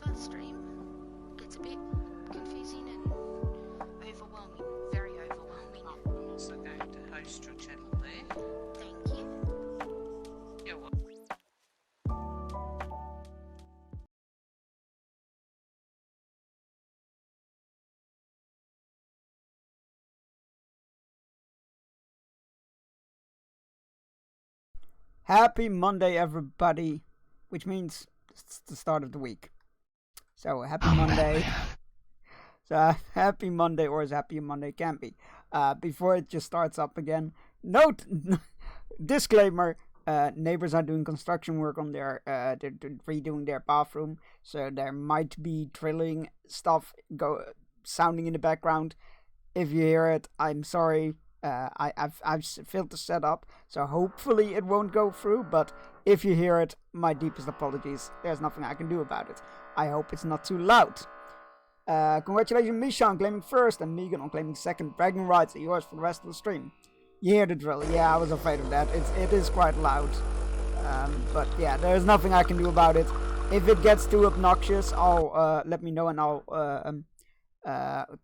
First stream gets a bit confusing and overwhelming, very overwhelming. I'm also going to host your channel there. Thank you. You're welcome. Happy Monday, everybody, which means it's the start of the week. So happy Monday. So happy Monday, or as happy a Monday can be. Before it just starts up again, note, disclaimer, neighbors are doing construction work on their, they're redoing their bathroom, so there might be drilling stuff sounding in the background. If you hear it, I'm sorry. I've failed to set up, so hopefully it won't go through, but if you hear it, my deepest apologies. There's nothing I can do about it. I hope it's not too loud. Congratulations, Misha, on claiming first, and Megan on claiming second. Bragging rights are yours for the rest of the stream. You hear the drill. Yeah, I was afraid of that. It is quite loud. But yeah, there's nothing I can do about it. If it gets too obnoxious, I'll let me know, and I'll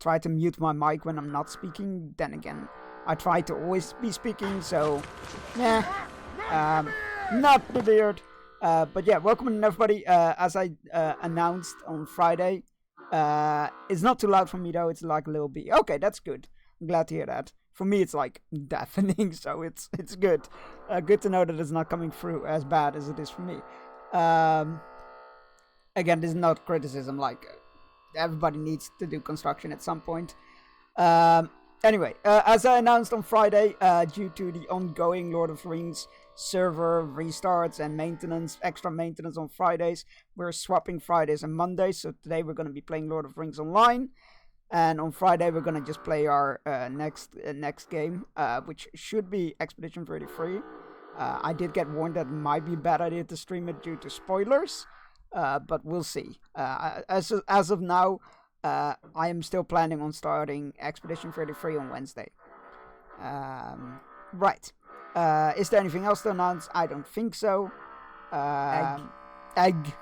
try to mute my mic when I'm not speaking. Then again, I try to always be speaking, so yeah, not the beard. But yeah, welcome everybody. As I announced on Friday, it's not too loud for me though. It's like a little bit. Okay, that's good. I'm glad to hear that. For me, it's like deafening, so it's good. Good to know that it's not coming through as bad as it is for me. again, this is not criticism. Like, everybody needs to do construction at some point. Anyway, as I announced on Friday, due to the ongoing Lord of the Rings server restarts and maintenance, extra maintenance on Fridays, we're swapping Fridays and Mondays. So today we're going to be playing Lord of the Rings Online, and on Friday we're going to just play our next game, which should be Expedition 33. I did get warned that it might be a bad idea to stream it due to spoilers, but we'll see. As of now, I am still planning on starting Expedition 33 on Wednesday. Right. Is there anything else to announce? I don't think so. Egg.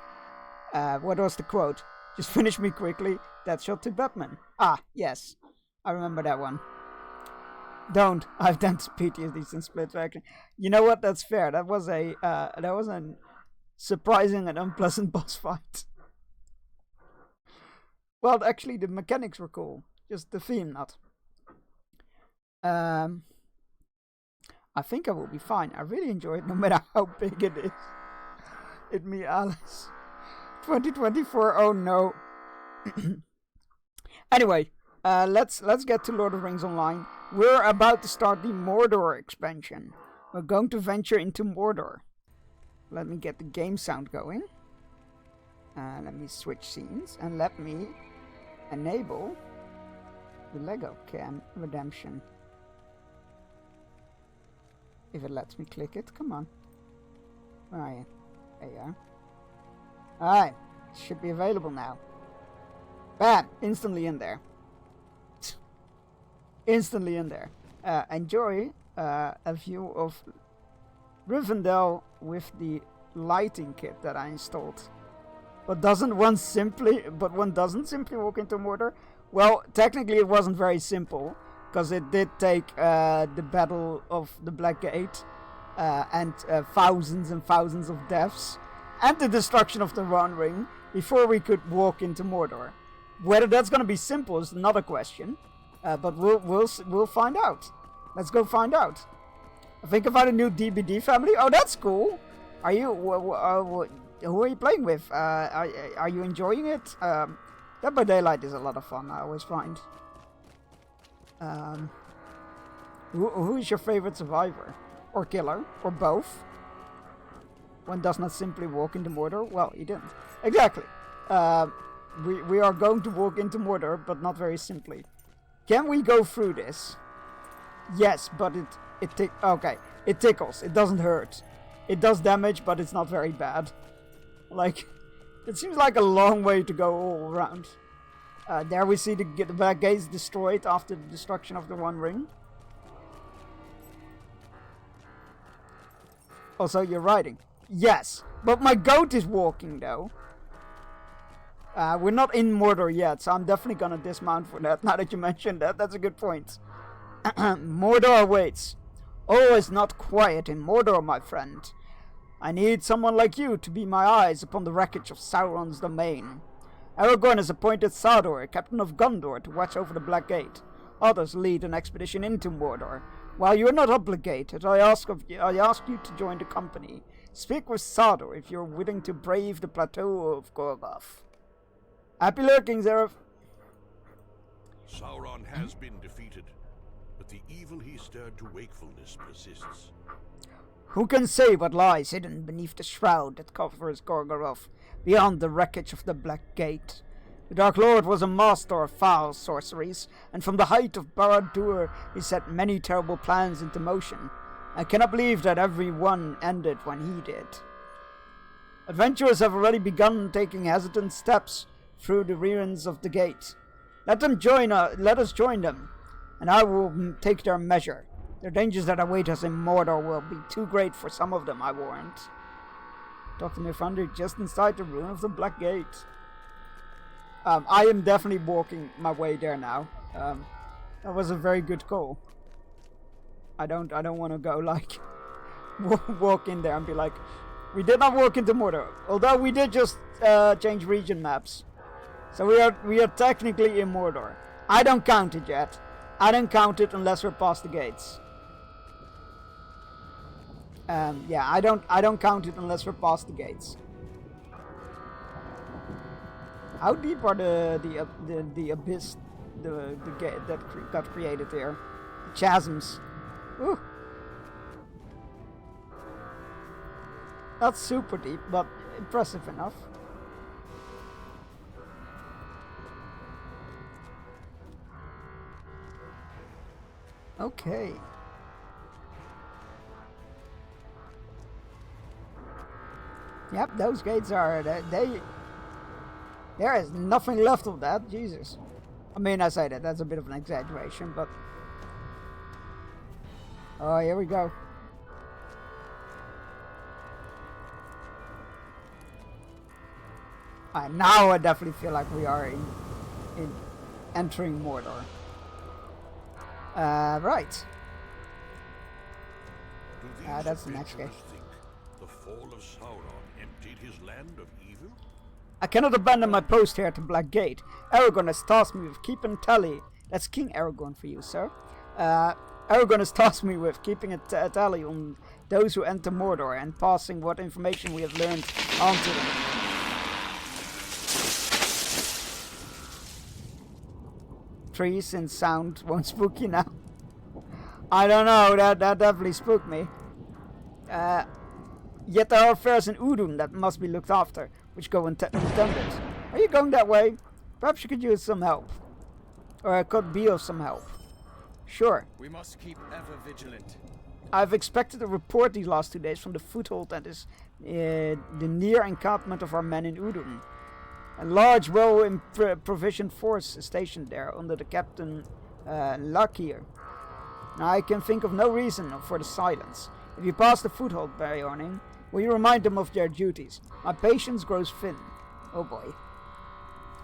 What was the quote? Just finish me quickly. Deadshot to Batman. Ah, yes. I remember that one. Don't. I've done PTSD since Split Faction. You know what? That's fair. That was a surprising and unpleasant boss fight. Well, actually, the mechanics were cool. Just the theme not. I think I will be fine. I really enjoy it, no matter how big it is. It me, Alice. 2024. Oh no. Anyway, let's get to Lord of the Rings Online. We're about to start the Mordor expansion. We're going to venture into Mordor. Let me get the game sound going. Let me switch scenes and let me enable the Lego Cam Redemption. If it lets me click it, come on. Where are you? There you are. Alright, should be available now. Bam! Instantly in there. Instantly in there. Enjoy a view of Rivendell with the lighting kit that I installed. But one doesn't simply walk into Mordor? Well, technically it wasn't very simple, because it did take the Battle of the Black Gate and thousands and thousands of deaths and the destruction of the One Ring before we could walk into Mordor. Whether that's going to be simple is another question, but we'll find out. Let's go find out. I think about a new DBD family. Oh, that's cool. Are you? Who are you playing with? Are you enjoying it? Dead by Daylight is a lot of fun. I always find. Who is your favorite survivor, or killer, or both? One does not simply walk into Mordor. Well, he didn't. Exactly. We are going to walk into Mordor, but not very simply. Can we go through this? Yes, but it tickles. It doesn't hurt. It does damage, but it's not very bad. Like, it seems like a long way to go all around. There we see the Black Gates destroyed after the destruction of the One Ring. Also, you're riding. Yes, but my goat is walking though. We're not in Mordor yet, so I'm definitely gonna dismount for that. Now that you mentioned that, that's a good point. Mordor awaits. All is not quiet in Mordor, my friend. I need someone like you to be my eyes upon the wreckage of Sauron's domain. Aragorn has appointed Sador, captain of Gondor, to watch over the Black Gate. Others lead an expedition into Mordor. While you are not obligated, I ask you to join the company. Speak with Sador if you are willing to brave the plateau of Gorgoth. Happy lurking, Zeref. Sauron has been defeated, but the evil he stirred to wakefulness persists. Who can say what lies hidden beneath the shroud that covers Gorgoroth, beyond the wreckage of the Black Gate? The Dark Lord was a master of foul sorceries, and from the height of Barad-dûr he set many terrible plans into motion. I cannot believe that every one ended when he did. Adventurers have already begun taking hesitant steps through the ruins of the gate. Let us join them, and I will take their measure. The dangers that await us in Mordor will be too great for some of them, I warned. Dr. Mifandri just inside the ruin of the Black Gate. I am definitely walking my way there now. That was a very good call. I don't want to go like walk in there and be like, we did not walk into Mordor. Although we did just change region maps, so we are technically in Mordor. I don't count it yet. I don't count it unless we're past the gates. Yeah, I don't count it unless we're past the gates. How deep are the abyss, the gate that got created there? The chasms. Ooh. Not super deep, but impressive enough. Okay. Yep, those gates are they. There is nothing left of that. Jesus. I mean, I say that that's a bit of an exaggeration, but oh, here we go. Now I definitely feel like we are in entering Mordor. Right. That's the next game. Think the fall of Sauron emptied his land of evil? I cannot abandon my post here to Blackgate. Aragorn has tasked me with keeping tally. That's King Aragorn for you, sir. Aragorn has tasked me with keeping a tally on those who enter Mordor and passing what information we have learned on to them. Trees and sound won't spook you now. I don't know, that definitely spooked me. Yet there are affairs in Udun that must be looked after, which go untended. Are you going that way? Perhaps you could use some help. Or I could be of some help. Sure. We must keep ever vigilant. I've expected a report these last 2 days from the foothold that is the near encampment of our men in Udun. A large, well-provisioned force is stationed there under the Captain Lakir. Now I can think of no reason for the silence. If you pass the foothold, Beorning, will you remind them of their duties? My patience grows thin. Oh boy.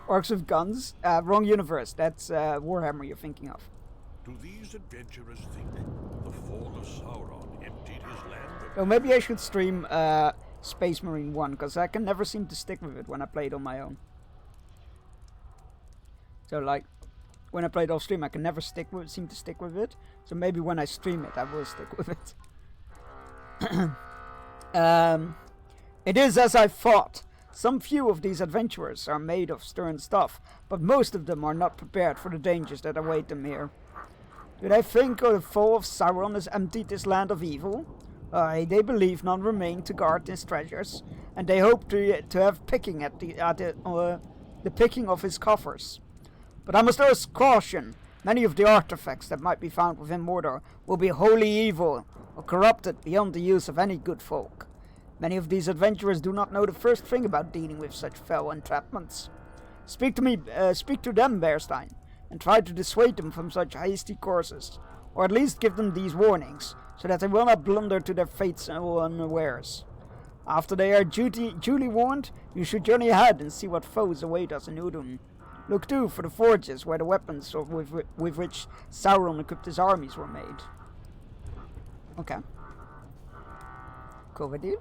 Orcs with guns? Wrong universe. That's Warhammer you're thinking of. Do these adventurers think the fall of Sauron emptied his land of Oh, maybe I should stream Space Marine 1, because I can never seem to stick with it when I play it on my own. So like, when I play it off stream, I can never seem to stick with it. So maybe when I stream it, I will stick with it. It is as I thought. Some few of these adventurers are made of stern stuff, but most of them are not prepared for the dangers that await them here. Do they think the fall of Sauron has emptied this land of evil? Aye, they believe none remain to guard his treasures, and they hope to have picking at the picking of his coffers. But I must urge caution. Many of the artifacts that might be found within Mordor will be wholly evil, or corrupted beyond the use of any good folk. Many of these adventurers do not know the first thing about dealing with such foul entrapments. Speak to them, Bearstein, and try to dissuade them from such hasty courses, or at least give them these warnings, so that they will not blunder to their fates unawares. After they are duly warned, you should journey ahead and see what foes await us in Udun. Look too for the forges where the weapons with which Sauron equipped his armies were made. Okay. Covadil?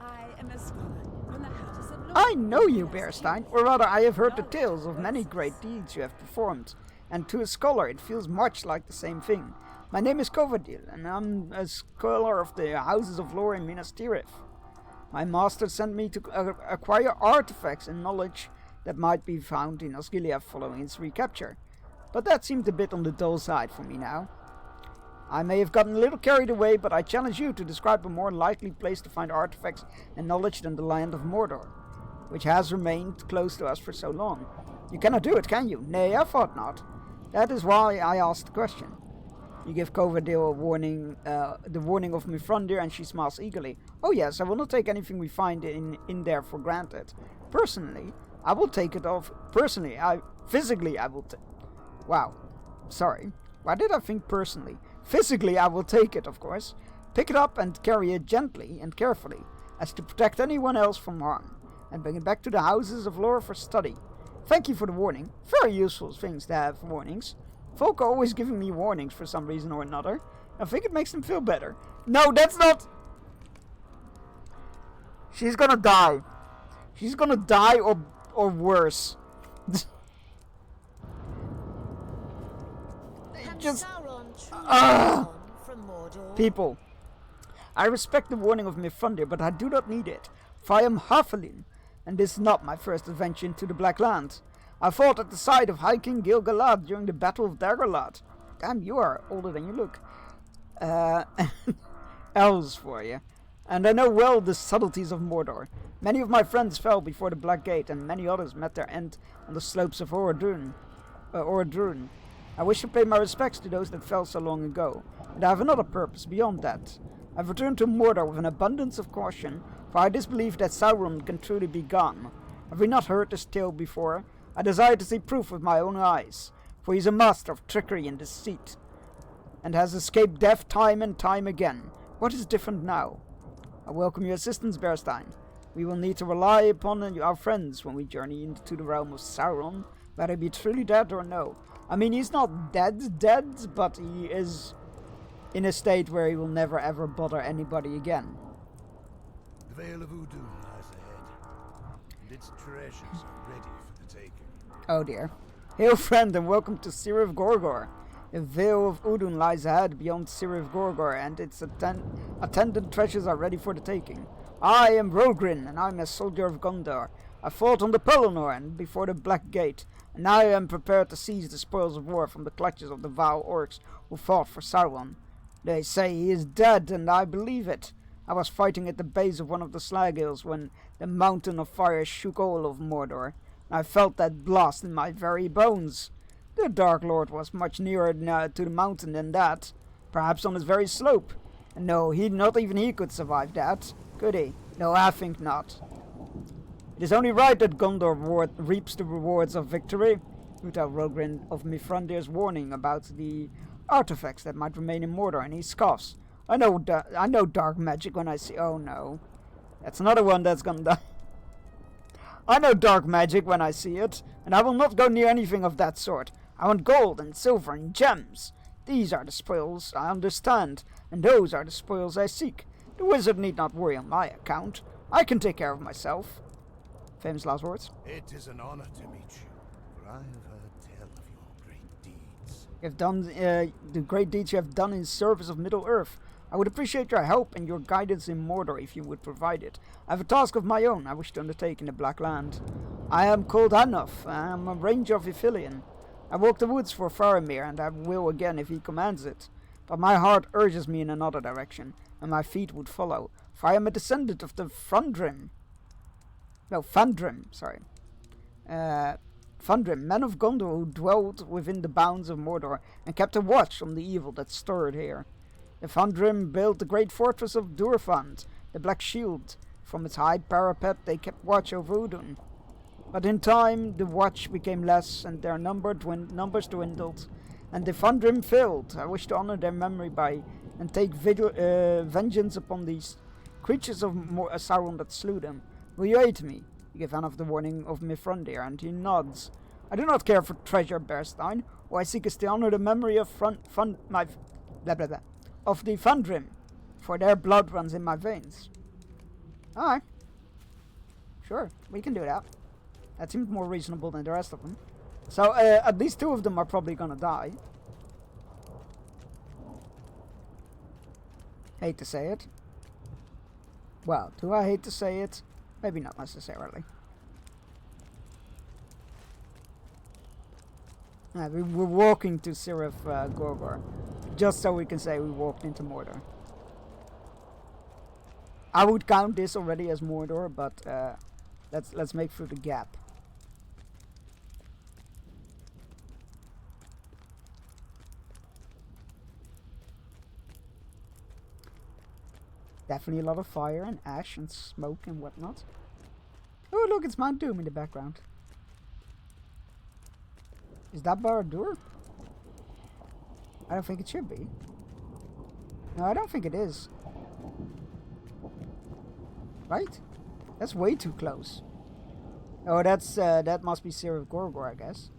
I am a scholar from the houses of I know you, Bearstein, or rather I have heard the tales of many great deeds you have performed, and to a scholar it feels much like the same thing. My name is Covadil, and I'm a scholar of the Houses of Lore in Minas Tirith. My master sent me to acquire artifacts and knowledge that might be found in Osgiliath following its recapture, but that seemed a bit on the dull side for me now. I may have gotten a little carried away, but I challenge you to describe a more likely place to find artifacts and knowledge than the land of Mordor, which has remained close to us for so long. You cannot do it, can you? Nay, I thought not. That is why I asked the question. You give Covadil a warning, the warning of Mithrandir, and she smiles eagerly. Oh yes, I will not take anything we find in there for granted. Personally, I will take it off. Physically, I will Wow. Sorry. Why did I think personally? Physically, I will take it, of course. Pick it up and carry it gently and carefully, as to protect anyone else from harm, and bring it back to the Houses of Lore for study. Thank you for the warning. Very useful things to have warnings. Folk are always giving me warnings for some reason or another. I think it makes them feel better. No, that's not... She's gonna die. She's gonna die or worse. Just... People, I respect the warning of Mithrandir, but I do not need it, for I am Halfling, and this is not my first adventure into the Black Land. I fought at the side of High King Gil-galad during the Battle of Daggerlad. Damn, you are older than you look. Elves for you. And I know well the subtleties of Mordor. Many of my friends fell before the Black Gate, and many others met their end on the slopes of Orodruin. I wish to pay my respects to those that fell so long ago, but I have another purpose beyond that. I've returned to Mordor with an abundance of caution, for I disbelieve that Sauron can truly be gone. Have we not heard this tale before? I desire to see proof with my own eyes, for he is a master of trickery and deceit, and has escaped death time and time again. What is different now? I welcome your assistance, Berstein. We will need to rely upon our friends when we journey into the realm of Sauron, whether he be truly dead or no. I mean, he's not dead, but he is in a state where he will never ever bother anybody again. The Vale of Udun lies ahead, and its treasures are ready for the taking. Oh dear. Hail friend and welcome to Cirith Gorgor. The Vale of Udun lies ahead beyond Cirith Gorgor, and its attendant treasures are ready for the taking. I am Rogrin, and I am a soldier of Gondor. I fought on the Pelennor and before the Black Gate, and now I am prepared to seize the spoils of war from the clutches of the vile orcs who fought for Sauron. They say he is dead, and I believe it. I was fighting at the base of one of the slag hills when the mountain of fire shook all of Mordor, and I felt that blast in my very bones. The Dark Lord was much nearer to the mountain than that, perhaps on its very slope. And no, not even he could survive that, could he? No, I think not. It is only right that Gondor reaps the rewards of victory. You tell Rogrin of Mithrandir's warning about the artifacts that might remain in Mordor, and he scoffs. I know dark magic when I see... Oh no. That's another one that's gonna die. I know dark magic when I see it, and I will not go near anything of that sort. I want gold and silver and gems. These are the spoils I understand, and those are the spoils I seek. The wizard need not worry on my account. I can take care of myself. Famous last words. It is an honor to meet you, for I have heard tell of your great deeds. You have done the great deeds you have done in service of Middle-earth. I would appreciate your help and your guidance in Mordor if you would provide it. I have a task of my own I wish to undertake in the Black Land. I am called Anof. I am a ranger of Ithilien. I walk the woods for Faramir, and I will again if he commands it. But my heart urges me in another direction, and my feet would follow, for I am a descendant of the Fandrim, men of Gondor who dwelled within the bounds of Mordor and kept a watch on the evil that stirred here. The Fandrim built the great fortress of Durfand, the Black Shield. From its high parapet they kept watch over Udun. But in time the watch became less and their numbers dwindled, and the Fandrim failed. I wish to honor their memory and take vengeance upon these creatures of Sauron that slew them. Will you aid me? You give Anof the warning of Mithrandir, and he nods. I do not care for treasure, Berstein. All I seek is to honor the memory of of the Fandrim, for their blood runs in my veins. Alright. Sure, we can do that. That seems more reasonable than the rest of them. So, at least two of them are probably gonna die. Hate to say it. Well, do I hate to say it? Maybe not necessarily. We're walking to Cirith Gorgor, just so we can say we walked into Mordor. I would count this already as Mordor, but let's make through the gap. Definitely a lot of fire and ash and smoke and whatnot. Oh look, it's Mount Doom in the background. Is that Barad-dûr? I don't think it should be. No, I don't think it is. Right? That's way too close. Oh, that must be Cirith Gorgor, I guess.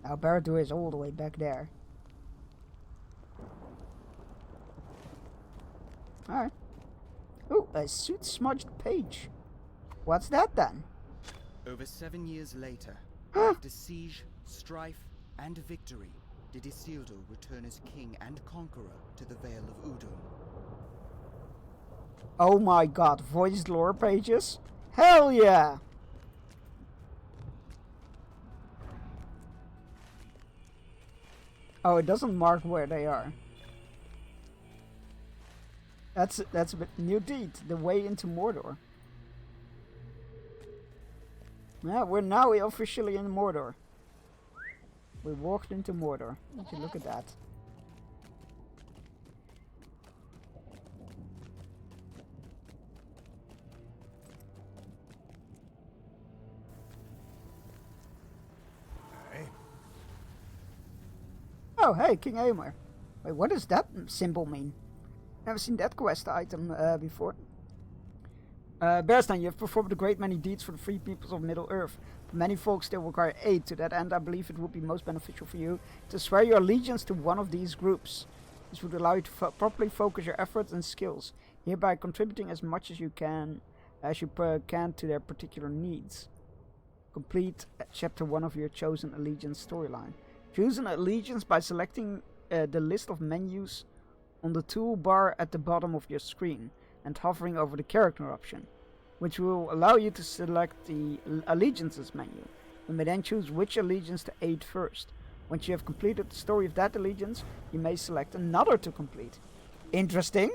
Now Barad-dûr is all the way back there. Alright. Oh, a soot-smudged page. What's that then? Over 7 years later, after siege, strife, and victory, did Isildur return as king and conqueror to the Vale of Udun. Oh my god, voiced lore pages? Hell yeah! Oh, it doesn't mark where they are. That's a bit new deed. The way into Mordor. Yeah, we're now officially in Mordor. We walked into Mordor. Would you look at that? Hey, Oh, hey, King Eomer. Wait, what does that symbol mean? Never seen that quest item before. Bearstein, you have performed a great many deeds for the free peoples of Middle-earth. But many folks still require aid. To that end, I believe it would be most beneficial for you to swear your allegiance to one of these groups. This would allow you to properly focus your efforts and skills, hereby contributing as much as you can to their particular needs. Complete chapter 1 of your chosen allegiance storyline. Choose an allegiance by selecting the list of menus on the toolbar at the bottom of your screen and hovering over the character option, which will allow you to select the allegiances menu. You may then choose which allegiance to aid first. Once you have completed the story of that allegiance, you may select another to complete. Interesting.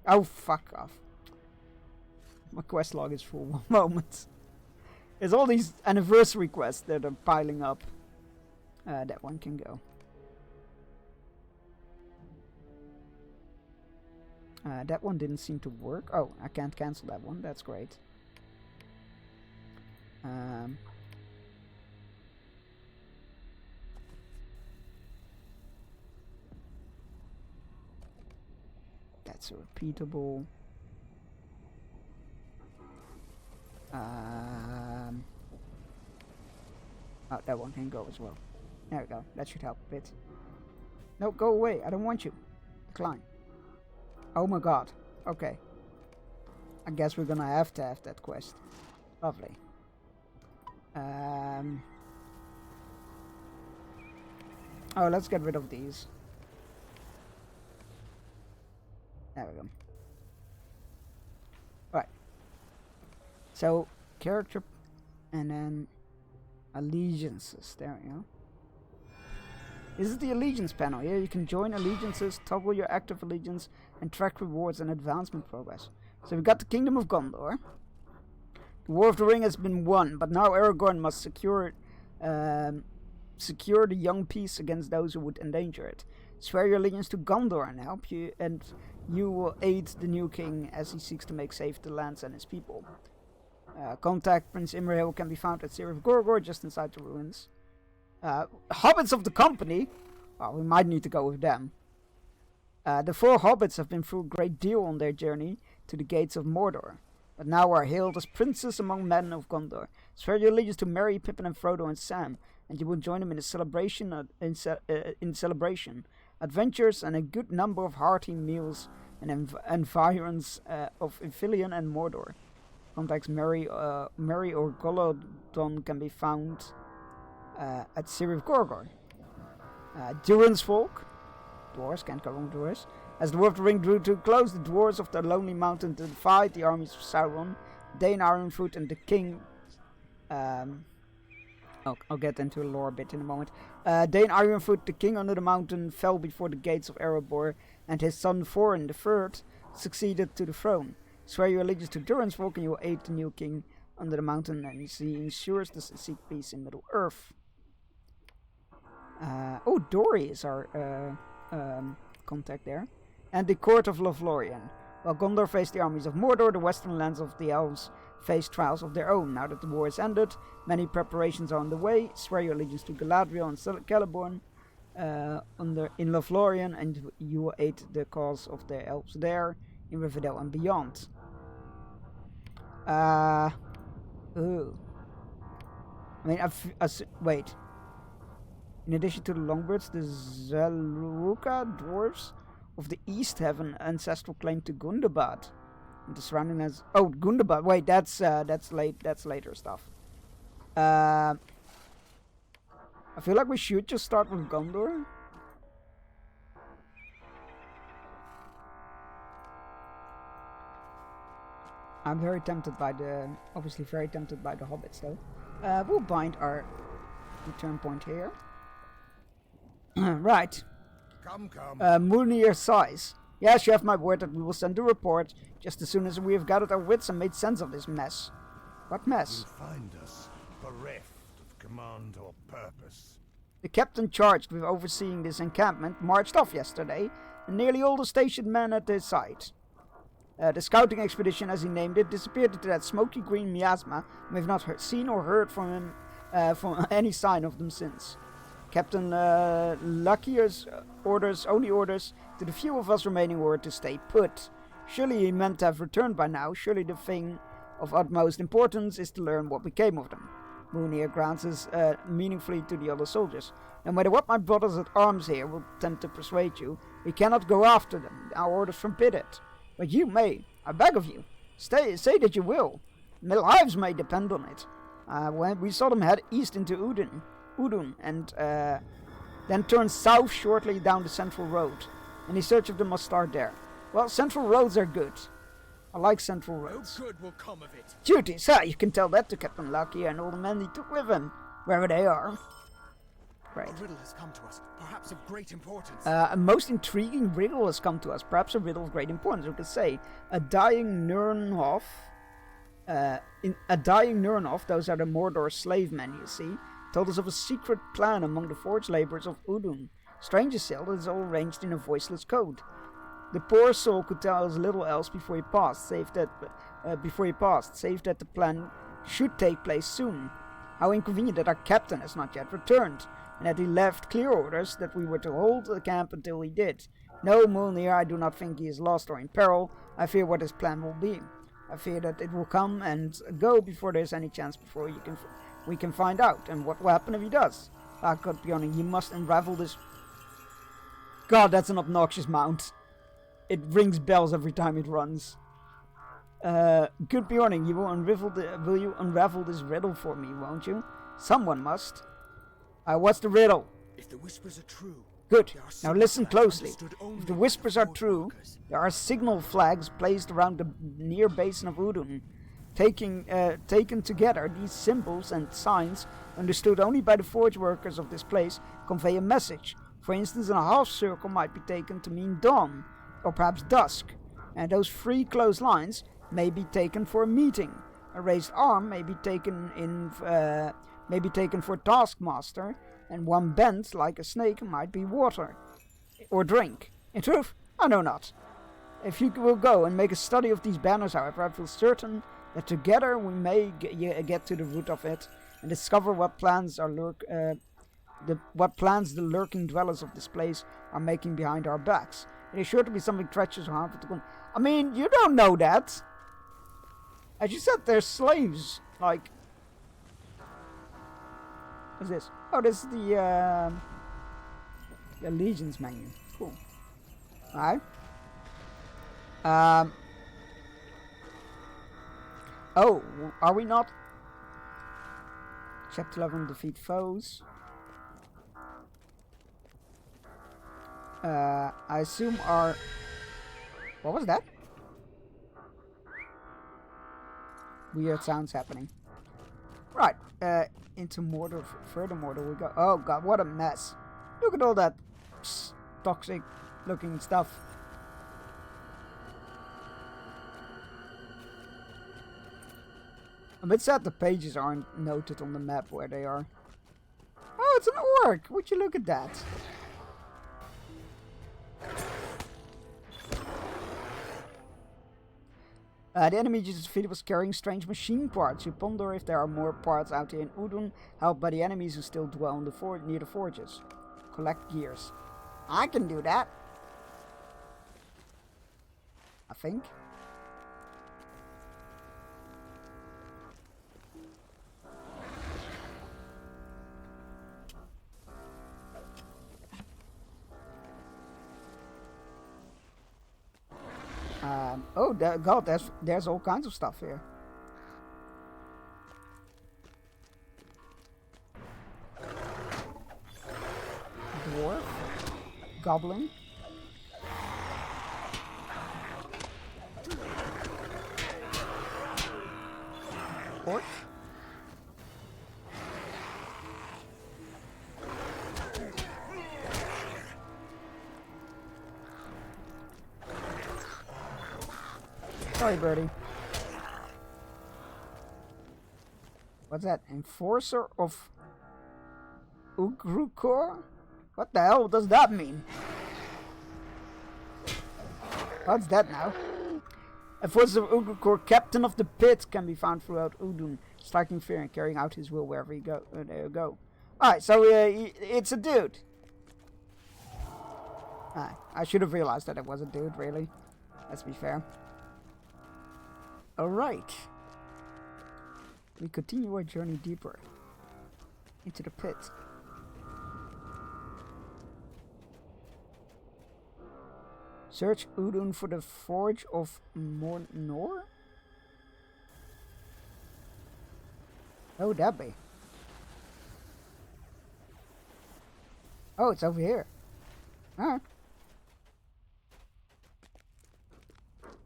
Oh, fuck off. My quest log is full. One moment. There's all these anniversary quests that are piling up. That one can go. That one didn't seem to work. Oh, I can't cancel that one. That's great. That's a repeatable. Oh, that one can go as well. There we go. That should help a bit. No, go away. I don't want you. Decline. Oh my god. Okay. I guess we're gonna have to have that quest. Lovely. Oh, let's get rid of these. There we go. Right. So, character and then allegiances. There we go. This is the allegiance panel. Here you can join allegiances, toggle your active allegiance, and track rewards and advancement progress. So we got the Kingdom of Gondor. The War of the Ring has been won, but now Aragorn must secure the young peace against those who would endanger it. Swear your allegiance to Gondor and help you, and you will aid the new king as he seeks to make safe the lands and his people. Contact Prince Imrahil can be found at Cirith Gorgor, just inside the ruins. Hobbits of the Company. Well, we might need to go with them. The 4 hobbits have been through a great deal on their journey to the gates of Mordor, but now are hailed as princes among men of Gondor. Swear your allegiance to Merry, Pippin, and Frodo and Sam, and you will join them in a celebration. Adventures and a good number of hearty meals and environs of Ithilien and Mordor. Contacts Merry or Golodon can be found at Cirith Gorgor. Durin's folk, dwarves, can't go wrong with dwarves. As the War of the Ring drew to a close, the dwarves of the Lonely Mountain defied the armies of Sauron, Dane Ironfoot, and the king. I'll get into a lore bit in a moment. Dane Ironfoot, the king under the mountain, fell before the gates of Erebor, and his son Thorin III succeeded to the throne. Swear your allegiance to Durin's folk, and you will aid the new king under the mountain, and he ensures the seek peace in Middle Earth. Dori is our contact there. And the court of Lothlorien. While Gondor faced the armies of Mordor, the western lands of the elves faced trials of their own. Now that the war is ended, many preparations are on the way. Swear your allegiance to Galadriel and Celeborn in Lothlorien, and you will aid the cause of the elves there, in Rivendell and beyond. Wait. In addition to the Longbirds, the Zelruka dwarves of the East have an ancestral claim to Gundabad. And the surrounding lands. Oh, Gundabad. Wait, that's later stuff. I feel like we should just start with Gondor. I'm very tempted by the, obviously very tempted by the hobbits though. We'll bind our return point here. Right. Come, come. Munir sighs. Yes, you have my word that we will send a report just as soon as we have gathered our wits and made sense of this mess. What mess? You'll find us bereft of command or purpose. The captain charged with overseeing this encampment marched off yesterday, and nearly all the stationed men at his side. The scouting expedition, as he named it, disappeared into that smoky green miasma, and we have not seen or heard from him from any sign of them since. Captain Lucky's only orders to the few of us remaining were to stay put. Surely he meant to have returned by now. Surely the thing of utmost importance is to learn what became of them. Munir glances meaningfully to the other soldiers. No matter what my brothers at arms here will attempt to persuade you, we cannot go after them. Our orders forbid it. But you may. I beg of you. Say that you will. My lives may depend on it. When we saw them head east into Udun, and then turn south shortly down the central road. Any search of them must start there. Well, central roads are good. I like central roads. No good will come of it. Duties, you can tell that to Captain Lucky and all the men he took with him, wherever they are. Great. A riddle has come to us, perhaps of great importance. A most intriguing riddle has come to us, perhaps a riddle of great importance. We could say, a dying Nurnhoff, those are the Mordor slave men, you see, told us of a secret plan among the forge laborers of Udun. Strange as still, it is all arranged in a voiceless code. The poor soul could tell us little else before he passed, save that the plan should take place soon. How inconvenient that our captain has not yet returned, and that he left clear orders that we were to hold the camp until he did. No, Munir, I do not think he is lost or in peril. I fear what his plan will be. I fear that it will come and go before there is any chance before we can find out. And what will happen if he does? God, Bjorn, you must unravel this. God, that's an obnoxious mount. It rings bells every time it runs. Good Bjorn, will you unravel this riddle for me, won't you? Someone must. What's the riddle? If the whispers are true. Good. There are Now signal listen flags closely. understood only If the by whispers are forge true, workers. there are signal flags placed around the near basin of Udun. Taken together, these symbols and signs, understood only by the forge workers of this place, convey a message. For instance, a half circle might be taken to mean dawn, or perhaps dusk, and those 3 closed lines may be taken for a meeting. A raised arm may be taken for taskmaster, and one bent like a snake might be water or drink. In truth, I know not. If you will go and make a study of these banners, however, I feel certain that together we may get to the root of it and discover what plans the lurking dwellers of this place are making behind our backs. It is sure to be something treacherous or harmful to come. I mean, you don't know that. As you said, they're slaves. Like, what's this? Oh, this is the allegiance menu. Cool. Alright. Oh, are we not? Chapter 11, defeat foes. I assume our... What was that? Weird sounds happening. Right, into Mordor, further Mordor we go. Oh god, what a mess. Look at all that toxic looking stuff. I'm a bit sad the pages aren't noted on the map where they are. Oh, it's an orc! Would you look at that? The enemy just defeated was carrying strange machine parts. You ponder if there are more parts out here in Udun, held by the enemies who still dwell in near the forges. Collect gears. I can do that. I think. God, there's all kinds of stuff here. Dwarf, goblin. support. Sorry, birdie. What's that? Enforcer of Ugrukor? What the hell does that mean? What's that now? Enforcer of Ugrukor, captain of the pit, can be found throughout Udun, striking fear and carrying out his will wherever he go. Alright, so it's a dude. I should have realized that it was a dude, really. Let's be fair. Alright. We continue our journey deeper into the pit. Search Udun for the Forge of Mornor? How would that be? Oh, it's over here. Alright.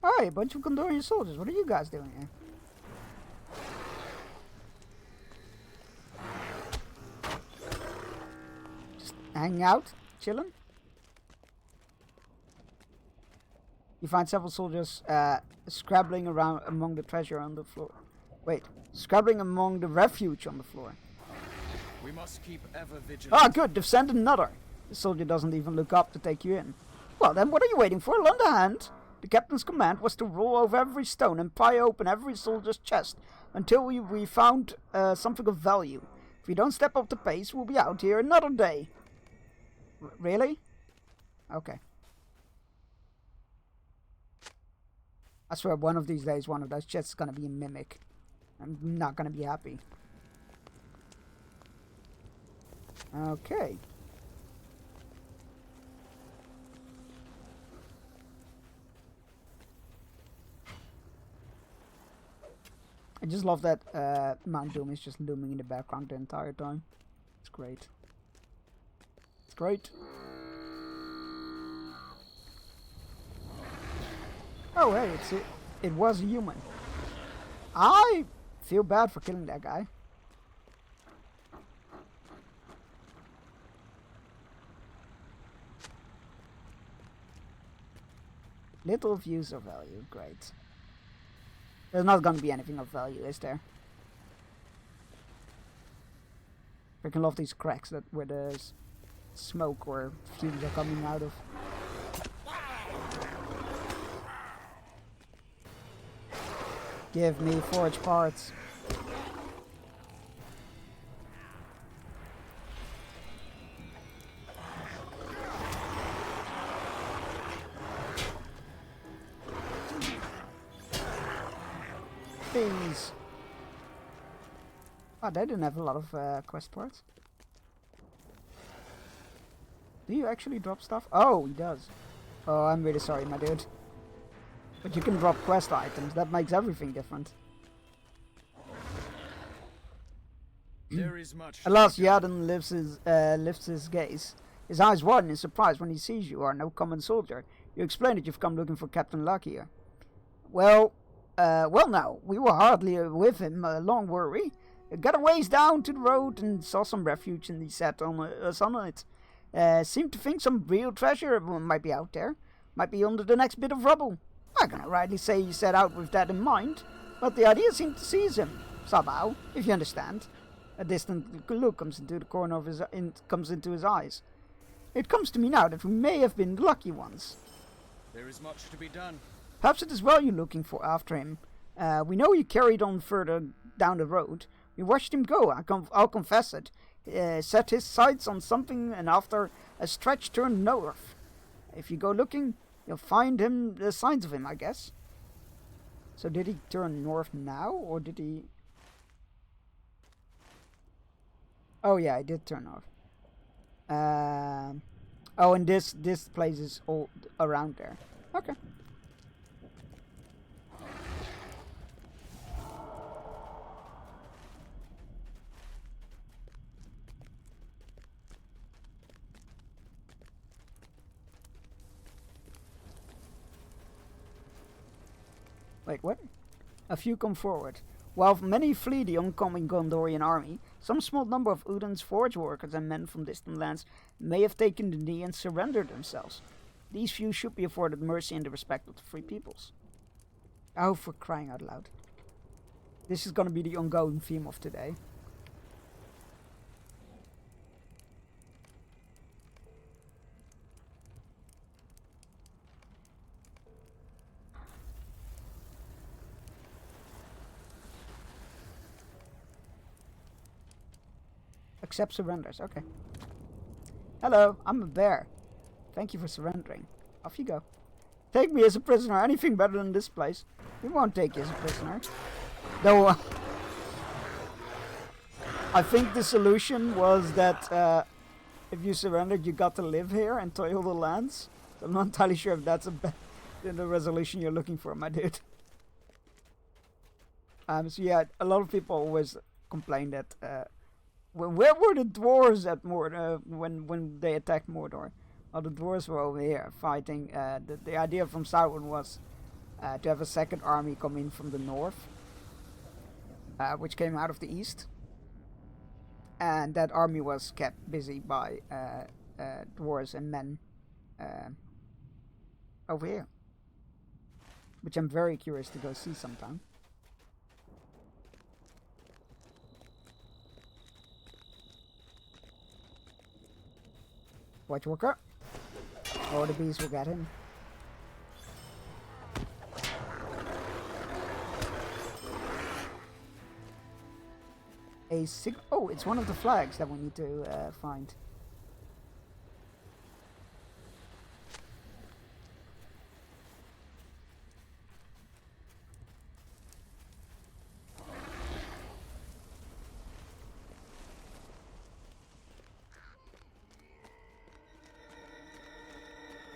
Hi, a bunch of Gondorian soldiers. What are you guys doing here? Just hanging out? Chilling? You find several soldiers scrabbling around among the treasure on the floor. Wait, scrabbling among the refuge on the floor. We must keep ever vigilant. Ah, good, they've sent another. The soldier doesn't even look up to take you in. Well then, what are you waiting for? Lend a hand. The captain's command was to roll over every stone and pry open every soldier's chest until we found something of value. If we don't step up the pace, we'll be out here another day. Really? Okay. I swear one of these days one of those chests is gonna be a mimic. I'm not gonna be happy. Okay. I just love that Mount Doom is just looming in the background the entire time. It's great. It's great. Oh hey, it was a human. I feel bad for killing that guy. Little views of value, great. There's not gonna be anything of value, is there? Freaking love these cracks that where the smoke or fumes are coming out of. Give me forge parts. Things. Oh, they didn't have a lot of quest parts. Do you actually drop stuff? Oh, he does. Oh, I'm really sorry, my dude. But you can drop quest items. That makes everything different. There is much. Alas, Yaden lifts his gaze. His eyes widen in surprise when he sees you are no common soldier. You explain that you've come looking for Captain Lucky here. Well now, we were hardly with him long, were we? Got a ways down to the road and saw some refuge and he sat on us on it. Seemed to think some real treasure might be out there. Might be under the next bit of rubble. I cannot rightly say he set out with that in mind, but the idea seemed to seize him, somehow, if you understand. A distant look comes into the corner of his comes into his eyes. It comes to me now that we may have been the lucky ones. There is much to be done. Perhaps it is well you're looking for after him. We know you carried on further down the road. We watched him go, I'll confess it. Set his sights on something and after a stretch turned north. If you go looking, you'll find him, the signs of him, I guess. So did he turn north now, or did he... Oh yeah, he did turn north. Oh, and this place is all around there. Okay. Wait, what? A few come forward. While many flee the oncoming Gondorian army, some small number of Udin's forge workers and men from distant lands may have taken the knee and surrendered themselves. These few should be afforded mercy and the respect of the free peoples. Oh, for crying out loud. This is gonna be the ongoing theme of today. Accept surrenders, okay. Hello, I'm a bear. Thank you for surrendering. Off you go. Take me as a prisoner, anything better than this place. We won't take you as a prisoner. Though, I think the solution was that if you surrendered, you got to live here and toil the lands. So I'm not entirely sure if that's the resolution you're looking for, my dude. So yeah, a lot of people always complain that where were the dwarves at Mordor when they attacked Mordor? Well, the dwarves were over here fighting. The idea from Sauron was to have a second army come in from the north, which came out of the east, and that army was kept busy by dwarves and men over here, which I'm very curious to go see sometime. Watch Walker. Or the bees will get him. Oh, it's one of the flags that we need to find.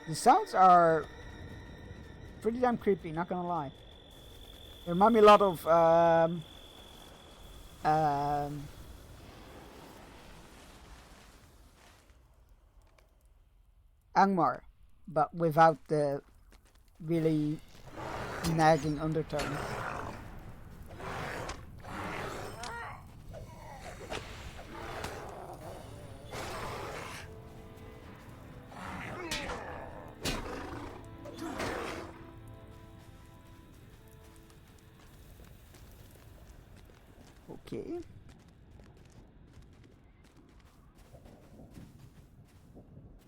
The sounds are pretty damn creepy, not gonna lie. They remind me a lot of Angmar, but without the really nagging undertone. Okay.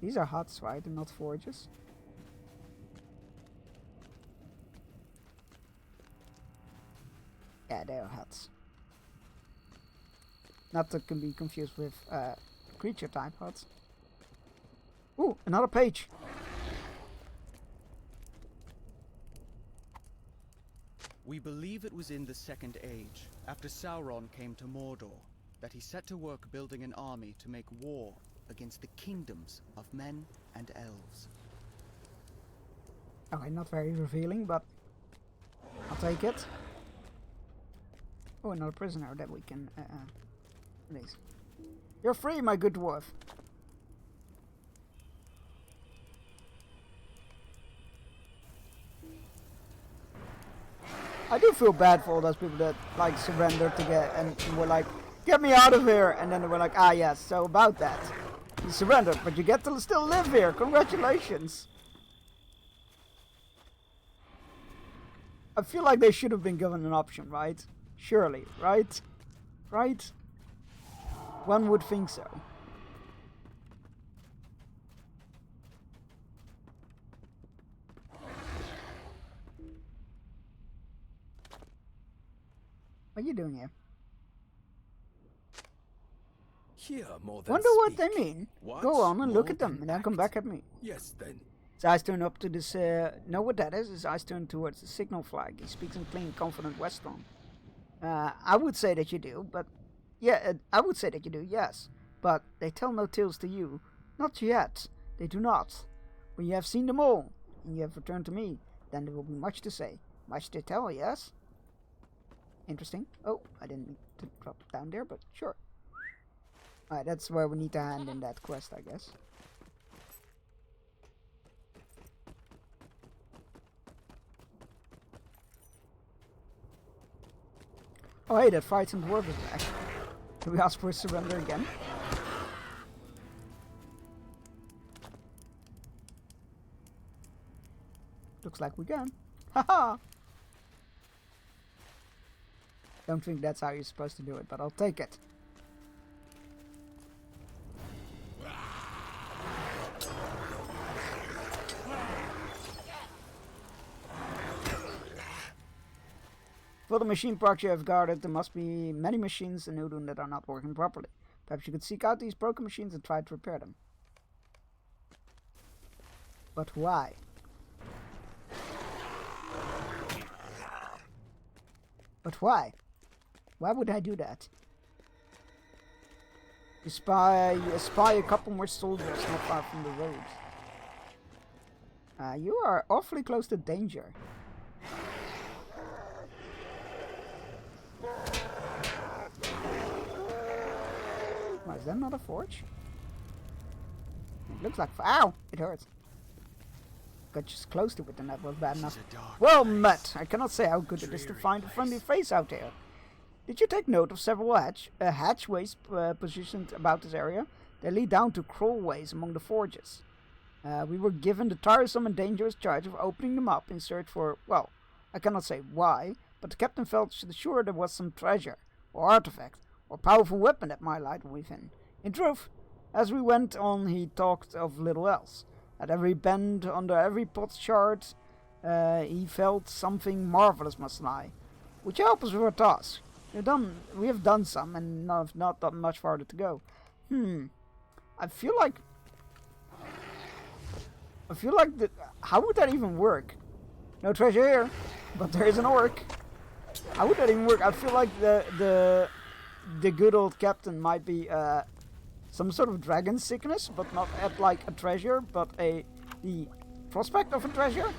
These are huts, right? And not forges. Yeah, they are huts. Not to be confused with creature type huts. Ooh, another page. We believe it was in the Second Age, after Sauron came to Mordor, that he set to work building an army to make war against the kingdoms of men and elves. Okay, not very revealing, but I'll take it. Oh, another prisoner that we can release. You're free, my good dwarf. I do feel bad for all those people that like surrendered to get and were like, get me out of here, and then they were like, ah yes, so about that. You surrendered, but you get to still live here. Congratulations. I feel like they should have been given an option, right? Surely, right? Right? One would think so. What are you doing here? Here more than Wonder what they speak. mean. What Go on and look more at them than and then come act? back at me. Yes, then. His eyes turn up to this, know what that is? His eyes turn towards the signal flag. He speaks in clean, confident Westron. I would say that you do, but... Yeah, I would say that you do, yes. But they tell no tales to you. Not yet. They do not. When you have seen them all, and you have returned to me, then there will be much to say. Much to tell, yes? Interesting. Oh, I didn't mean to drop it down there, but sure. Alright, that's where we need to hand in that quest, I guess. Oh hey, that frightened dwarf is back. Can we ask for surrender again? Looks like we can. Haha! Don't think that's how you're supposed to do it, but I'll take it. For the machine parts you have guarded, there must be many machines in Udun that are not working properly. Perhaps you could seek out these broken machines and try to repair them. But why? But why? Why would I do that? You spy a couple more soldiers not far from the road. You are awfully close to danger. Why, is that not a forge? It looks like... Ow! It hurts. Got just close to it and that was bad enough. Well met! I cannot say how good it is to find a friendly face out there. Did you take note of several hatchways positioned about this area? They lead down to crawlways among the forges. We were given the tiresome and dangerous charge of opening them up in search for, well, I cannot say why, but the captain felt sure there was some treasure, or artifact, or powerful weapon that might lie within. In truth, as we went on he talked of little else. At every bend, under every pot shard, he felt something marvelous must lie. Would you help us with our task? We have done some, and not that much farther to go. I feel like that. How would that even work? No treasure here, but there is an orc. How would that even work? I feel like the good old captain might be some sort of dragon sickness, but not at like a treasure, but the prospect of a treasure.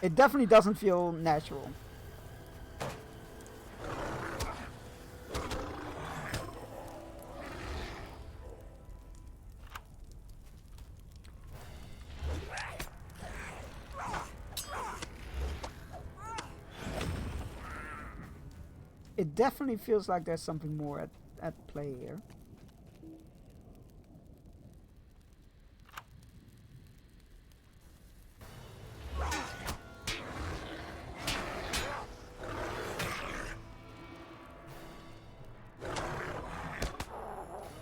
It definitely doesn't feel natural. It definitely feels like there's something more at play here.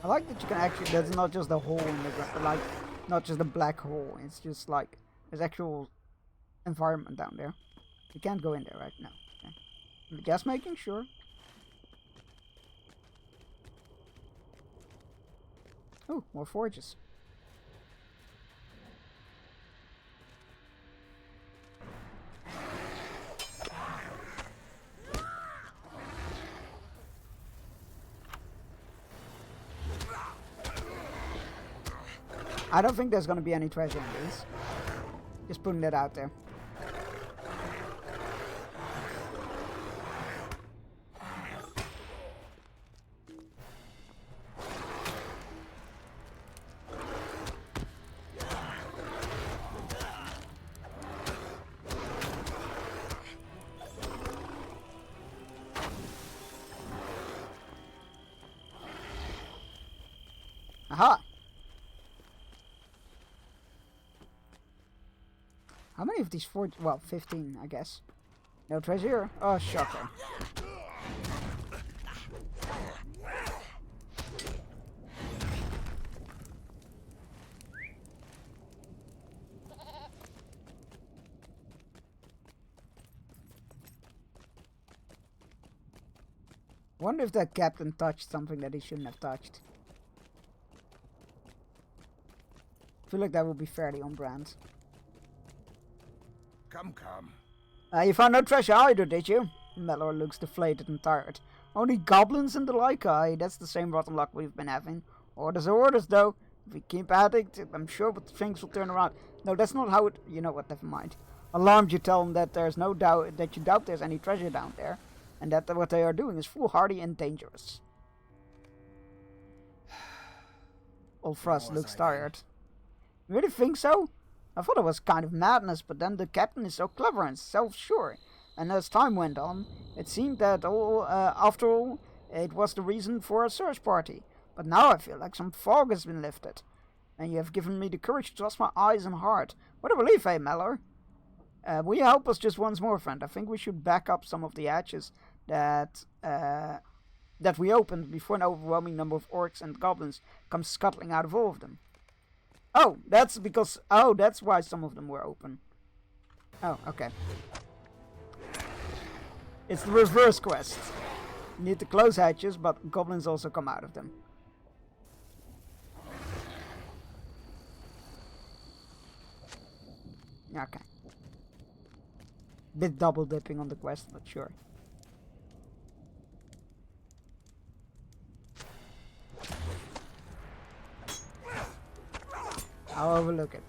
I like that you can actually, there's not just a hole in the ground, like, not just a black hole, it's just like, there's actual environment down there. You can't go in there right now. Okay. Just making sure. Oh, more forges. I don't think there's gonna be any treasure in these. Just putting that out there. Aha! How many of these forges? Well, 15, I guess. No treasure. Oh, shocker. Wonder if that captain touched something that he shouldn't have touched. I feel like that would be fairly on brand. Come, come. You found no treasure either, did you? Mellor looks deflated and tired. Only goblins and the like, that's the same rotten luck we've been having. Orders are orders, though. If we keep at it, I'm sure things will turn around. No, that's not how it... You know what, never mind. Alarmed, you tell them that there's no doubt... that you doubt there's any treasure down there. And that what they are doing is foolhardy and dangerous. Ulfras looks tired. You really think so? I thought it was kind of madness, but then the captain is so clever and self-sure. And as time went on, it seemed that after all, it was the reason for a search party. But now I feel like some fog has been lifted. And you have given me the courage to trust my eyes and heart. What a relief, eh, Mallory? Will you help us just once more, friend? I think we should back up some of the hatches that we opened before an overwhelming number of orcs and goblins come scuttling out of all of them. Oh, that's because... Oh, that's why some of them were open. Oh, okay. It's the reverse quest. You need to close hatches, but goblins also come out of them. Okay. Bit double dipping on the quest, but sure. I'll overlook it.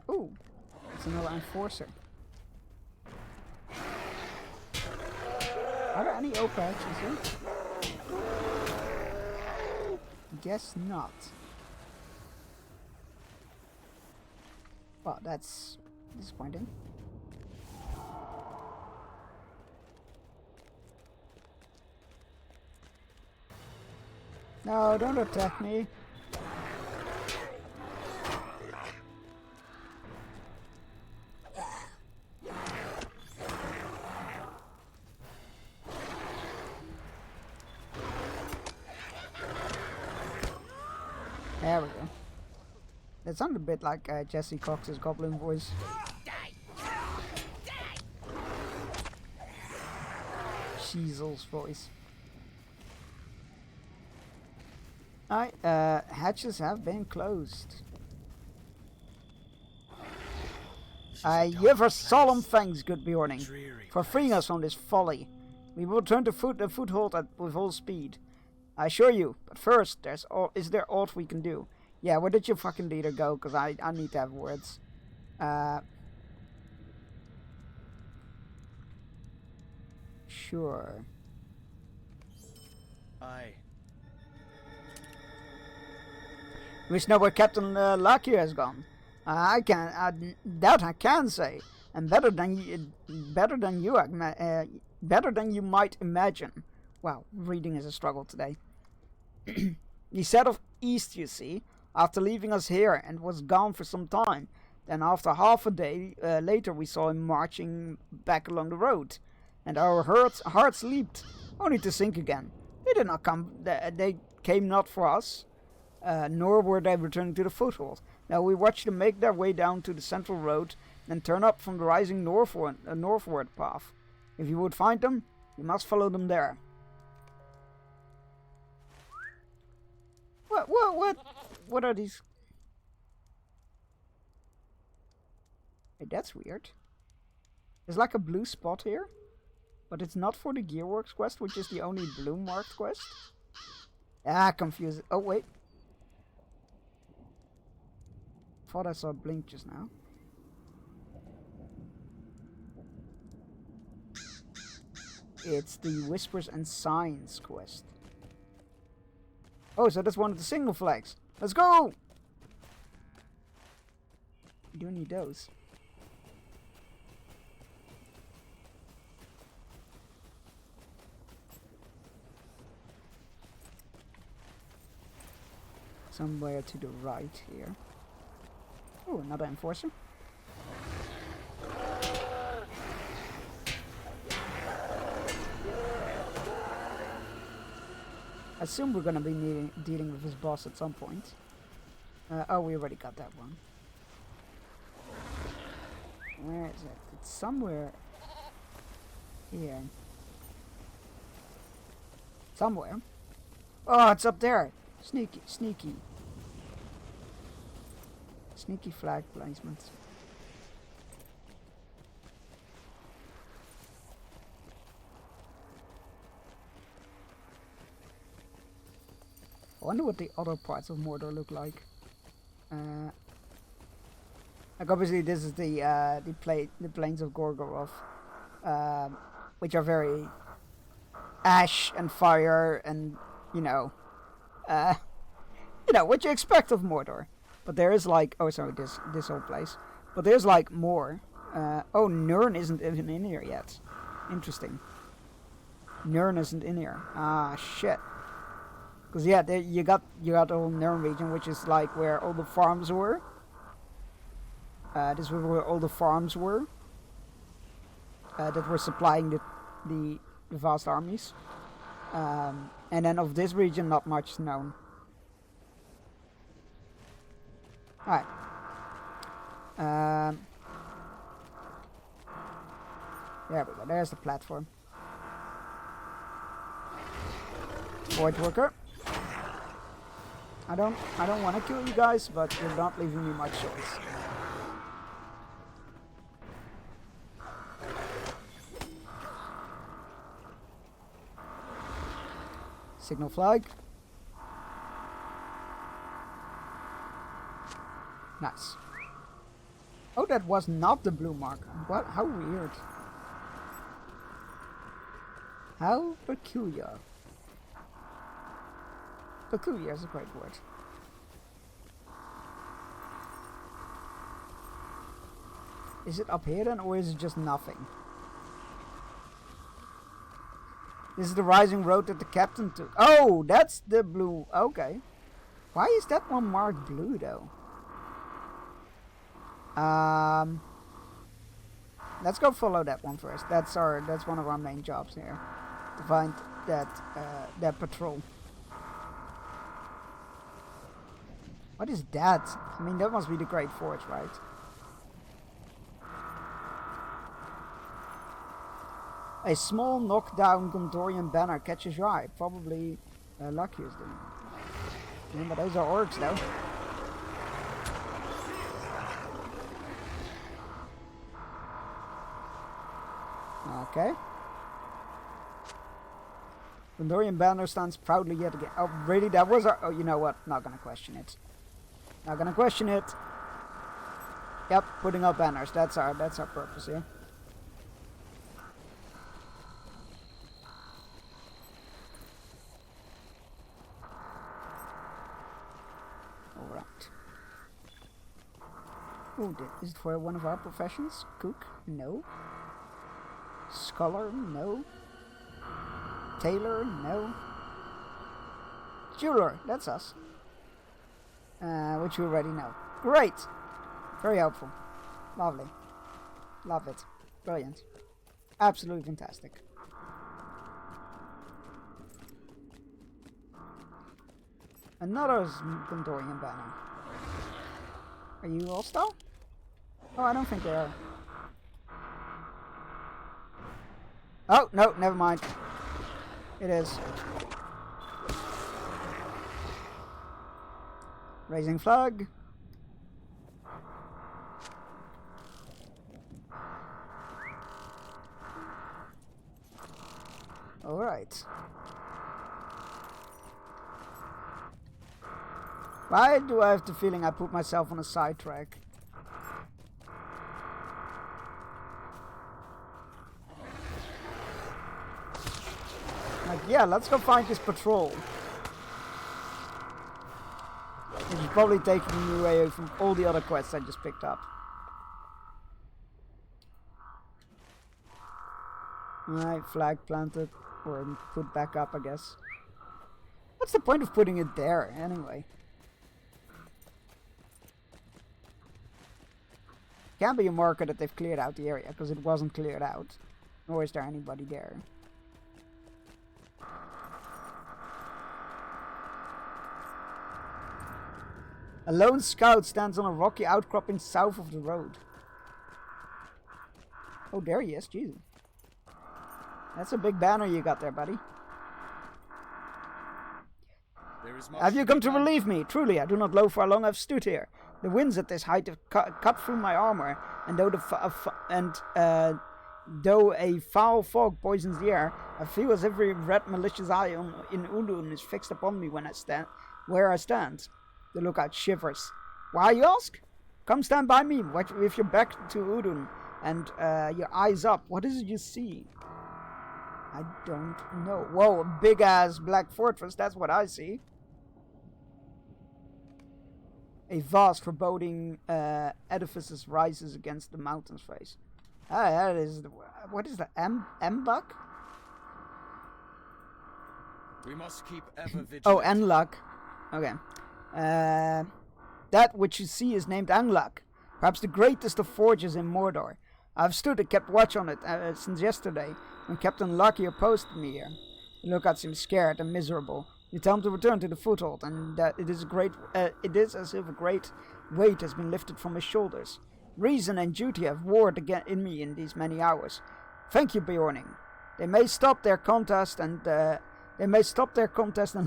Ooh, it's another enforcer. Are there any open hatches here? Guess not. Well, that's disappointing. No, don't attack me. There we go. That sounded a bit like Jesse Cox's goblin voice. Sheezel's voice. Alright, hatches have been closed. You have our solemn thanks, good Bjorning, for freeing us from this folly. We will return to the foothold with all speed. I assure you, but first, is there aught we can do? Yeah, where did your fucking leader go? Because I need to have words. Sure. Aye. We know where Captain Lakia has gone. I can say, and better than you might imagine. Wow, reading is a struggle today. He set off east, you see, after leaving us here, and was gone for some time. Then after half a day later we saw him marching back along the road, and our hearts leaped, only to sink again. They did not come, they came not for us, nor were they returning to the foothold. Now we watched them make their way down to the central road, then turn up from the rising northward path. If you would find them, you must follow them there. What are these? Hey, that's weird. There's like a blue spot here, but it's not for the Gearworks quest, which is the only blue marked quest. Ah, confused. Oh, wait. Thought I saw a blink just now. It's the Whispers and Signs quest. Oh, so that's one of the signal flags. Let's go! You do need those. Somewhere to the right here. Oh, another enforcer. I assume we're gonna be dealing with his boss at some point. Oh, we already got that one. Where is it? It's somewhere here. Somewhere. Oh, it's up there. Sneaky, sneaky. Sneaky flag placements. I wonder what the other parts of Mordor look like. Like obviously this is the plains of Gorgoroth, which are very ash and fire and you know what you expect of Mordor. But there is like, oh sorry, this whole place. But there's like more. Oh, Nirn isn't even in here yet. Interesting. Nirn isn't in here. Ah, shit. Because yeah, there, you got the whole Nirn region, which is like where all the farms were. This was where all the farms were. That were supplying the vast armies. And then of this region, not much known. Alright. There we go, there's the platform. Void worker. I don't want to kill you guys, but you're not leaving me much choice. Signal flag. Nice. Oh, that was not the blue mark. What? How weird. How peculiar. Peculiar is a great word. Is it up here then, or is it just nothing? This is the rising road that the captain took. Oh, that's the blue. Okay. Why is that one marked blue though? Let's go follow that one first. That's one of our main jobs here, to find that patrol. What is that? I mean, that must be the Great Forge, right? A small knockdown Gondorian banner catches your eye. Probably Lucius doing it. Yeah, but those are orcs though. Okay. Gondorian banner stands proudly yet again. Oh, really? That was our... Oh, you know what? Not gonna question it. Not gonna question it. Yep, putting up banners. That's our purpose here. Alright. Oh, is it for one of our professions? Cook? No. Scholar? No. Tailor? No. Jeweler? That's us. Which you already know. Great! Very helpful. Lovely. Love it. Brilliant. Absolutely fantastic. Another Gondorian banner. Are you hostile? Oh, I don't think they are. Oh, no, never mind. It is. Raising flag. Alright. Why do I have the feeling I put myself on a sidetrack? Like, yeah, let's go find this patrol. Which is probably taking me away from all the other quests I just picked up. Alright, flag planted. Or put back up, I guess. What's the point of putting it there, anyway? Can't be a marker that they've cleared out the area, because it wasn't cleared out. Nor is there anybody there. A lone scout stands on a rocky outcropping south of the road. Oh, there he is, Jesus. That's a big banner you got there, buddy. Have you come to relieve me? Truly, I do not know for how long I've stood here. The winds at this height have cut through my armor, and though a foul fog poisons the air, I feel as every red malicious eye in Ulun is fixed upon me when I where I stand. The lookout shivers. Why, you ask? Come stand by me, with your back to Udun, and your eyes up. What is it you see? I don't know. Whoa, a big-ass black fortress, that's what I see. A vast, foreboding edifice rises against the mountain's face. Ah, that is... what is that? Embak? We must keep ever vigilant. Oh, Anlak. Okay. That which you see is named Anglak, perhaps the greatest of forges in Mordor. I've stood and kept watch on it since yesterday, when Captain Lakir posted me here. The lookout seems scared and miserable. You tell him to return to the foothold, and that it is as if a great weight has been lifted from his shoulders. Reason and duty have warred again in me in these many hours. Thank you, Beorning. They may stop their contest and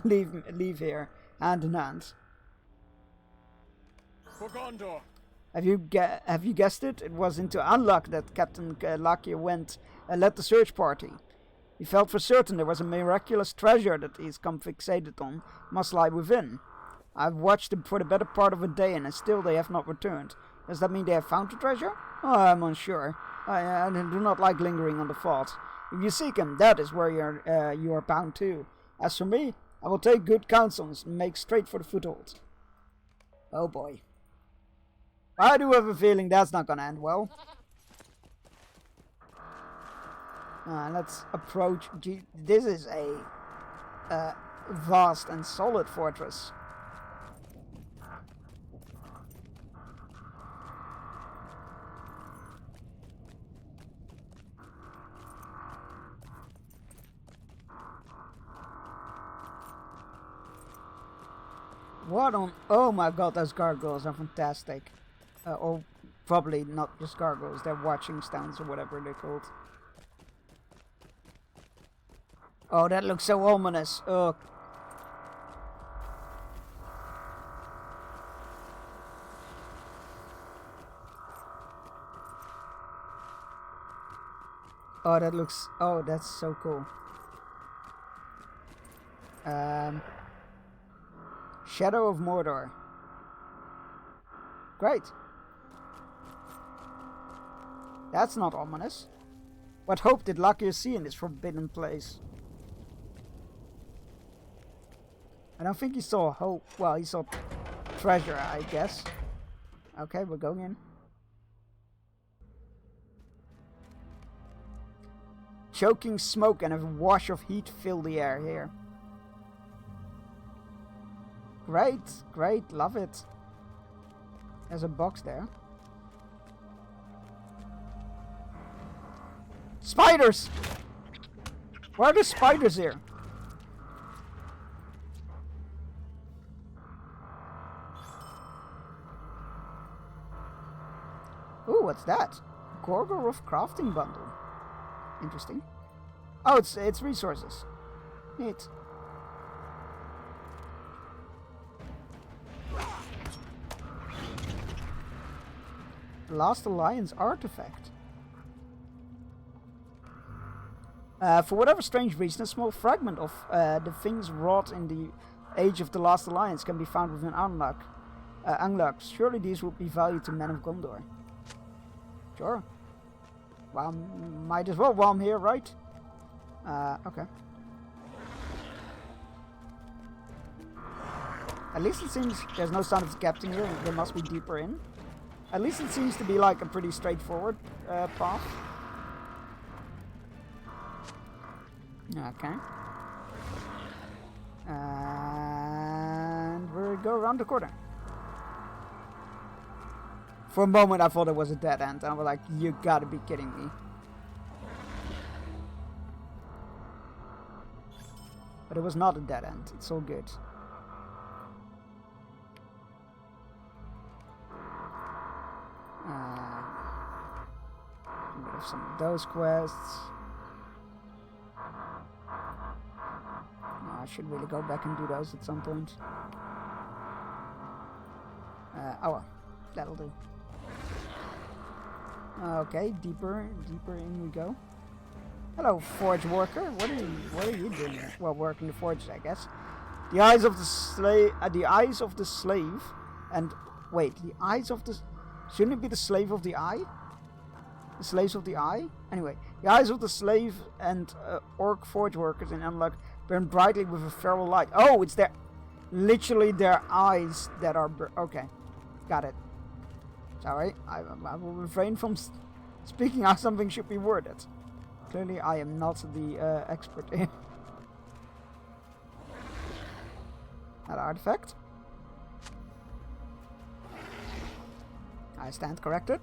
leave here hand in hand. For Gondor. Have you guessed it? It was into Anlak that Captain Lakir went and led the search party. He felt for certain there was a miraculous treasure that he's come fixated on must lie within. I've watched them for the better part of a day, and still they have not returned. Does that mean they have found the treasure? Oh, I'm unsure. I do not like lingering on the thought. If you seek him, that is where you are bound to. As for me, I will take good counsel and make straight for the foothold. Oh boy. I do have a feeling that's not gonna end well. Let's approach. This is a vast and solid fortress. What on... Oh my god, those gargoyles are fantastic. Or probably not just gargoyles, they're watching stones or whatever they're called. Oh, that looks so ominous. Ugh. Oh, that looks... Oh, that's so cool. Shadow of Mordor. Great. That's not ominous. What hope did Lakir see in this forbidden place? I don't think he saw hope. Well, he saw treasure, I guess. Okay, we're going in. Choking smoke and a wash of heat fill the air here. Great, great, love it. There's a box there. Spiders! Why are there spiders here? Ooh, what's that? Gorgoroth crafting bundle. Interesting. Oh, it's resources. Neat. Last Alliance artifact. For whatever strange reason, a small fragment of the things wrought in the age of the Last Alliance can be found within Anglak. Surely these would be valued to men of Gondor. Sure. Well, might as well while I'm here, right? Okay. At least it seems there's no sign of the captain here. There must be deeper in. At least it seems to be like a pretty straightforward path. Okay. And we go around the corner. For a moment I thought it was a dead end, and I was like, you gotta be kidding me. But it was not a dead end, it's all good. We have some of those quests. I should really go back and do those at some point. Oh well, that'll do. Okay, deeper in we go. Hello, forge worker. What are you doing here? Well, working the forge, I guess. The eyes of the slave. The eyes of the slave, and wait, the eyes of the. Shouldn't it be the slave of the eye? The slaves of the eye. Anyway, the eyes of the slave and orc forge workers in Unlock burn brightly with a feral light. Oh, it's their, literally their eyes that are. Okay, got it. Sorry, I will refrain from speaking how something should be worded. Clearly, I am not the expert in that artifact. I stand corrected.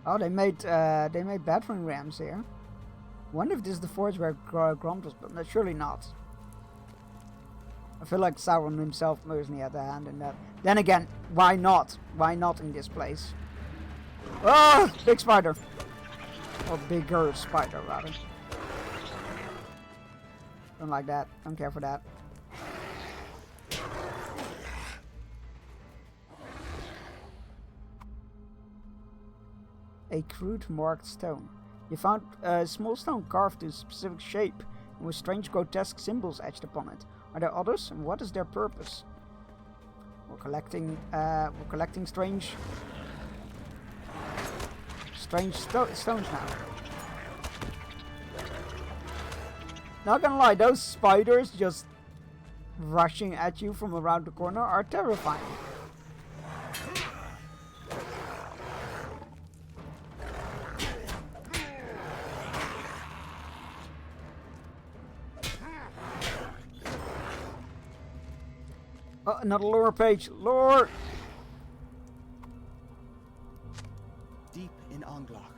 Oh, they made battering rams here. Wonder if this is the forge where Gromp was built. No, surely not. I feel like Sauron himself mostly had a hand in that. Then again, why not? Why not in this place? Oh, big spider. Or bigger spider, rather. Don't like that. Don't care for that. A crude marked stone. You found a small stone carved to a specific shape and with strange grotesque symbols etched upon it. Are there others, and what is their purpose? We're collecting strange stones now. Not gonna lie, those spiders just rushing at you from around the corner are terrifying. Oh, another lore page. Lore! Deep in Anglach,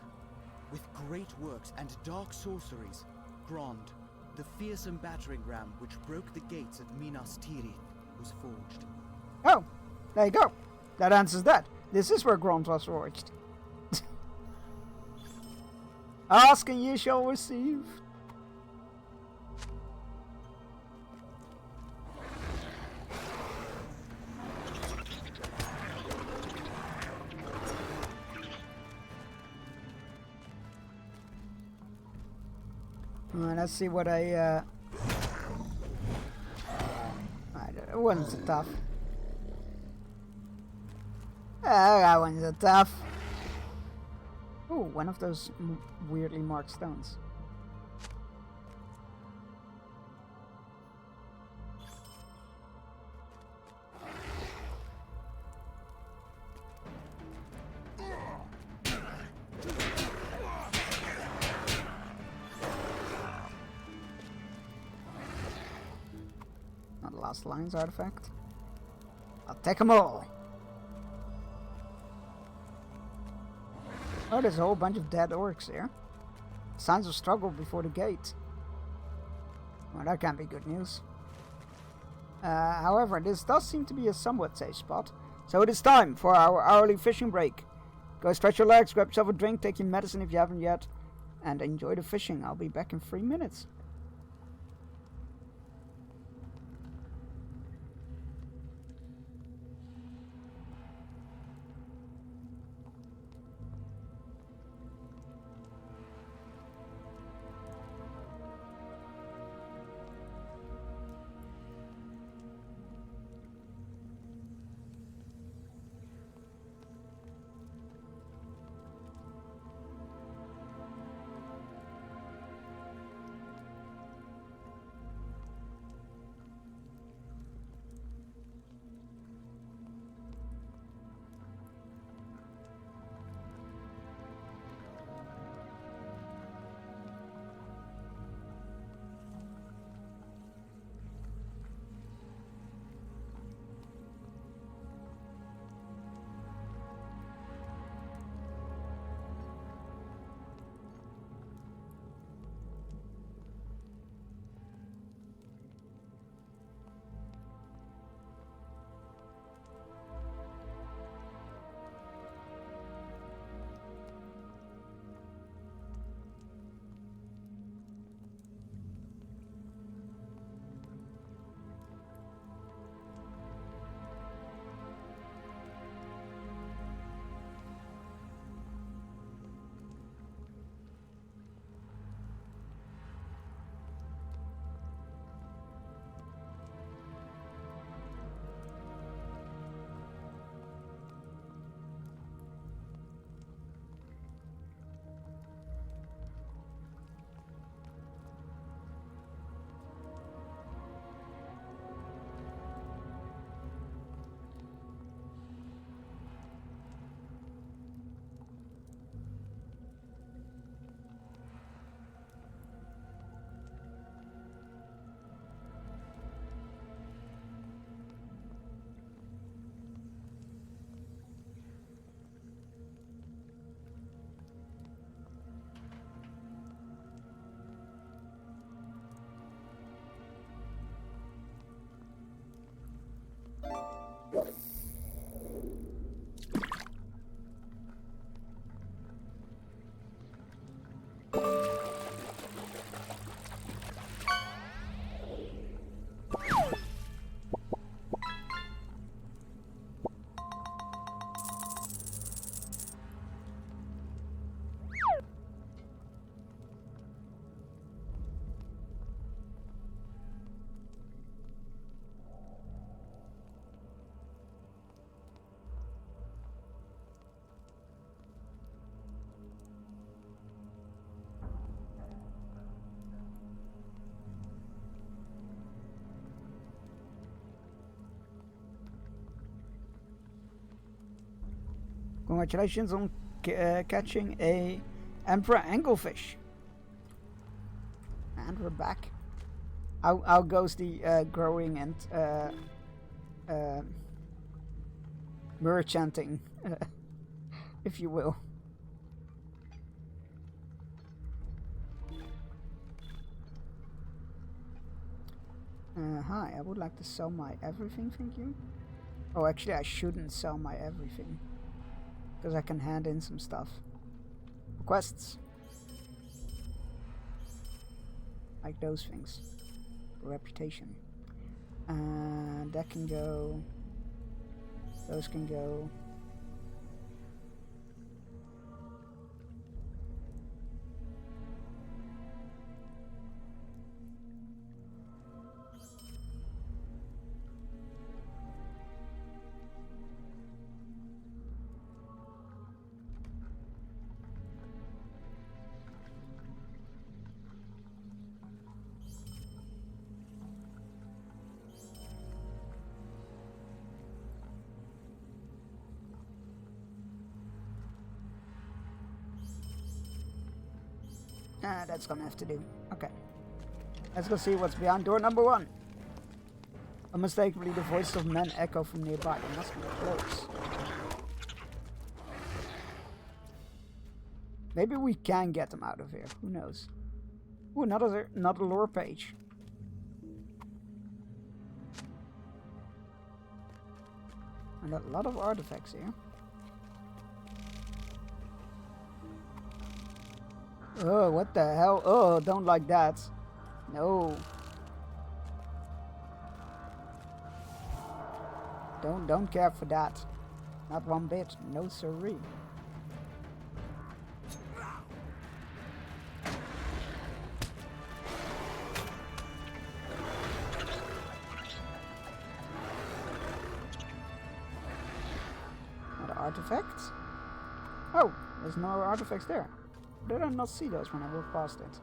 with great works and dark sorceries, Grond, the fearsome battering ram which broke the gates of Minas Tirith, was forged. Oh, there you go. That answers that. This is where Grond was forged. Ask and ye shall receive. Let's see what it wasn't so tough. That wasn't so tough. Ooh, one of those weirdly marked stones. Last Lines artifact. I'll take them all. Oh, there's a whole bunch of dead orcs here. Signs of struggle before the gate. Well, that can't be good news. However, this does seem to be a somewhat safe spot. So it is time for our hourly fishing break. Go stretch your legs, grab yourself a drink, take your medicine if you haven't yet, and enjoy the fishing. I'll be back in 3 minutes. Congratulations on catching a Emperor Anglefish. And we're back. How goes the growing and merchanting, if you will? Hi, I would like to sell my everything, thank you. Oh, actually I shouldn't sell my everything, because I can hand in some stuff. Quests. Like those things. Reputation. That can go. Those can go. That's gonna have to do. Okay. Let's go see what's behind door number 1. Unmistakably, the voices of men echo from nearby. They must be close. Maybe we can get them out of here. Who knows? Ooh, another lore page. And a lot of artifacts here. Oh, what the hell? Oh, don't like that. No. Don't care for that. Not one bit. No siree. Another artifact? Oh, there's no artifacts there. Did I not see those when I walked past it?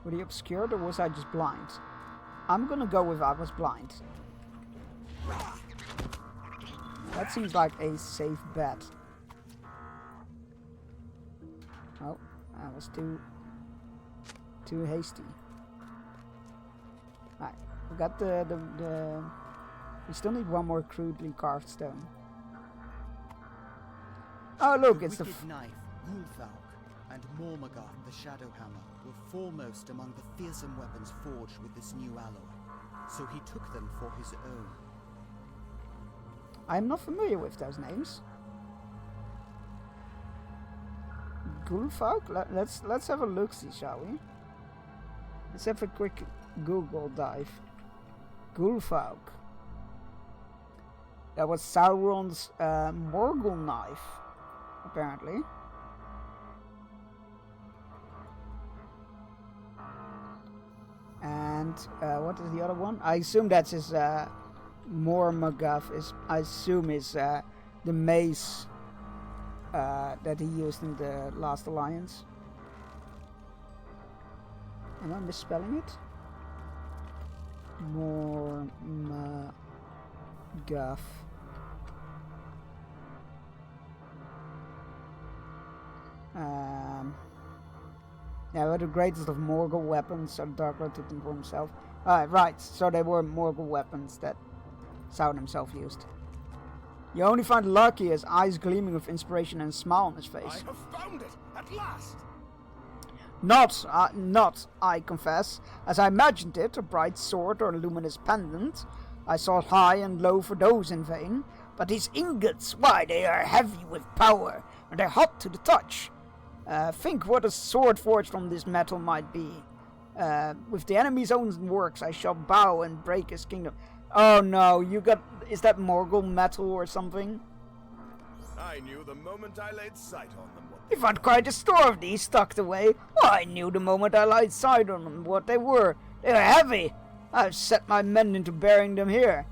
Were they obscured or was I just blind? I'm gonna go with I was blind. That seems like a safe bet. Oh, I was too hasty. Alright, we got the we still need one more crudely carved stone. Oh look, it's the knife. Gulthauk and Mormagath the Shadowhammer were foremost among the fearsome weapons forged with this new alloy, so he took them for his own. I'm not familiar with those names. Gulthauk? Let's have a look-see, shall we? Let's have a quick Google dive. Gulthauk. That was Sauron's Morgul knife, apparently. And what is the other one? I assume that's his Mormagath. I assume is the mace that he used in the Last Alliance. Am I misspelling it? Mormagath. Yeah, were the greatest of Morgul weapons, so Darkblade took them for himself. Right, so they were Morgul weapons that Sauron himself used. You only find Lucky as eyes gleaming with inspiration and a smile on his face. I have found it at last. Not, I confess, as I imagined it, a bright sword or a luminous pendant. I sought high and low for those in vain. But these ingots, why, they are heavy with power, and they're hot to the touch. Think what a sword forged from this metal might be. With the enemy's own works, I shall bow and break his kingdom. Oh no, is that Morgul metal or something? I knew the moment I laid sight on them. We found quite a store of these tucked away. Oh, I knew the moment I laid sight on them what they were. They are heavy. I've set my men into bearing them here,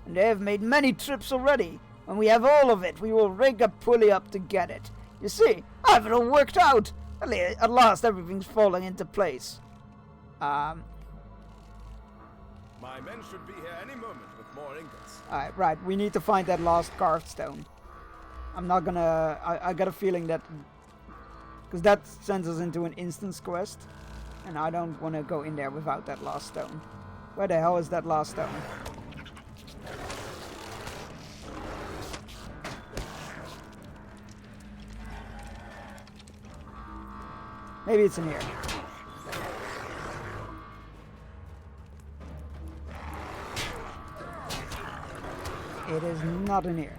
and they have made many trips already. When we have all of it, we will rig a pulley up to get it. You see, I have it all worked out. At last, everything's falling into place. My men should be here any moment with more ingots. Alright, right. We need to find that last carved stone. I'm not gonna... I got a feeling that... Because that sends us into an instance quest. And I don't want to go in there without that last stone. Where the hell is that last stone? Maybe it's in here. It is not in here.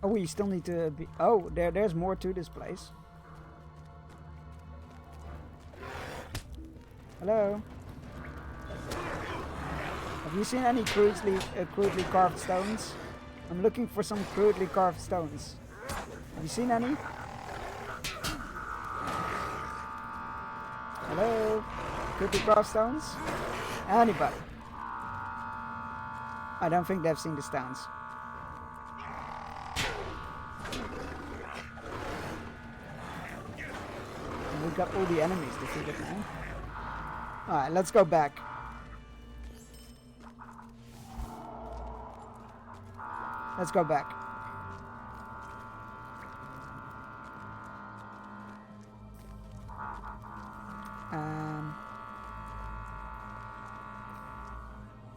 Oh, we still need to be... Oh, there's more to this place. Hello? Have you seen any crudely carved stones? I'm looking for some crudely carved stones. Have you seen any? Hello? Crudely carved stones? Anybody? I don't think they've seen the stones. And we've got all the enemies defeated now. Alright, let's go back. Let's go back.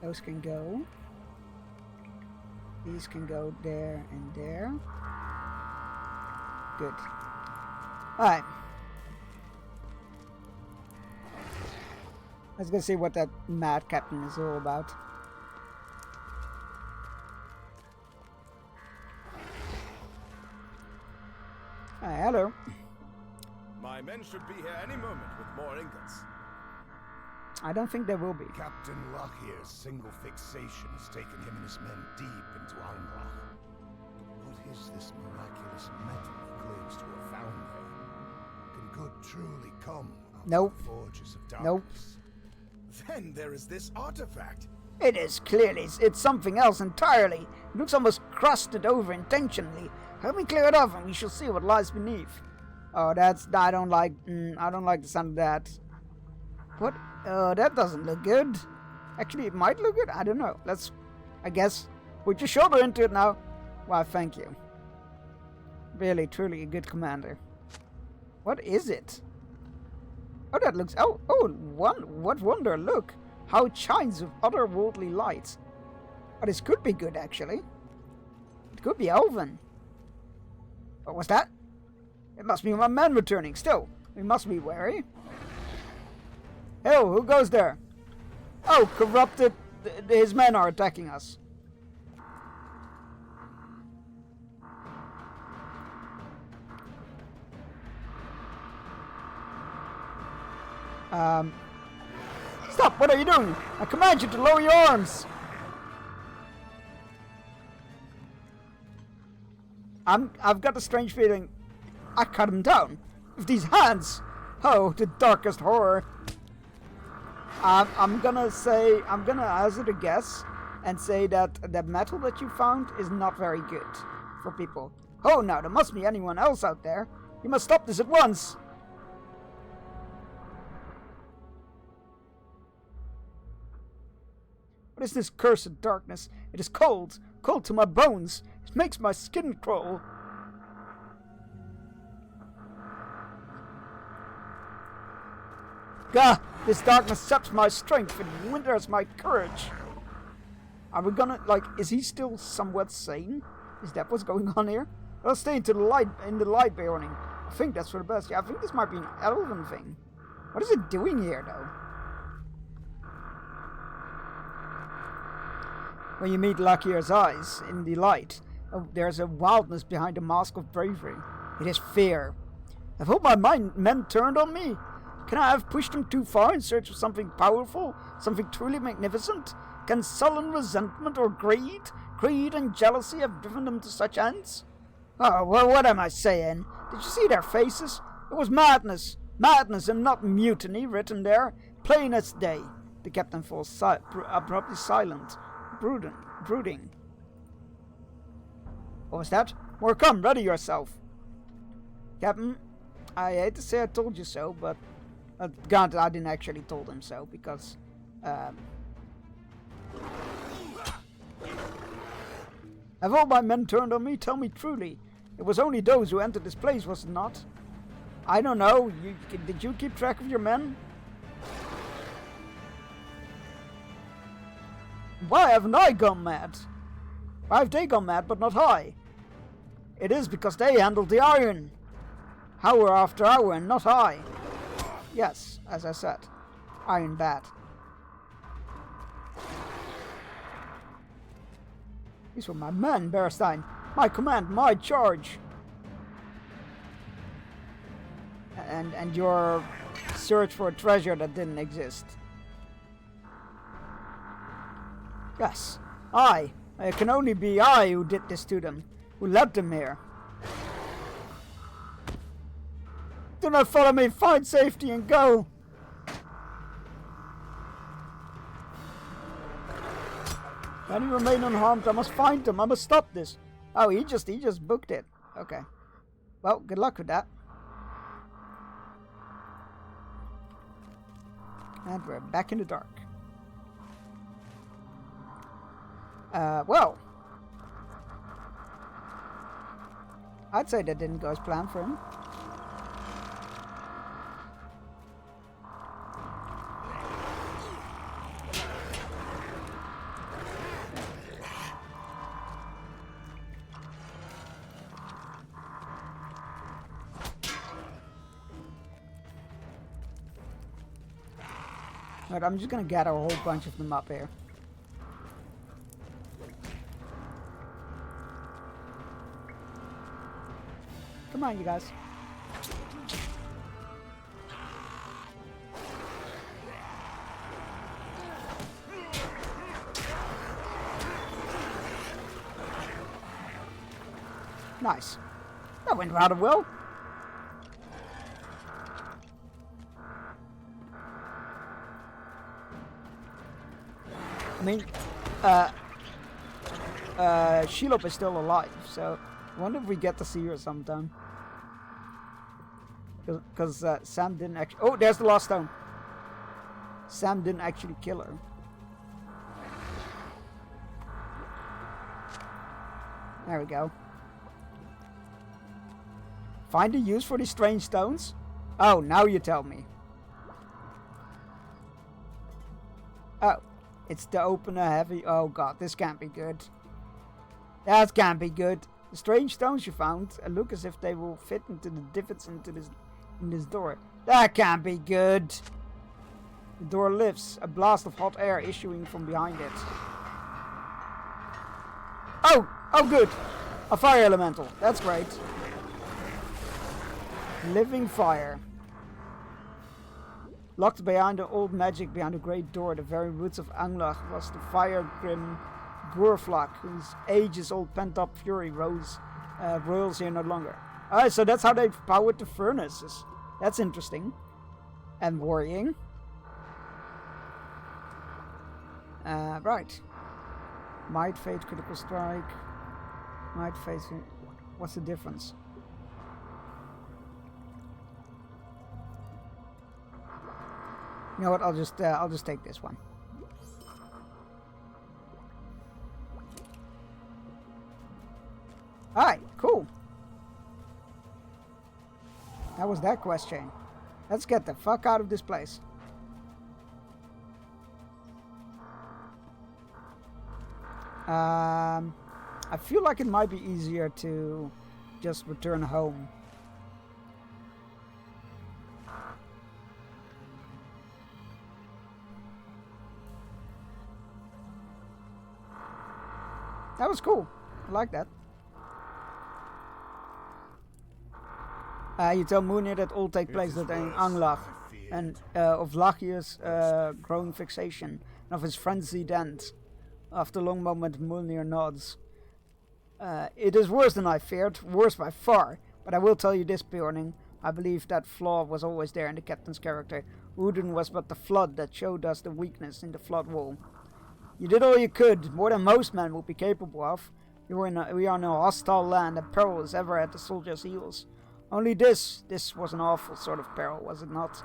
Those can go. These can go there and there. Good. Alright. Let's go see what that mad captain is all about. Hi, hello. My men should be here any moment with more ingots. I don't think there will be. Captain Lockhear's single fixation has taken him and his men deep into Anglach. But what is this miraculous metal he claims to have found there? Can good truly come out Nope. of the forges of Nope. darkness? Then there is this artifact. It is clearly, it's something else entirely. It looks almost crusted over intentionally. Help me clear it off and we shall see what lies beneath. Oh, I don't like the sound of that. What? That doesn't look good. Actually, it might look good. I don't know. Let's, I guess, put your shoulder into it now. Why, thank you. Really, truly a good commander. What is it? Oh, that looks... what wonder, look. How it shines with otherworldly light. Oh, this could be good, actually. It could be elven. What was that? It must be my men returning. Still, we must be wary. Oh, who goes there? Oh, corrupted. His men are attacking us. Stop! What are you doing? I command you to lower your arms. I've got a strange feeling I cut him down with these hands. Oh, the darkest horror. I'm gonna hazard a guess and say that the metal that you found is not very good for people. Oh, now there must be anyone else out there. You must stop this at once. What is this cursed darkness? It is cold, cold to my bones. It makes my skin crawl. Gah! This darkness saps my strength and withers my courage. Are we gonna, is he still somewhat sane? Is that what's going on here? I'll stay into the light burning. I think that's for the best. Yeah, I think this might be an elven thing. What is it doing here, though? When you meet Lockhear's eyes in the light, there's a wildness behind the mask of bravery. It is fear. Have all my men turned on me? Can I have pushed them too far in search of something powerful, something truly magnificent? Can sullen resentment or greed and jealousy have driven them to such ends? Oh, well, what am I saying? Did you see their faces? It was madness. Madness and not mutiny written there, plain as day. The captain falls abruptly silent, brooding. What was that? More come, ready yourself. Captain, I hate to say I told you so, but granted I didn't actually told him so, because Have all my men turned on me? Tell me truly. It was only those who entered this place, was it not? I don't know. Did you keep track of your men? Why haven't I gone mad? Why have they gone mad, but not I? It is because they handled the iron. Hour after hour, and not I. Yes, as I said. Iron bad. These were my men, Berstein. My command, my charge. And your search for a treasure that didn't exist. Yes, it can only be I who did this to them, who led them here. Do not follow me, find safety and go. Many remain unharmed, I must find them, I must stop this. Oh, he just booked it. Okay. Well, good luck with that. And we're back in the dark. Well. I'd say that didn't go as planned for him. Alright, I'm just gonna gather a whole bunch of them up here. Come on, you guys. Nice. That went rather well. I mean, Shelob is still alive, so I wonder if we get to see her sometime. Because Sam didn't actually... Oh, there's the last stone. Sam didn't actually kill her. There we go. Find a use for these strange stones? Oh, now you tell me. Oh. It's to open a heavy... Oh god, this can't be good. That can't be good. The strange stones you found look as if they will fit into the divots in this door. That can't be good. The door lifts, a blast of hot air issuing from behind it. Oh! Oh good! A fire elemental. That's great. Living fire. Locked behind the old magic behind the great door, the very roots of Anglach, was the fire-grim Gurflak, whose ages-old pent-up fury roils here no longer. Alright, so that's how they powered the furnaces. That's interesting. And worrying. Right. Might, Fate, Critical Strike. Might, Fate... What's the difference? You know what? I'll just take this one. All right, cool. That was that quest chain. Let's get the fuck out of this place. I feel like it might be easier to just return home. That was cool. I like that. You tell Munir that all take place that in Anglach, and of Lachia's growing fixation, and of his frenzied end. After a long moment, Munir nods. It is worse than I feared, worse by far. But I will tell you this, Bjorning. I believe that flaw was always there in the captain's character. Udun was but the flood that showed us the weakness in the flood wall. You did all you could, more than most men would be capable of. We are in a hostile land, and peril is ever at the soldier's heels. Only this was an awful sort of peril, was it not?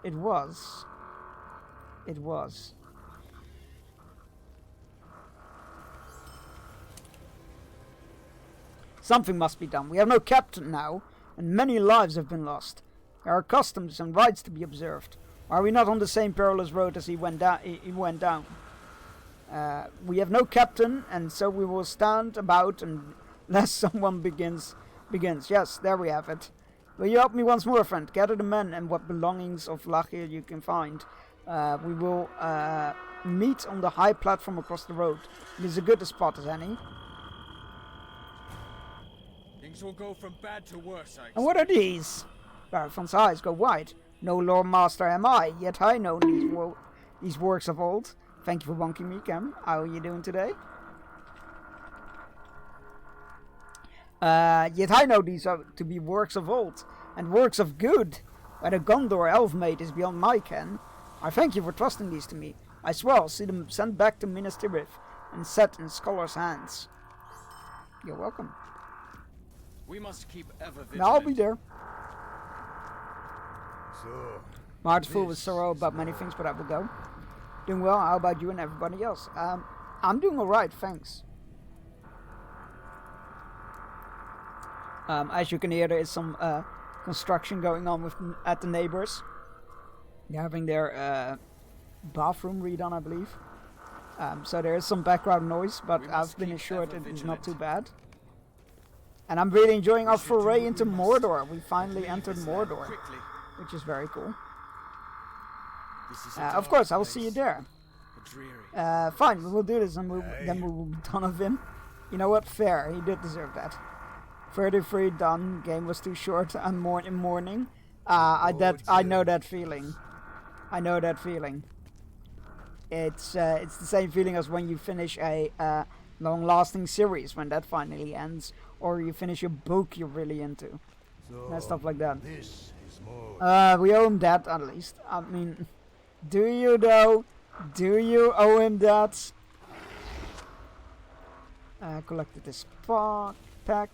It was. Something must be done. We have no captain now, and many lives have been lost. There are customs and rites to be observed. Are we not on the same perilous road as he went down? We have no captain, and so we will stand about unless someone begins. Yes, there we have it. Will you help me once more, friend? Gather the men and what belongings of Lachir you can find. We will meet on the high platform across the road. It is as good a spot as any. Things will go from bad to worse, I And what are these? Barafon's eyes go wide. No lore master am I, yet I know these works of old. Thank you for wonking me, Cam. How are you doing today? Yet I know these are to be works of old, and works of good. Whether Gondor elf made is beyond my ken. I thank you for trusting these to me. I swear I'll see them sent back to Minas Tirith and set in scholars' hands. You're welcome. We must keep ever vigilant. Now I'll be there. So, My heart's full with sorrow about many things, but I will go. Doing well. How about you and everybody else? I'm doing alright, thanks. As you can hear, there is some construction going on at the neighbors. They're having their bathroom redone, I believe. So there is some background noise, but I've been assured it is not too bad. And I'm really enjoying our foray into Mordor. We finally entered Mordor, which is very cool. Of course, I will see you there. Fine, we will do this and then we will be done of him. You know what? Fair. He did deserve that. 33 done. Game was too short. And more in morning. I know that feeling. I know that feeling. It's the same feeling as when you finish a long-lasting series, when that finally ends, or you finish a book you're really into, and stuff like that. this is more. We owe him that, at least. I mean, do you though? Do you owe him that? Collected this pack.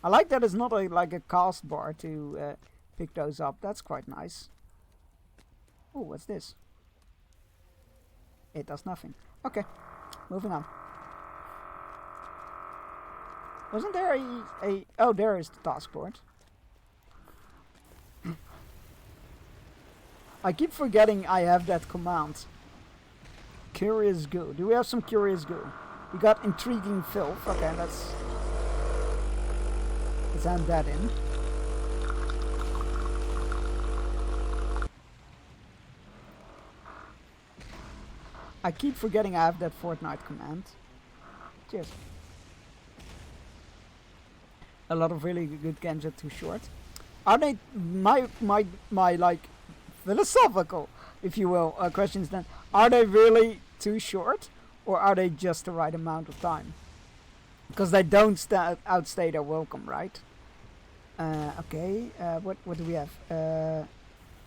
I like that it's not like a cast bar to pick those up. That's quite nice. Oh, what's this? It does nothing. Okay, moving on. Wasn't there a oh, there is the task board. I keep forgetting I have that command. Curious goo. Do we have some curious goo? We got intriguing filth. Okay, let's add that in. I keep forgetting I have that Fortnite command. Cheers. A lot of really good games are too short. Are they my like philosophical, if you will, questions then? Are they really too short, or are they just the right amount of time? Because they don't outstay their welcome, right? Okay. What do we have?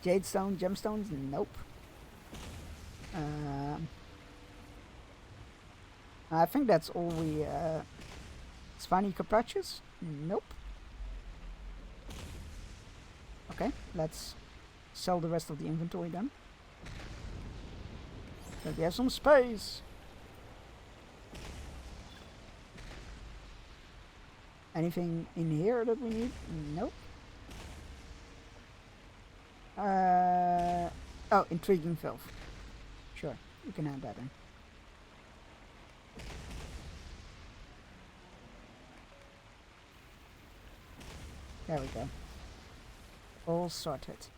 Jadestone, gemstones? Nope. I think that's all we. Spiny Caprachus? Nope. Okay, let's sell the rest of the inventory then. So we have some space. Anything in here that we need? Nope. Oh, intriguing filth. Sure, you can add that in. There we go. All sorted.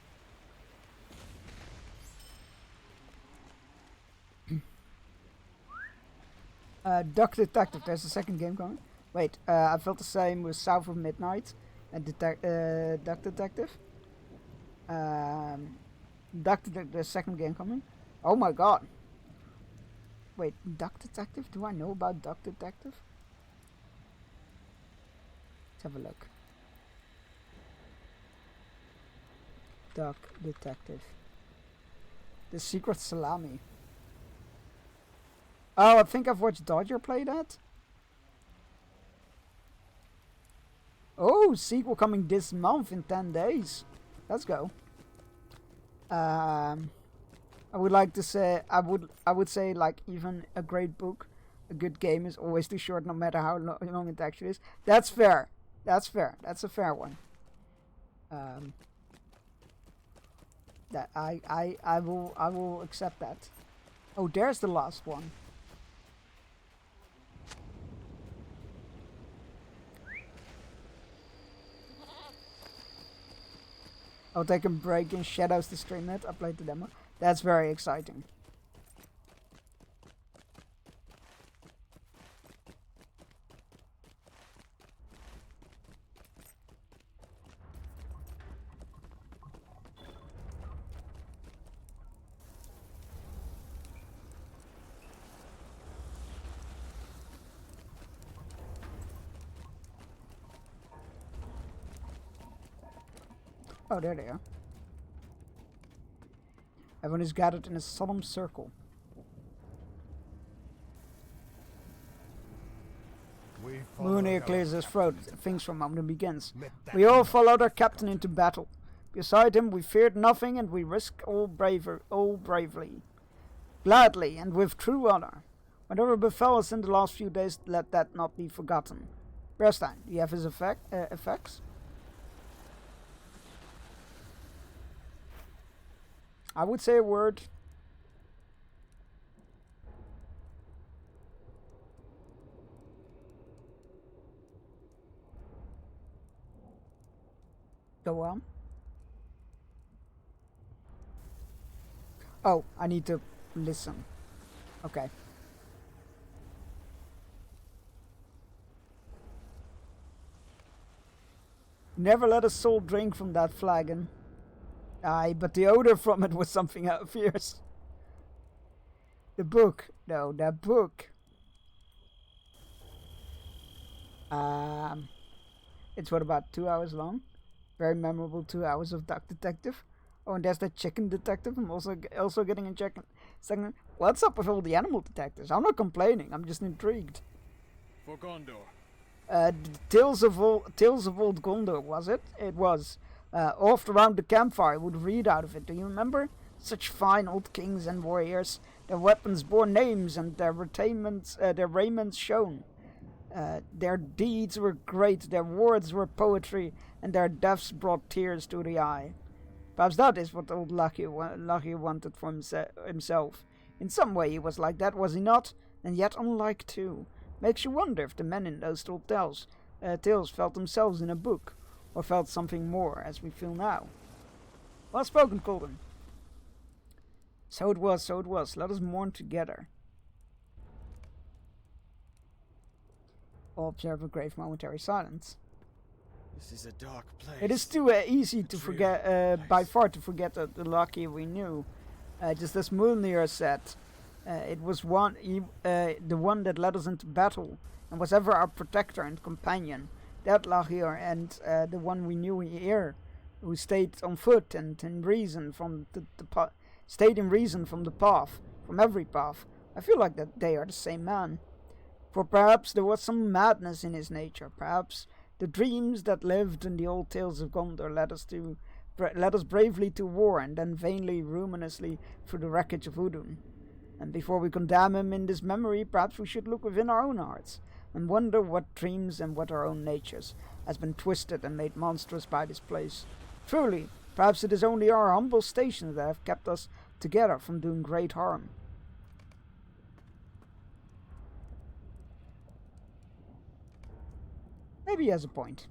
Duck Detective, there's a second game coming. Wait, I felt the same with South of Midnight and Duck Detective. The second game coming. Oh my god. Wait, Duck Detective? Do I know about Duck Detective? Let's have a look. Duck Detective. The Secret Salami. Oh, I think I've watched Dodger play that. Oh, sequel coming this month in 10 days. Let's go. I would like to say I would say like even a great book a good game is always too short, no matter how long it actually is. That's fair. That's fair. That's a fair one. That I will accept that. Oh, there's the last one. I'll take a break in Shadows to stream it. I played the demo. That's very exciting. Oh, there they are. Everyone is gathered in a solemn circle. Munir clears his throat, thinks for a moment, and begins. We all followed our captain into battle. Beside him we feared nothing, and we risked all bravely. Gladly, and with true honor. Whatever befell us in the last few days, let that not be forgotten. Berstein, do you have his effects? I would say a word. Go on. Oh, I need to listen. Okay. Never let a soul drink from that flagon. Aye, but the odor from it was something fierce. The book. No, that book. It's what, about 2 hours long? Very memorable 2 hours of Duck Detective. Oh, and there's that chicken detective. I'm also getting a chicken. Second, what's up with all the animal detectives? I'm not complaining. I'm just intrigued. For Gondor. Tales of Old Gondor, was it? It was. Oft around the campfire would read out of it. Do you remember? Such fine old kings and warriors. Their weapons bore names, and their raiments shone. Their deeds were great, their words were poetry, and their deaths brought tears to the eye. Perhaps that is what old Lucky wanted for himself. In some way he was like that, was he not? And yet unlike too. Makes you wonder if the men in those old tales felt themselves in a book, or felt something more, as we feel now. Well spoken, Colden. So it was. Let us mourn together. All observe a grave momentary silence. This is a dark place. It is too easy to forget, by far to forget the Lucky we knew. Just as Mjolnir said, it was the one that led us into battle, and was ever our protector and companion. That Lahir, and the one we knew here, who stayed on foot and in reason from stayed in reason from the path, from every path. I feel like that they are the same man. For perhaps there was some madness in his nature. Perhaps the dreams that lived in the old tales of Gondor led us bravely to war, and then vainly, ruminously, through the wreckage of Udun. And before we condemn him in this memory, perhaps we should look within our own hearts, and wonder what dreams and what our own natures has been twisted and made monstrous by this place. Truly, perhaps it is only our humble stations that have kept us together from doing great harm. Maybe he has a point.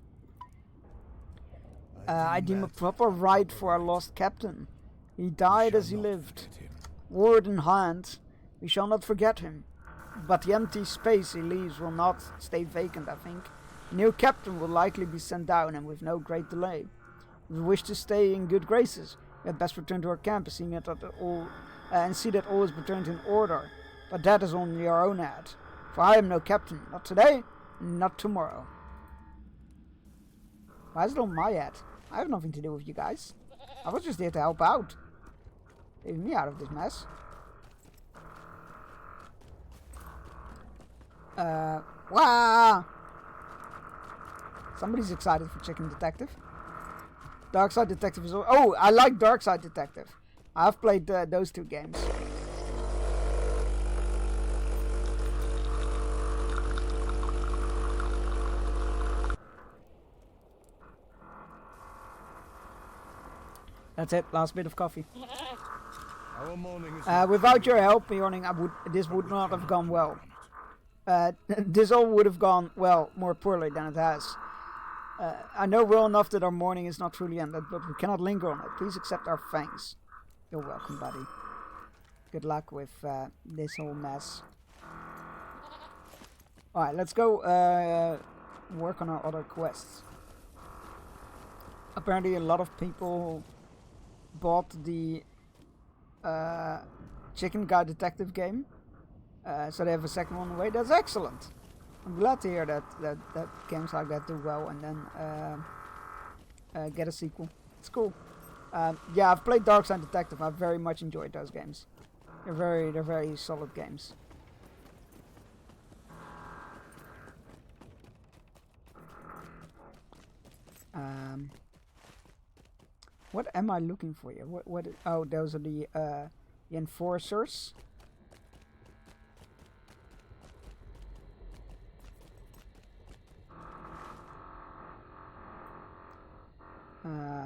I deem a proper right for our lost captain. He died as he lived. Word in hand, we shall not forget him. But the empty space he leaves will not stay vacant, I think. A new captain will likely be sent down, and with no great delay. If we wish to stay in good graces, we had best return to our camp and see that all is returned in order. But that is only our own head. For I am no captain, not today, not tomorrow. Why is it on my head? I have nothing to do with you guys. I was just here to help out. Leave me out of this mess. Wah! Somebody's excited for Chicken Detective. Darkside Detective is... Oh, I like Darkside Detective. I've played those two games. That's it. Last bit of coffee. Our morning is Without your help, Bjorning, this would not have gone well. This all would have gone, well, more poorly than it has. I know well enough that our morning is not truly ended, but we cannot linger on it. Please accept our thanks. You're welcome, buddy. Good luck with this whole mess. Alright, let's go work on our other quests. Apparently a lot of people bought the Chicken Guy Detective game. So they have a second one on the way. That's excellent. I'm glad to hear that games like that do well and then get a sequel. It's cool. Yeah, I've played Darkside Detective. I've very much enjoyed those games. They're very solid games. What am I looking for here? What? Oh, those are the enforcers.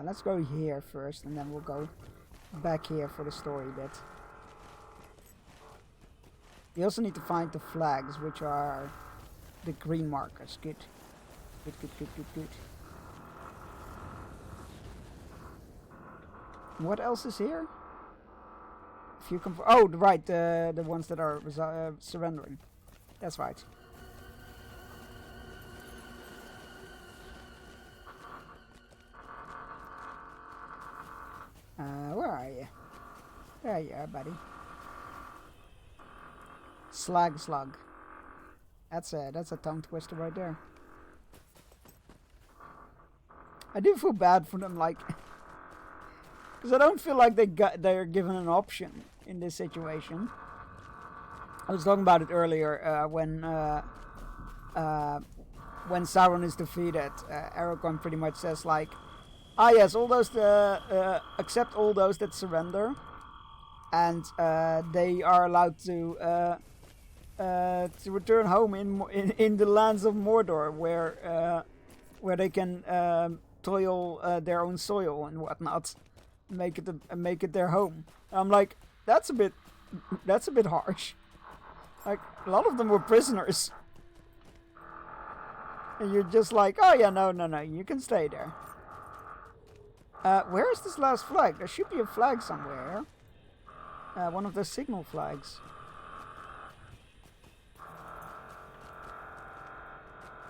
Let's go here first, and then we'll go back here for the story bit. We also need to find the flags, which are the green markers. Good. Good. What else is here? If you come, oh, right, the ones that are surrendering. That's right. Where are you? There you are, buddy. Slug. That's a tongue twister right there. I do feel bad for them, like, because I don't feel like they're given an option in this situation. I was talking about it earlier when Sauron is defeated. Aragorn pretty much says like, "Ah yes, all those accept all those that surrender, and they are allowed to return home in the lands of Mordor, where they can toil their own soil and whatnot, make it their home." And I'm like, that's a bit harsh. Like, a lot of them were prisoners, and you're just like, oh yeah, no, you can stay there. Where is this last flag? There should be a flag somewhere. One of the signal flags.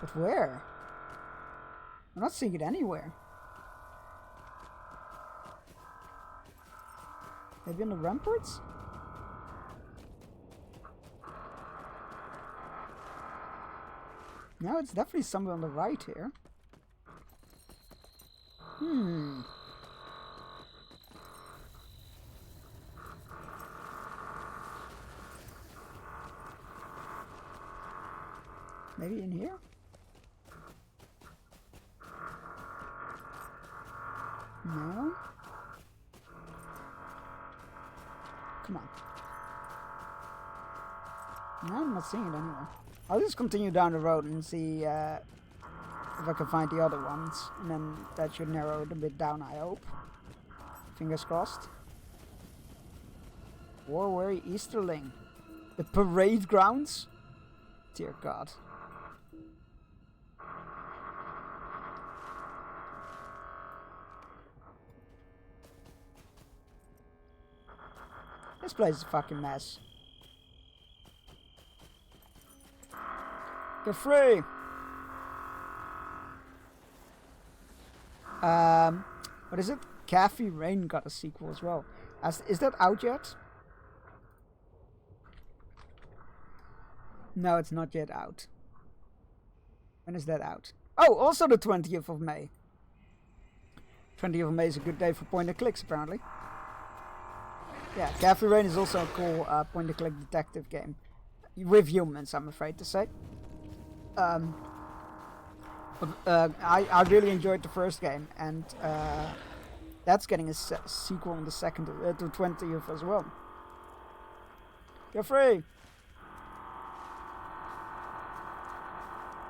But where? I'm not seeing it anywhere. Maybe in the ramparts? No, it's definitely somewhere on the right here. Maybe in here? No? Come on. No, I'm not seeing it anywhere. I'll just continue down the road and see if I can find the other ones. And then that should narrow it a bit down, I hope. Fingers crossed. Warweary Easterling. The parade grounds? Dear God. This place is a fucking mess. You're free! What is it? Cafe Rain got a sequel as well. Is that out yet? No, it's not yet out. When is that out? Oh, also the 20th of May. 20th of May is a good day for point-and-clicks, apparently. Yeah, Cafe Rain is also a cool point-and-click detective game. With humans, I'm afraid to say. I really enjoyed the first game, and that's getting a sequel on the 2nd to 20th as well. You're free!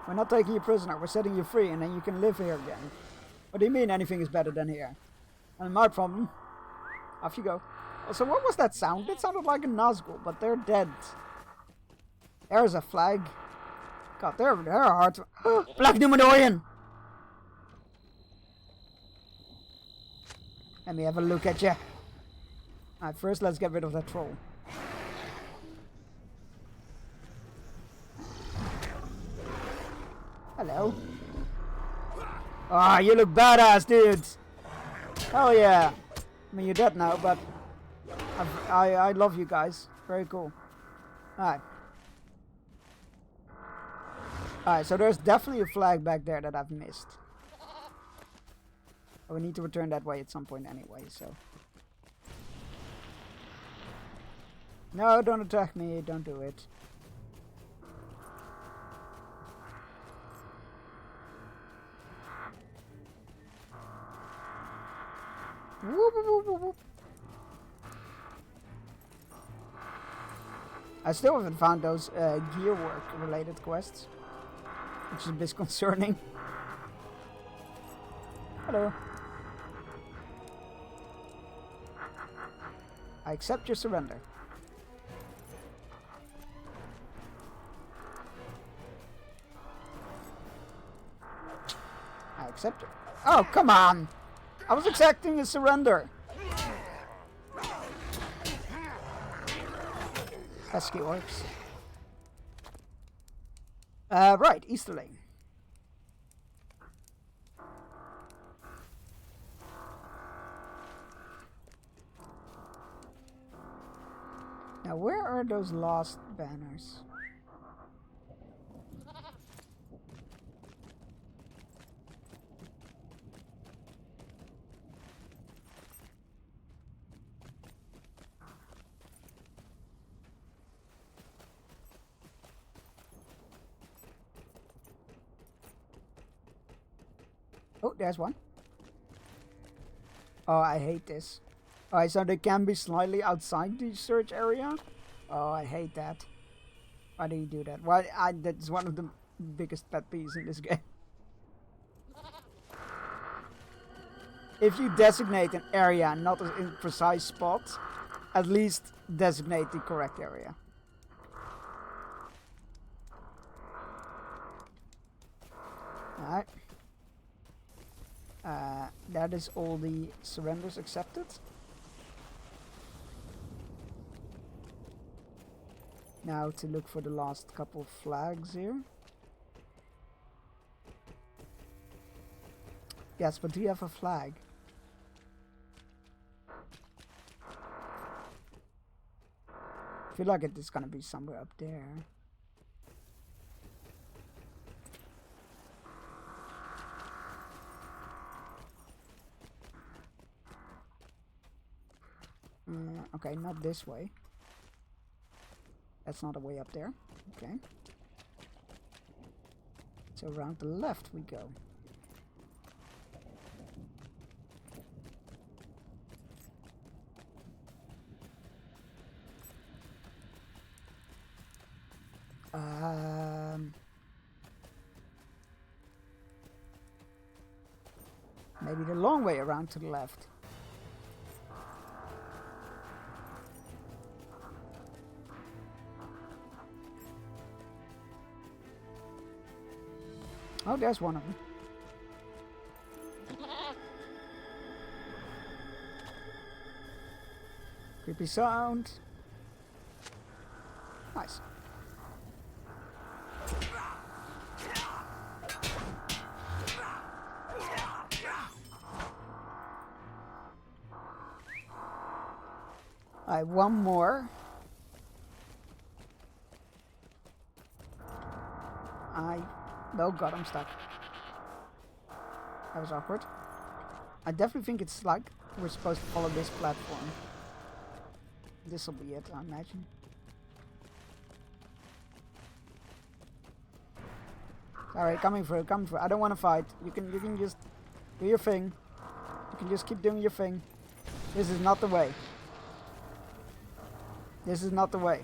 We're not taking you prisoner, we're setting you free, and then you can live here again. What do you mean anything is better than here? And my problem, Off you go. Also, what was that sound? It sounded like a Nazgul, but they're dead. There's a flag. God, they're hard to... Black Numenorean! Let me have a look at you. Alright, first let's get rid of that troll. Hello. Ah, you look badass, dudes. Hell yeah. I mean, you're dead now, but I love you guys. Very cool. Alright. Alright, so there's definitely a flag back there that I've missed. We need to return that way at some point anyway, so. No, don't attack me. Don't do it. Whoop, whoop, whoop, whoop. I still haven't found those gear work related quests, which is a bit concerning. Hello. I accept your surrender. I accept it. Oh, come on! I was accepting a surrender. Pesky orcs. Right, Easterling. Now, where are those lost banners? Oh, there's one. Oh, I hate this. Alright, so they can be slightly outside the search area. Oh, I hate that. Why do you do that? Why? That's one of the biggest pet peeves in this game. If you designate an area, not a precise spot, at least designate the correct area. Alright. That is all the surrenders accepted. Now to look for the last couple of flags here. Yes, but do you have a flag? I feel like it is gonna be somewhere up there. Okay, not this way. That's not a way up there. Okay. So around the left we go. Maybe the long way around to the left. Oh, there's one of them. Creepy sound. Nice. Alright, one more. Oh god, I'm stuck. That was awkward. I definitely think it's like we're supposed to follow this platform. This'll be it, I imagine. Alright, coming through. I don't want to fight. You can just do your thing. You can just keep doing your thing. This is not the way. This is not the way.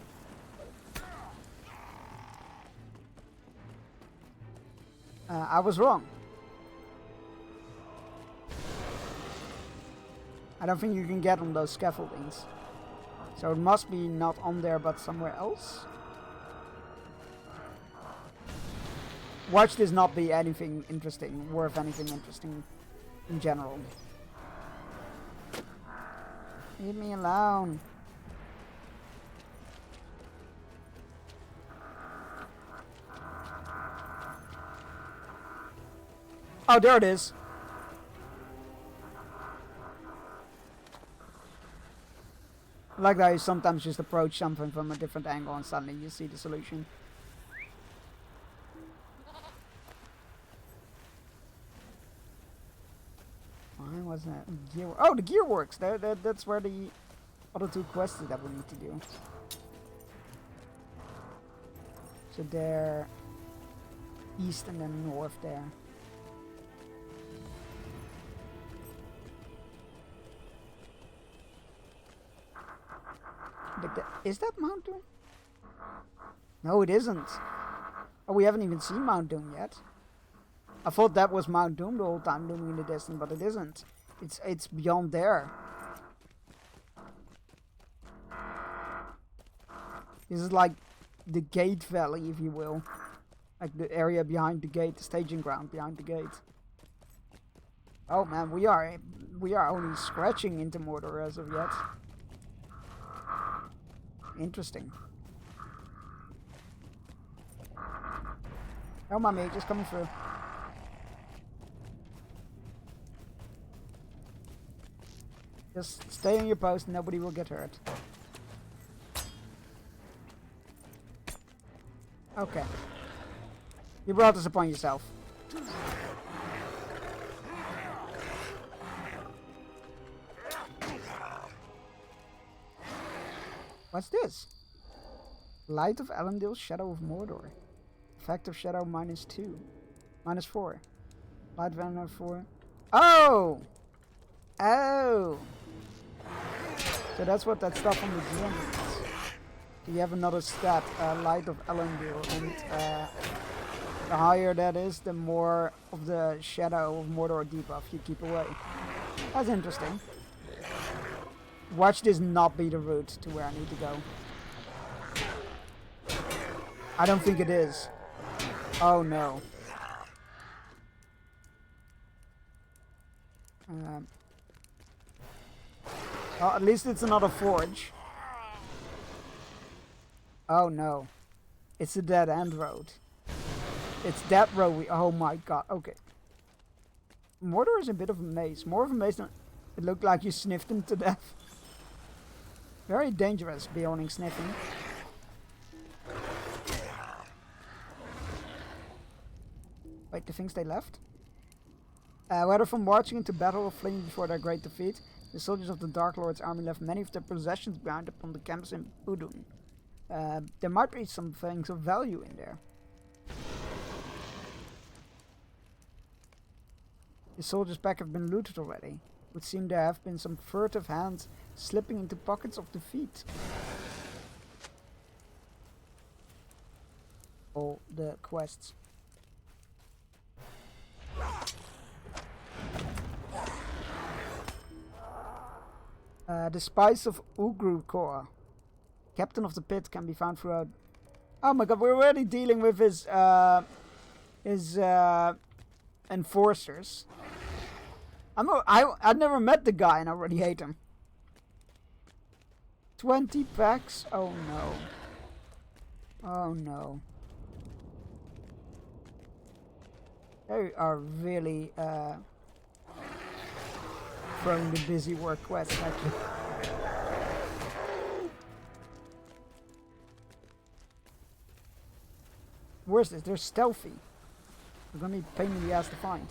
I was wrong. I don't think you can get on those scaffoldings. So it must be not on there but somewhere else. Watch this not be anything interesting, worth anything interesting in general. Leave me alone. Oh, there it is. I like that you sometimes just approach something from a different angle and suddenly you see the solution. Why was that? Gear. Oh, the gear works. That's where the other two quests that we need to do. So they're east and then north there. Is that Mount Doom? No, it isn't. Oh, we haven't even seen Mount Doom yet. I thought that was Mount Doom the whole time looming in the distance, but it isn't. It's beyond there. This is like the Gate Valley, if you will. Like the area behind the gate, the staging ground behind the gate. Oh man, we are only scratching into Mordor as of yet. Interesting. Oh, my mate, just coming through. Just stay on your post, nobody will get hurt. Okay. You brought this upon yourself. What's this? Light of Elendil, Shadow of Mordor. Effect of Shadow -2. -4. Light of Elendil 4. Oh! Oh! So that's what that stuff on the GM is. So you have another stat, Light of Elendil, and the higher that is, the more of the Shadow of Mordor debuff you keep away. That's interesting. Watch this not be the route to where I need to go. I don't think it is. Oh no. Well, at least it's another forge. Oh no. It's a dead end road. It's that road oh my god. Okay. Mordor is a bit of a maze. More of a maze than it looked like you sniffed him to death. Very dangerous, Beoning sniffing. Wait, the things they left? Whether from marching into battle or fleeing before their great defeat, the soldiers of the Dark Lord's army left many of their possessions behind upon the campus in Udun. There might be some things of value in there. The soldiers' pack have been looted already. It would seem there have been some furtive hands slipping into pockets of the feet. All the quests. The Spice of Ugrukor. Captain of the Pit can be found throughout... Oh my god, we're already dealing with his enforcers. I've never met the guy and I already hate him. 20 packs? Oh no. Oh no. They are really throwing the busy work quest actually. Where's this? They're stealthy. They're gonna be a pain in the ass to find.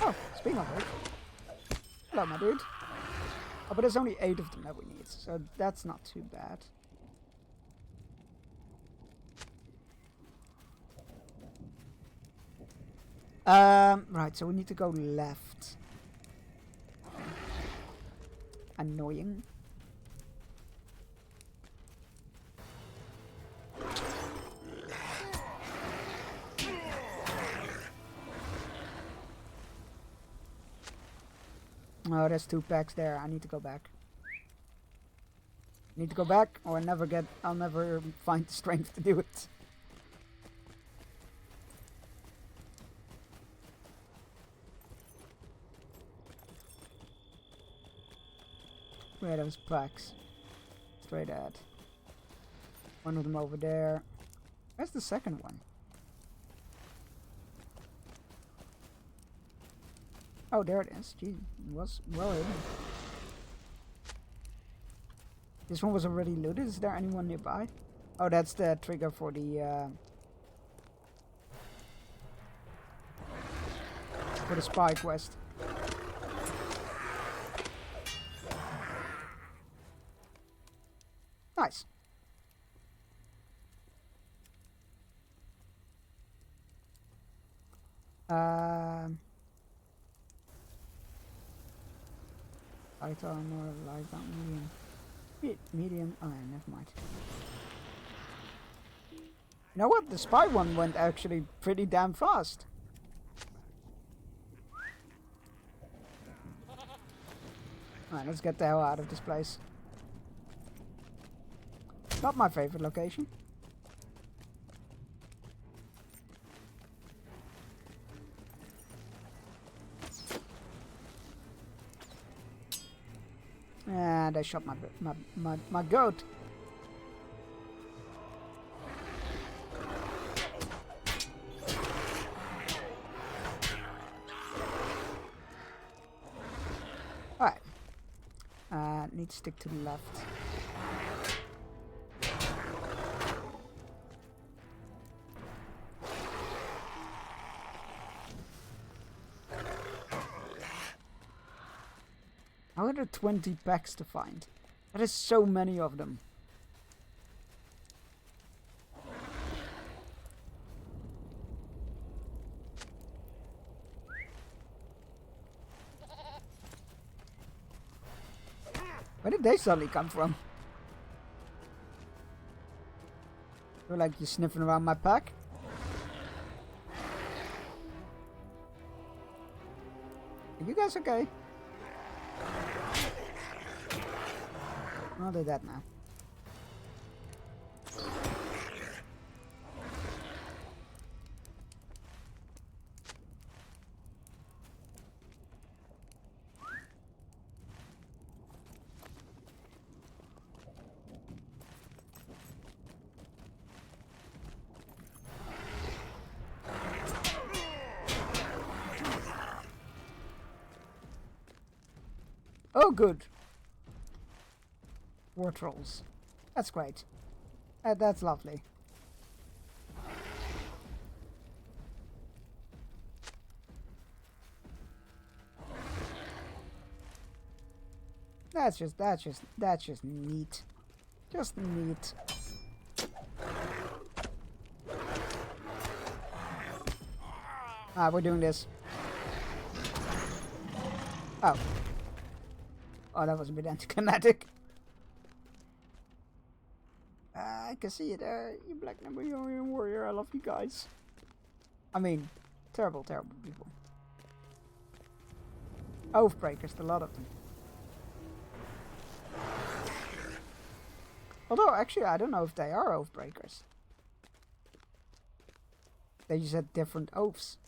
Oh, speaking of which. Hello, my dude. Oh, but there's only 8 of them that we need, so that's not too bad. Right, so we need to go left. Annoying. Oh, there's 2 packs there. I need to go back. Need to go back, or I'll never find the strength to do it. Where are those packs? Straight ahead. One of them over there. Where's the second one? Oh, there it is. Gee, it was well hidden. This one was already looted. Is there anyone nearby? Oh, that's the trigger for the spy quest. Nice. Light armor, light armor, medium. Medium. Oh, never mind. You know what? The spy one went actually pretty damn fast. Alright, let's get the hell out of this place. Not my favorite location. And I shot my goat. Alright. Need to stick to the left. How are there 20 packs to find? That is so many of them. Where did they suddenly come from? You're like, you sniffing around my pack? Are you guys okay? Oh, they're dead now. Oh, good. War trolls. That's great. That's lovely. That's just neat. Just neat. Ah, we're doing this. Oh. Oh, that was a bit anticlimactic. I can see it there. You Black Nigerian warrior. I love you guys. I mean, terrible, terrible people. Oathbreakers, a lot of them. Although, actually, I don't know if they are Oathbreakers. They just had different oaths.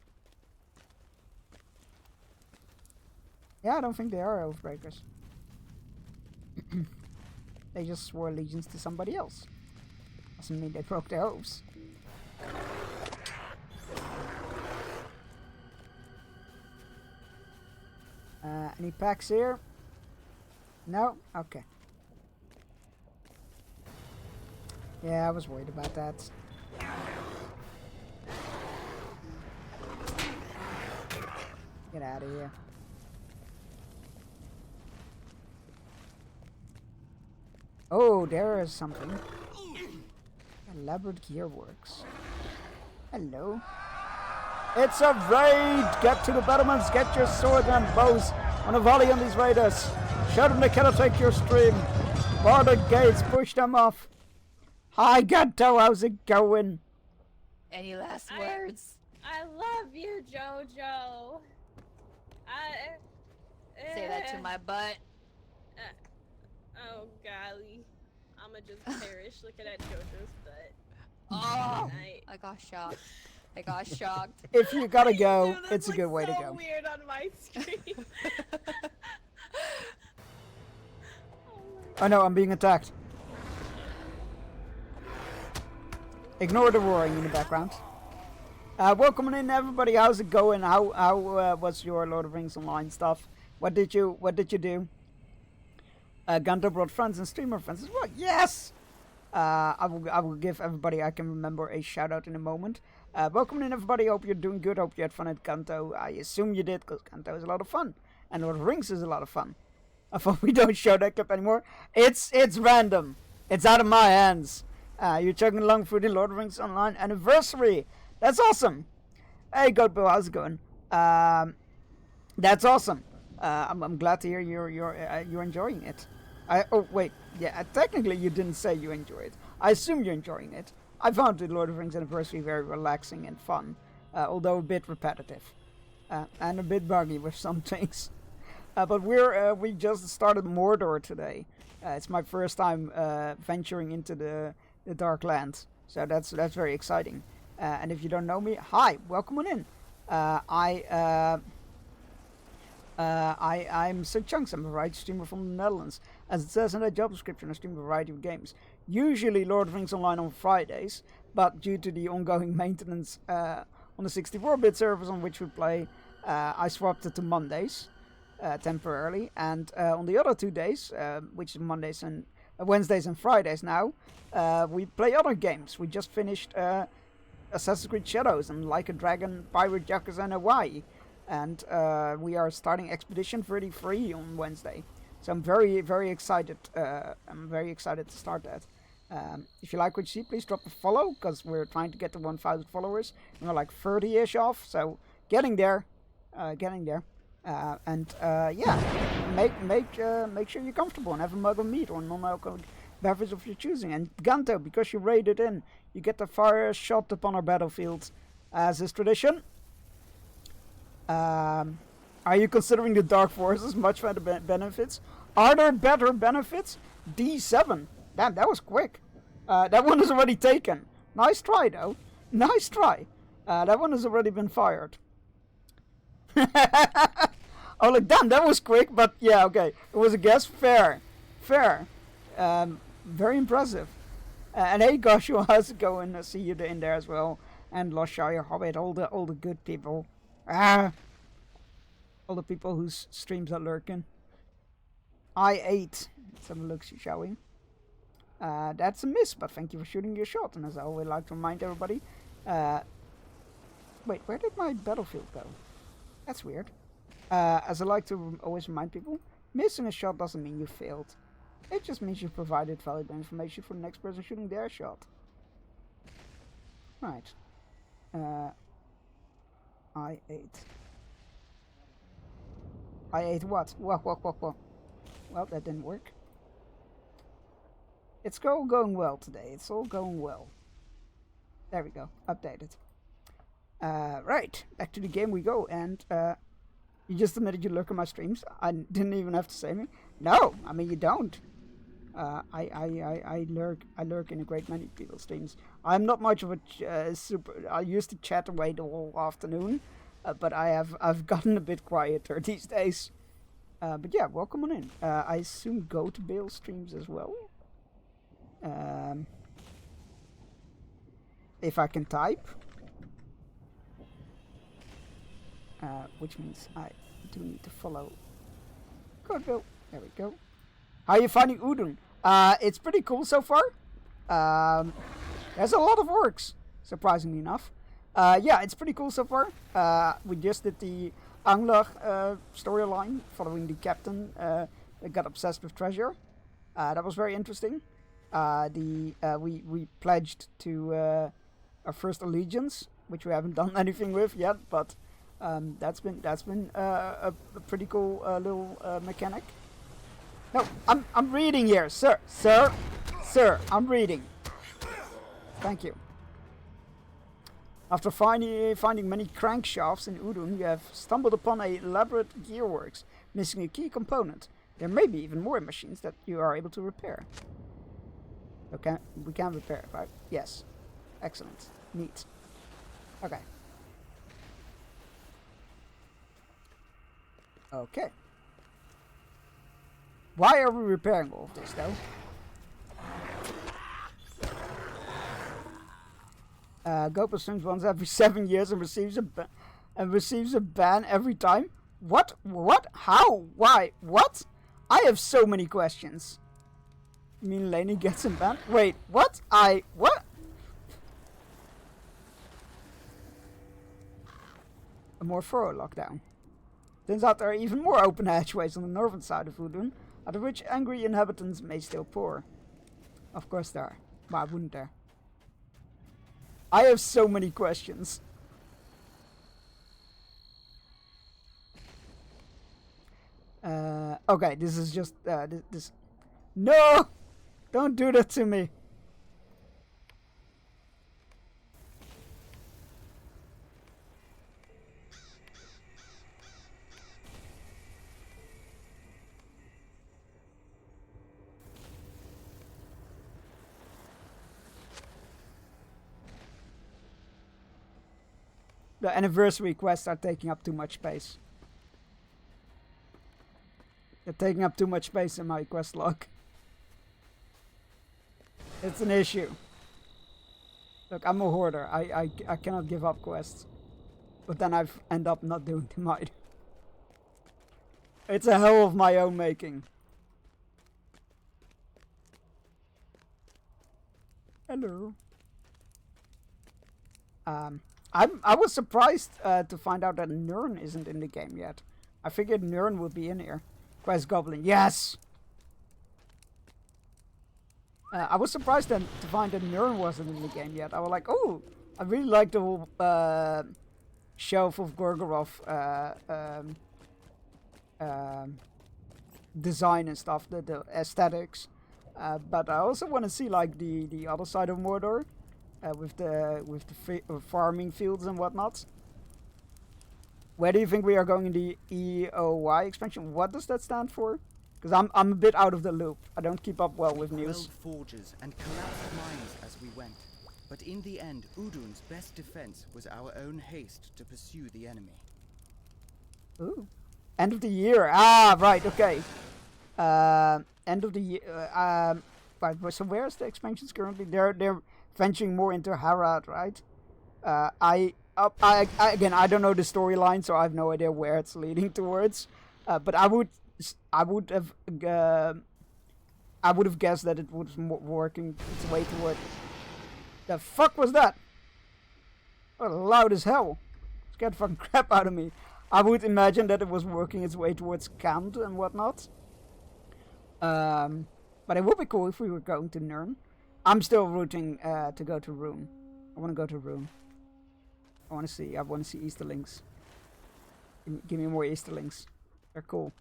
Yeah, I don't think they are Oathbreakers. They just swore allegiance to somebody else. Doesn't mean they broke their oaths. Any packs here? No? Okay. Yeah, I was worried about that. Get out of here. Oh, there is something. Elaborate gearworks. Hello. It's a raid! Get to the battlements, get your swords and bows on a volley on these raiders. Show them they cannot take your stream. Bar the gates, push them off. Hi Gatto, how's it going? Any last words? I love you, Jojo. Say that to my butt. Oh golly. I'ma just perish looking at JoJo's butt. Oh, I got shocked. I got shocked. If you gotta go, Dude, it's a good way to so go. weird on my screen. Oh no, I'm being attacked. Ignore the roaring in the background. Welcome in, everybody. How's it going? How was your Lord of the Rings Online stuff? What did you do? Gunter brought friends and streamer friends as well. Yes. I will give everybody I can remember a shout out in a moment. Welcome in, everybody. Hope you're doing good. Hope you had fun at Kanto. I assume you did, because Kanto is a lot of fun, and Lord of the Rings is a lot of fun. I thought we don't show that clip anymore. It's random. It's out of my hands. You're chugging along through the Lord of the Rings Online anniversary. That's awesome. Hey, Goat Bill, how's it going? That's awesome. I'm glad to hear you're enjoying it. Oh wait, yeah. Technically, you didn't say you enjoy it. I assume you're enjoying it. I found the Lord of the Rings anniversary very relaxing and fun, although a bit repetitive and a bit buggy with some things. But we just started Mordor today. It's my first time venturing into the Dark Land, so that's very exciting. And if you don't know me, hi, welcome on in. I'm Sir Chunks. I'm a variety streamer from the Netherlands. As it says in the job description, I stream a variety of games. Usually Lord of the Rings Online on Fridays, but due to the ongoing maintenance on the 64-bit servers on which we play, I swapped it to Mondays temporarily. And on the other 2 days, which is Mondays and Wednesdays and Fridays now, we play other games. We just finished Assassin's Creed Shadows and Like a Dragon, Pirate Yakuza in Hawaii. And we are starting Expedition 33 on Wednesday. So I'm very, very excited. I'm very excited to start that. If you like what you see, please drop a follow, because we're trying to get to 1,000 followers. We're like 30-ish off, so getting there. Yeah, make sure you're comfortable and have a mug of meat or non-alcoholic beverage of your choosing. And Ganto, because you raided in, you get the fire shot upon our battlefield, as is tradition. Are you considering the Dark Forces much better benefits? Are there better benefits? D7. Damn, that was quick. That one is already taken. Nice try, though. Nice try. That one has already been fired. Oh, like, damn, that was quick, but yeah, okay. It was a guess. Fair. Very impressive. And hey, Goshu, how's it going? I see you in there as well. And Loshire, Hobbit, all the good people. All the people whose streams are lurking. I8. Let's have a look, shall we? That's a miss, but thank you for shooting your shot. And as I always like to remind everybody, wait, where did my battlefield go? That's weird. As I like to always remind people, missing a shot doesn't mean you failed. It just means you provided valuable information for the next person shooting their shot. Right. I8. I8 what? What? Well, that didn't work. It's all going well today. It's all going well. There we go. Updated. Right. Back to the game we go. And you just admitted you lurk at my streams. I didn't even have to say me. No, I mean you don't. I lurk in a great many people's streams. I'm not much of a I used to chat away the whole afternoon, but I've gotten a bit quieter these days. But yeah, welcome on in. I assume Go to Bale streams as well. If I can type, which means I do need to follow Go to Bale. There we go. How are you finding Udun? It's pretty cool so far. There's a lot of works, surprisingly enough. Yeah, it's pretty cool so far. We just did the Angler storyline, following the captain that got obsessed with treasure. That was very interesting. We pledged to our first allegiance, which we haven't done anything with yet, but that's been a pretty cool little mechanic. No, I'm reading here, sir, I'm reading. Thank you. After finding many crankshafts in Udun, you have stumbled upon a elaborate gearworks, missing a key component. There may be even more machines that you are able to repair. Okay, we can repair it, right? Yes. Excellent. Neat. Okay. Okay. Why are we repairing all of this, though? Gopa streams once every 7 years and receives a ban every time. What? What? How? Why? What? I have so many questions. You mean Lainey gets him banned? Wait, what? What? A more thorough lockdown. Turns out there are even more open hatchways on the northern side of Udun, out of which angry inhabitants may still pour. Of course there are. Why wouldn't there? I have so many questions. Okay, this is just, this... No! Don't do that to me! The anniversary quests are taking up too much space. They're taking up too much space in my quest log. It's an issue. Look, I'm a hoarder. I cannot give up quests. But then I end up not doing them either. It's a hell of my own making. Hello. I was surprised to find out that Nirn isn't in the game yet. I figured Nirn would be in here. Quest Goblin, yes! I was surprised then to find that Nirn wasn't in the game yet. I was like, oh, I really like the whole Shelf of Gorgoroth design and stuff, the aesthetics. But I also want to see like the other side of Mordor. With the farming fields and whatnot. Where do you think we are going in the EOY expansion? What does that stand for? Because I'm a bit out of the loop. I don't keep up well with news. Quelled forges and collapsed mines as we went. But in the end, Udun's best defense was our own haste to pursue the enemy. Ooh. End of the year. Ah, right, okay. End of the year. Right, so where's the expansions currently? They're venturing more into Harad, right? Again, I don't know the storyline, so I have no idea where it's leading towards. But I would have guessed that it was working its way toward. The fuck was that? Oh, loud as hell! Scared the fucking crap out of me. I would imagine that it was working its way towards Kant and whatnot. But it would be cool if we were going to Nirn. I'm still rooting to go to Rune. I want to go to Rune. I want to see Easterlings. Give me more Easterlings. They're cool.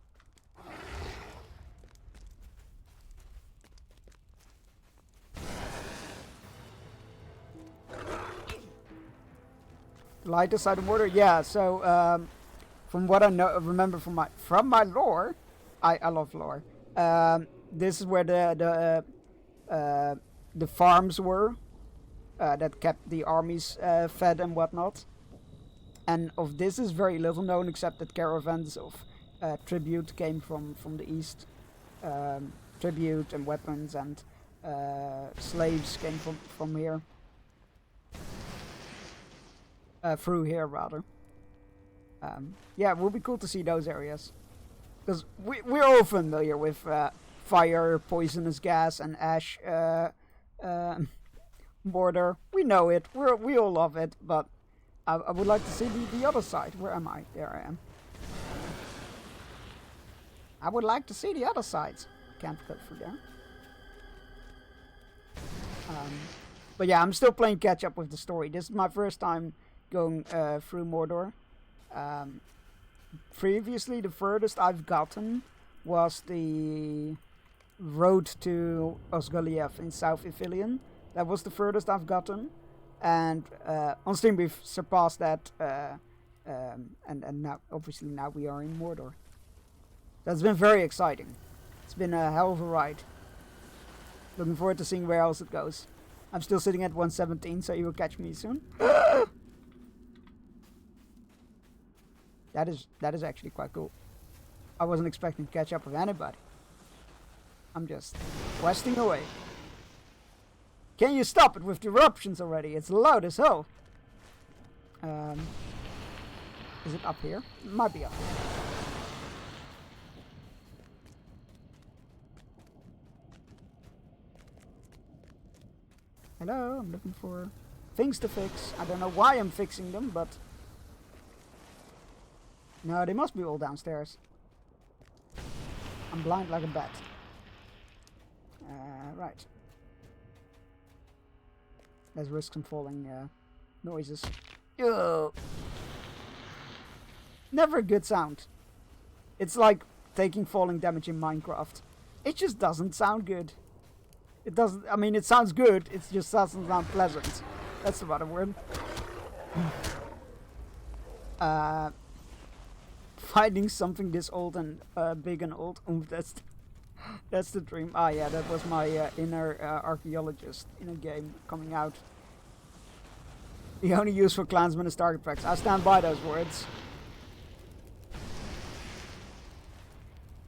Lighter side of Mordor? Yeah, so from what I remember from my lore, I love lore. This is where the farms were that kept the armies fed and whatnot. And of this is very little known, except that caravans of tribute came from the east. Tribute and weapons and slaves came from here. Through here, rather. Yeah, it would be cool to see those areas. Because we're all familiar with fire, poisonous gas, and ash border. We know it. We all love it, but I would like to see the other side. Where am I? There I am. I would like to see the other sides. Can't go through there. But yeah, I'm still playing catch up with the story. This is my first time going through Mordor. Previously, the furthest I've gotten was the road to Osgiliath in South Ithilien. That was the furthest I've gotten. and on Steam we've surpassed that, and now obviously now we are in Mordor. That's been very exciting. It's been a hell of a ride. Looking forward to seeing where else it goes. I'm still sitting at 117, so you will catch me soon. That is actually quite cool. I wasn't expecting to catch up with anybody. I'm just questing away. Can you stop it with the eruptions already? It's loud as hell. Is it up here? It might be up here. Hello, I'm looking for things to fix. I don't know why I'm fixing them, but... No, they must be all downstairs. I'm blind like a bat. Right. There's risk some falling noises. Ugh. Never a good sound. It's like taking falling damage in Minecraft. It just doesn't sound good. It doesn't, I mean, it sounds good, it just doesn't sound pleasant. That's the better word. Finding something this old and big and old. That's the dream. Ah, yeah, that was my inner archaeologist in a game coming out. The only use for clansmen is target practice. I stand by those words.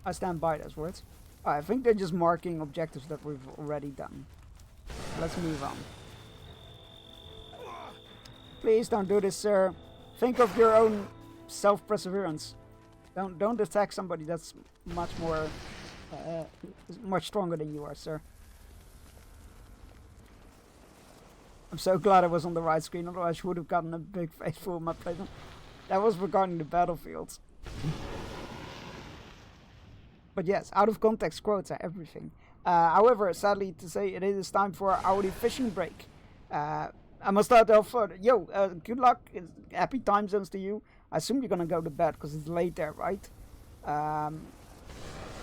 I stand by those words. I think they're just marking objectives that we've already done. Let's move on. Please don't do this, sir. Think of your own self-perseverance. Don't attack somebody that's much more, much stronger than you are, sir. I'm so glad I was on the right screen, otherwise I would have gotten a big face full of my playthrough. That was regarding the battlefields. But yes, out of context quotes are everything. However, sadly to say, it is time for our hourly fishing break. I must start off. Yo, good luck. Happy time zones to you. I assume you're gonna go to bed because it's late there, right? Yeah,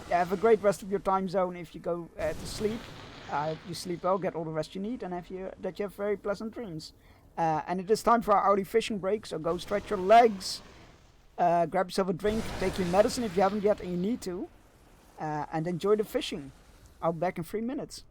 have a great rest of your time zone. If you go to sleep, if you sleep well, get all the rest you need, and that you have very pleasant dreams. And it is time for our hourly fishing break. So go stretch your legs, grab yourself a drink, take your medicine if you haven't yet, and you need to. And enjoy the fishing. I'll be back in 3 minutes.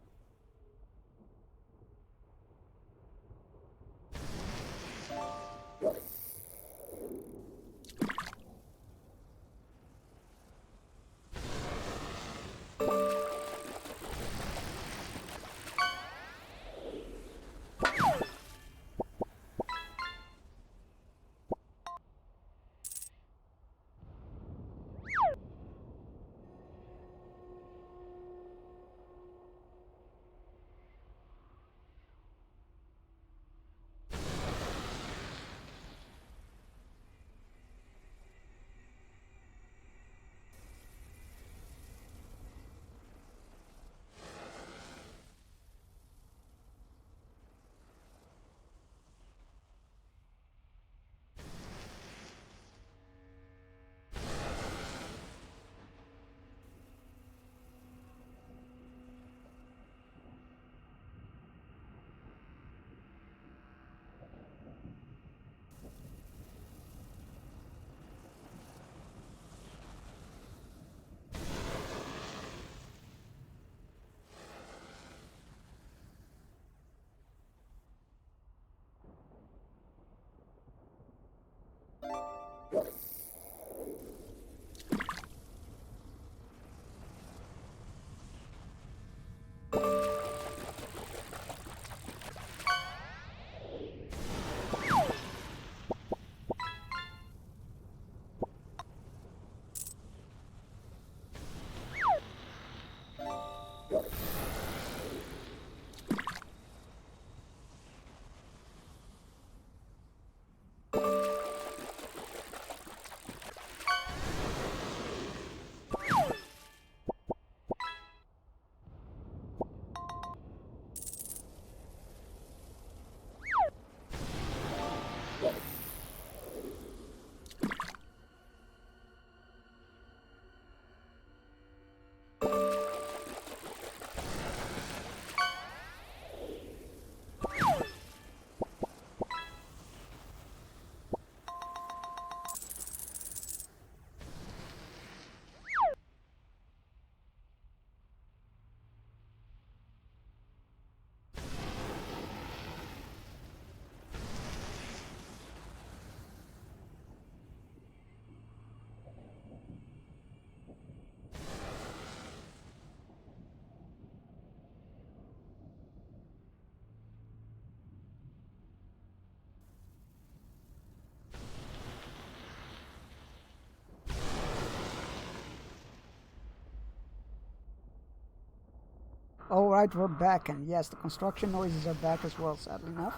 Alright, we're back, and yes, the construction noises are back as well, sadly enough.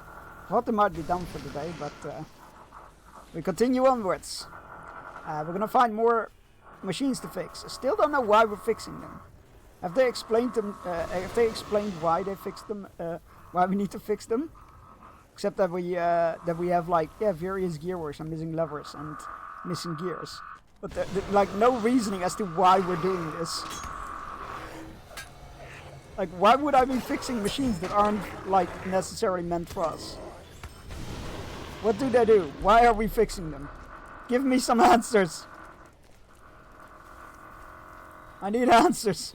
Thought they might be done for the day, but we continue onwards. We're gonna find more machines to fix. I still don't know why we're fixing them. Have they explained them? Have they explained why they fixed them? Why we need to fix them? Except that we have like various gearworks and missing levers and missing gears, but like no reasoning as to why we're doing this. Like, why would I be fixing machines that aren't like necessarily meant for us? What do they do? Why are we fixing them? Give me some answers. I need answers.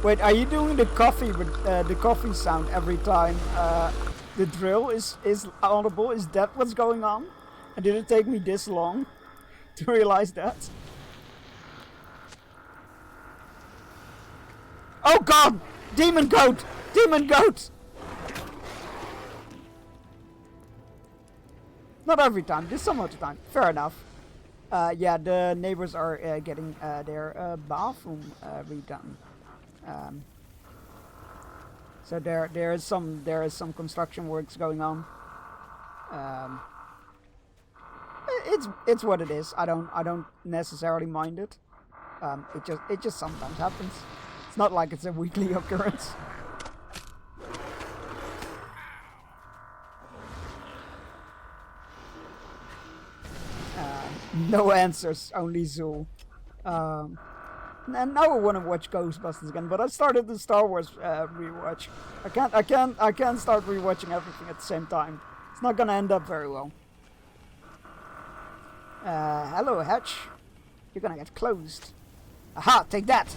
Wait, are you doing the coffee sound every time the drill is audible? Is that what's going on? And did it take me this long to realize that? Oh god! Demon goat! Demon goat! Not every time, just some of the time. Fair enough. Yeah, the neighbors are getting their bathroom redone. So there is some construction works going on. It's what it is. I don't necessarily mind it. It just sometimes happens. It's not like it's a weekly occurrence. No answers, only Zool. And now I want to watch Ghostbusters again, but I started the Star Wars rewatch. I can't start rewatching everything at the same time. It's not gonna end up very well. Hello, Hatch. You're gonna get closed. Aha! Take that!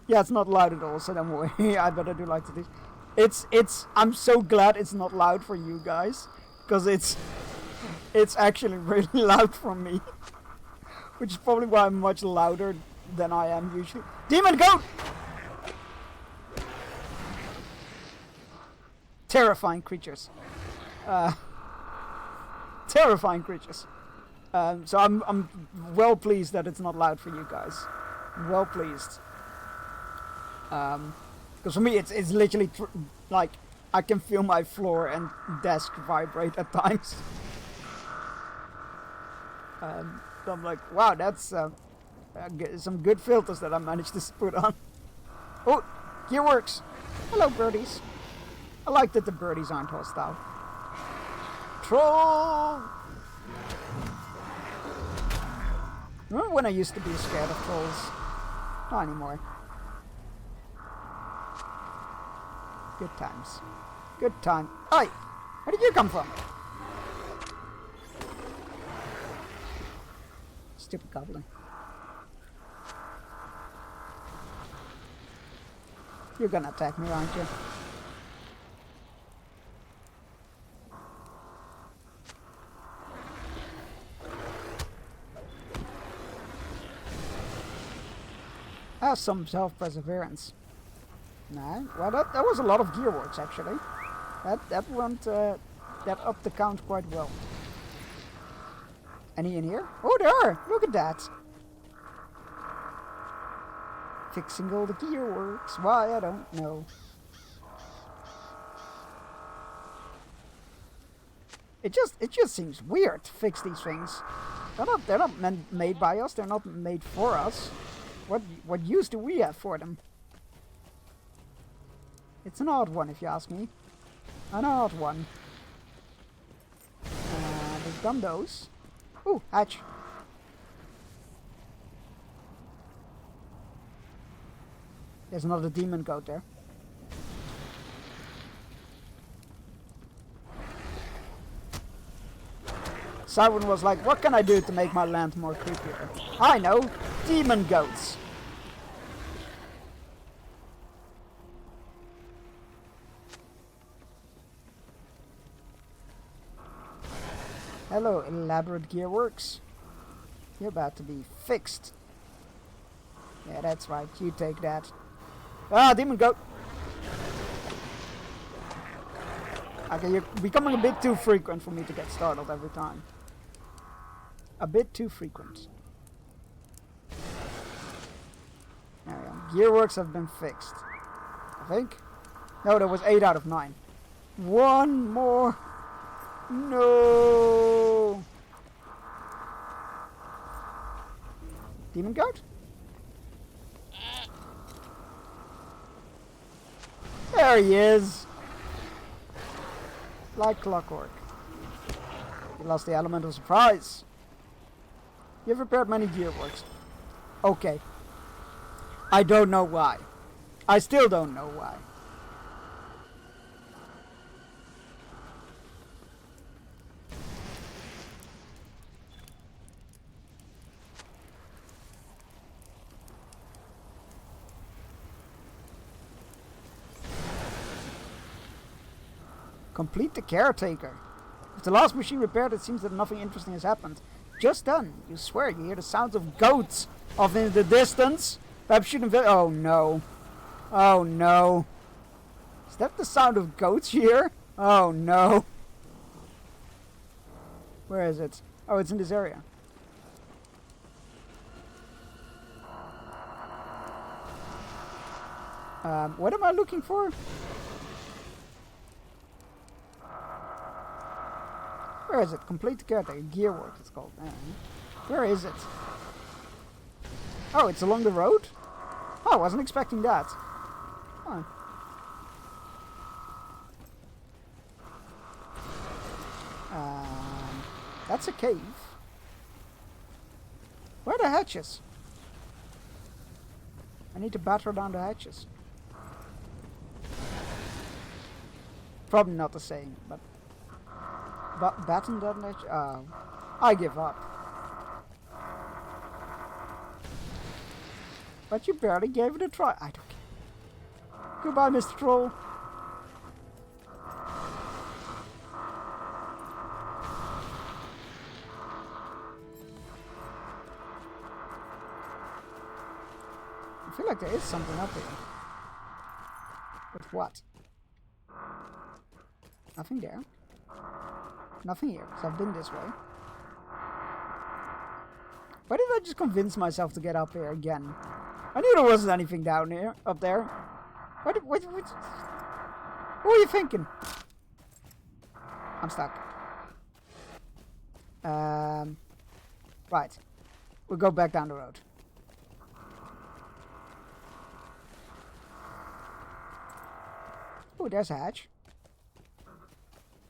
Yeah, it's not loud at all, so don't worry. I better do like this. I'm so glad it's not loud for you guys, because it's actually really loud for me. Which is probably why I'm much louder than I am usually. Demon goat! Terrifying creatures. Terrifying creatures. So I'm well pleased that it's not loud for you guys. Well pleased. Because for me it's literally like I can feel my floor and desk vibrate at times. So I'm like, wow, that's some good filters that I managed to put on. Oh, Gearworks. Hello, birdies. I like that the birdies aren't hostile. Troll! Remember when I used to be scared of trolls? Not anymore. Good times. Good time. Oi! Where did you come from? Stupid goblin. You're gonna attack me, aren't you? Have some self-perseverance. No, well that was a lot of gearworks actually. That went that upped the count quite well. Any in here? Oh, there are! Look at that! Fixing all the gearworks. Why, I don't know. It just seems weird to fix these things. They're not made by us. They're not made for us. What use do we have for them? It's an odd one, if you ask me. An odd one. We've done those. Ooh, hatch. There's another demon goat there. Siren was like, what can I do to make my land more creepier? I know! Demon goats! Hello, elaborate gearworks. You're about to be fixed. Yeah, that's right. You take that. Ah, demon goat! Okay, you're becoming a bit too frequent for me to get startled every time. A bit too frequent. There we go. Gearworks have been fixed. I think. No, that was 8 out of 9. One more. No. Demon goat? There he is. Like clockwork. You lost the element of surprise. You've repaired many gearworks. Okay. I don't know why. I still don't know why. Complete the caretaker. With the last machine repaired, it seems that nothing interesting has happened. Just then, you swear you hear the sounds of goats off in the distance. Perhaps you can. Oh no. Oh no. Is that the sound of goats here? Oh no. Where is it? Oh, it's in this area. What am I looking for? Where is it? Complete the caretaker. Gearwork, it's called. Where is it? Oh, it's along the road? Oh, I wasn't expecting that. Oh. That's a cave. Where are the hatches? I need to batter down the hatches. Probably not the same, but batten down the hatches? Oh, I give up. But you barely gave it a try. I don't care. Goodbye, Mr. Troll. I feel like there is something up here. But what? Nothing there. Nothing here, because I've been this way. Why did I just convince myself to get up here again? I knew there wasn't anything down here, up there. What were you thinking? I'm stuck. Right. We'll go back down the road. Oh, there's a hatch.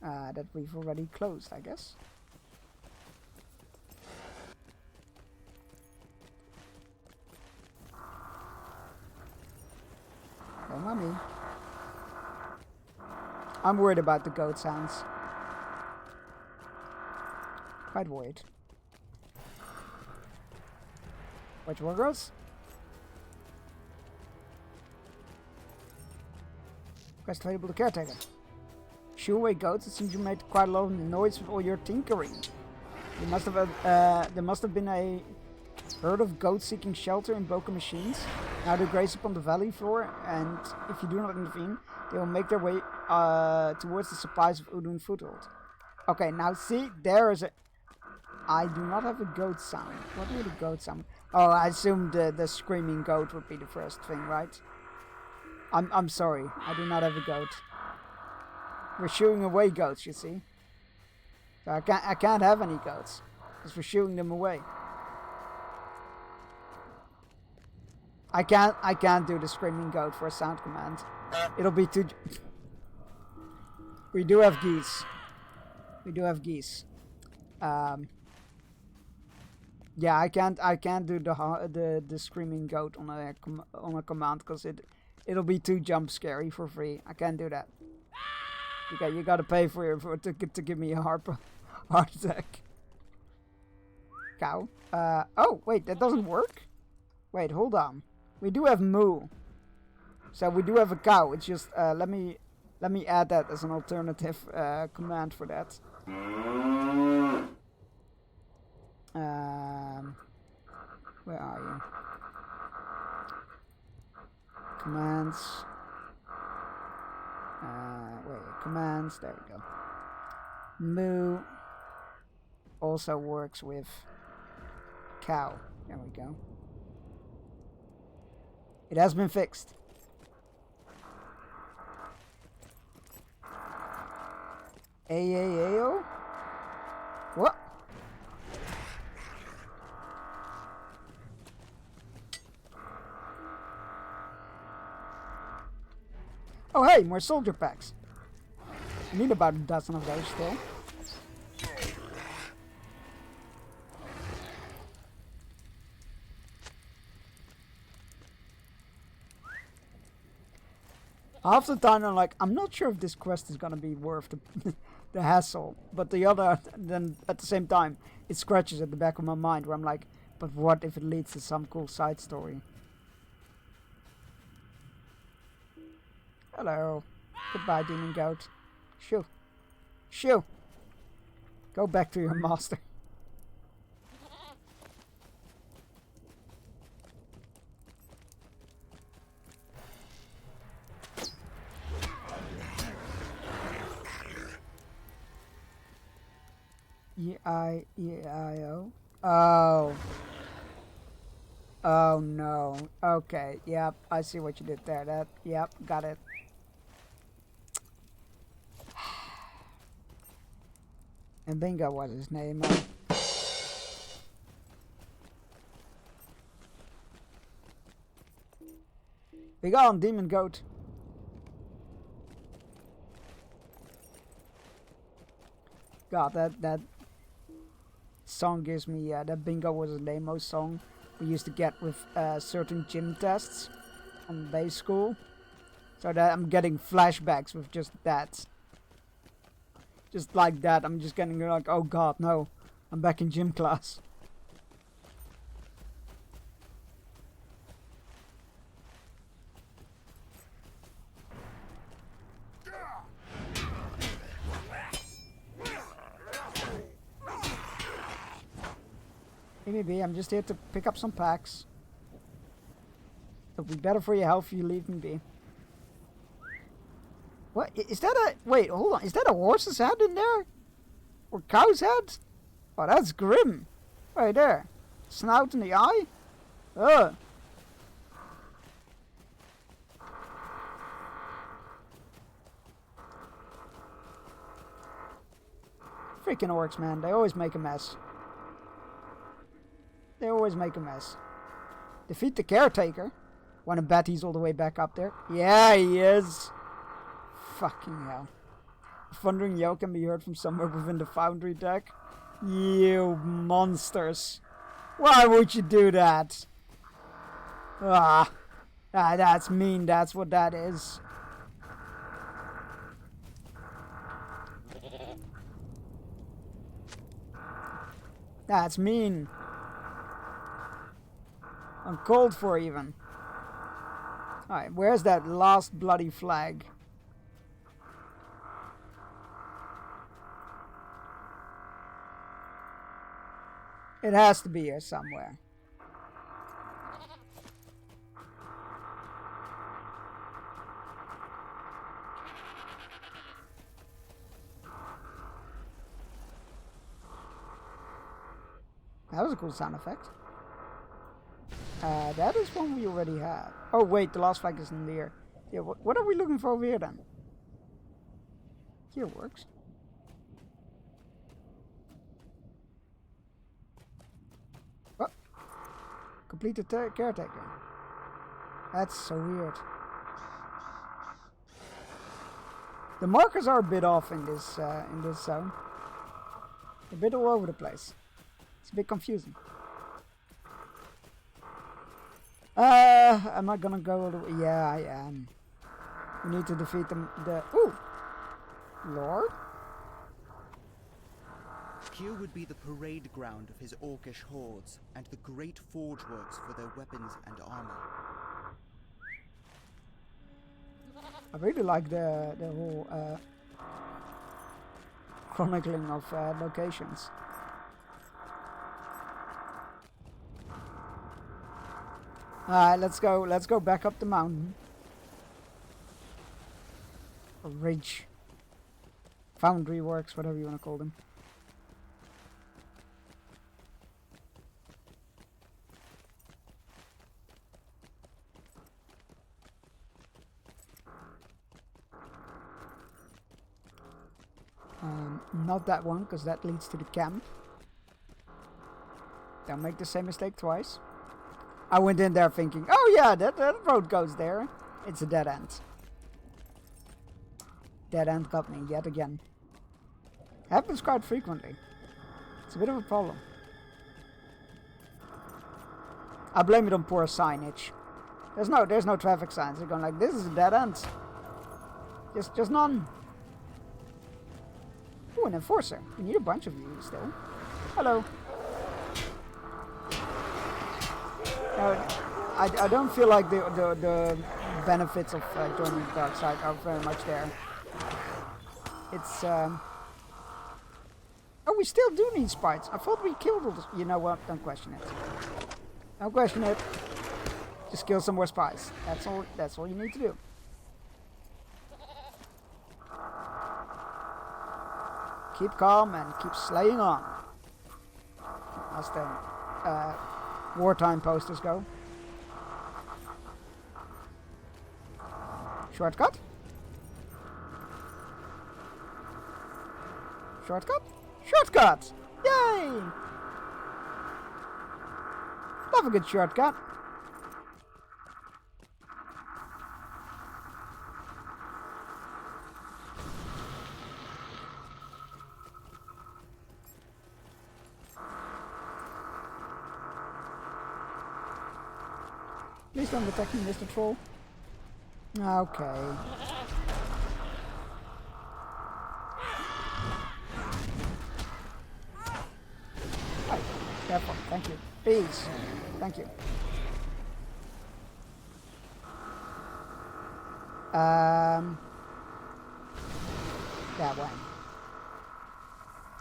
That we've already closed, I guess. Don't mind me. I'm worried about the goat sounds. Quite worried. Which workers? Quest available to caretaker. Shoo away goats, it seems you made quite a lot of noise with all your tinkering. You must have there must have been a herd of goats seeking shelter in broken machines. Now they graze upon the valley floor, and if you do not intervene, they will make their way towards the supplies of Udun Foothold. Okay, now see, there is a... I do not have a goat sound. What would a goat sound? Oh, I assumed the screaming goat would be the first thing, right? I'm sorry, I do not have a goat. We're shooing away goats, you see. So I can't have any goats, because we're shooing them away. I can't do the screaming goat for a sound command. It'll be too... We do have geese. We do have geese. Yeah, I can't do the screaming goat on a command, because it'll be too jump scary for free. I can't do that. You gotta pay to give me a heart attack. Cow. Oh wait, that doesn't work. Wait, hold on. We do have moo. So we do have a cow. It's just let me add that as an alternative command for that. Where are you? Commands. Wait, commands, there we go. Moo also works with cow. There we go. It has been fixed. AAAO? What? Oh hey, more soldier packs. I need about a dozen of those still. Half the time I'm like, I'm not sure if this quest is gonna be worth the hassle. But then at the same time, it scratches at the back of my mind where I'm like, but what if it leads to some cool side story? Hello. Goodbye, demon goat. Shoo. Shoo. Go back to your master. E-I-E-I-O. Oh. Oh no. Okay. Yep. I see what you did there. Yep. Got it. And Bingo was his name. Be gone, demon goat. God, that song gives me that Bingo was his name song we used to get with certain gym tests on base school. So that I'm getting flashbacks with just that. Just like that, I'm just getting like, oh god, no, I'm back in gym class. Maybe I'm just here to pick up some packs. It'll be better for your health if you leave me be. What? Is that a... Wait, hold on. Is that a horse's head in there? Or cow's head? Oh, that's grim. Right there. Snout in the eye? Ugh. Freaking orcs, man. They always make a mess. They always make a mess. Defeat the caretaker. Wanna bet he's all the way back up there? Yeah, he is. Fucking hell. A thundering yell can be heard from somewhere within the foundry deck. You monsters. Why would you do that? That's mean. That's what that is. That's mean. Uncalled for even. Alright, where's that last bloody flag? It has to be here somewhere. That was a cool sound effect. That is one we already had. Oh wait, the last flag isn't there. Yeah, what are we looking for over here then? Here works. Oh. Complete the caretaker. That's so weird. The markers are a bit off in this zone. A bit all over the place. It's a bit confusing. Am I gonna go all the way? Yeah, I am. We need to defeat the ooh! Lord? Here would be the parade ground of his orcish hordes, and the great forge works for their weapons and armor. I really like the whole chronicling of locations. Alright, let's go back up the mountain. or ridge, foundry works, whatever you want to call them. Not that one, because that leads to the camp. Don't make the same mistake twice. I went in there thinking, oh yeah, that road goes there. It's a dead end. Dead end got me yet again. Happens quite frequently. It's a bit of a problem. I blame it on poor signage. There's no traffic signs. They're going like, this is a dead end. Just none. Ooh, an enforcer. We need a bunch of you still. Hello. I don't feel like the benefits of joining the dark side are very much there. It's oh, we still do need sprites. I thought we killed all the... You know what? Don't question it. Don't question it. Just kill some more spies. That's all you need to do. Keep calm and keep slaying on. As the wartime posters go. Shortcut? Shortcut? Shortcut! Yay! Love a good shortcut. Please don't attack me, Mr. Troll. Okay. Hi. Careful. Thank you. Please. Thank you. That way.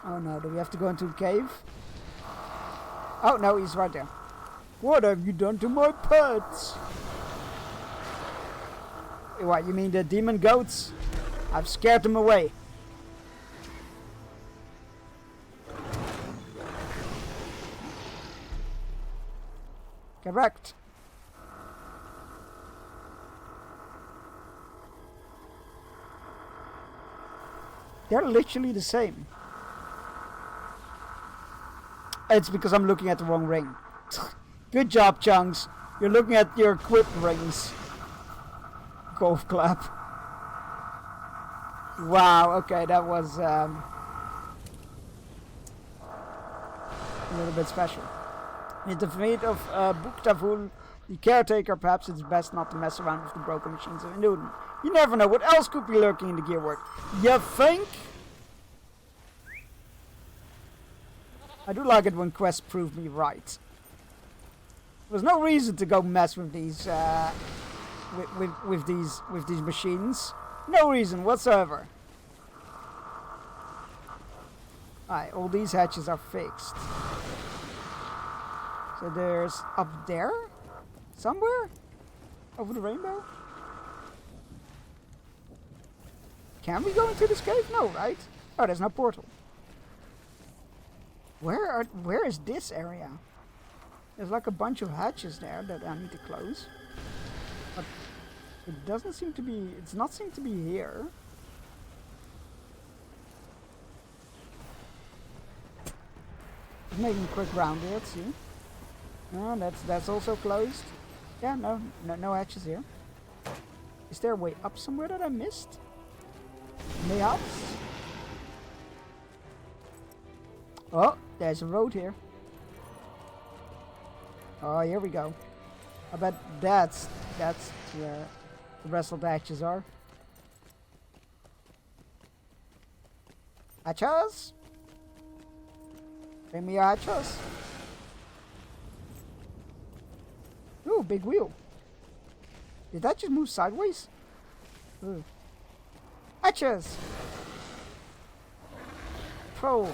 Oh no, do we have to go into the cave? Oh no, he's right there. What have you done to my pets? What, you mean the demon goats? I've scared them away. Correct. They're literally the same. It's because I'm looking at the wrong ring. Good job, Chunks. You're looking at your equipped rings. Golf clap. Wow, okay, that was a little bit special. In the fate of Buktavul, the caretaker, perhaps it's best not to mess around with the broken machines of Newton. You never know what else could be lurking in the gearwork. You think? I do like it when quests prove me right. There's no reason to go mess with these with these machines. No reason whatsoever. Alright, all these hatches are fixed. So there's up there? Somewhere? Over the rainbow? Can we go into this cave? No, right? Oh, there's no portal. Where is this area? There's like a bunch of hatches there that I need to close. But it doesn't seem to be... It's not seem to be here. Just making a quick round here, let's see. Oh, that's also closed. Yeah, no hatches here. Is there a way up somewhere that I missed? Mayhaps? Oh, there's a road here. Oh, here we go. I bet that's where the rest of the hatches are. Hatches? Bring me your hatches. Ooh, big wheel. Did that just move sideways? Ooh. Hatches! Pro.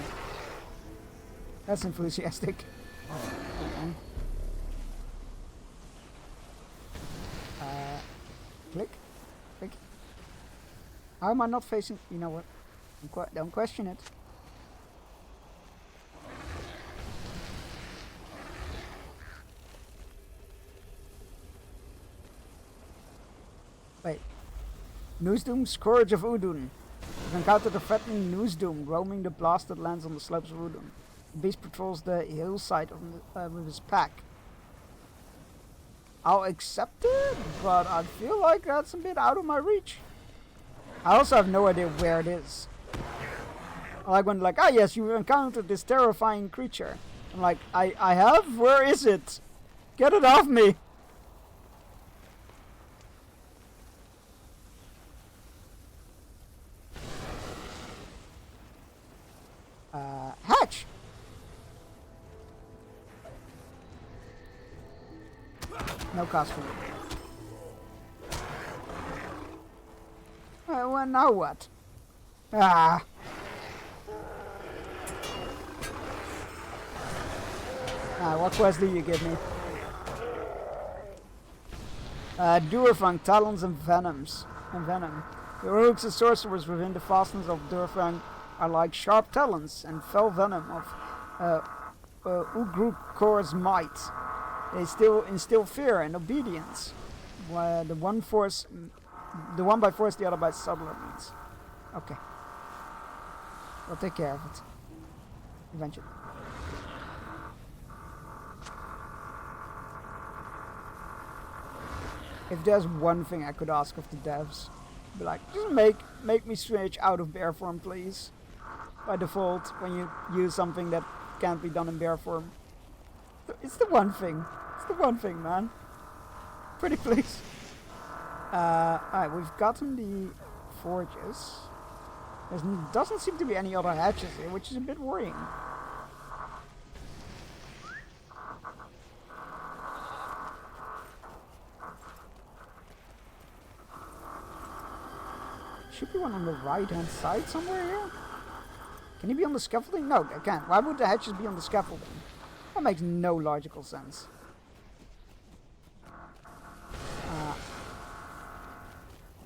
That's enthusiastic. Okay. Click. Click. How am I not facing? You know what? Don't question it. Wait. Noosdoom, Scourge of Udun. You've encountered a threatening Noosdoom roaming the blasted lands on the slopes of Udun. The beast patrols the hillside with his pack. I'll accept it, but I feel like that's a bit out of my reach. I also have no idea where it is. I like when like, ah yes, you encountered this terrifying creature. I'm like, I have? Where is it? Get it off me! Hatch! No cost for me. Well, now what? Ah! What quest do you give me? Durfang, Talons and Venoms. Venom. The rogues and sorcerers within the fastness of Durfang are like sharp talons and fell venom of Ugruk-Kor's might. They still instill fear and obedience. The one by force, the other by subtler means. Okay. We'll take care of it. Eventually. If there's one thing I could ask of the devs, be like, just make me switch out of bear form, please. By default, when you use something that can't be done in bear form. It's the one thing. It's the one thing, man. Pretty please. Alright, we've gotten the forges. There doesn't seem to be any other hatches here, which is a bit worrying. Should be one on the right hand side somewhere here. Can he be on the scaffolding? No, they can't. Why would the hatches be on the scaffolding? That makes no logical sense.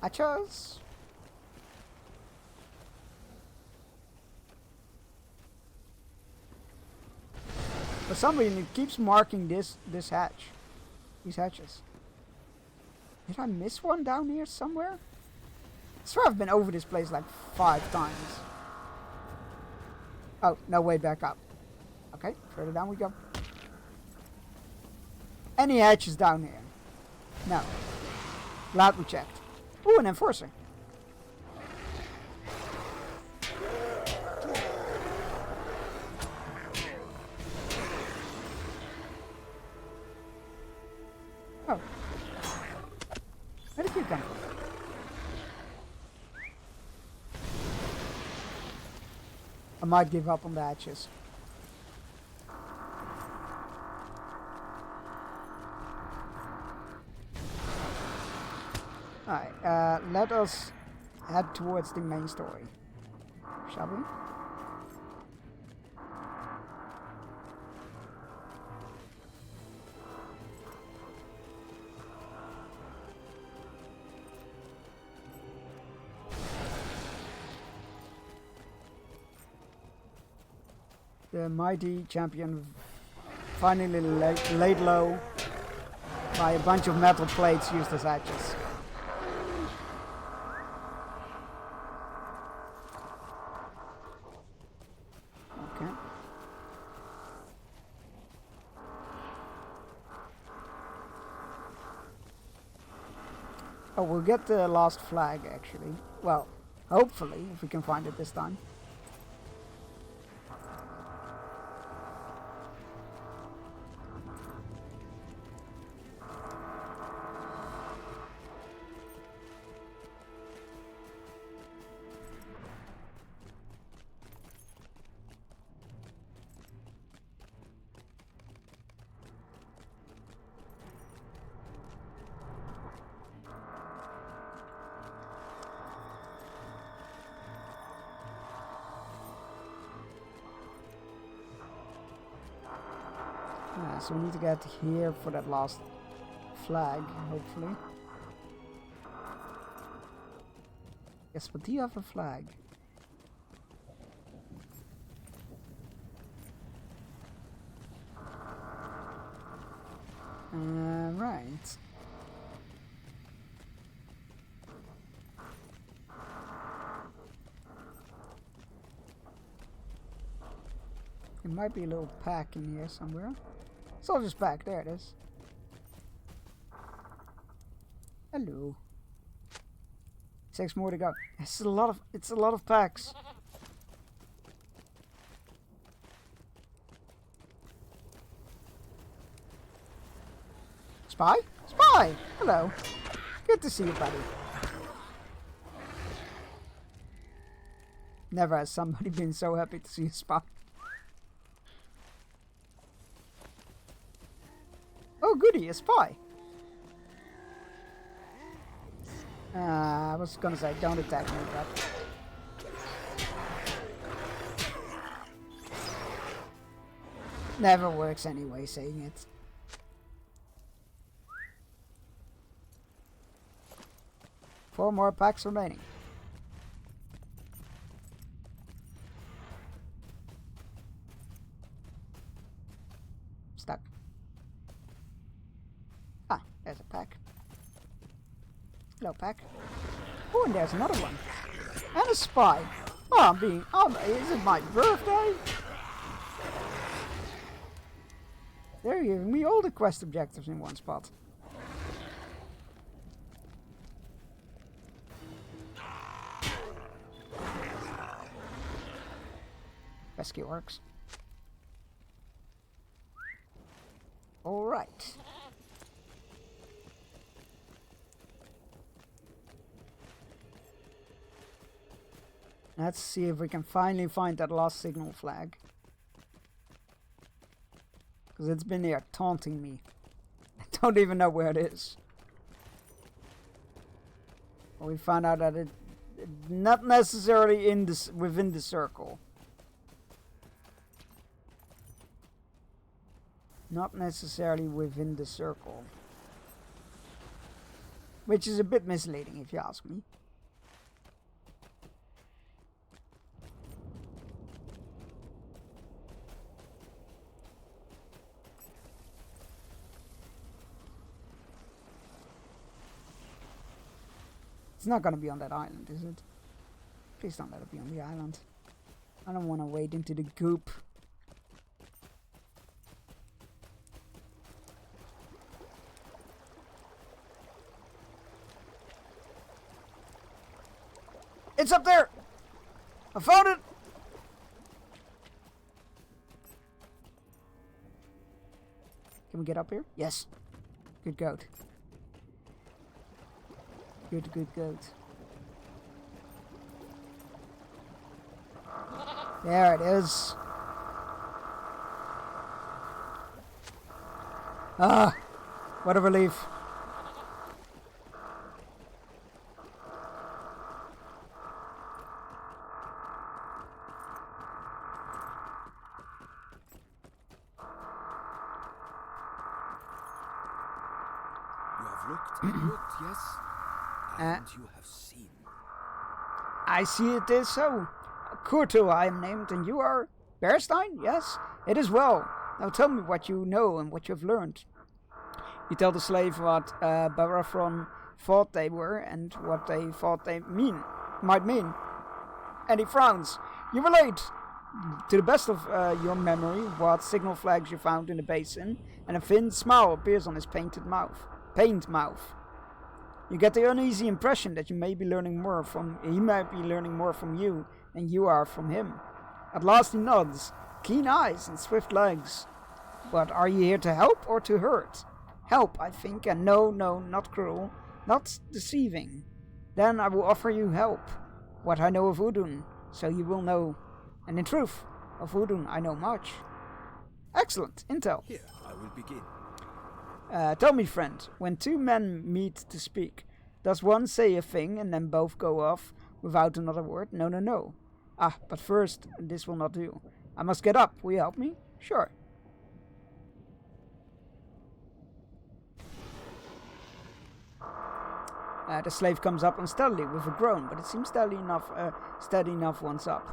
Hatches? For some reason it keeps marking this hatch. These hatches. Did I miss one down here somewhere? I swear I've been over this place like 5 times. Oh, no way back up. Okay, further down we go. Any hatches down here? No. Glad we checked. Ooh, an enforcer. Oh. Where did you come from? I might give up on the hatches. Alright, let us head towards the main story. Shall we? The mighty champion finally laid low by a bunch of metal plates used as hatches. Okay. Oh, we'll get the last flag actually. Well, hopefully, if we can find it this time. So we need to get here for that last flag, hopefully. Yes, but do you have a flag? Right. There might be a little pack in here somewhere. Soldier's pack, there it is. Hello. 6 more to go. It's a lot of packs. Spy? Spy! Hello. Good to see you, buddy. Never has somebody been so happy to see a spy. Oh goody, a spy. I was gonna say, don't attack me, but... Never works anyway, saying it. Four more packs remaining. Stuck. Ah, there's a pack. Hello, pack. Oh, and there's another one. And a spy. Oh, is it my birthday? They're giving me all the quest objectives in one spot. Rescue orcs. All right. Let's see if we can finally find that last signal flag. Because it's been here taunting me. I don't even know where it is. Well, we found out that it not necessarily in this within the circle. Not necessarily within the circle. Which is a bit misleading if you ask me. It's not gonna be on that island, is it? Please don't let it be on the island. I don't want to wade into the goop. It's up there! I found it! Can we get up here? Yes. Good goat. Good goat. There it is. Ah! What a relief. Looked, yes, and you have seen. I see it is so. Kurto I am named, and you are Bearstein? Yes, it is well. Now tell me what you know and what you have learned. You tell the slave what Barathron thought they were and what they thought they might mean. And he frowns. You relate, to the best of your memory, what signal flags you found in the basin, and a thin smile appears on his pained mouth. You get the uneasy impression that he might be learning more from you than you are from him. At last he nods, keen eyes and swift legs. But are you here to help or to hurt? Help, I think, and no, not cruel, not deceiving. Then I will offer you help, what I know of Udun, so you will know. And in truth, of Udun I know much. Excellent, intel. Here, I will begin. Tell me, friend, when two men meet to speak, does one say a thing and then both go off without another word? No. Ah, but first, this will not do. I must get up. Will you help me? Sure. The slave comes up unsteadily with a groan, but it seems steady enough once up.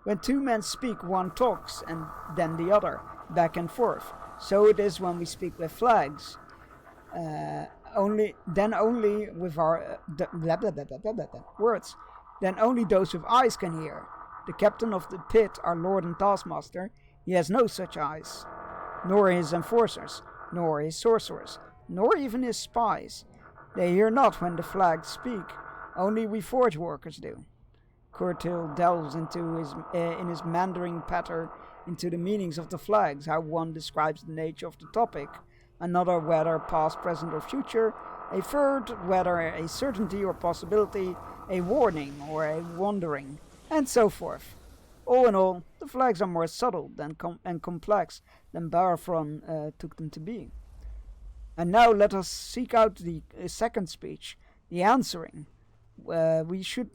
When two men speak, one talks, and then the other, back and forth. So it is when we speak with flags. Only with our words. Then only those with eyes can hear. The captain of the pit, our lord and taskmaster, he has no such eyes, nor his enforcers, nor his sorcerers, nor even his spies. They hear not when the flags speak. Only we forge workers do. Curtil delves into in his Mandarin patter into the meanings of the flags, how one describes the nature of the topic, another whether past, present or future, a third whether a certainty or possibility, a warning or a wandering, and so forth. All in all, the flags are more subtle and complex than Barathron took them to be. And now let us seek out the second speech, the answering. We should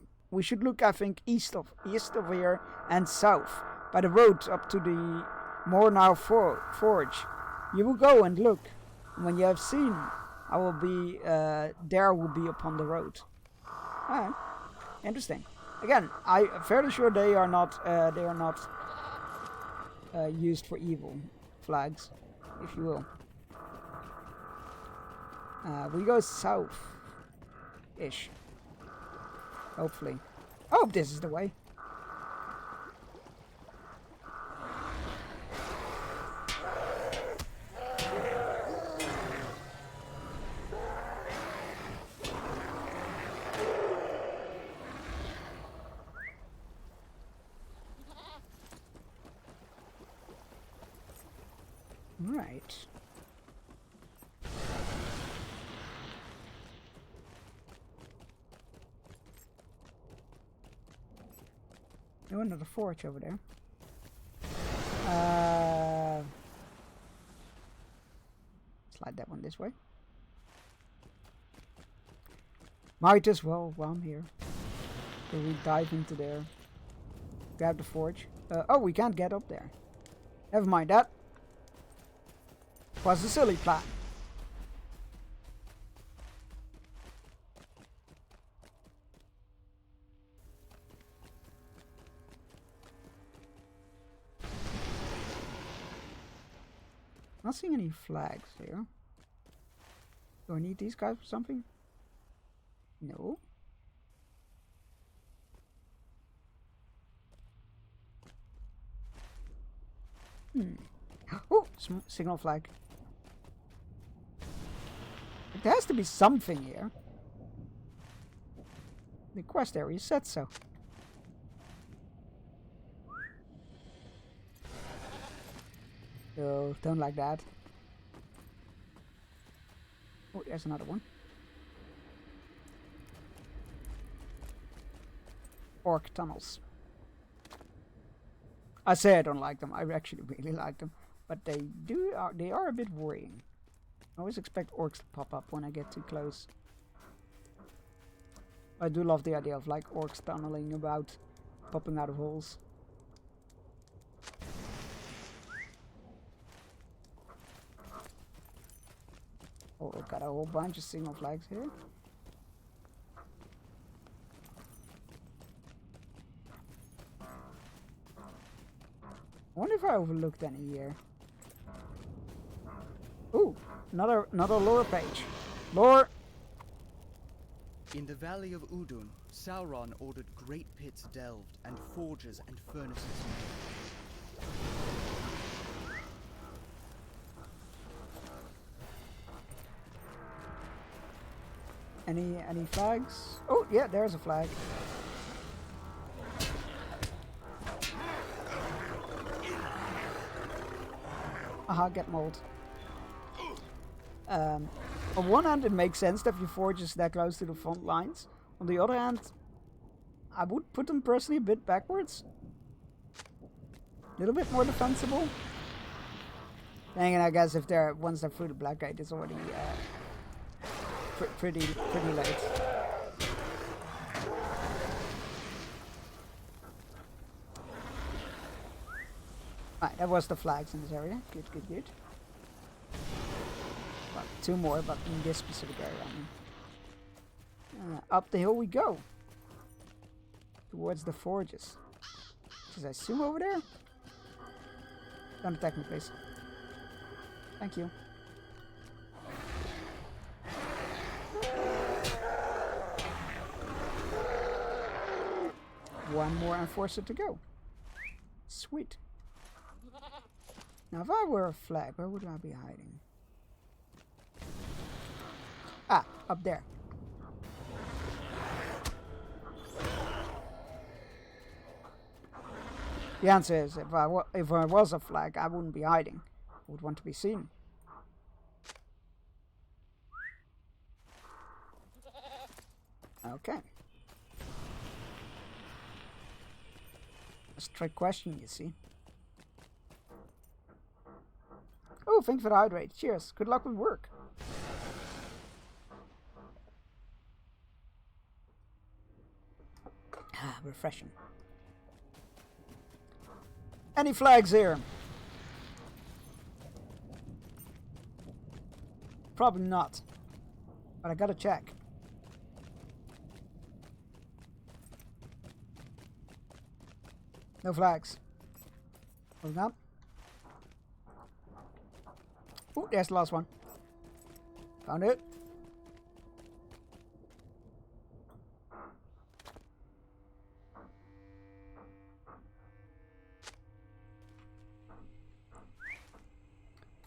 look, I think, east of here and south, by the road up to the Mornau Forge. You will go and look. And when you have seen, I will be there. Will be upon the road. Ah, interesting. Again, I'm fairly sure they are not used for evil flags, if you will. We go south-ish. Hopefully. I hope this is the way. Right. Oh, another forge over there. Slide that one this way. Might as well while I'm here. So we dive into there. Grab the forge. Oh, we can't get up there. Never mind that. Was a silly plan. Not seeing any flags here. Do I need these guys for something? No. Oh, signal flag. There has to be something here. The quest area said so. Oh, don't like that. Oh, there's another one. Orc tunnels. I say I don't like them. I actually really like them, but they are a bit worrying. I always expect orcs to pop up when I get too close. I do love the idea of like orcs tunneling about, popping out of holes. Oh, we've got a whole bunch of signal flags here. I wonder if I overlooked any here. Ooh, another lore page. Lore! In the valley of Udun, Sauron ordered great pits delved and forges and furnaces made. Any flags? Oh yeah, there's a flag. Aha, get mold. On one hand, it makes sense that your forge is that close to the front lines. On the other hand, I would put them personally a bit backwards. A little bit more defensible. Dang it, I guess if they're once they're through the Black Gate, it's already pretty late. Right, that was the flags in this area. Good. Well, two more, but in this specific area. I mean. Up the hill we go. Towards the forges. Is I assume over there? Don't attack me, please. Thank you. One more enforcer to go. Sweet. Now if I were a flag, where would I be hiding? Ah, up there. The answer is, if I was a flag, I wouldn't be hiding. I would want to be seen. Okay. That's a trick question, you see. Oh, thanks for the hydrate. Cheers. Good luck with work. Ah, refreshing. Any flags here? Probably not. But I gotta check. No flags. Hold up. Oh, there's the last one. Found it.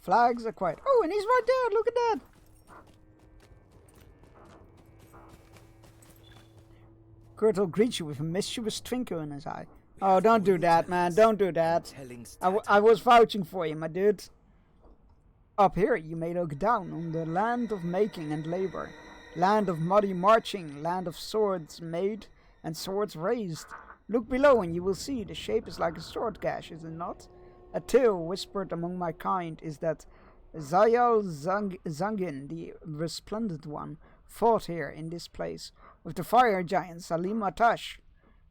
Flags are quiet. Oh, and he's right there. Look at that. Kurtle greets you with a mischievous twinkle in his eye. Oh, don't do that, man. Don't do that. I was vouching for you, my dude. Up here, you may look down on the land of making and labor. Land of muddy marching. Land of swords made and swords raised. Look below and you will see the shape is like a sword gash, is it not? A tale whispered among my kind is that Zayal Zangin, the resplendent one, fought here in this place with the fire giant Salim Atash,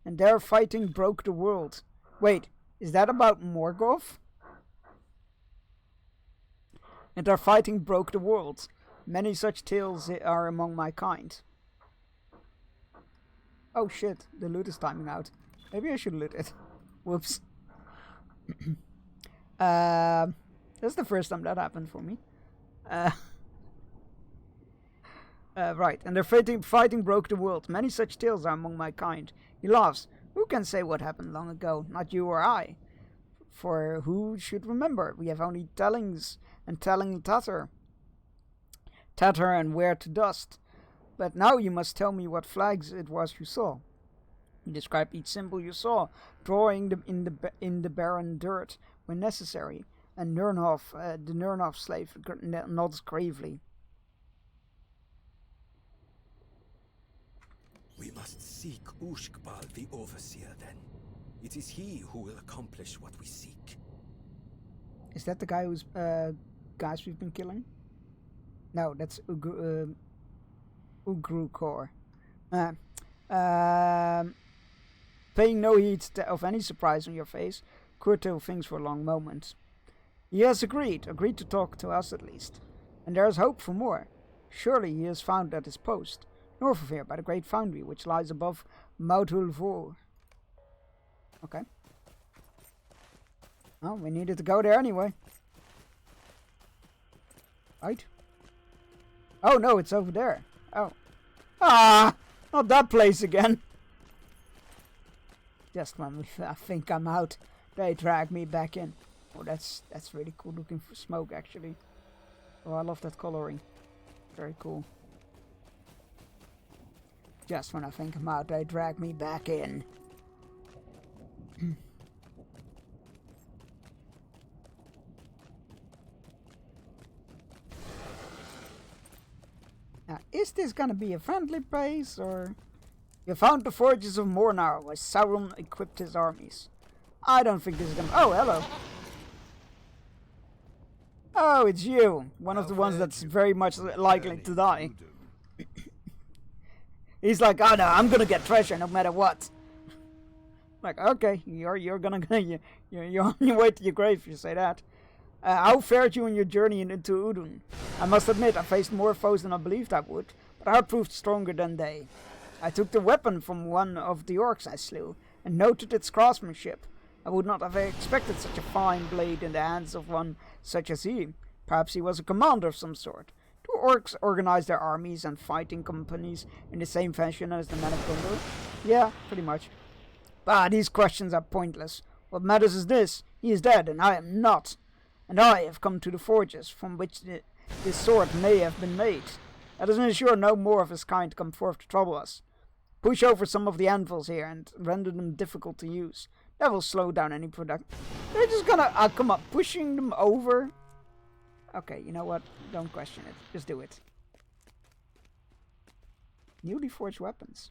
and their fighting broke the world. Wait, is that about Morgoth? And their fighting broke the world. Many such tales are among my kind. Oh shit, the loot is timing out. Maybe I should loot it. Whoops. That's the first time that happened for me. Right, and their fighting broke the world. Many such tales are among my kind. He laughs. Who can say what happened long ago? Not you or I. For who should remember? We have only tellings and telling tatter and wear to dust. But now you must tell me what flags it was you saw. You describe each symbol you saw, drawing them in the barren dirt when necessary. And Nernhoff, the Nernhoff slave, nods gravely. We must seek Ushkbal the Overseer then. It is he who will accomplish what we seek. Is that the guy who's guys we've been killing? No, that's Ugrukor. Paying no heed of any surprise on your face, Kurto thinks for a long moment. He has agreed to talk to us at least. And there is hope for more. Surely he is found at his post, north of here by the great foundry which lies above Mautul Vor. Okay. Well, we needed to go there anyway. Right? Oh no, it's over there. Oh. Ah! Not that place again. Just when I think I'm out, they drag me back in. Oh, that's really cool looking for smoke actually. Oh, I love that coloring. Very cool. Just when I think I'm out, they drag me back in. Now, is this gonna be a friendly place, or... You found the forges of Mornar, where Sauron equipped his armies. I don't think this is gonna... Oh, hello. Oh, it's you. One of the ones that's very much likely to die. He's like, oh no, I'm gonna get treasure no matter what. Like, okay, you're on your way to your grave if you say that. How fared you on your journey into Udun? I must admit, I faced more foes than I believed I would, but I proved stronger than they. I took the weapon from one of the orcs I slew, and noted its craftsmanship. I would not have expected such a fine blade in the hands of one such as he. Perhaps he was a commander of some sort. Do orcs organize their armies and fighting companies in the same fashion as the men of Gondor? Yeah, pretty much. But these questions are pointless. What matters is this: he is dead, and I am not. And I have come to the forges from which this sword may have been made. Let us ensure no more of his kind come forth to trouble us. Push over some of the anvils here and render them difficult to use. That will slow down any product. They're just gonna, come up, pushing them over. Okay, you know what? Don't question it. Just do it. Newly forged weapons.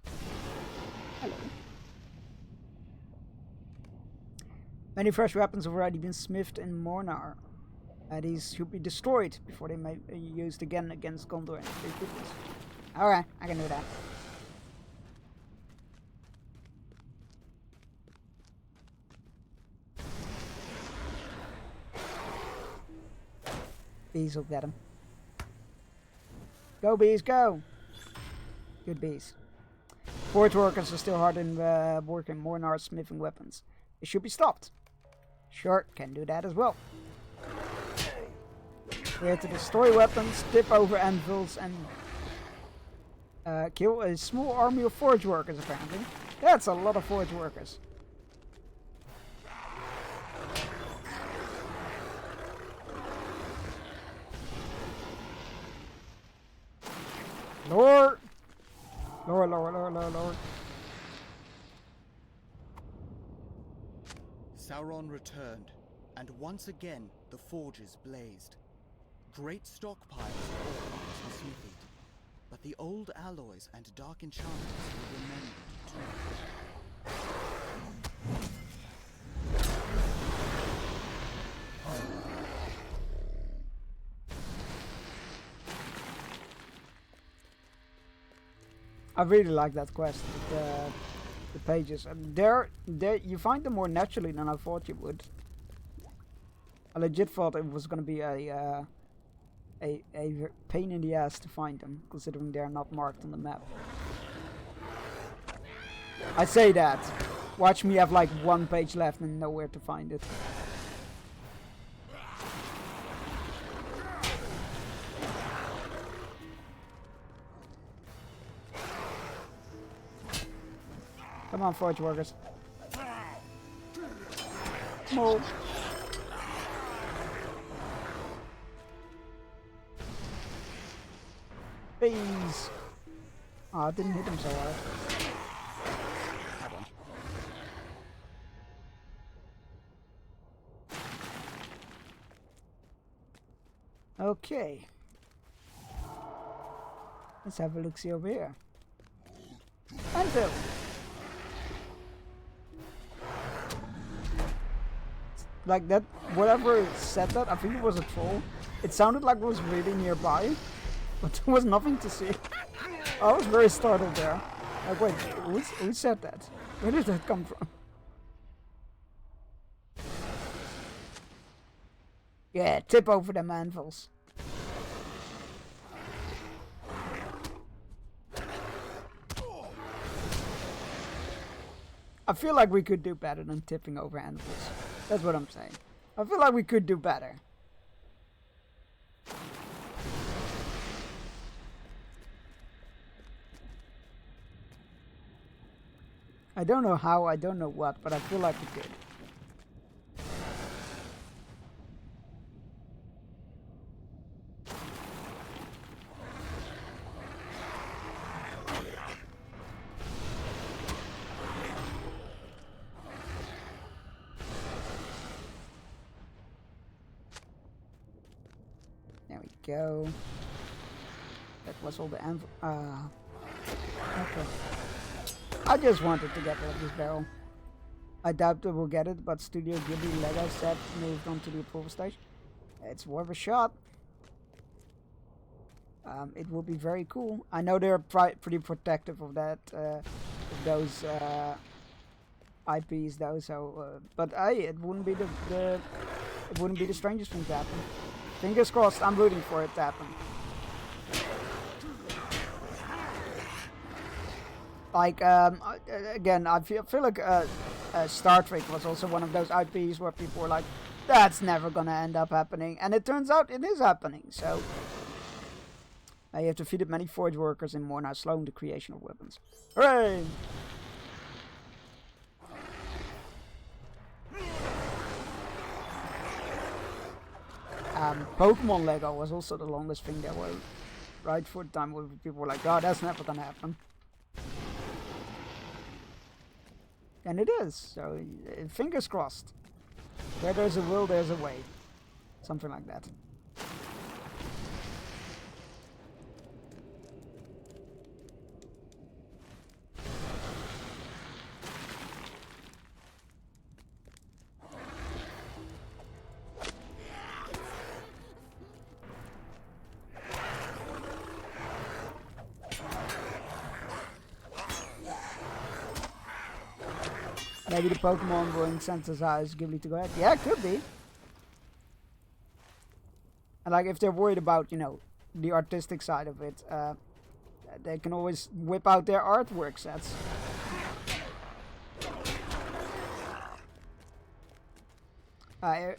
Hello. Many fresh weapons have already been smithed in Mornar. These should be destroyed before they may be used again against Gondor and Three Peoples. Alright, I can do that. Bees will get him. Go bees, go! Good bees. Forge workers are still hard in work in Mornar smithing weapons. It should be stopped. Sure, can do that as well. We have to destroy weapons, tip over anvils, and kill a small army of forge workers, apparently. That's a lot of forge workers. Lower! Lower, lower, lower, lower, lower. Sauron returned, and once again the forges blazed. Great stockpiles of ore were smithed, but the old alloys and dark enchantments were remembered too. I really like that quest. The pages, and there you find them more naturally than I thought you would. I legit thought it was going to be a pain in the ass to find them, considering they're not marked on the map. I say that. Watch me have like one page left and nowhere to find it. Come on, forge workers. Move. Bees. Oh, I didn't hit him so hard. Okay. Let's have a look-see over here. Anvil. Like that, whatever said that, I think it was a troll. It sounded like it was really nearby, but there was nothing to see. I was very startled there. Like, wait, who said that? Where did that come from? Yeah, tip over them anvils. I feel like we could do better than tipping over anvils. That's what I'm saying. I feel like we could do better. I don't know how, I don't know what, but I feel like we could. There we go. That was all the anvil. Okay. I just wanted to get rid of this barrel. I doubt that we'll get it, but Studio Ghibli Lego set moved on to the approval stage. It's worth a shot. It will be very cool. I know they're pretty protective of that, of those IPs though. So, but hey, it wouldn't be it wouldn't be the strangest thing to happen. Fingers crossed. I'm rooting for it to happen. Like, again, I feel like Star Trek was also one of those IPs where people were like, that's never gonna end up happening. And it turns out it is happening, so... you have defeated many Forge workers in Mornar, slowing the creation of weapons. Hooray! Pokemon Lego was also the longest thing there was. Right for the time where people were like, oh, that's never gonna happen. And it is, so fingers crossed. Where there's a will, there's a way. Something like that. Maybe the Pokemon will incentivize Ghibli to go ahead. Yeah, it could be. And like, if they're worried about, you know, the artistic side of it, they can always whip out their artwork sets.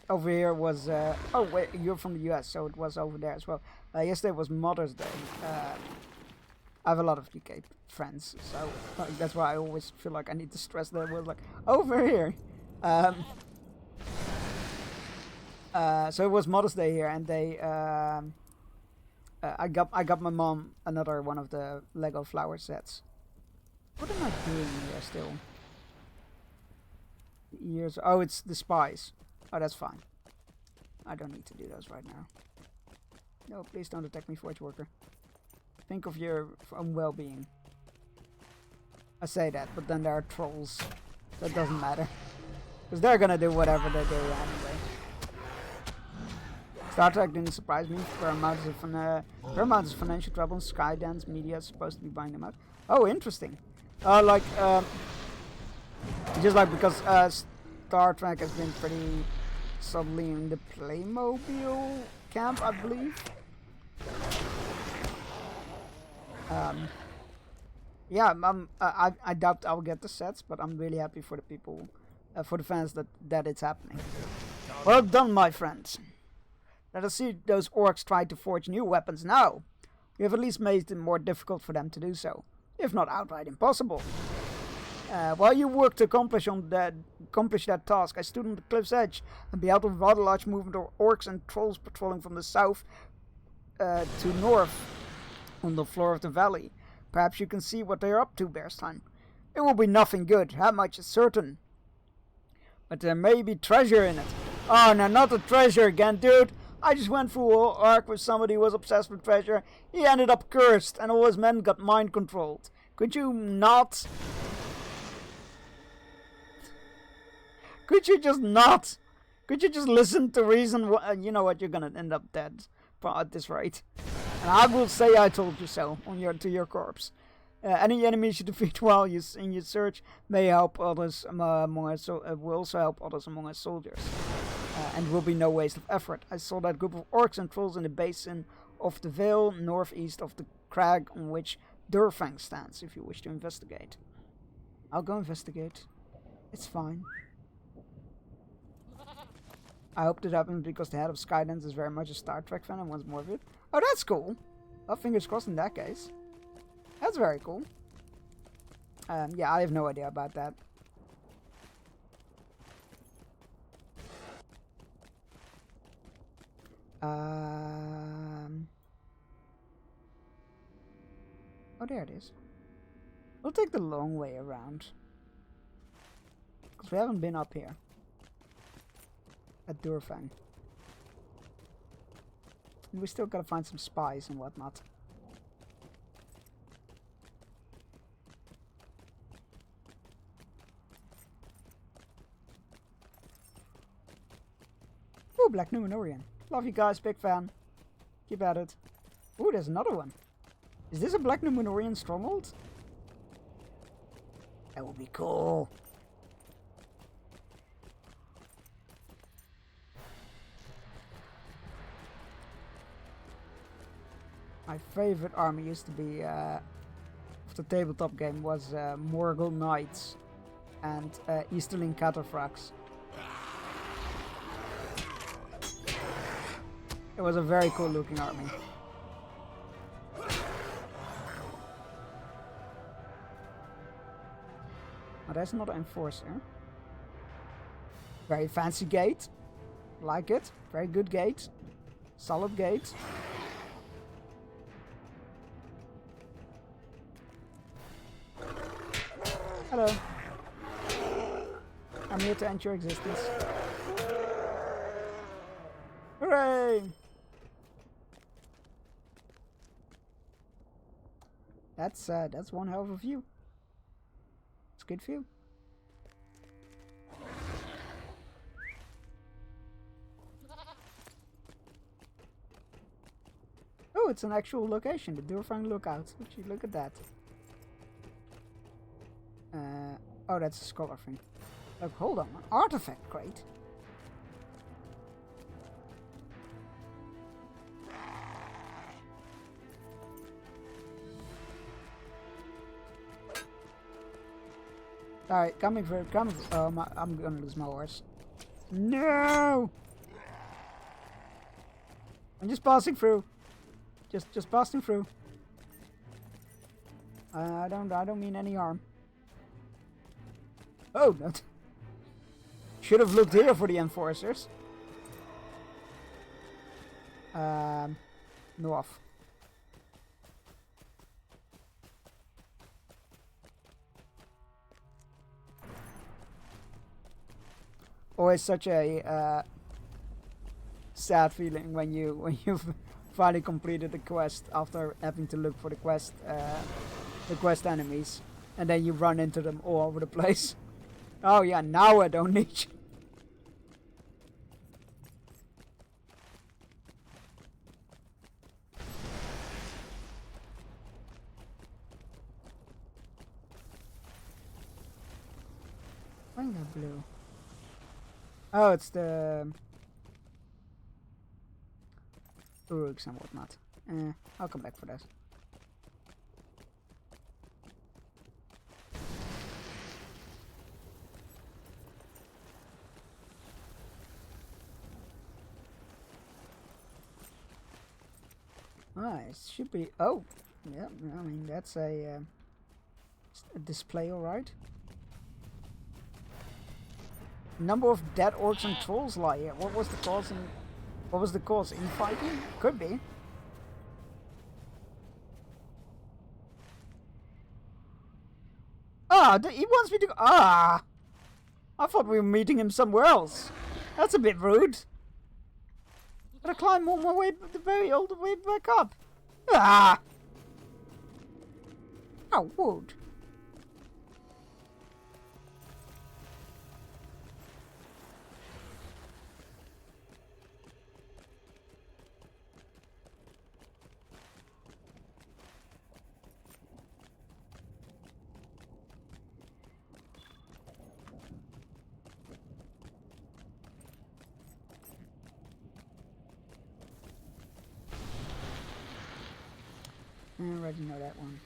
Over here was... oh, wait, you're from the US, so it was over there as well. Yesterday was Mother's Day. I have a lot of UK friends, so like, that's why I always feel like I need to stress that we're like, over here. So it was Mother's Day here, and they... I got my mom another one of the Lego flower sets. What am I doing here still? Years... Oh, it's the spies. Oh, that's fine. I don't need to do those right now. No, please don't attack me, Forge Worker. Think of your own well-being. I say that, but then there are trolls. That doesn't matter. Because they're gonna do whatever they do anyway. Star Trek didn't surprise me. Paramount is financial trouble, and Skydance Media is supposed to be buying them out. Oh, interesting. Just like because Star Trek has been pretty subtly in the Playmobil camp, I believe. Yeah, I doubt I'll get the sets, but I'm really happy for the people, for the fans that it's happening. Well done, my friends. Let us see those orcs try to forge new weapons now. You have at least made it more difficult for them to do so, if not outright impossible. While you worked to accomplish that task, I stood on the cliff's edge and beheld a rather large movement of orcs and trolls patrolling from the south to north on the floor of the valley. Perhaps you can see what they are up to, Bearstein. It will be nothing good, that much is certain. But there may be treasure in it. Oh, no, not the treasure again, dude. I just went through a whole arc with somebody who was obsessed with treasure. He ended up cursed, and all his men got mind-controlled. Could you not? Could you just not? Could you just listen to reason? You know what, you're gonna end up dead at this rate. And I will say I told you so to your corpse. Any enemies you defeat while in your search may help others among us. Will also help others among us soldiers. And will be no waste of effort. I saw that group of orcs and trolls in the basin of the Vale, northeast of the crag on which Durfang stands, if you wish to investigate. I'll go investigate. It's fine. I hope that happens because the head of Skydance is very much a Star Trek fan and wants more of it. Oh, that's cool. Well, fingers crossed in that case. That's very cool. Yeah, I have no idea about that. Oh, there it is. We'll take the long way around. Because we haven't been up here. At Durfang. And we still gotta find some spies and whatnot. Ooh, Black Numenorian. Love you guys, big fan. Keep at it. Ooh, there's another one. Is this a Black Numenorian stronghold? That would be cool. My favorite army used to be of the tabletop game was Morgul Knights and Easterling Cataphracts. It was a very cool looking army. Oh, that's not an enforcer. Very fancy gate. Like it. Very good gate. Solid gate. Hello. I'm here to end your existence. Hooray! That's one hell of a view. It's a good view. Oh, it's an actual location, the Durfang Lookout. Would you look at that? Oh, that's a scholar thing. Look, hold on, an artifact crate. Alright, coming for. Oh, I'm gonna lose my horse. No! I'm just passing through. Just passing through. I don't mean any harm. Oh, that should have looked here for the enforcers. North. Always such a sad feeling when you've finally completed the quest after having to look for the quest enemies, and then you run into them all over the place. Oh yeah, now I don't need you. Why is that blue? Oh, it's the Uruks and whatnot. I'll come back for that. Ah, it should be. Oh, yeah. I mean, that's a display, all right. Number of dead orcs and trolls lie here. What was the cause? What was the cause? Infighting? Could be. Ah, he wants me to go. Ah, I thought we were meeting him somewhere else. That's a bit rude. Gotta climb all my way, all the way back up. Ah! Oh, wood. I already know that one.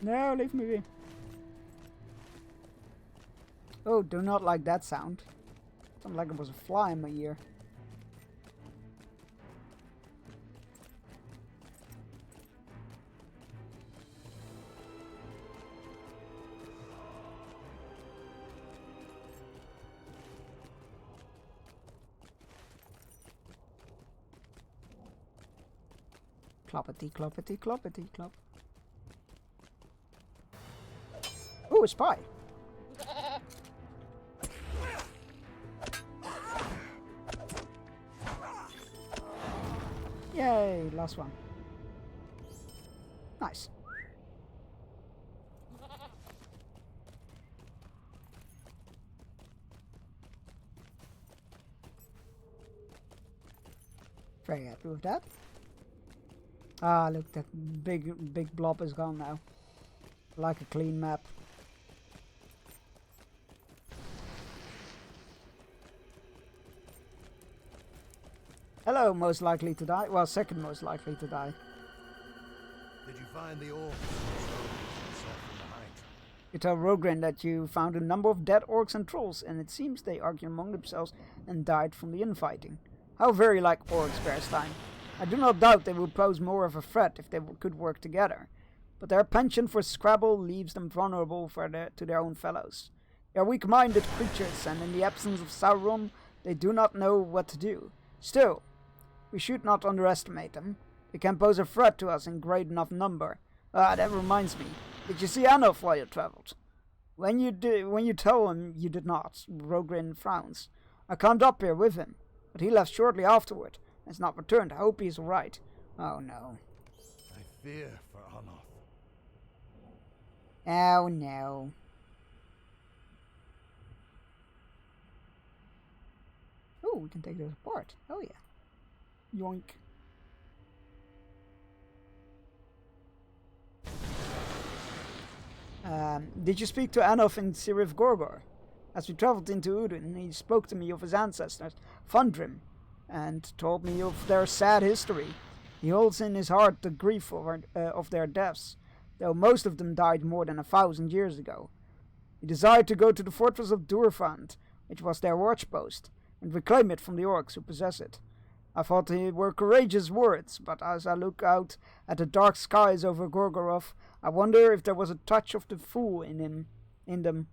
No, leave me be. Oh, do not like that sound. Sounded like it was a fly in my ear. Cloppity, cloppity, cloppity, clop. Ooh, a spy. Yay, last one. Nice. Very happy with that. Ah, look, that big blob is gone now. Like a clean map. Hello, most likely to die. Well, second most likely to die. Did you find the orcs? From behind? You tell Rogren that you found a number of dead orcs and trolls, and it seems they argued among themselves and died from the infighting. How very like orcs, Bearstein. I do not doubt they will pose more of a threat if they could work together, but their penchant for Scrabble leaves them vulnerable to their own fellows. They are weak-minded creatures, and in the absence of Sauron, they do not know what to do. Still, we should not underestimate them. They can pose a threat to us in great enough number. That reminds me. Did you see Anolf while you travelled? When you tell him you did not, Rogren frowns. I climbed up here with him, but he left shortly afterward and has not returned. I hope he is all right. Oh no. I fear for Anolf. Oh no. Oh, we can take this apart. Oh yeah. Yoink. Did you speak to Anolf in Sirith Gorgor? As we travelled into Udun, he spoke to me of his ancestors, Fundrim, and told me of their sad history. He holds in his heart the grief of their deaths, though most of them died more than 1,000 years ago. He desired to go to the fortress of Durfand, which was their watchpost, and reclaim it from the orcs who possess it. I thought they were courageous words, but as I look out at the dark skies over Gorgoroth, I wonder if there was a touch of the fool in them.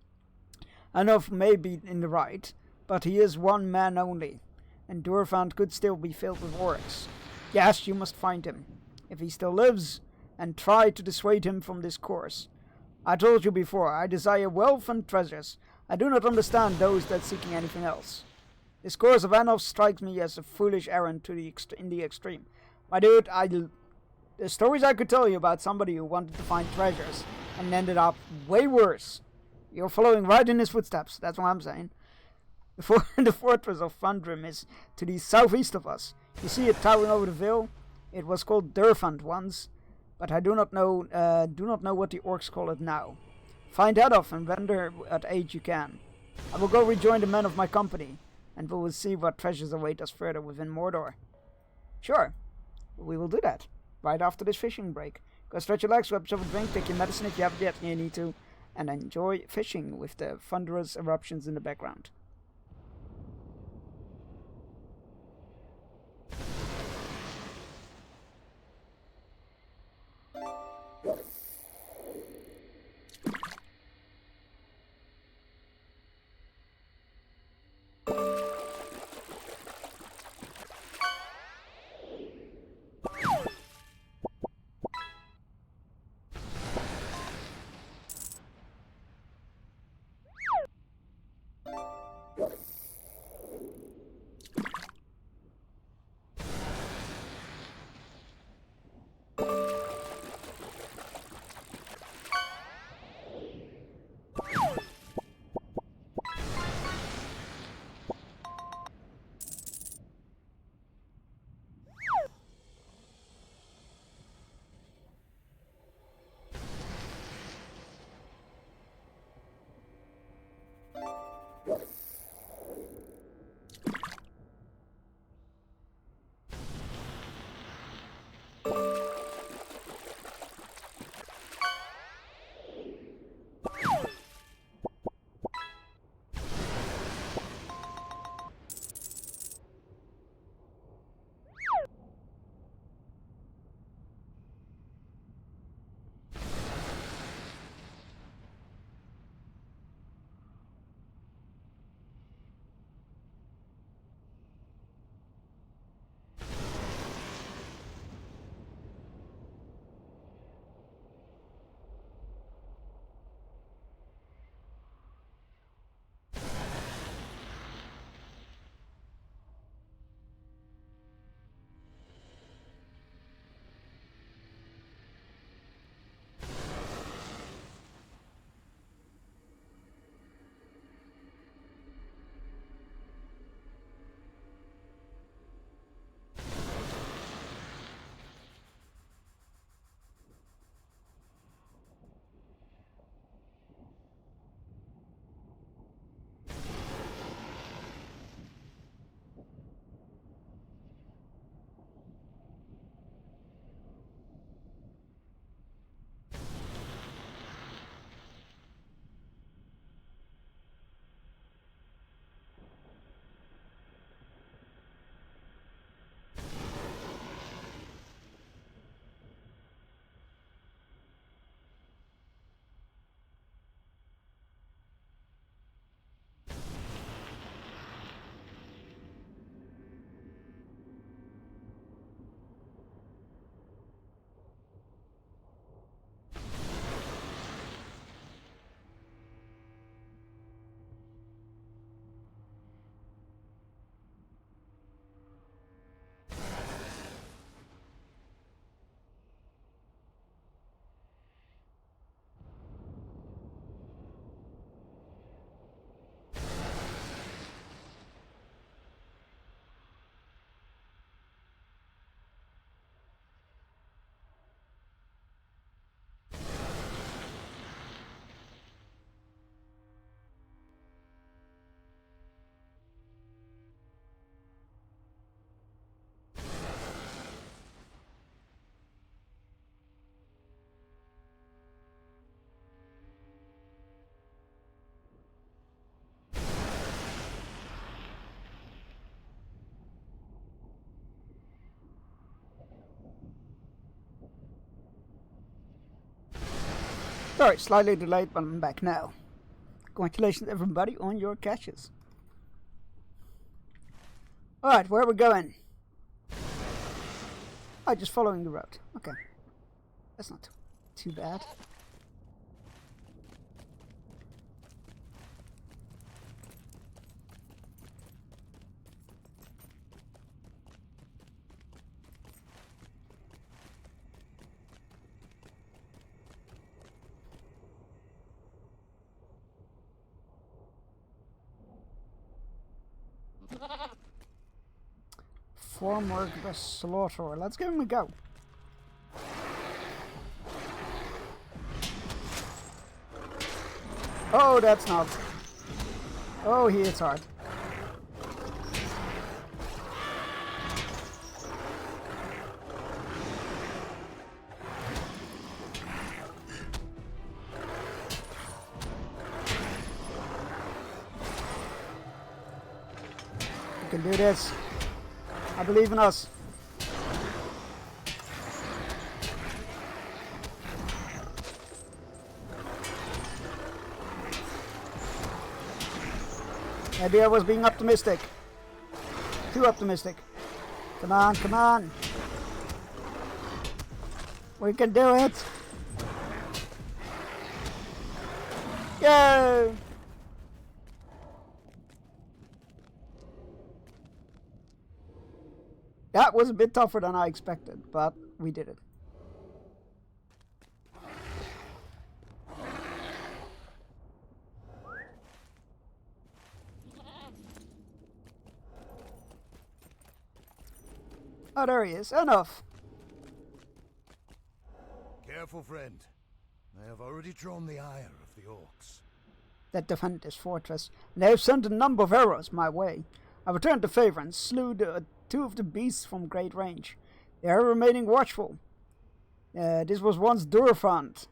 Anolf may be in the right, but he is one man only, and Durfand could still be filled with orcs. Yes, you must find him, if he still lives, and try to dissuade him from this course. I told you before, I desire wealth and treasures. I do not understand those that seeking anything else. This course of Anolf strikes me as a foolish errand in the extreme. My dude, the stories I could tell you about somebody who wanted to find treasures and ended up way worse. You're following right in his footsteps, that's what I'm saying. The fortress of Fundrim is to the southeast of us. You see it towering over the vale? It was called Durfand once, but I do not know what the orcs call it now. Find Adolf and render what aid you can. I will go rejoin the men of my company, and we will see what treasures await us further within Mordor. Sure, we will do that, right after this fishing break. Go stretch your legs, grab yourself a drink, take your medicine if you haven't yet and you need to, and enjoy fishing with the thunderous eruptions in the background. Sorry, slightly delayed, but I'm back now. Congratulations everybody on your catches. Alright, where are we going? Oh, just following the road. Okay. That's not too bad. Formwork the Slaughter. Let's give him a go. Oh, that's not. Oh, he hits hard. We can do this. I believe in us. Maybe I was being optimistic. Too optimistic. Come on, come on. We can do it. Yay! That was a bit tougher than I expected, but we did it. Oh, there he is. Enough. Careful, friend. I have already drawn the ire of the orcs. That defend this fortress. They have sent a number of arrows my way. I returned the favor and slew two of the beasts from great range. They are remaining watchful. This was once Durfand,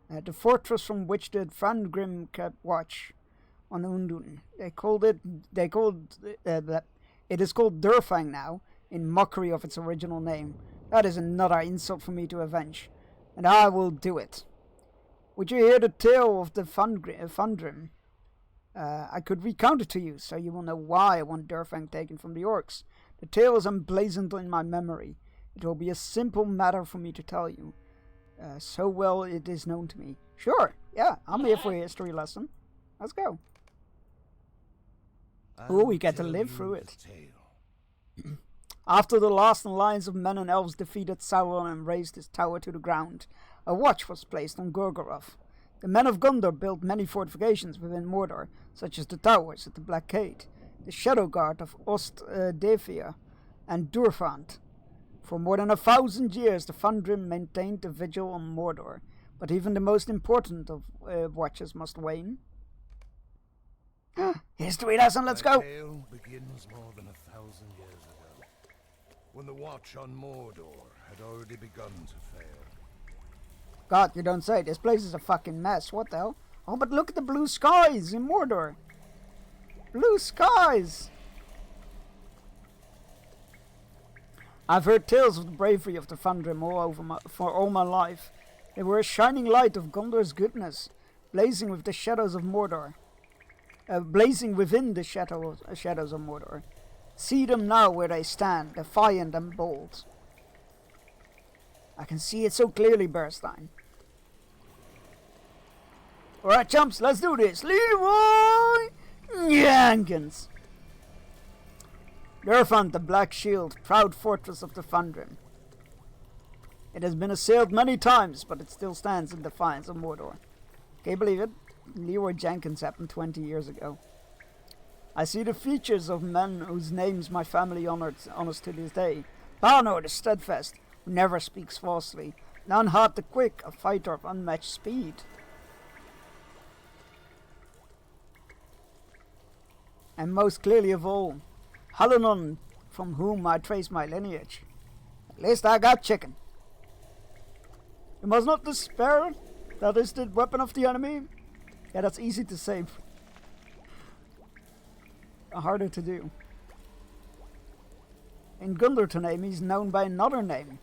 the fortress from which the Fangrim kept watch on Undun. It is called Durfang now, in mockery of its original name. That is another insult for me to avenge, and I will do it. Would you hear the tale of the Fangrim? I could recount it to you, so you will know why I want Durfang taken from the orcs. The tale is emblazoned in my memory. It will be a simple matter for me to tell you. So well it is known to me. Sure, yeah, I'm here for a history lesson. Let's go. Oh, we get to live through it. After the last alliance of men and elves defeated Sauron and razed his tower to the ground, a watch was placed on Gorgoroth. The men of Gondor built many fortifications within Mordor, such as the towers at the Black Gate, the Shadow Guard of Ostdefia, and Durfand. For more than 1,000 years, the Fangrim maintained a vigil on Mordor, but even the most important of watches must wane. History lesson, let's go! The tale begins more than 1,000 years ago, when the watch on Mordor had already begun to fail. God, you don't say. This place is a fucking mess. What the hell? Oh, but look at the blue skies in Mordor. Blue skies! I've heard tales of the bravery of the Fangrim for all my life. They were a shining light of Gondor's goodness, blazing with the shadows of Mordor. Blazing within the shadows of Mordor. See them now where they stand, defiant and bold. I can see it so clearly, Berstein. Alright, chumps, let's do this. Leroy Jenkins. Durfand, the Black Shield, proud fortress of the Fangrim. It has been assailed many times, but it still stands in defiance of Mordor. Can you believe it? Leroy Jenkins happened 20 years ago. I see the features of men whose names my family honors to this day. Balnor the Steadfast, who never speaks falsely. Lanhart the Quick, a fighter of unmatched speed. And most clearly of all, Halanon, from whom I trace my lineage. At least I got chicken. You must not despair. That is the weapon of the enemy. Yeah, that's easy to say. Harder to do. In Gundurtanaim, he's known by another name.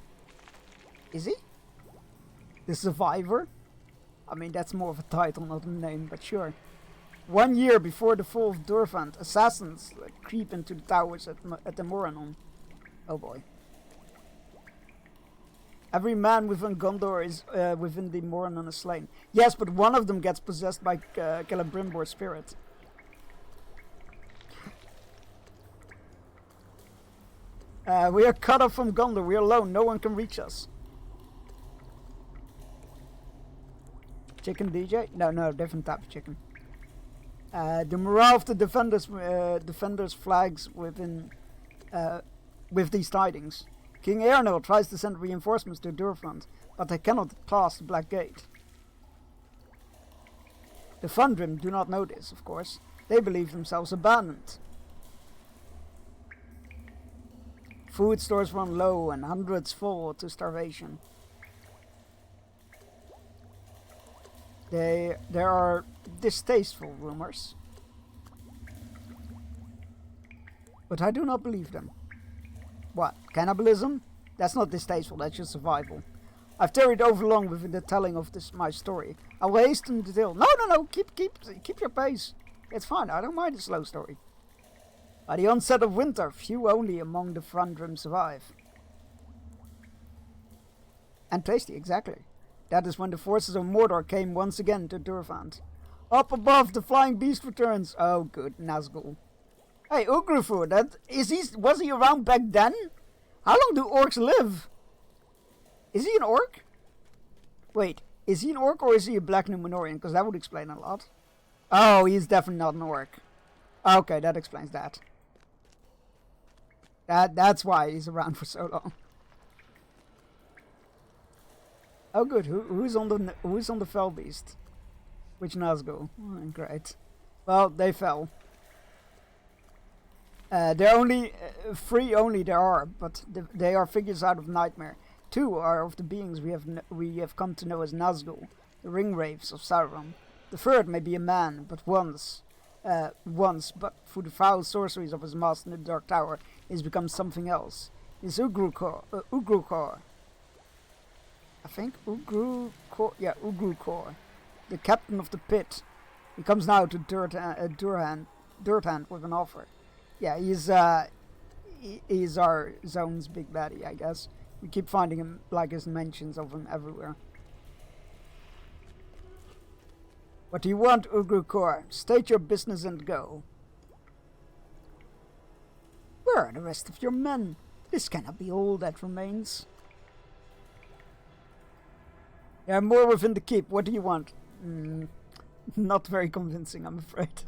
Is he? The Survivor? I mean, that's more of a title, not a name, but sure. 1 year before the fall of Durfand, assassins creep into the towers at the Moranon. Oh boy. Every man within Gondor is within the Moranon is slain. Yes, but one of them gets possessed by Celebrimbor's spirit. We are cut off from Gondor. We are alone. No one can reach us. Chicken DJ? No, different type of chicken. The morale of the defenders flags within with these tidings. King Eärnil tries to send reinforcements to Durfand, but they cannot pass the Black Gate. The Fundrim do not know this, of course. They believe themselves abandoned. Food stores run low and hundreds fall to starvation. There are distasteful rumors, but I do not believe them. What? Cannibalism? That's not distasteful, that's just survival. I've tarried overlong within the telling of my story. I will hasten the tale. No, keep your pace. It's fine, I don't mind a slow story. By the onset of winter, few only among the Fundrim survive. And tasty, exactly. That is when the forces of Mordor came once again to Durfand. Up above, the flying beast returns. Oh, good, Nazgul. Hey, Ugrufur, was he around back then? How long do orcs live? Is he an orc? Wait, is he an orc or is he a black Numenorian? Because that would explain a lot. Oh, he's definitely not an orc. Okay, that explains that. That's why he's around for so long. Oh, good. Who's on the fell beast? Which Nazgul? Oh, great. Well, they fell. There are only 3 only there are, but they are figures out of Nightmare. 2 are of the beings we have come to know as Nazgul, the ringwraiths of Sauron. The 3rd may be a man, but once, but through the foul sorceries of his master in the Dark Tower, he has become something else. Is Ugrukor. I think Ugrukor. Yeah, Ugrukor, the captain of the pit. He comes now to Durhand with an offer. Yeah, he's our zone's big baddie, I guess. We keep finding him, like his mentions of him everywhere. What do you want, Ugrukor? State your business and go. Where are the rest of your men? This cannot be all that remains. There are more within the keep. What do you want? Not very convincing, I'm afraid.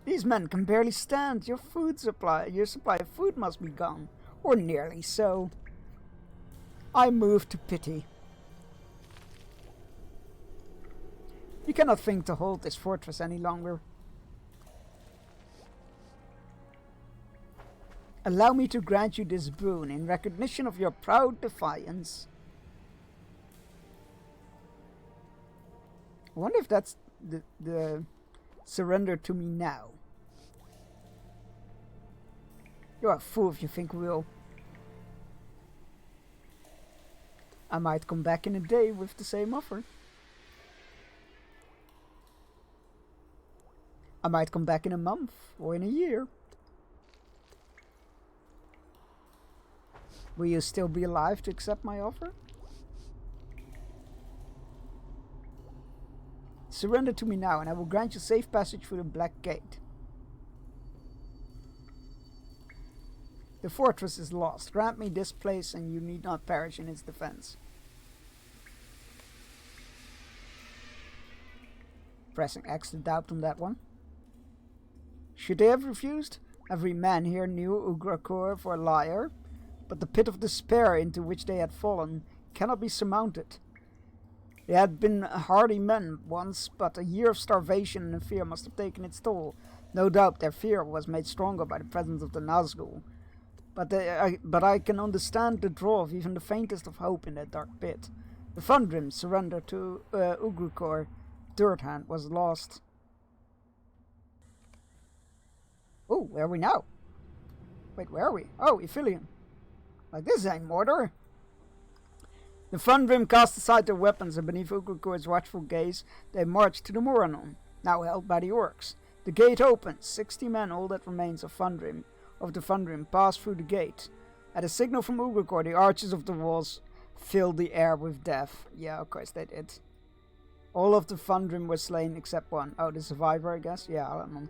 These men can barely stand. Your supply of food must be gone. Or nearly so. I move to pity. You cannot think to hold this fortress any longer. Allow me to grant you this boon in recognition of your proud defiance. I wonder if that's the surrender to me now. You're a fool if you think we will. I might come back in a day with the same offer. I might come back in a month or in a year. Will you still be alive to accept my offer? Surrender to me now and I will grant you safe passage through the Black Gate. The fortress is lost. Grant me this place and you need not perish in its defense. Pressing X to doubt on that one. Should they have refused? Every man here knew Ugrukor for a liar, but the pit of despair into which they had fallen cannot be surmounted. They had been hardy men once, but a year of starvation and fear must have taken its toll. No doubt their fear was made stronger by the presence of the Nazgul. But I can understand the draw of even the faintest of hope in that dark pit. The Fundrim surrender to Ugrukor. Durthand was lost. Oh, where are we now? Wait, where are we? Oh, Ithilien. Like, this ain't Mordor. The Thundrim cast aside their weapons, and beneath Ugrkor's watchful gaze, they marched to the Moranon, now held by the orcs. The gate opened. 60 men, all that remains of the Thundrim, passed through the gate. At a signal from Ugrkor, the arches of the walls filled the air with death. Yeah, of course they did. All of the Thundrim were slain except one. Oh, the survivor, I guess? Yeah, I don't know.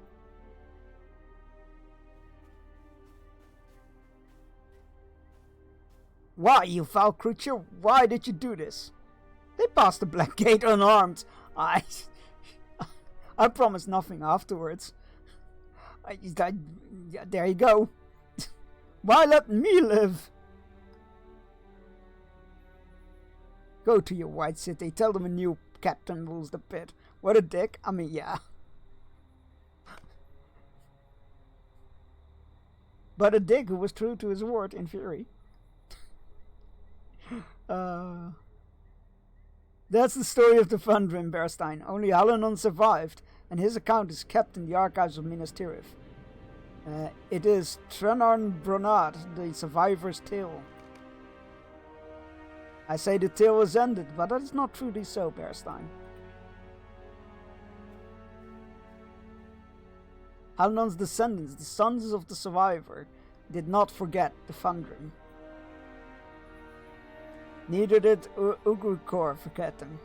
Why, you foul creature? Why did you do this? They passed the Black Gate unarmed. I promise nothing afterwards. Yeah, there you go. Why let me live? Go to your White City. Tell them a new captain rules the pit. What a dick. I mean, yeah. But a dick who was true to his word, in theory. That's the story of the Thundrim, Bearstein. Only Halanon survived, and his account is kept in the archives of Minas Tirith. It is Trenarn Bronad, the survivor's tale. I say the tale is ended, but that is not truly so, Bearstein. Halanon's descendants, the sons of the survivor, did not forget the Thundrim. Neither did Ugrkor forget them.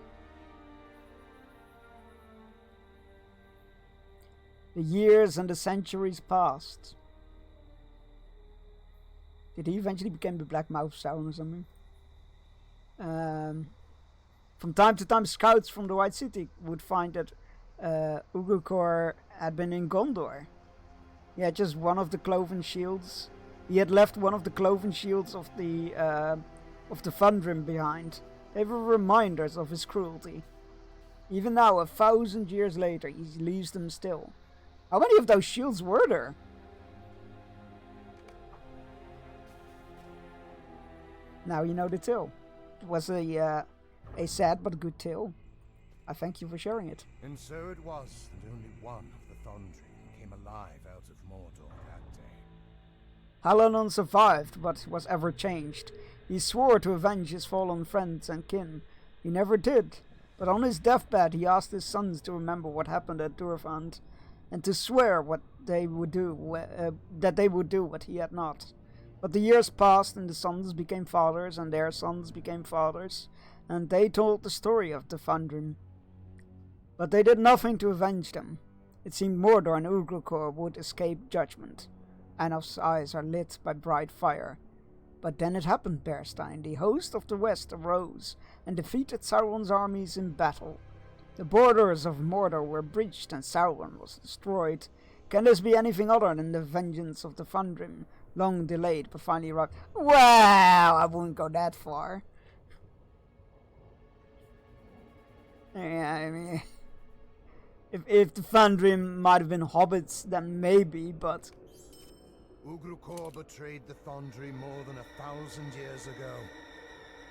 The years and the centuries passed. Did he eventually become the Black Mouth Sauron or something? From time to time, scouts from the White City would find that Ugrkor had been in Gondor. He had just one of the cloven shields. He had left one of the cloven shields of the Thundrim behind. They were reminders of his cruelty. Even now, 1,000 years later, he leaves them still. How many of those shields were there? Now you know the tale. It was a sad but good tale. I thank you for sharing it. And so it was that only one of the Thundrim came alive out of Mordor that day. Halanon survived what was ever changed. He swore to avenge his fallen friends and kin. He never did, but on his deathbed he asked his sons to remember what happened at Durfand, and to swear what they would do, that they would do what he had not. But the years passed, and the sons became fathers, and their sons became fathers, and they told the story of the Thundrim. But they did nothing to avenge them. It seemed Mordor and Ugrkor would escape judgment. Anof's eyes are lit by bright fire. But then it happened, Bearstein. The host of the West arose and defeated Sauron's armies in battle. The borders of Mordor were breached and Sauron was destroyed. Can this be anything other than the vengeance of the Thundrim, long delayed but finally arrived? Well, I wouldn't go that far. Yeah, I mean, if the Thundrim might have been hobbits, then maybe, but... Ugrkor betrayed the Thundri more than 1,000 years ago.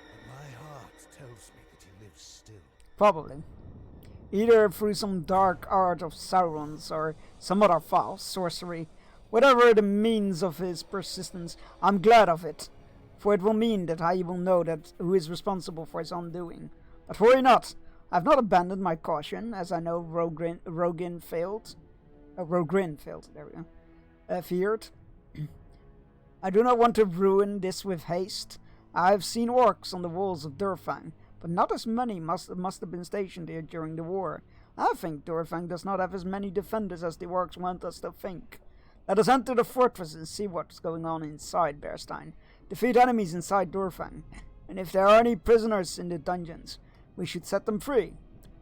But my heart tells me that he lives still. Probably. Either through some dark art of Sauron's or some other foul sorcery. Whatever the means of his persistence, I'm glad of it. For it will mean that I will know that who is responsible for his undoing. But worry not. I have not abandoned my caution, as I know Rogrin failed. Rogrin failed, there we go. Feared. I do not want to ruin this with haste. I have seen orcs on the walls of Durfang, but not as many must have been stationed here during the war. I think Durfang does not have as many defenders as the orcs want us to think. Let us enter the fortress and see what's going on inside, Bearstein. Defeat enemies inside Durfang, and if there are any prisoners in the dungeons, we should set them free.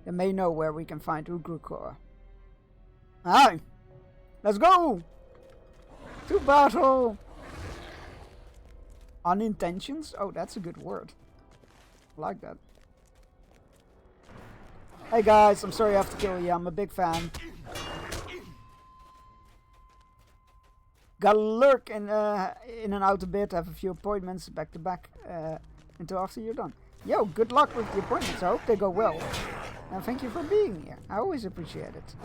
They may know where we can find Ugrkor. Aye! Let's go! To battle! Unintentions? Oh, that's a good word. I like that. Hey guys, I'm sorry I have to kill you. I'm a big fan. Gotta lurk in and out a bit. I have a few appointments back to back until after you're done. Yo, good luck with the appointments. I hope they go well. And thank you for being here. I always appreciate it.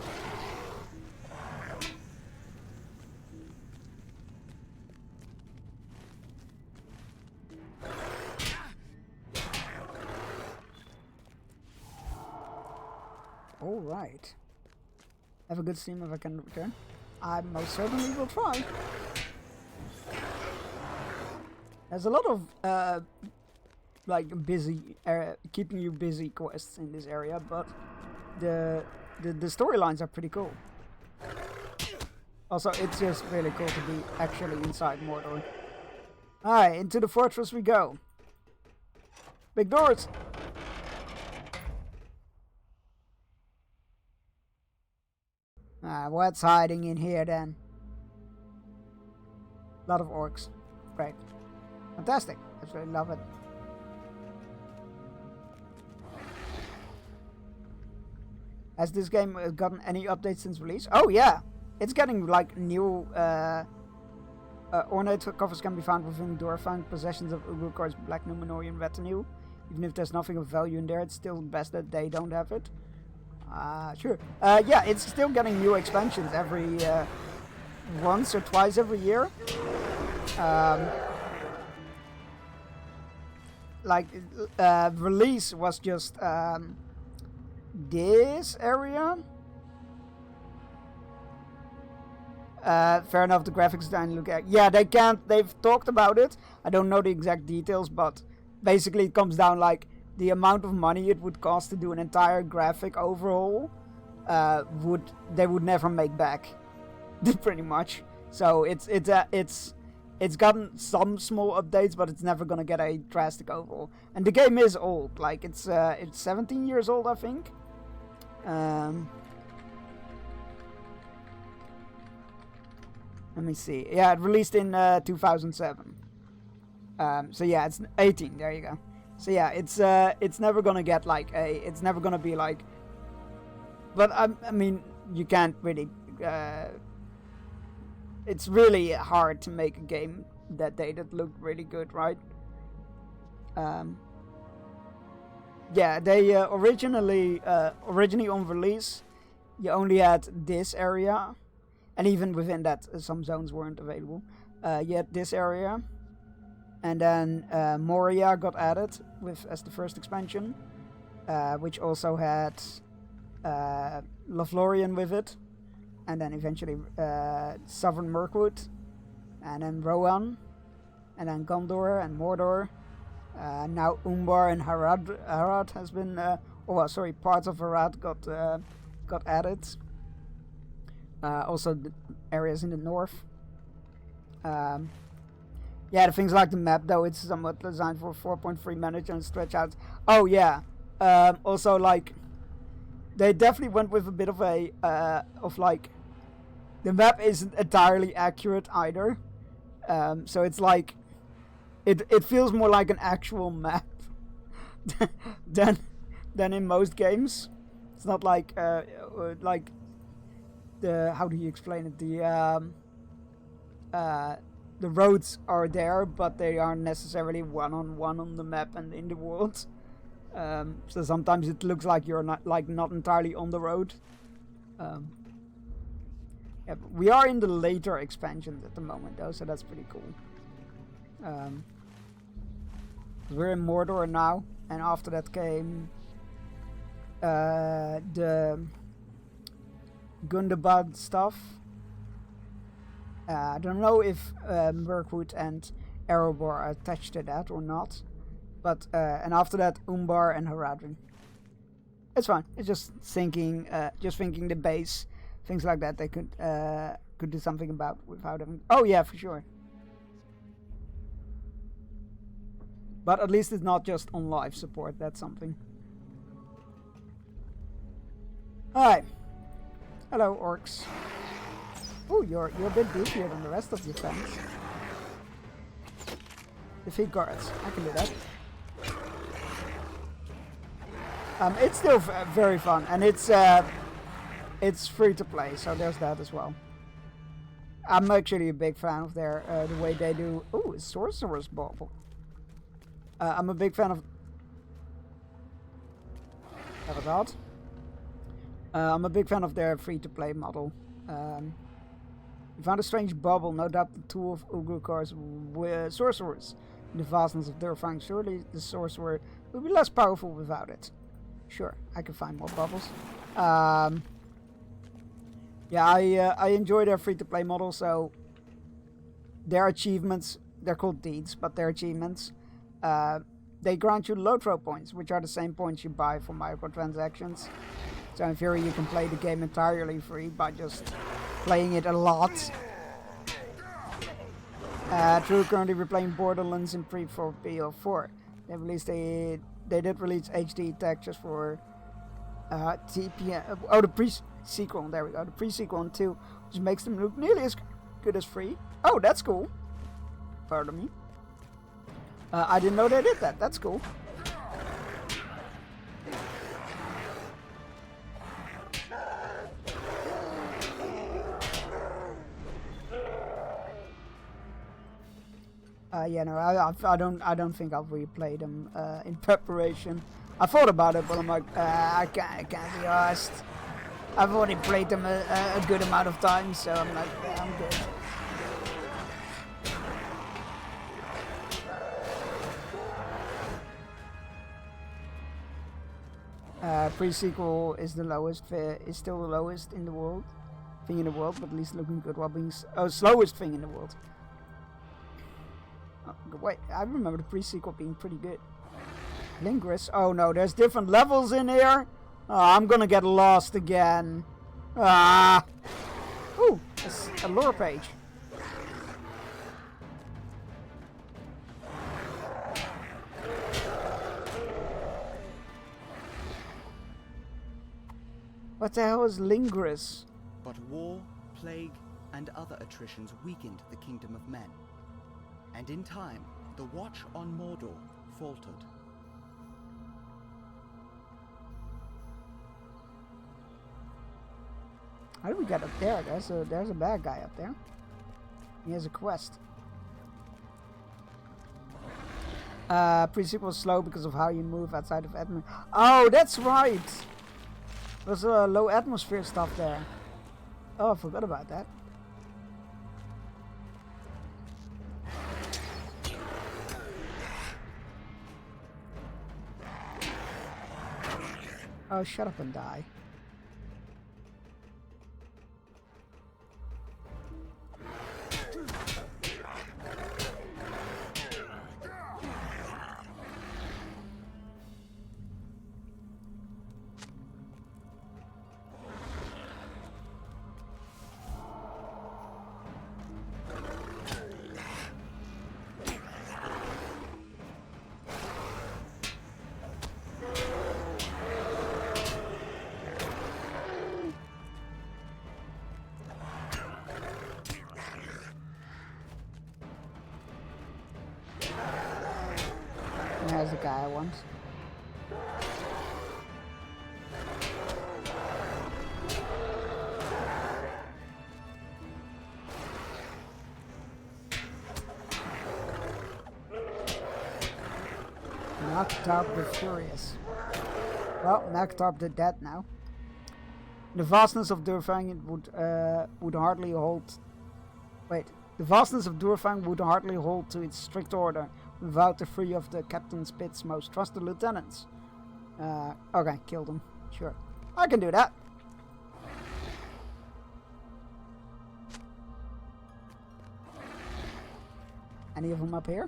Alright. Have a good stream if I can return. I most certainly will try. There's a lot of like busy, keeping you busy quests in this area, but the storylines are pretty cool. Also, it's just really cool to be actually inside Mordor. Alright, into the fortress we go. Big doors! What's hiding in here then? A lot of orcs. Great. Fantastic. I really love it. Has this game gotten any updates since release? Oh yeah! It's getting like new ornate covers can be found within Dorfang possessions of Uglukhar's Black Numenorian retinue. Even if there's nothing of value in there, it's still best that they don't have it. Sure. Yeah, it's still getting new expansions every once or twice every year. Release was just this area. Fair enough, the graphics don't look at. Yeah, they can't. They've talked about it. I don't know the exact details, but basically it comes down like the amount of money it would cost to do an entire graphic overhaul. They would never make back, pretty much. So it's gotten some small updates, but it's never gonna get a drastic overhaul. And the game is old. Like it's 17 years old, I think. Let me see. Yeah, it released in 2007. So yeah, it's 18. There you go. So yeah, it's never gonna get like it's never gonna be like. But I mean, you can't really. It's really hard to make a game that looked really good, right? Yeah, they originally on release, you only had this area. And even within that, some zones weren't available. You had this area, and then Moria got added as the first expansion, which also had Lothlorien with it, and then eventually Southern Mirkwood, and then Rohan, and then Gondor and Mordor. Now Umbar and Harad has been, parts of Harad got added. Also the areas in the north. Yeah, the things like the map though, it's somewhat designed for 4.3 manager and stretch out. Oh yeah. Also like they definitely went with a bit of a the map isn't entirely accurate either. So it's like it feels more like an actual map than in most games. It's not like how do you explain it? The roads are there, but they aren't necessarily one-on-one on the map and in the world. So sometimes it looks like you're not entirely on the road. Yeah, we are in the later expansions at the moment though, so that's pretty cool. We're in Mordor now, and after that came the Gundabad stuff. I don't know if Mirkwood and Erebor are attached to that or not, but and after that Umbar and Haradrim. It's fine. It's just thinking the base, things like that. They could do something about without having. Oh yeah, for sure. But at least it's not just on live support. That's something. All right. Hello, orcs. Oh, you're a bit beefier than the rest of your friends. Defeat guards. I can do that. It's still very fun, and it's free to play, so there's that as well. I'm actually a big fan of their the way they do. Oh, it's Sorcerer's Bauble. I'm a big fan of. That was odd. I'm a big fan of their free-to-play model. We found a strange bubble, no doubt the tool of Uglukhar's sorcerers. In the vastness of Durfang, surely the sorcerer will be less powerful without it. Sure, I can find more bubbles. Yeah, I enjoy their free-to-play model. So their achievements, they're called deeds, but their achievements, they grant you load throw points, which are the same points you buy for microtransactions. So in theory, you can play the game entirely free by just playing it a lot. True, currently we're playing Borderlands in pre for BO4. They did release HD textures for TPM. Oh, the pre-sequel. There we go. The pre-sequel on 2, which makes them look nearly as good as free. Oh, that's cool. Pardon me. I didn't know they did that. That's cool. Yeah, no, I don't think I'll replay them in preparation. I thought about it, but I'm like, I can't be asked. I've already played them a good amount of times, so I'm like, yeah, I'm good. Pre-sequel is the lowest, is still the lowest in the world, thing in the world, but at least looking good while being slowest thing in the world. Oh, wait, I remember the pre-sequel being pretty good. Lingress. Oh no, there's different levels in here. Oh, I'm gonna get lost again. Ah. Ooh, it's a lore page. What the hell is Lingress? But war, plague, and other attritions weakened the kingdom of men. And in time, the watch on Mordor faltered. How do we get up there? There's a bad guy up there. He has a quest. Pre-sequel is slow because of how you move outside of atmosphere. Oh, that's right! There's low atmosphere stuff there. Oh, I forgot about that. Oh, shut up and die. There's the guy I want. Magtarp the Furious. Well, Magtarp the Dead now. The vastness of Durfang would hardly hold. Wait, the vastness of Durfang would hardly hold to its strict order without the three of the Captain Spit's most trusted lieutenants. Okay, kill them. Sure, I can do that. Any of them up here?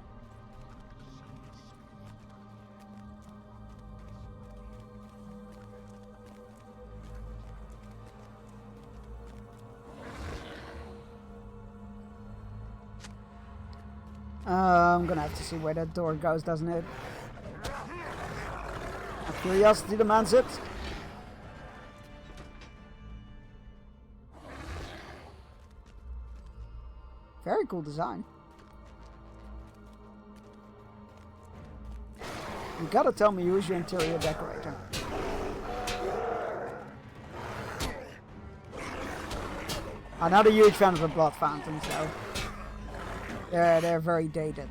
I'm gonna have to see where that door goes, doesn't it? Curiosity demands it. Very cool design. You gotta tell me who's your interior decorator. I'm not a huge fan of the blood fountains though. They're very dated.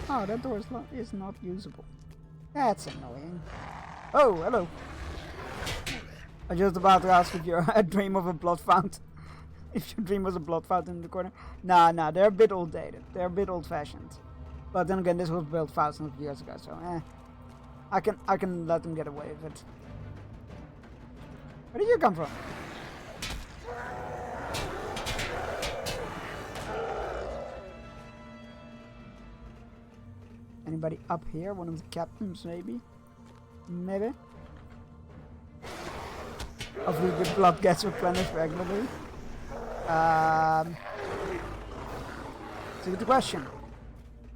Oh, that door is not usable. That's annoying. Oh, hello. I was just about to ask if you're a dream of a blood fountain. If your dream was a blood fountain in the corner. Nah, they're a bit old dated. They're a bit old fashioned. But then again, this was built thousands of years ago, so I can let them get away with it. Where did you come from? Anybody up here? One of the captains, maybe? Maybe? Hopefully the blood gets replenished regularly. It's a good question.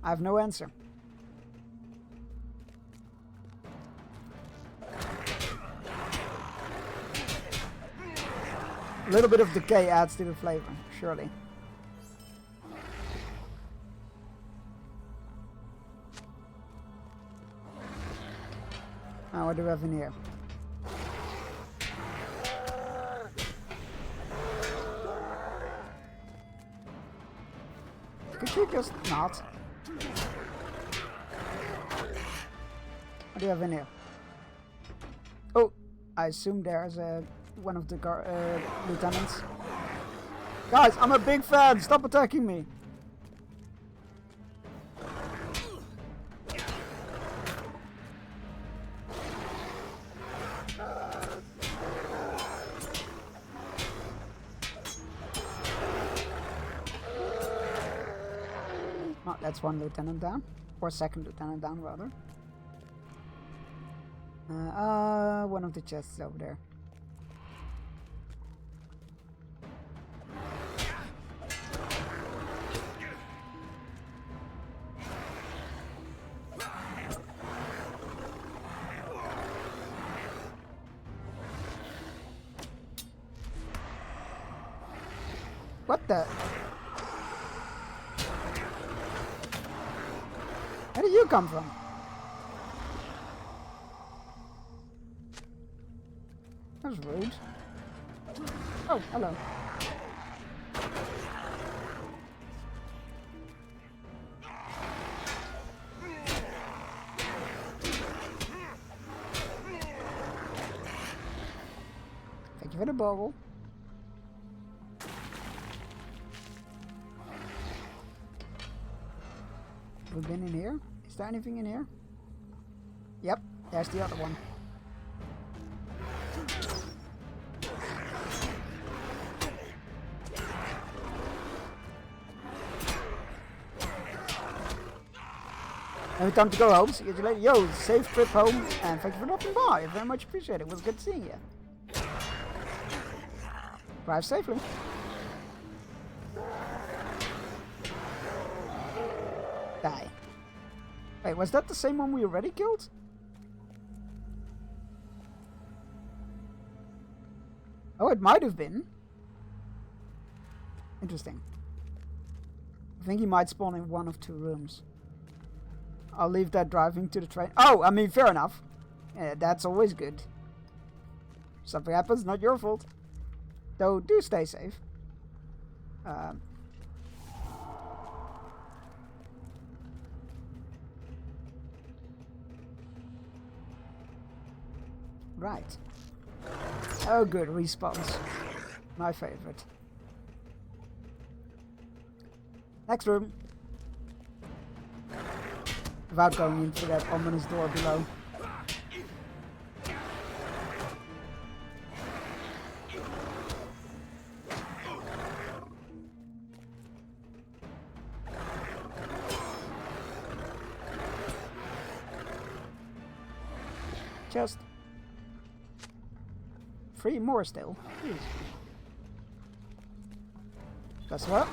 I have no answer. A little bit of decay adds to the flavor, surely. Now what do we have in here? Could you just not? What do you have in here? Oh, I assume there's one of the lieutenants. Guys, I'm a big fan. Stop attacking me. Oh, that's one lieutenant down, or second lieutenant down rather. One of the chests over there. What the? Where did you come from? That was rude. Oh, hello. Thank you for the bubble. Have we been in here? Is there anything in here? Yep, there's the other one. Now time to go home. See you later. Yo, safe trip home, and thank you for dropping by. Very much appreciated. It was good seeing you. Drive safely. Die. Wait, was that the same one we already killed? Oh, it might have been. Interesting. I think he might spawn in one of two rooms. I'll leave that driving to the train. Oh, I mean, fair enough. That's always good. Something happens, not your fault. Though, do stay safe. Right. Oh, good. Respawns. My favorite. Next room. Without going into that ominous door below. Just 3 more still. Jeez. Guess what?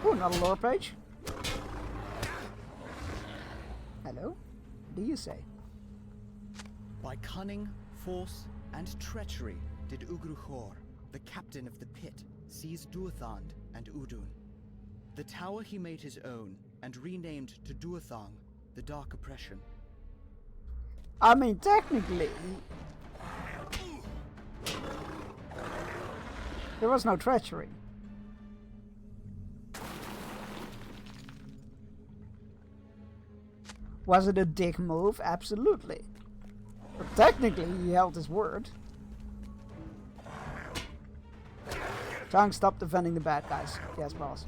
Oh, another lore page. Hello? What do you say? By cunning, force, and treachery did Ugruchor, the captain of the pit, seize Duathand and Udun. The tower he made his own and renamed to Duathang, the Dark Oppression. I mean, technically, there was no treachery. Was it a dick move? Absolutely. But technically, he held his word. Try and stop defending the bad guys. Yes, boss.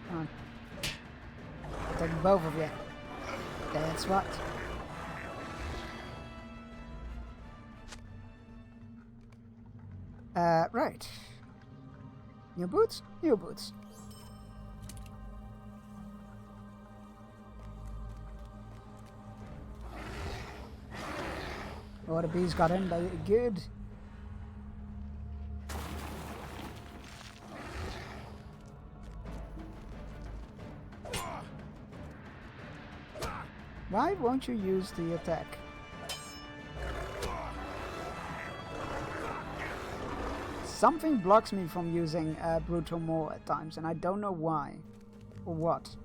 Come on. Take both of you. That's what. Right. New boots? New boots. Oh, the bees got in. They good. Why won't you use the attack? Something blocks me from using Brutal Maul at times, and I don't know why or what.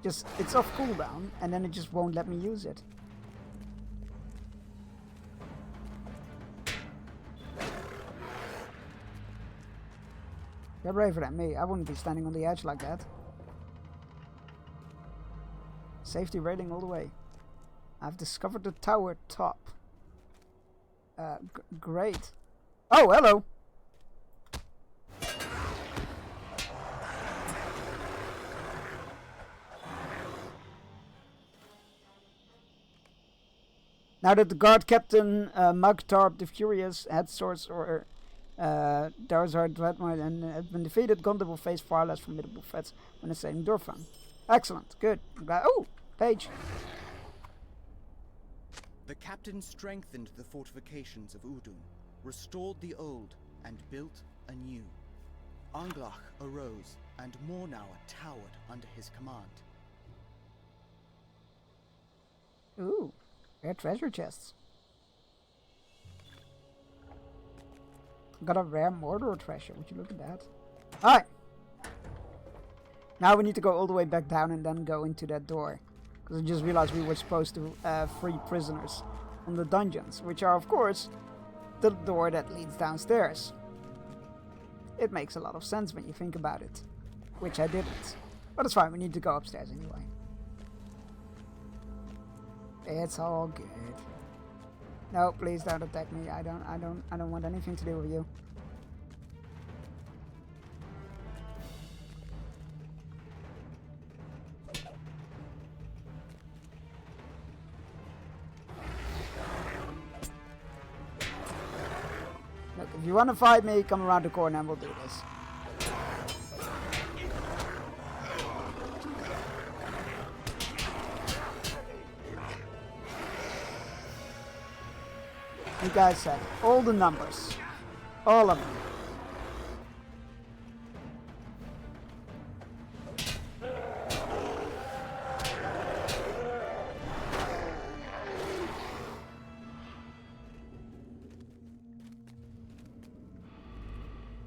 Just, it's off cooldown, and then it just won't let me use it. You're braver than me. I wouldn't be standing on the edge like that. Safety rating all the way. I've discovered the tower top. Great. Oh, hello. Now that the guard captain Magtarp the Furious, Head Swords, or Darzar Dreadmite and have been defeated, Gondor will face far less formidable threats when assailing Dorfan. Excellent, good. I'm glad. Oh, page. The captain strengthened the fortifications of Udun, restored the old, and built anew. Anglach arose, and Mornau towered under his command. Ooh, rare treasure chests. Got a rare Mordor treasure. Would you look at that? Alright. Now we need to go all the way back down and then go into that door. Because I just realized we were supposed to free prisoners from the dungeons, which are, of course, the door that leads downstairs. It makes a lot of sense when you think about it. Which I didn't. But it's fine, we need to go upstairs anyway. It's all good. No, please don't attack me. I don't want anything to do with you. Look, if you want to fight me, come around the corner and we'll do this. You guys said all the numbers. All of them.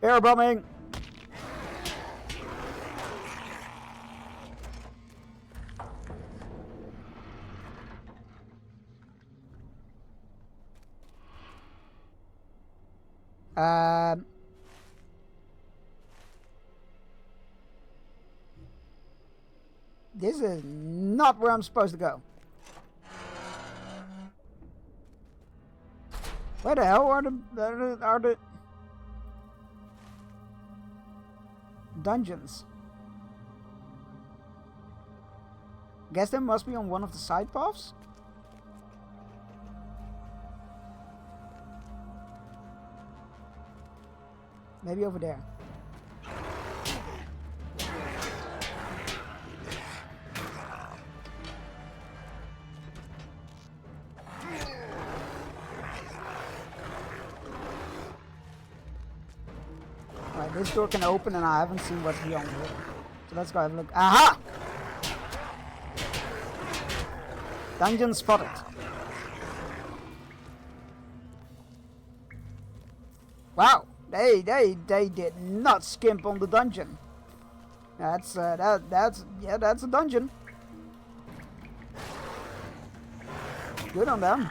Air bombing. This is not where I'm supposed to go. Where the hell are the dungeons? Guess they must be on one of the side paths. Maybe over there. this door can open and I haven't seen what's beyond here. So let's go have a look. Aha! Dungeon spotted. Wow, they did not skimp on the dungeon. That's that's a dungeon. Good on them.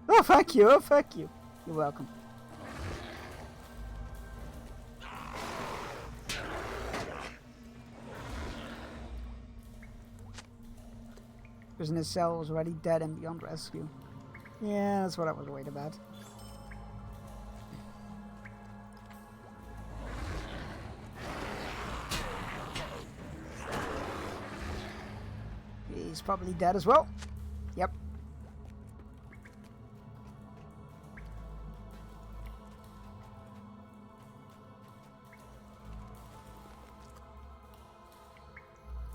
Oh, thank you. Oh, thank you. You're welcome. Prisoner's cell was already dead and beyond rescue. Yeah, that's what I was worried about. He's probably dead as well. Yep.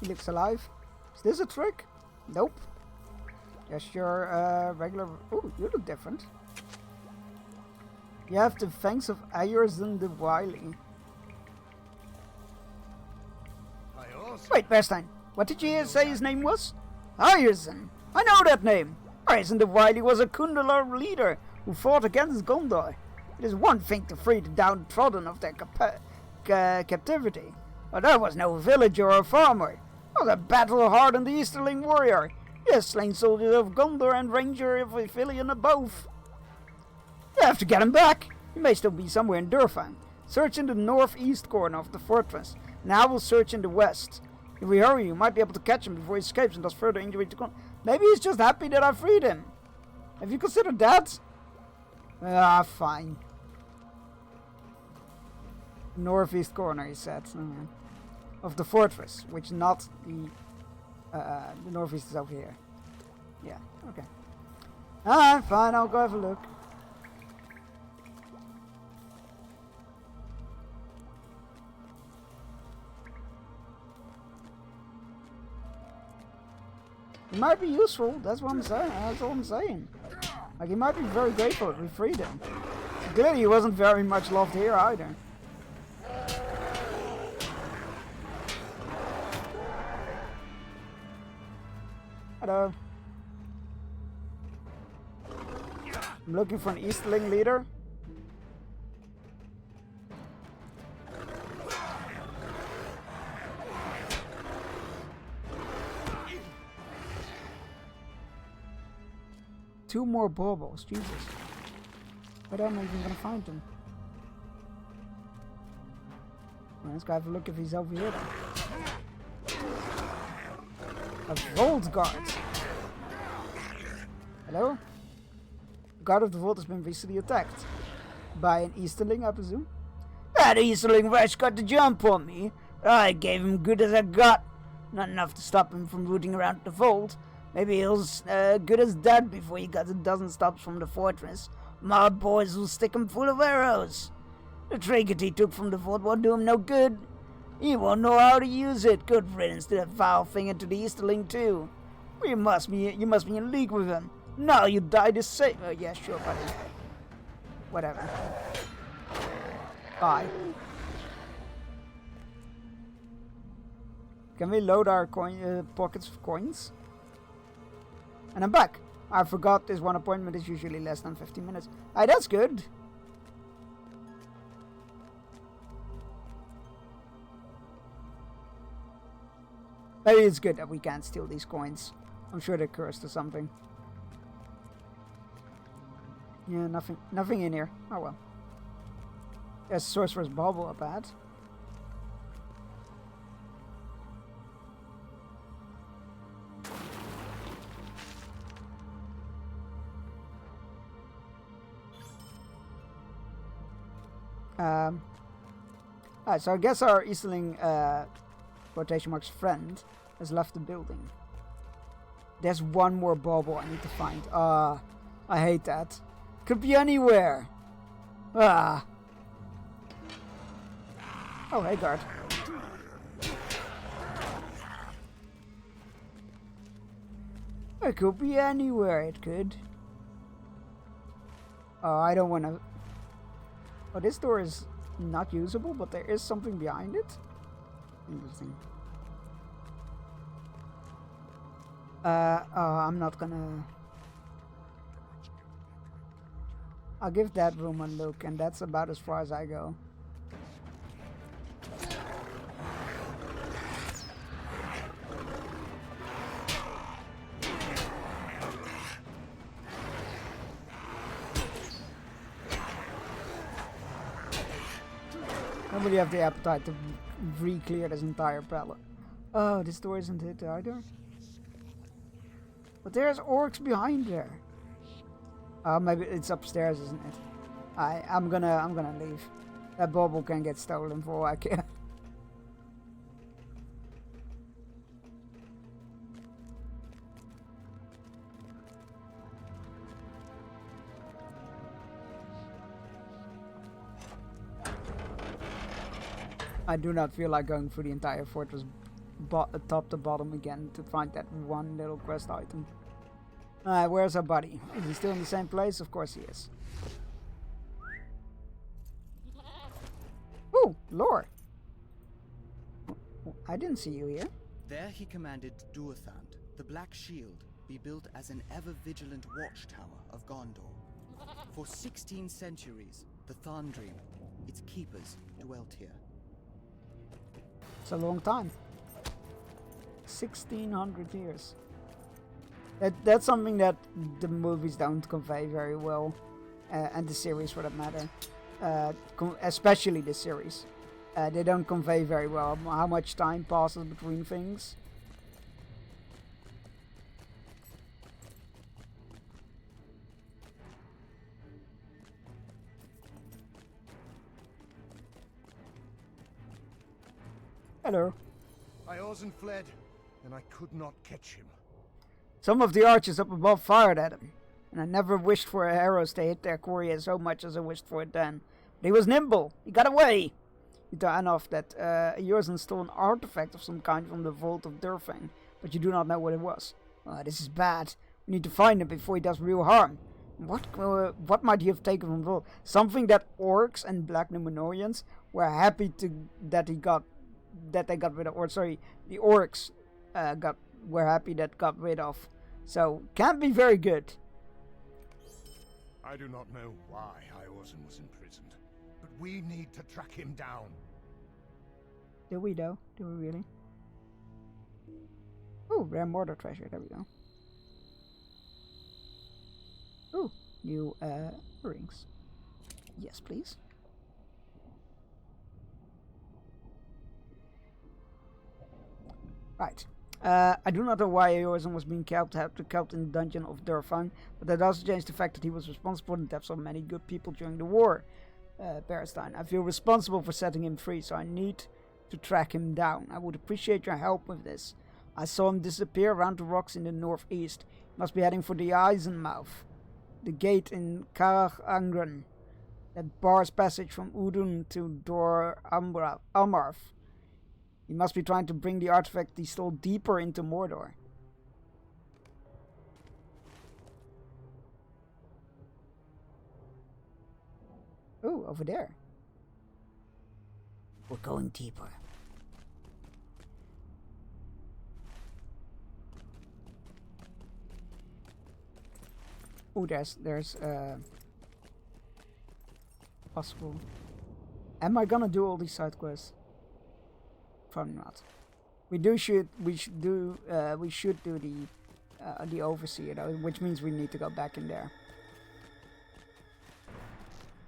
He looks alive. Is this a trick? Nope. Just your regular... Ooh, you look different. You have the fangs of Ayerson the Wily. Wait, Bernstein. What did you say his name was? Ayerson. I know that name. Ayerson the Wily was a Kundalor leader who fought against Gondor. It is one thing to free the downtrodden of their captivity. But that was no villager or farmer. He was a battle-hardened Easterling warrior. He has slain soldiers of Gondor and ranger of Ithilien both. You have to get him back. He may still be somewhere in Durfang. Search in the northeast corner of the fortress. Now we'll search in the west. If we hurry, you might be able to catch him before he escapes and does further injury to Gondor. Maybe he's just happy that I freed him. Have you considered that? Ah, fine. Northeast corner, he said. Of the fortress, which not the northeast is over here. Yeah, okay. Alright, fine, I'll go have a look. It might be useful, that's what I'm saying. That's all I'm saying. Like, he might be very grateful that we freed him. Clearly he wasn't very much loved here either. Hello. I'm looking for an Easterling leader. Two more baubles, Jesus. But I'm not even gonna find them. Well, let's go have a look if he's over here then. A Vault Guard. Hello? The Guard of the Vault has been recently attacked. By an Easterling, I presume? That Easterling rush got the jump on me. I gave him good as I got. Not enough to stop him from rooting around the vault. Maybe he was good as dead before he got a dozen stops from the fortress. My boys will stick him full of arrows. The trinket he took from the vault won't do him no good. He won't know how to use it. Good riddance to that foul thing and to the Easterling too. You must be in league with him. Now you die the same. Oh yeah, sure, buddy. Whatever. Bye. Can we load our pockets of coins? And I'm back. I forgot this one appointment is usually less than 15 minutes. Aye, that's good. Maybe it's good that we can't steal these coins. I'm sure they're cursed or something. Yeah, nothing in here. Oh well. There's Sorcerer's Bauble up ahead. Alright, so I guess our Easterling quotation marks friend has left the building. There's one more bauble I need to find. I hate that. Could be anywhere. Oh, hey, guard. It could be anywhere, it could. Oh, I don't want to... Oh, this door is not usable, but there is something behind it? Interesting. Oh, I'm not gonna... I'll give that room a look, and that's about as far as I go. I really have the appetite to re-clear this entire palette. Oh, this door isn't it either. But there's orcs behind there. Oh, maybe it's upstairs, isn't it? I'm gonna leave. That bauble can get stolen for all I care. I do not feel like going through the entire fortress top to bottom again to find that one little quest item. Where's our buddy? Is he still in the same place? Of course he is. Ooh, lore. I didn't see you here. There he commanded Duathand, the Black Shield, be built as an ever-vigilant watchtower of Gondor. For 16 centuries, the Thandrim, its keepers, dwelt here. It's a long time. 1600 years. That's something that the movies don't convey very well, and the series for that matter. Especially the series. They don't convey very well how much time passes between things. Hello. Iorzen fled, and I could not catch him. Some of the archers up above fired at him, and I never wished for arrows to hit their quarry so much as I wished for it then. But he was nimble. He got away. You turn off that Iorzen stole an artifact of some kind from the vault of Durfang, but you do not know what it was. This is bad. We need to find him before he does real harm. What might he have taken from the vault? Something that orcs and black Numenorians were happy that they got rid of, or sorry, the orcs were happy that got rid of. So can't be very good. I do not know why Iorzen was imprisoned, but we need to track him down. Do we though? Do we really? Ooh, rare mortar treasure. There we go. Ooh, new rings. Yes, please. Right. I do not know why Iorzen was being kept in the dungeon of Durfang, but that doesn't change the fact that he was responsible for the deaths of many good people during the war. Berestein, I feel responsible for setting him free, so I need to track him down. I would appreciate your help with this. I saw him disappear around the rocks in the northeast. He must be heading for the Eisenmouth, the gate in Karach Angren, that bars passage from Udun to Dor Almarth. He must be trying to bring the artifact he stole deeper into Mordor. Ooh, over there. We're going deeper. Ooh, there's possible. Am I gonna do all these side quests? Probably not. We should do the overseer though, which means we need to go back in there.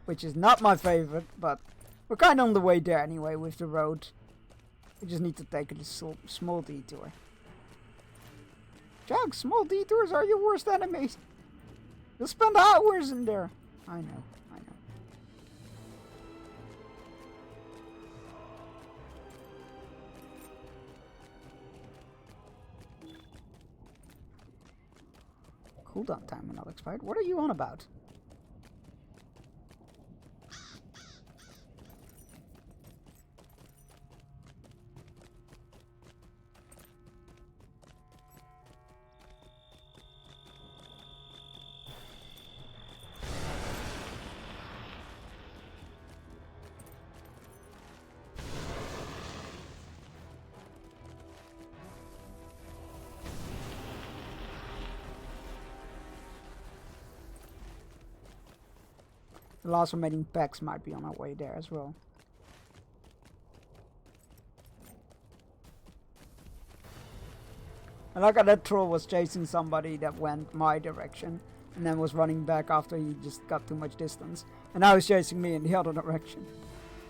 Which is not my favorite, but we're kind of on the way there anyway with the road. We just need to take a small detour. Jug, small detours are your worst enemies. You'll spend hours in there. I know. Cooldown time will not expired. What are you on about? The last remaining packs might be on our way there as well. I like how that troll was chasing somebody that went my direction and then was running back after he just got too much distance. And now he's chasing me in the other direction.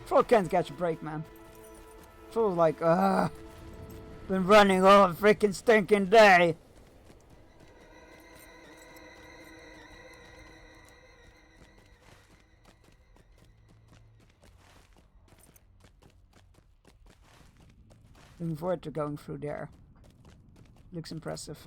Troll can't catch a break, man. Troll's like, been running all freaking stinking day. Looking forward to going through there. Looks impressive.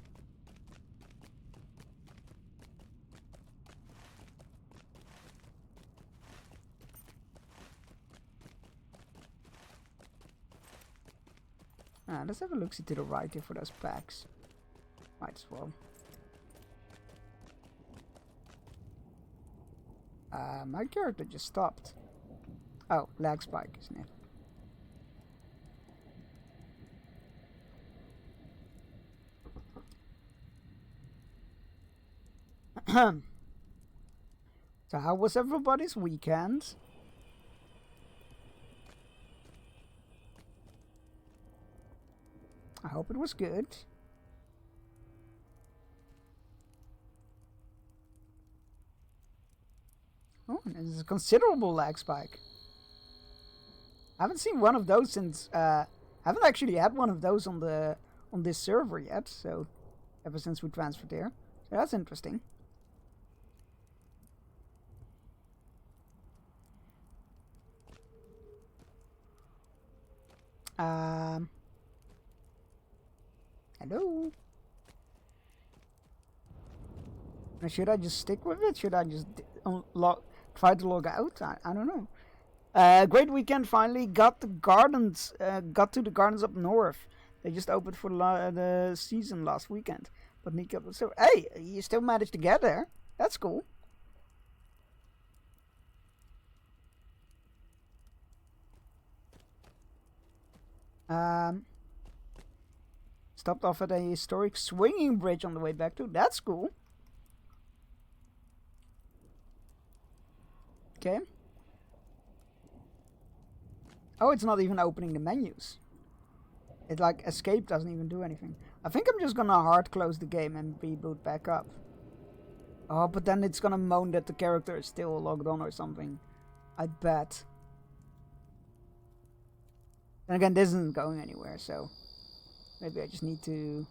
Let's have a look-see to the right here for those packs. Might as well. My character just stopped. Oh, lag spike, isn't it? So how was everybody's weekend? I hope it was good. Oh, this is a considerable lag spike. I haven't seen one of those since haven't actually had one of those on this server yet, so ever since we transferred there. So that's interesting. Hello? Should I just stick with it? Should I just try to log out? I don't know. Great weekend, finally. Got to the gardens up north. They just opened for the season last weekend. But Nico, so hey, you still managed to get there. That's cool. Stopped off at a historic swinging bridge on the way back too. That's cool. Okay. Oh, it's not even opening the menus. It like escape doesn't even do anything. I think I'm just gonna hard close the game and reboot back up. Oh, but then it's gonna moan that the character is still logged on or something. I bet. And again, this isn't going anywhere, so maybe I just need to.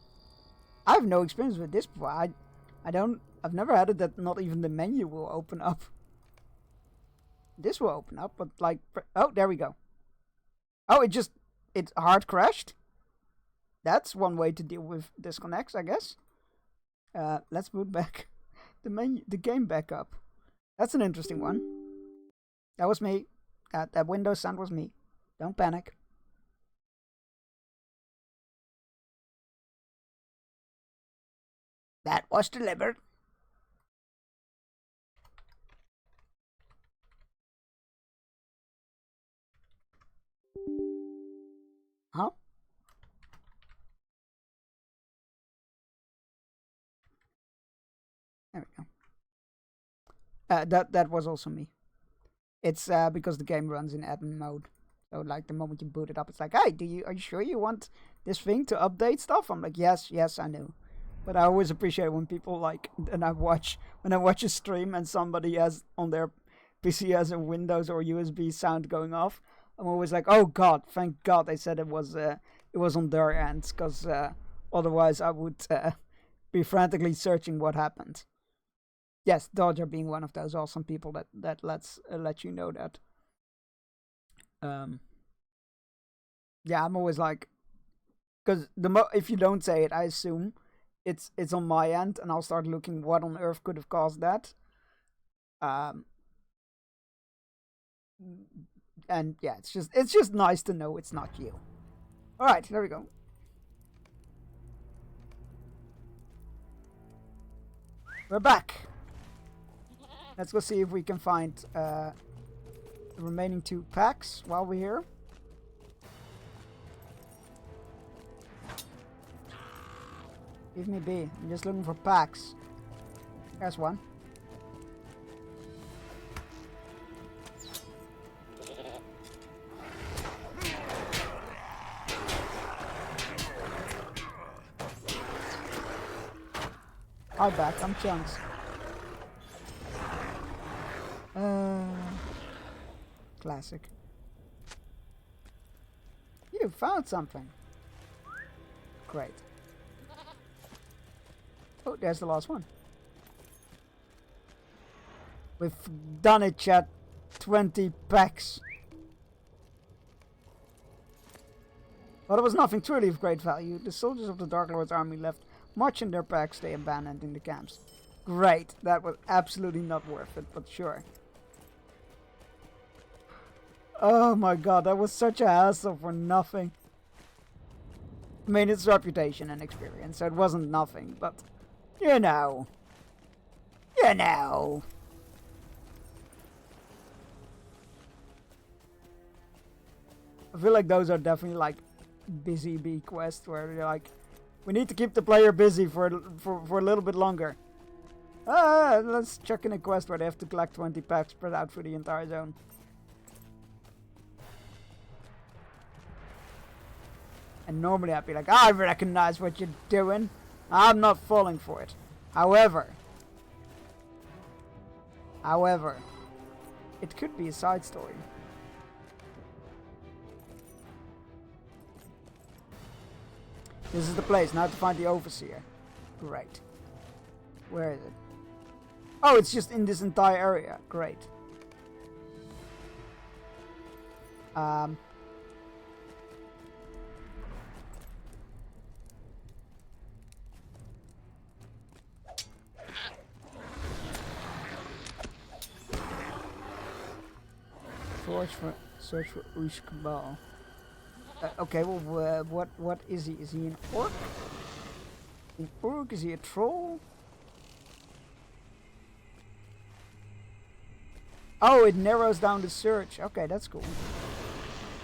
I have no experience with this before. I've never had it that not even the menu will open up. This will open up, but like, oh, there we go. Oh, it hard crashed. That's one way to deal with disconnects, I guess. Let's boot back the game back up. That's an interesting one. That was me. That Windows sound was me. Don't panic. That was delivered. Huh? There we go. That was also me. It's because the game runs in admin mode. So like the moment you boot it up, it's like, hey, are you sure you want this thing to update stuff? I'm like, yes, I know. But I always appreciate when people like, when I watch a stream and somebody has on their PC has a Windows or USB sound going off. I'm always like, oh God, thank God they said it was on their end, because otherwise I would be frantically searching what happened. Yes, Dodger being one of those awesome people that let you know that. Yeah, I'm always like, because if you don't say it, I assume it's on my end, and I'll start looking what on earth could have caused that. And yeah, it's just nice to know it's not you. All right, there we go. We're back. Let's go see if we can find the remaining 2 packs while we're here. Leave me be. I'm just looking for packs. There's one. Hi back, I'm Chunks. Classic. You found something. Great. Oh, there's the last one. We've done it, chat. 20 packs. But it was nothing truly of great value. The soldiers of the Dark Lord's army left much in their packs they abandoned in the camps. Great. That was absolutely not worth it, but sure. Oh my god, that was such a hassle for nothing. I mean, it's reputation and experience, so it wasn't nothing, but you know. You know. I feel like those are definitely like busy bee quests where you're like, we need to keep the player busy for a little bit longer. Let's check in a quest where they have to collect 20 packs spread out through the entire zone. And normally I'd be like, I recognize what you're doing. I'm not falling for it. However, it could be a side story. This is the place, now to find the Overseer. Great. Where is it? Oh, it's just in this entire area. Great. Search for Ushkabal. Okay, well, what is he? Is he an orc? An orc? Is he a troll? Oh, it narrows down the search. Okay, that's cool.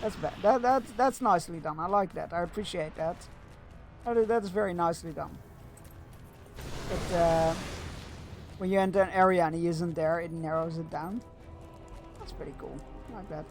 That's bad. That's nicely done. I like that. I appreciate that. That is very nicely done. It, when you enter an area and he isn't there, it narrows it down. That's pretty cool. I like that.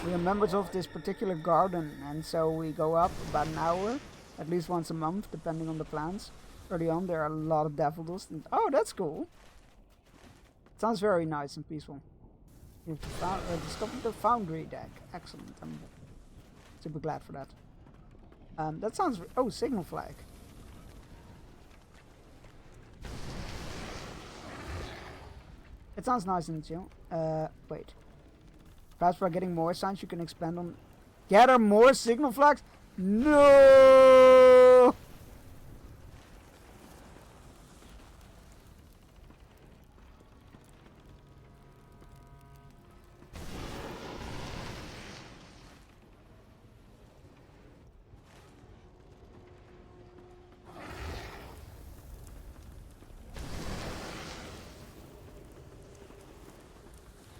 We are members of this particular garden, and so we go up about an hour, at least once a month, depending on the plans. Early on, there are a lot of daffodils. Oh, that's cool. Sounds very nice and peaceful. You have to discover the Foundry deck. Excellent. I'm super glad for that. That sounds... Oh, signal flag. It sounds nice and chill. Wait. Perhaps by getting more signs you can expand on... Gather more signal flags? No!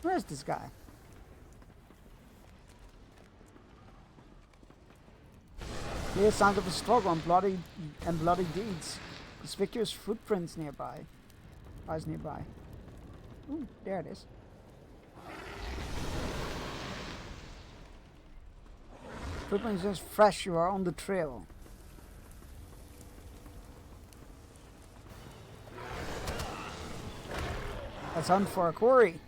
Where's this guy? Clear signs of a struggle and bloody deeds. Conspicuous footprints nearby. Eyes nearby. Ooh, there it is. Footprints just fresh. You are on the trail. Let's hunt for a quarry.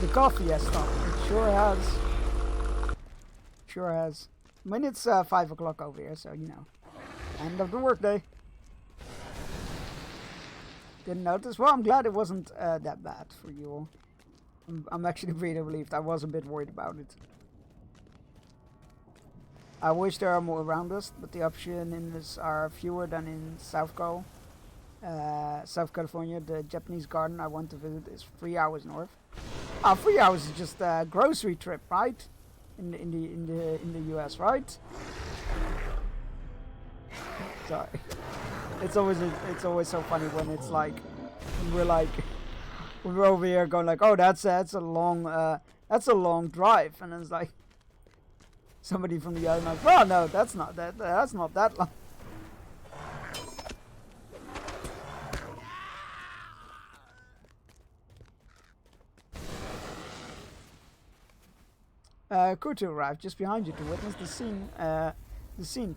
The coffee has stopped. It sure has. Sure has. I mean, it's 5 o'clock over here, so you know. End of the workday. Didn't notice. Well, I'm glad it wasn't that bad for you all. I'm actually pretty relieved. I was a bit worried about it. I wish there are more around us, but the options in this are fewer than in South California. The Japanese garden I want to visit is 3 hours north. 3 hours is just a grocery trip, right? In the US, right? Sorry. It's always so funny when it's like we're like we're over here going like, oh, that's a long drive, and it's like somebody from the other like, well, no, that's not that long. Kutu arrived just behind you to witness the scene.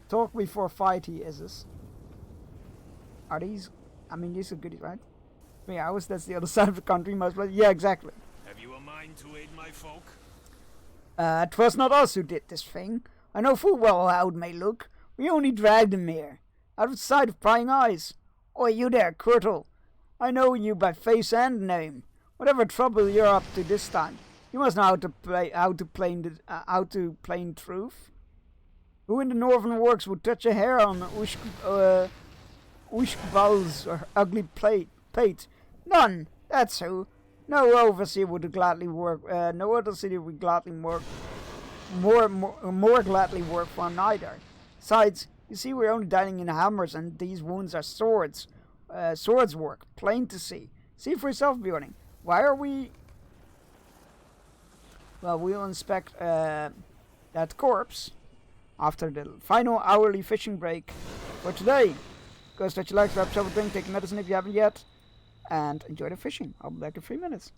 Talk before fight, he is. Are these? I mean, these are goodies, right? Yeah, that's the other side of the country, most likely. Yeah, exactly. Have you a mind to aid my folk? 'Twas not us who did this thing. I know full well how it may look. We only dragged him here, out of sight of prying eyes. Oi, you there, Kurtle. I know you by face and name. Whatever trouble you're up to this time, you must know how to plain truth. Who in the northern works would touch a hair on Ushkval's ugly pate? None. That's who. No overseer would gladly work. No other city would gladly work. More gladly work for him either. Besides, you see, we're only dining in hammers, and these wounds are swords. Swords work, plain to see. See for yourself, Bjorning. Why are we? Well, we'll inspect that corpse after the final hourly fishing break for today. Go stretch your legs, grab several things, take medicine if you haven't yet, and enjoy the fishing. I'll be back in 3 minutes.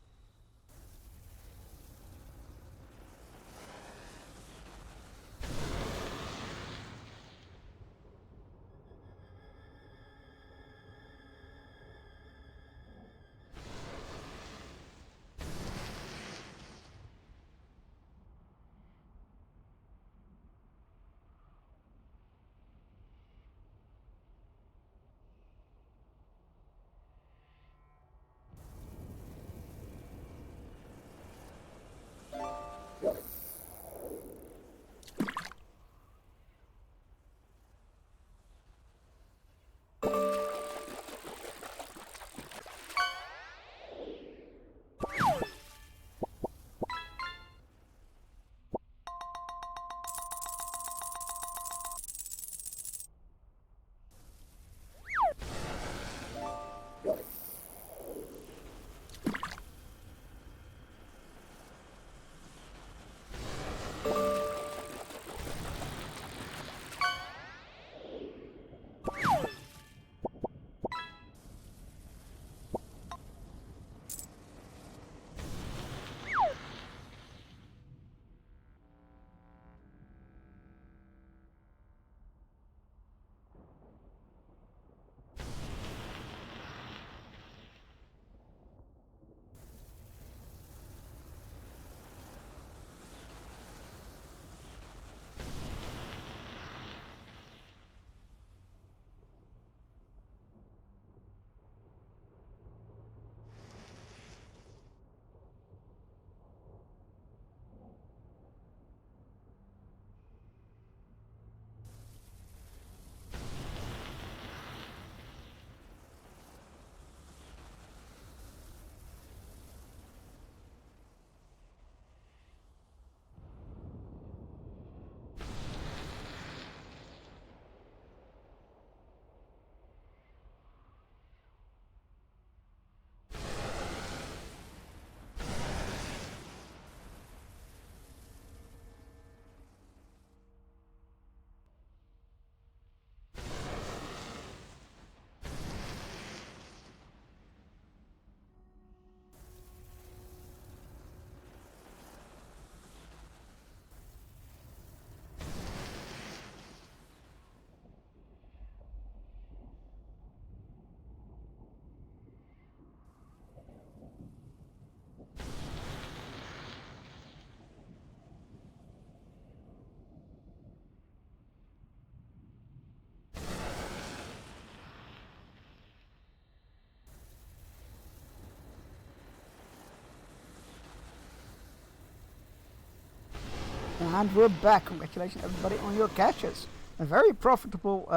And we're back. Congratulations, everybody, on your catches. A very profitable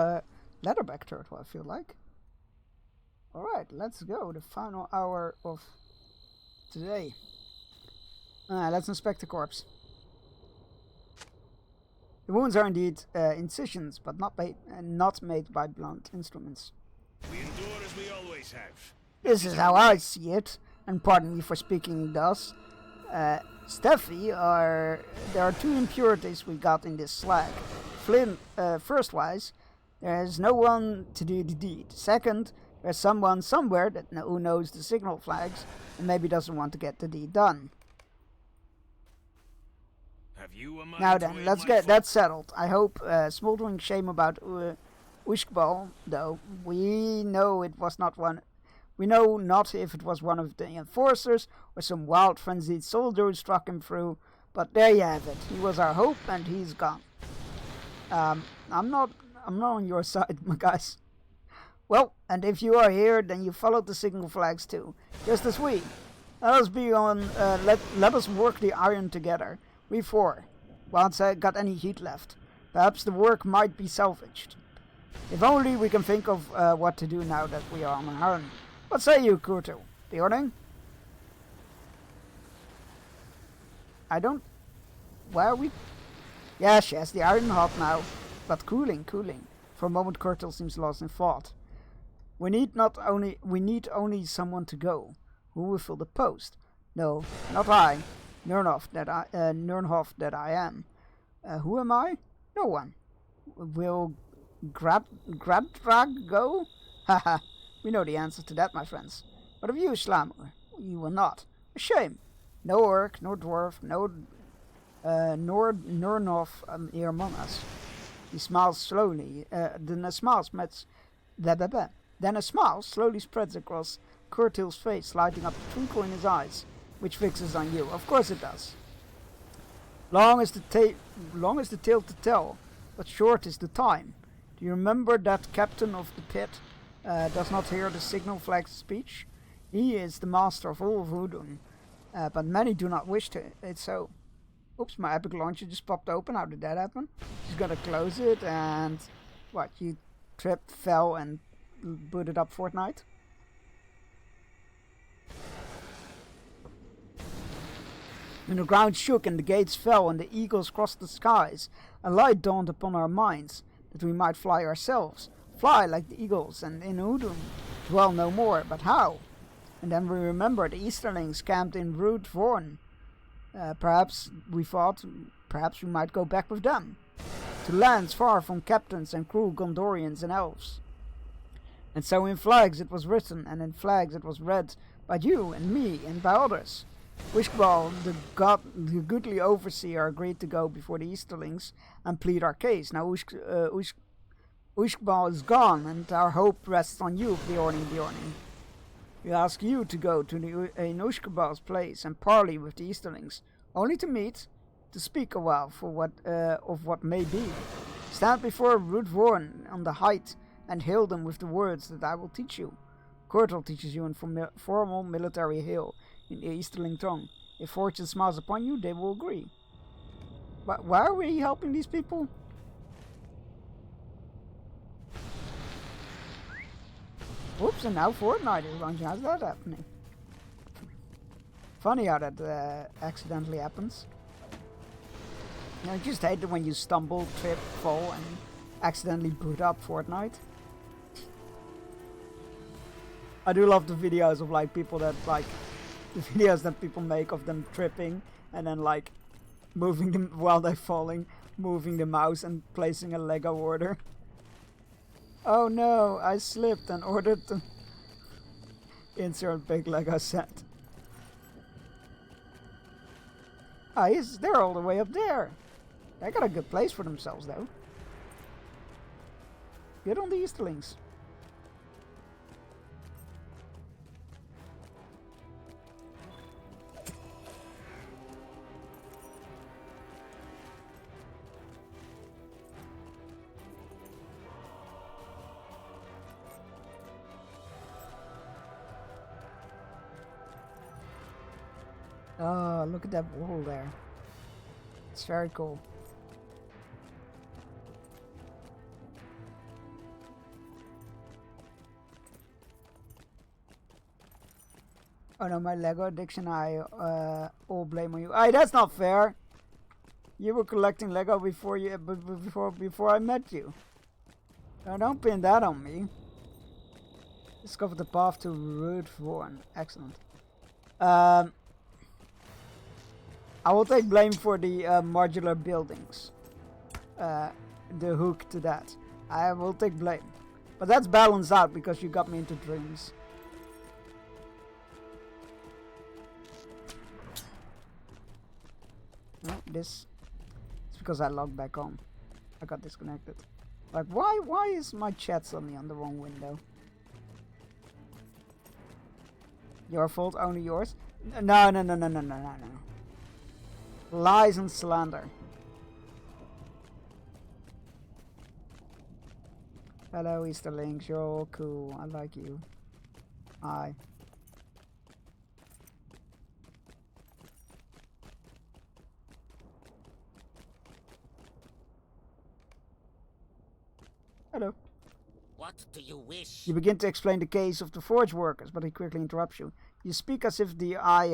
leatherback turtle, I feel like. Alright, let's go. The final hour of today. Let's inspect the corpse. The wounds are indeed incisions, but not made by blunt instruments. We endure as we always place out. This is how I see it, and pardon me for speaking thus. Steffi, there are two impurities we got in this slag. Flint, first-wise, there is no one to do the deed. Second, there's someone somewhere who knows the signal flags and maybe doesn't want to get the deed done. Have you a mind Now to then, aid let's my get folk? that settled. I hope, smoldering shame about Ushkbal, though. We know it was not one. We know not if it was one of the enforcers or some wild frenzied soldier who struck him through, but there you have it. He was our hope and he's gone. I'm not on your side, my guys. Well, and if you are here, then you followed the signal flags too, just as we. Let us be on. Let us work the iron together. We four. Once I got any heat left, perhaps the work might be salvaged. If only we can think of what to do now that we are on our own. What say you, Kurto? Bjorning? I don't. Where are we? Yes, the iron hot now, but cooling. For a moment, Kurtle seems lost in thought. We need only someone to go. Who will fill the post? No, not I. Nernhoff that I am. Who am I? No one. Will Grabdrag go? Haha, we know the answer to that, my friends. What of you, Slammer? You will not. A shame. No orc, no dwarf, nor Nernhoff here among us. He smiles slowly. Then a smile slowly spreads across Kurtil's face, lighting up a twinkle in his eyes, which fixes on you. Of course it does. Long is the tale to tell, but short is the time. Do you remember that captain of the pit does not hear the signal flag's speech? He is the master of all voodoo, but many do not wish to. It's so. Oops, my Epic Launcher just popped open. How did that happen? She's gonna close it and... What, you tripped, fell and booted up Fortnite? When the ground shook and the gates fell and the eagles crossed the skies, a light dawned upon our minds, that we might fly ourselves. Fly like the eagles, and in Udun dwell no more, but how? And then we remembered the Easterlings camped in Rude Vorn. Perhaps we might go back with them, to lands far from captains and cruel Gondorians and elves. And so in flags it was written, and in flags it was read by you and me and by others. Wishbal, the goodly overseer, agreed to go before the Easterlings and plead our case. Now Ushbal is gone, and our hope rests on you, Bjorning. We ask you to go to Ushbal's place and parley with the Easterlings, only to meet, to speak a while for of what may be. Stand before Rudvorn on the height and hail them with the words that I will teach you. Kurtle teaches you in formal military hail in the Easterling tongue. If fortune smiles upon you, they will agree. But why are we helping these people? Whoops, and now Fortnite is launching. How's that happening? Funny how that accidentally happens. You know, I just hate it when you stumble, trip, fall, and accidentally boot up Fortnite. I do love the videos of like people that like the videos that people make of them tripping and then like moving them while they're falling, moving the mouse and placing a Lego order. Oh no, I slipped and ordered the insert big Lego set. Ah, they're all the way up there. They got a good place for themselves though. Good on the Easterlings. Oh, look at that wall there. It's very cool. Oh no, my Lego addiction, I all blame on you. Hey, that's not fair. You were collecting Lego before I met you. No, don't pin that on me. Discover the path to Roodvorn. Excellent. I will take blame for the modular buildings. The hook to that. I will take blame. But that's balanced out because you got me into dreams. No, this is because I logged back on. I got disconnected. Like, why is my chat suddenly on the wrong window? Your fault, only yours? No. Lies and slander. Hello, Easterlings. You're all cool. I like you. Hi. Hello. What do you wish? You begin to explain the case of the forge workers, but he quickly interrupts you. You speak as if the eye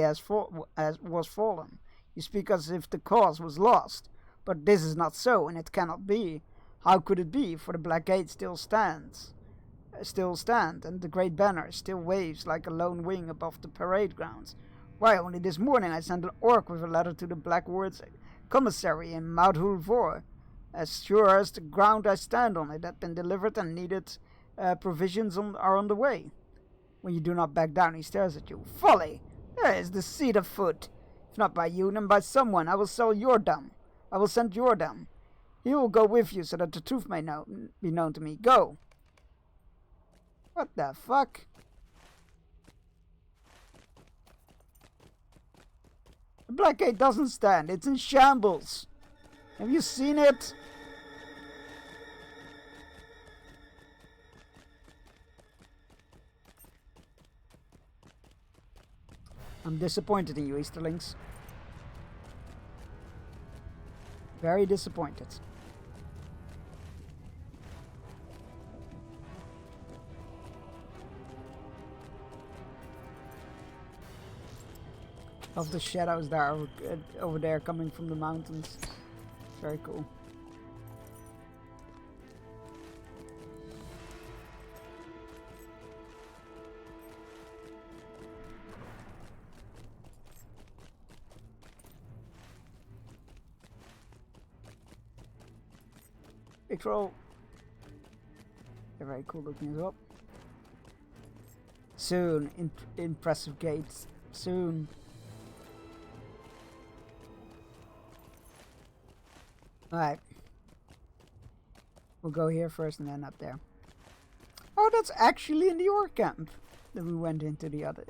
was fallen. You speak as if the cause was lost. But this is not so, and it cannot be. How could it be? For the Black Gate still stand, and the great banner still waves like a lone wing above the parade grounds. Why, only this morning I sent an orc with a letter to the Blackwood's commissary in Mount Hulvor. As sure as the ground I stand on, it had been delivered and needed provisions are on the way. When you do not back down, he stares at you. Folly! There is the seed afoot. If not by you, then by someone. I will sell your dam. I will send your dam. He will go with you so that the truth may be known to me. Go! What the fuck? The Black Gate doesn't stand. It's in shambles. Have you seen it? I'm disappointed in you, Easterlings. Very disappointed. Of the shadows that are over there coming from the mountains. Very cool. Big troll. They're very cool looking as well. Soon. Impressive gates. Soon. Alright. We'll go here first and then up there. Oh, that's actually in the orc camp that we went into the other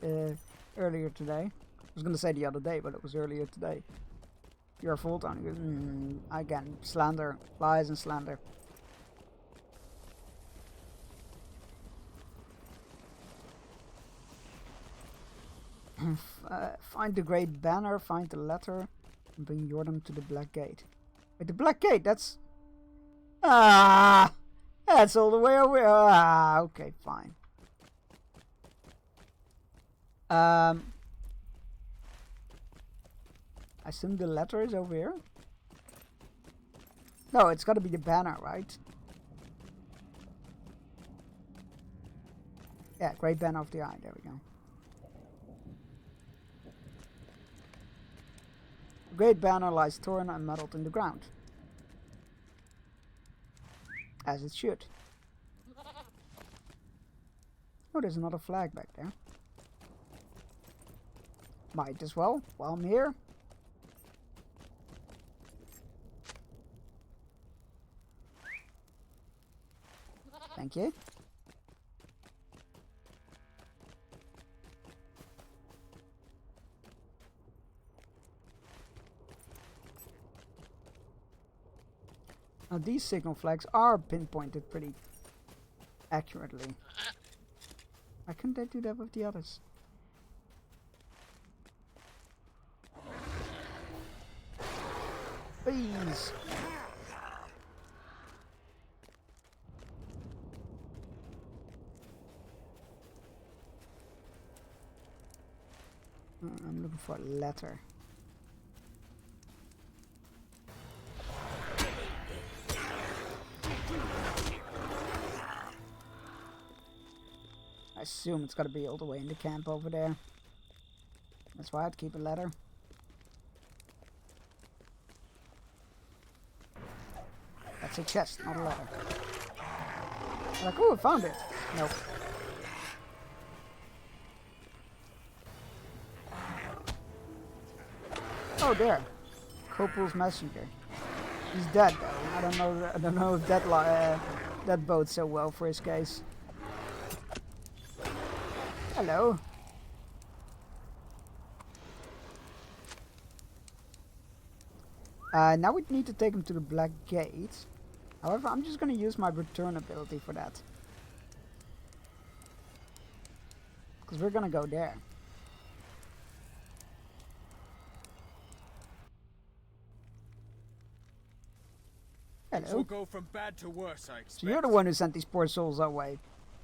earlier today. I was gonna say the other day, but it was earlier today. Your fault, on again, slander, lies and slander. Find the great banner, find the letter, and bring Jordan to the Black Gate. Wait, the Black Gate, that's... Ah! That's all the way over. Ah, okay, fine. I assume the letter is over here? No, it's gotta be the banner, right? Yeah, Great Banner of the Eye, there we go. The Great Banner lies torn and muddled in the ground. As it should. Oh, there's another flag back there. Might as well, while I'm here. Thank you. Now these signal flags are pinpointed pretty accurately. Why couldn't they do that with the others? Please. I'm looking for a letter. I assume it's gotta be all the way in the camp over there. That's why I'd keep a ladder. That's a chest, not a ladder. Like, oh, I found it. Nope. Oh, there. Copel's messenger. He's dead though. I don't know if that bodes so well for his case. Hello. Now we need to take him to the Black Gate. However, I'm just going to use my return ability for that. Because we're going to go there. Hello. Things will go from bad to worse, I expect. So you're the one who sent these poor souls our way.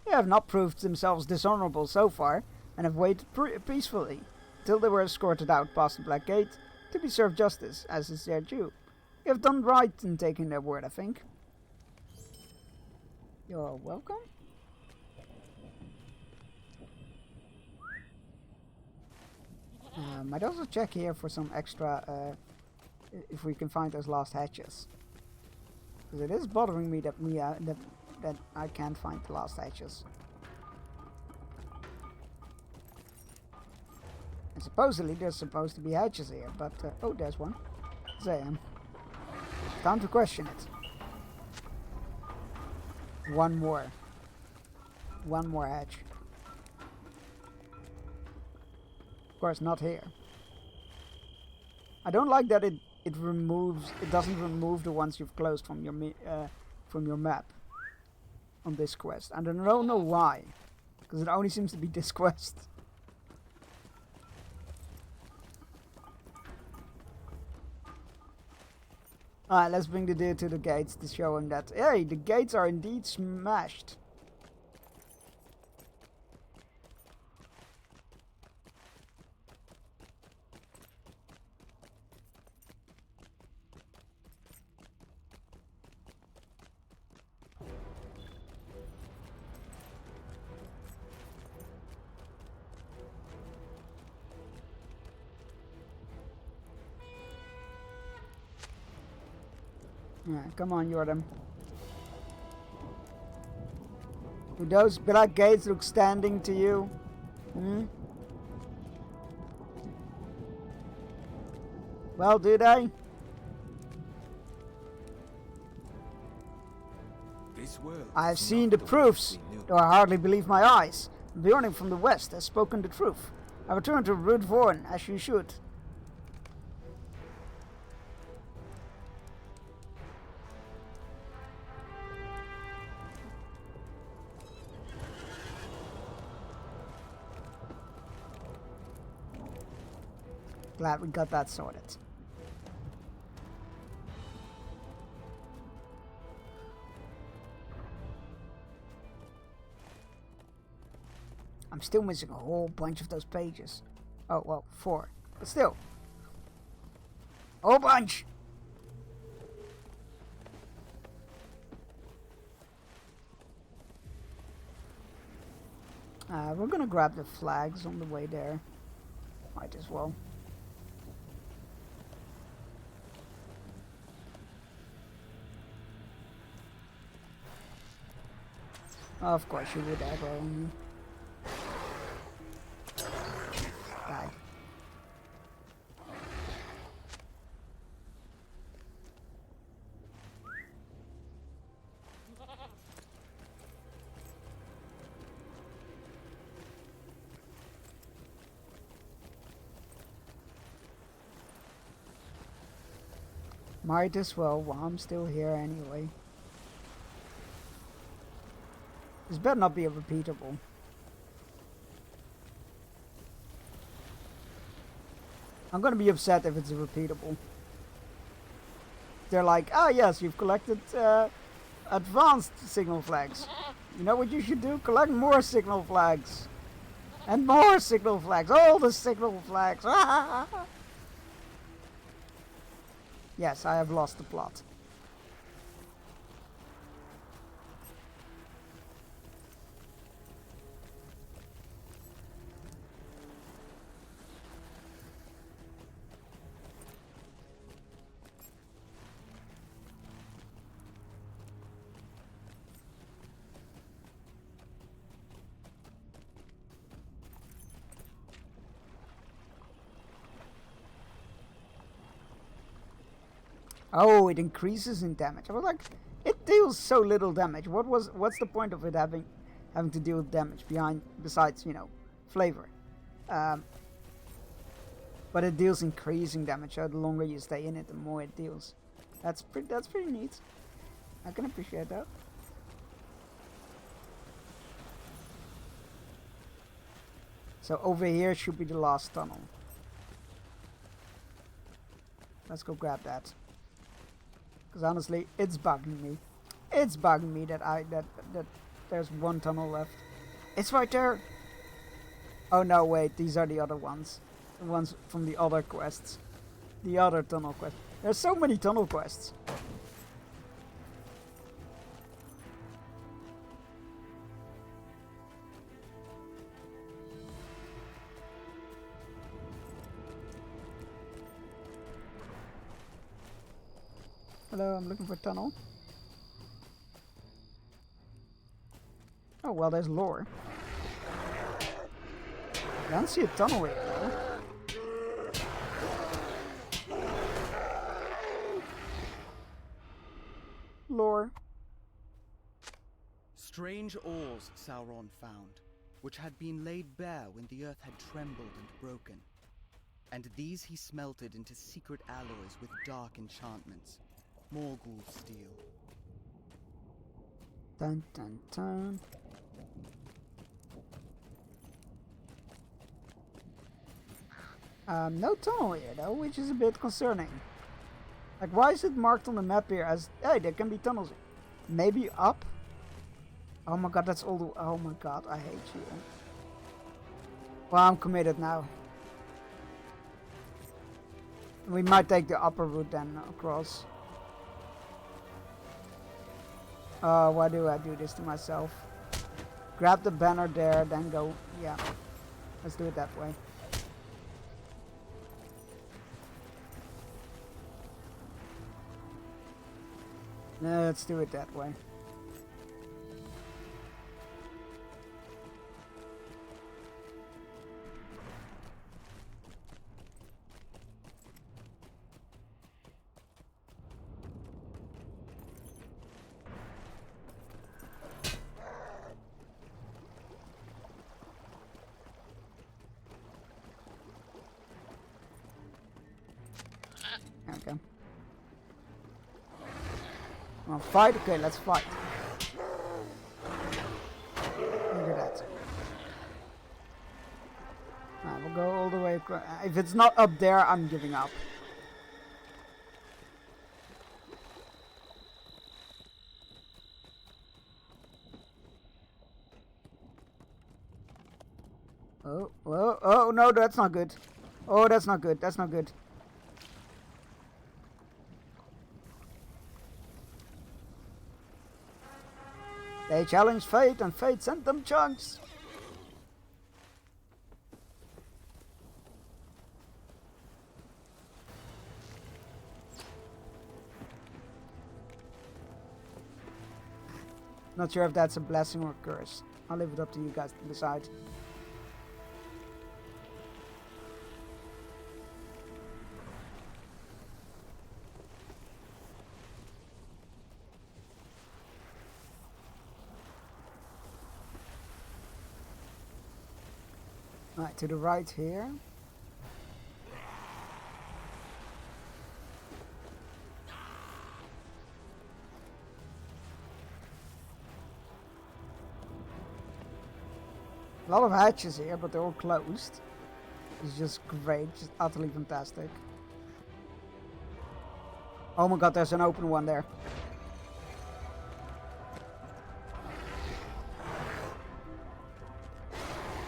They have not proved themselves dishonorable so far, and have waited peacefully, till they were escorted out past the Black Gate, to be served justice, as is their due. You have done right in taking their word, I think. You're welcome. I'd also check here for some extra, if we can find those last hatches. Because it is bothering me that that I can't find the last hatches. And supposedly there's supposed to be hatches here, but oh, there's one. There I am. Time to question it. One more hatch. Of course, not here. I don't like that it doesn't remove the ones you've closed from your map on this quest. I don't know why, because it only seems to be this quest. Alright, let's bring the dude to the gates to show him that, hey, the gates are indeed smashed. Yeah, come on, Jordan. Do those black gates look standing to you? Hmm? Well, do they? This world I've seen the proofs, though I hardly believe my eyes. Bjorn from the west has spoken the truth. I return to Rudvorn, as you should. Glad we got that sorted. I'm still missing a whole bunch of those pages. Oh, well, 4. But still. A whole bunch! We're gonna grab the flags on the way there. Might as well. Of course you would aggro on me. Die. Might as well while I'm still here anyway. This better not be a repeatable. I'm gonna be upset if it's a repeatable. They're like, ah yes, you've collected advanced signal flags. You know what you should do? Collect more signal flags. And more signal flags. All the signal flags. Yes, I have lost the plot. Oh, it increases in damage. I was like, it deals so little damage. What's the point of it having to deal with damage besides, you know, flavor? But it deals increasing damage, so the longer you stay in it, the more it deals. That's pretty neat. I can appreciate that. So over here should be the last tunnel. Let's go grab that. Because honestly, it's bugging me. It's bugging me that that there's one tunnel left. It's right there. Oh no, wait, these are the other ones. The ones from the other quests. The other tunnel quests. There's so many tunnel quests. Hello, I'm looking for a tunnel. Oh, well, there's lore. I don't see a tunnel here, though. Lore. Strange ores Sauron found, which had been laid bare when the earth had trembled and broken. And these he smelted into secret alloys with dark enchantments. Morgul steel. Dun dun dun. No tunnel here though, which is a bit concerning. Like, why is it marked on the map here as, hey, there can be tunnels? Maybe up? Oh my god, that's all the, oh my god, I hate you. Well, I'm committed now. We might take the upper route then across. Oh, why do I do this to myself? Grab the banner there, then go, yeah. Let's do it that way. Let's do it that way. Okay. Want to fight? Okay, let's fight. Look at that. Alright, we'll go all the way across. If it's not up there, I'm giving up. Oh, oh, oh, no, that's not good. Oh, that's not good. That's not good. They challenged fate, and fate sent them chunks. Not sure if that's a blessing or a curse. I'll leave it up to you guys to decide. Right, to the right here. A lot of hatches here, but they're all closed. It's just great, just utterly fantastic. Oh my god, there's an open one there.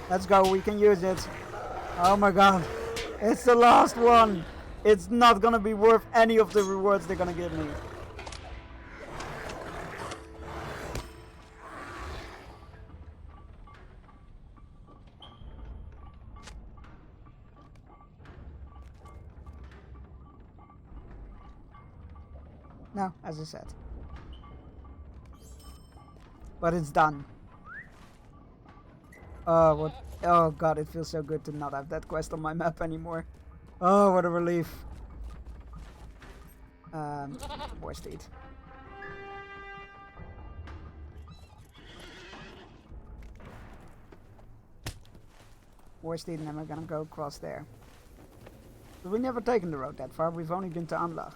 Let's go, we can use it. Oh my god. It's the last one. It's not gonna be worth any of the rewards they're gonna give me. No, as I said. But it's done. Oh, what? Oh god, it feels so good to not have that quest on my map anymore. Oh, what a relief. Boysteed. Boysteed, and then we're gonna go across there. But we've never taken the road that far. We've only been to Anglach.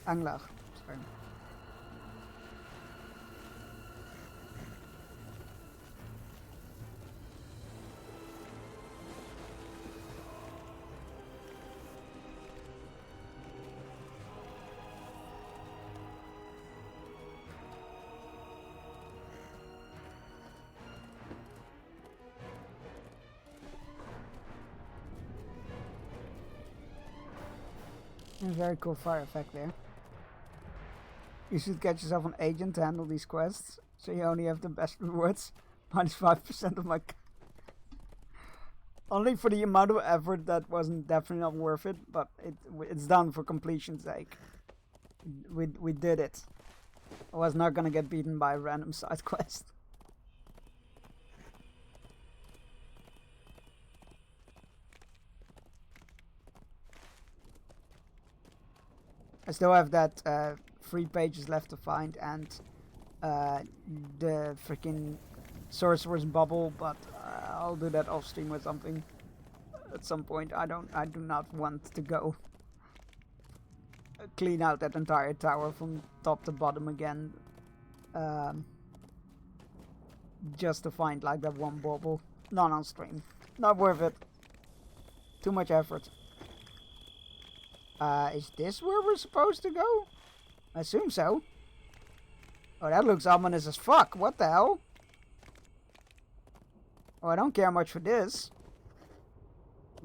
Anglach, sorry. A very cool fire effect there. You should get yourself an agent to handle these quests, so you only have the best rewards. Minus 5% of my... Only for the amount of effort that wasn't definitely not worth it, but it's done for completion's sake. We did it. I was not gonna get beaten by a random side quest. I still have that 3 pages left to find and the freaking sorcerer's bubble, but I'll do that off stream or something at some point. I do not want to go clean out that entire tower from top to bottom again, just to find like that one bubble. Not on stream. Not worth it. Too much effort. Is this where we're supposed to go? I assume so. Oh, that looks ominous as fuck. What the hell? Oh, I don't care much for this.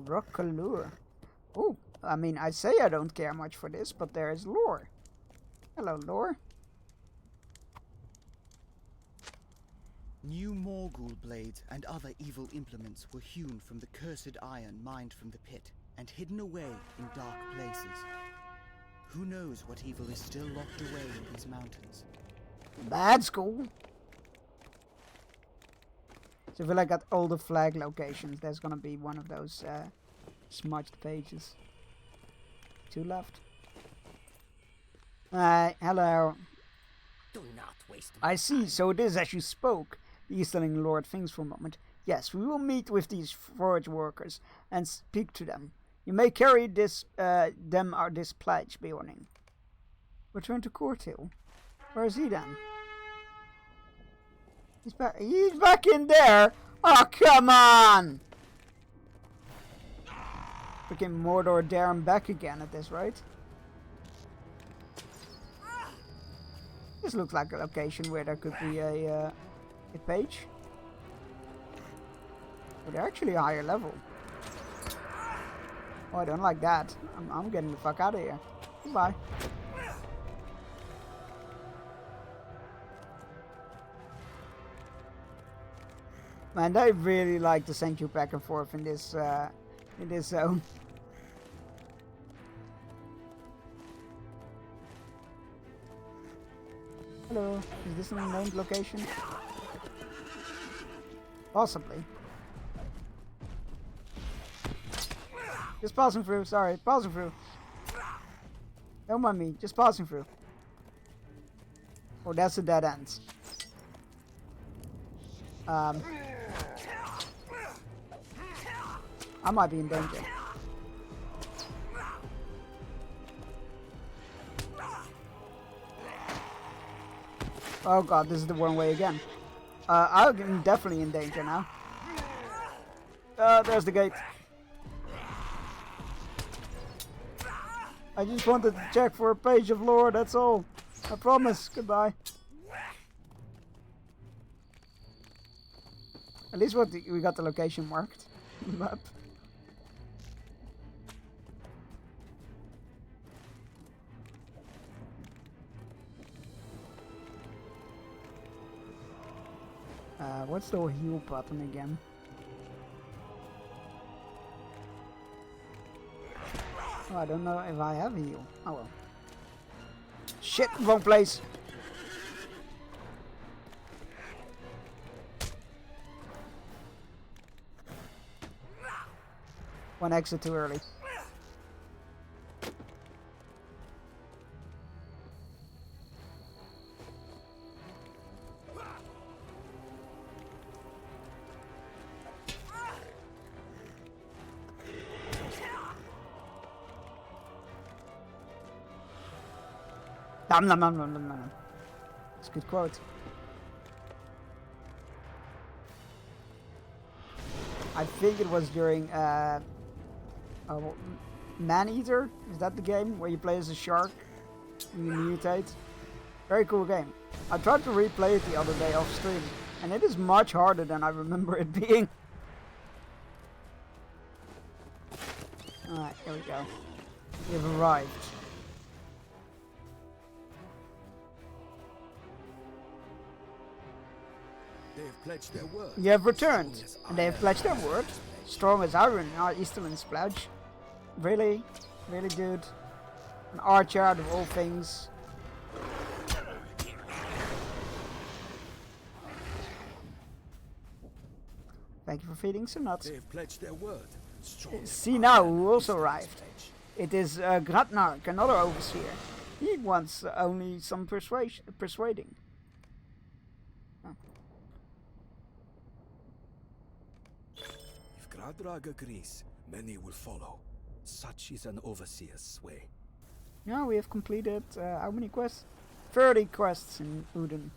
Rockalure. Oh, I mean, I say I don't care much for this, but there is lore. Hello, lore. New Morgul blades and other evil implements were hewn from the cursed iron mined from the pit and hidden away in dark places. Who knows what evil is still locked away in these mountains? That's cool. So if we look at all the flag locations, there's gonna be one of those smudged pages. 2 left. Hello. Do not waste. I see, so it is as you spoke. The Easterling Lord thinks for a moment. Yes, we will meet with these forage workers and speak to them. You may carry this this pledge, Bjorning. Return to Courthill. Where is he then? He's back in there! Oh, come on! Freaking Mordor dare him back again at this rate. This looks like a location where there could be a page. But they're actually a higher level. Oh, I don't like that. I'm getting the fuck out of here. Goodbye. Man, they really like to send you back and forth in this zone. Hello, is this an named location? Possibly. Just passing through, sorry, passing through. Don't mind me, just passing through. Oh, that's a dead end. I might be in danger. Oh god, this is the wrong way again. I'm definitely in danger now. There's the gate. I just wanted to check for a page of lore, that's all. I promise. Goodbye. At least we got the location marked on the map. What's the heal button again? Oh, I don't know if I have a heal. Oh well. Shit, wrong place. One exit too early. Nom nom nom nom nom nom. That's a good quote. I think it was during Man-Eater. Is that the game where you play as a shark and you mutate? Very cool game. I tried to replay it the other day off stream, and it is much harder than I remember it being. Alright, here we go. We have arrived. They have pledged their word. You have returned, and they have pledged their word. Strong as iron, our Easterlands pledge. Really? Really, dude? An archer out of all things. Thank you for feeding some nuts. They have pledged their word. See now who also arrived. It is Gratnark, another overseer. He wants only some persuading. If Gradrag agrees, many will follow. Such is an overseer's sway. Now we have completed how many quests? 30 quests in Uden.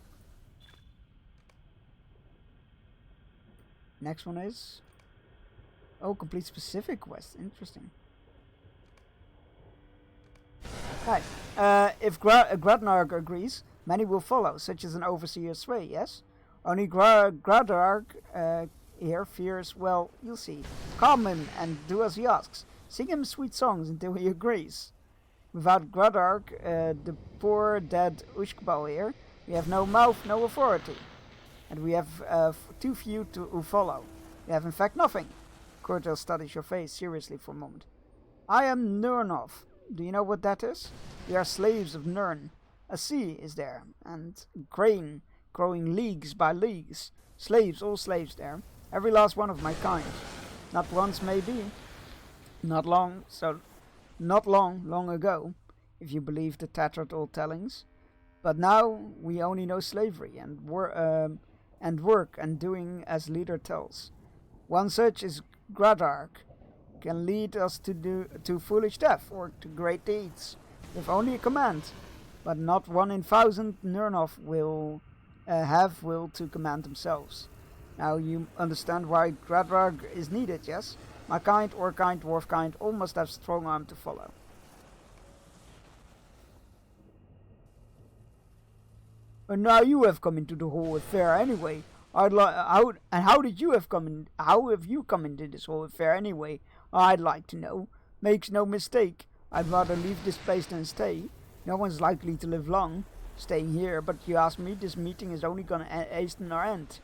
Next one is... Oh, complete specific quest. Interesting. Right. If Gradnarg agrees, many will follow, such as an overseer's sway, yes? Only Gradarg here fears, well, you'll see. Calm him and do as he asks. Sing him sweet songs until he agrees. Without Gradarg, the poor dead Ushkbal here, we have no mouth, no authority. And we have too few who follow. We have in fact nothing. Kurtel studies your face seriously for a moment. I am Nurnov. Do you know what that is? We are slaves of Nurn. A sea is there, and grain growing leagues by leagues. Slaves, all slaves there. Every last one of my kind. Not once, maybe. Not long ago, if you believe the tattered old tellings. But now we only know slavery and work and doing as leader tells. One such is Gradark, can lead us to foolish death or to great deeds, with only a command. But not 1 in 1,000 Nurnov will have will to command themselves. Now you understand why Gradark is needed, yes? My kind, or kind, dwarf kind, all must have strong arm to follow. And now you have come into the whole affair anyway. How did you have come in? How have you come into this whole affair anyway? I'd like to know. Makes no mistake. I'd rather leave this place than stay. No one's likely to live long staying here, but you ask me, this meeting is only gonna hasten our end.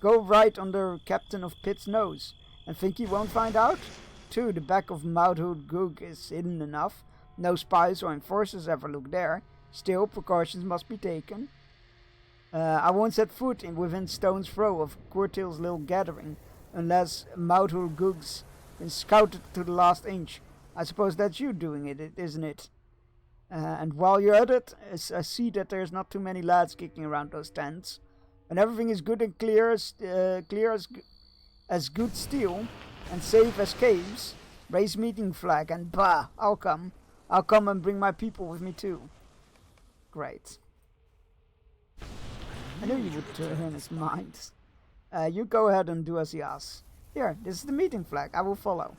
Go right under Captain of Pitt's nose, and think he won't find out? Too, the back of Maudhul Gug is hidden enough. No spies or enforcers ever look there. Still, precautions must be taken. I won't set foot within stone's throw of Kurtil's little gathering, unless Maudhul Gug's been scouted to the last inch. I suppose that's you doing it, isn't it? And while you're at it, I see that there's not too many lads kicking around those tents. When everything is good and clear as good steel, and safe as caves, raise meeting flag, and bah, I'll come. I'll come and bring my people with me too. Great. I knew you would turn his mind. You go ahead and do as he asks. Here, this is the meeting flag. I will follow.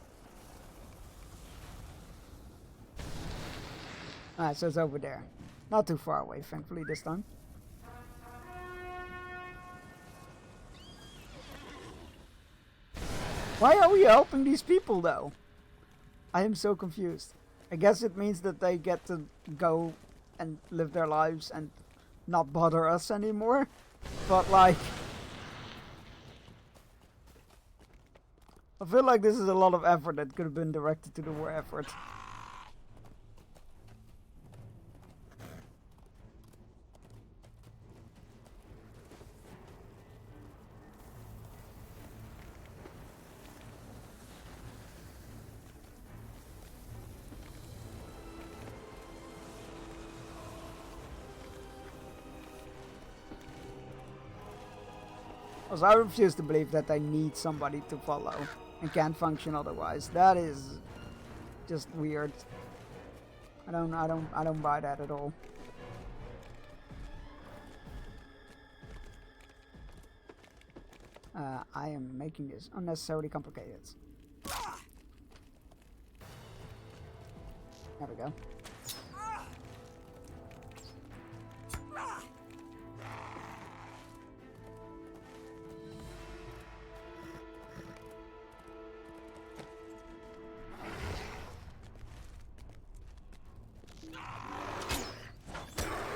Alright, so it's over there. Not too far away, thankfully, this time. Why are we helping these people, though? I am so confused. I guess it means that they get to go and live their lives and not bother us anymore. But, like... I feel like this is a lot of effort that could have been directed to the war effort. Also, I refuse to believe that I need somebody to follow and can't function otherwise. That is just weird. I don't buy that at all. I am making this unnecessarily complicated. There we go.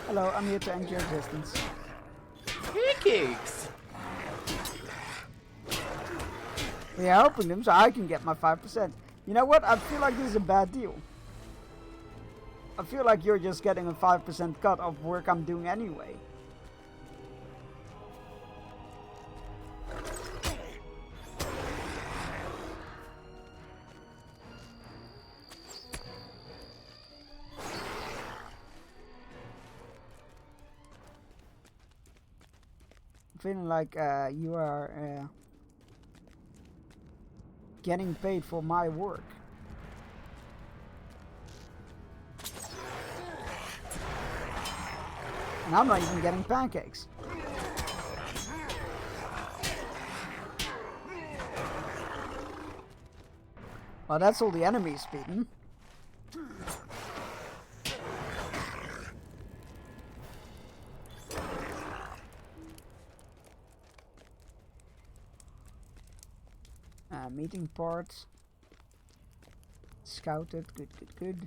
Hello, I'm here to end your existence. Pancakes! We are helping them so I can get my 5%. You know what? I feel like this is a bad deal. I feel like you're just getting a 5% cut of work I'm doing anyway. Feeling like you are getting paid for my work. And I'm not even getting pancakes. Well, that's all the enemies speaking. Meeting parts. Scouted. Good, good, good.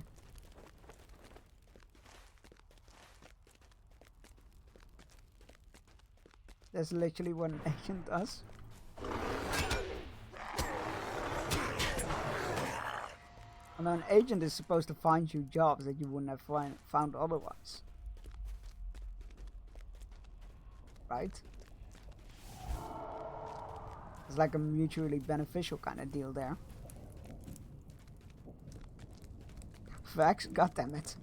There's literally one agent us. And an agent is supposed to find you jobs that you wouldn't have found otherwise. Right? It's like a mutually beneficial kind of deal there. Facts? God damn it.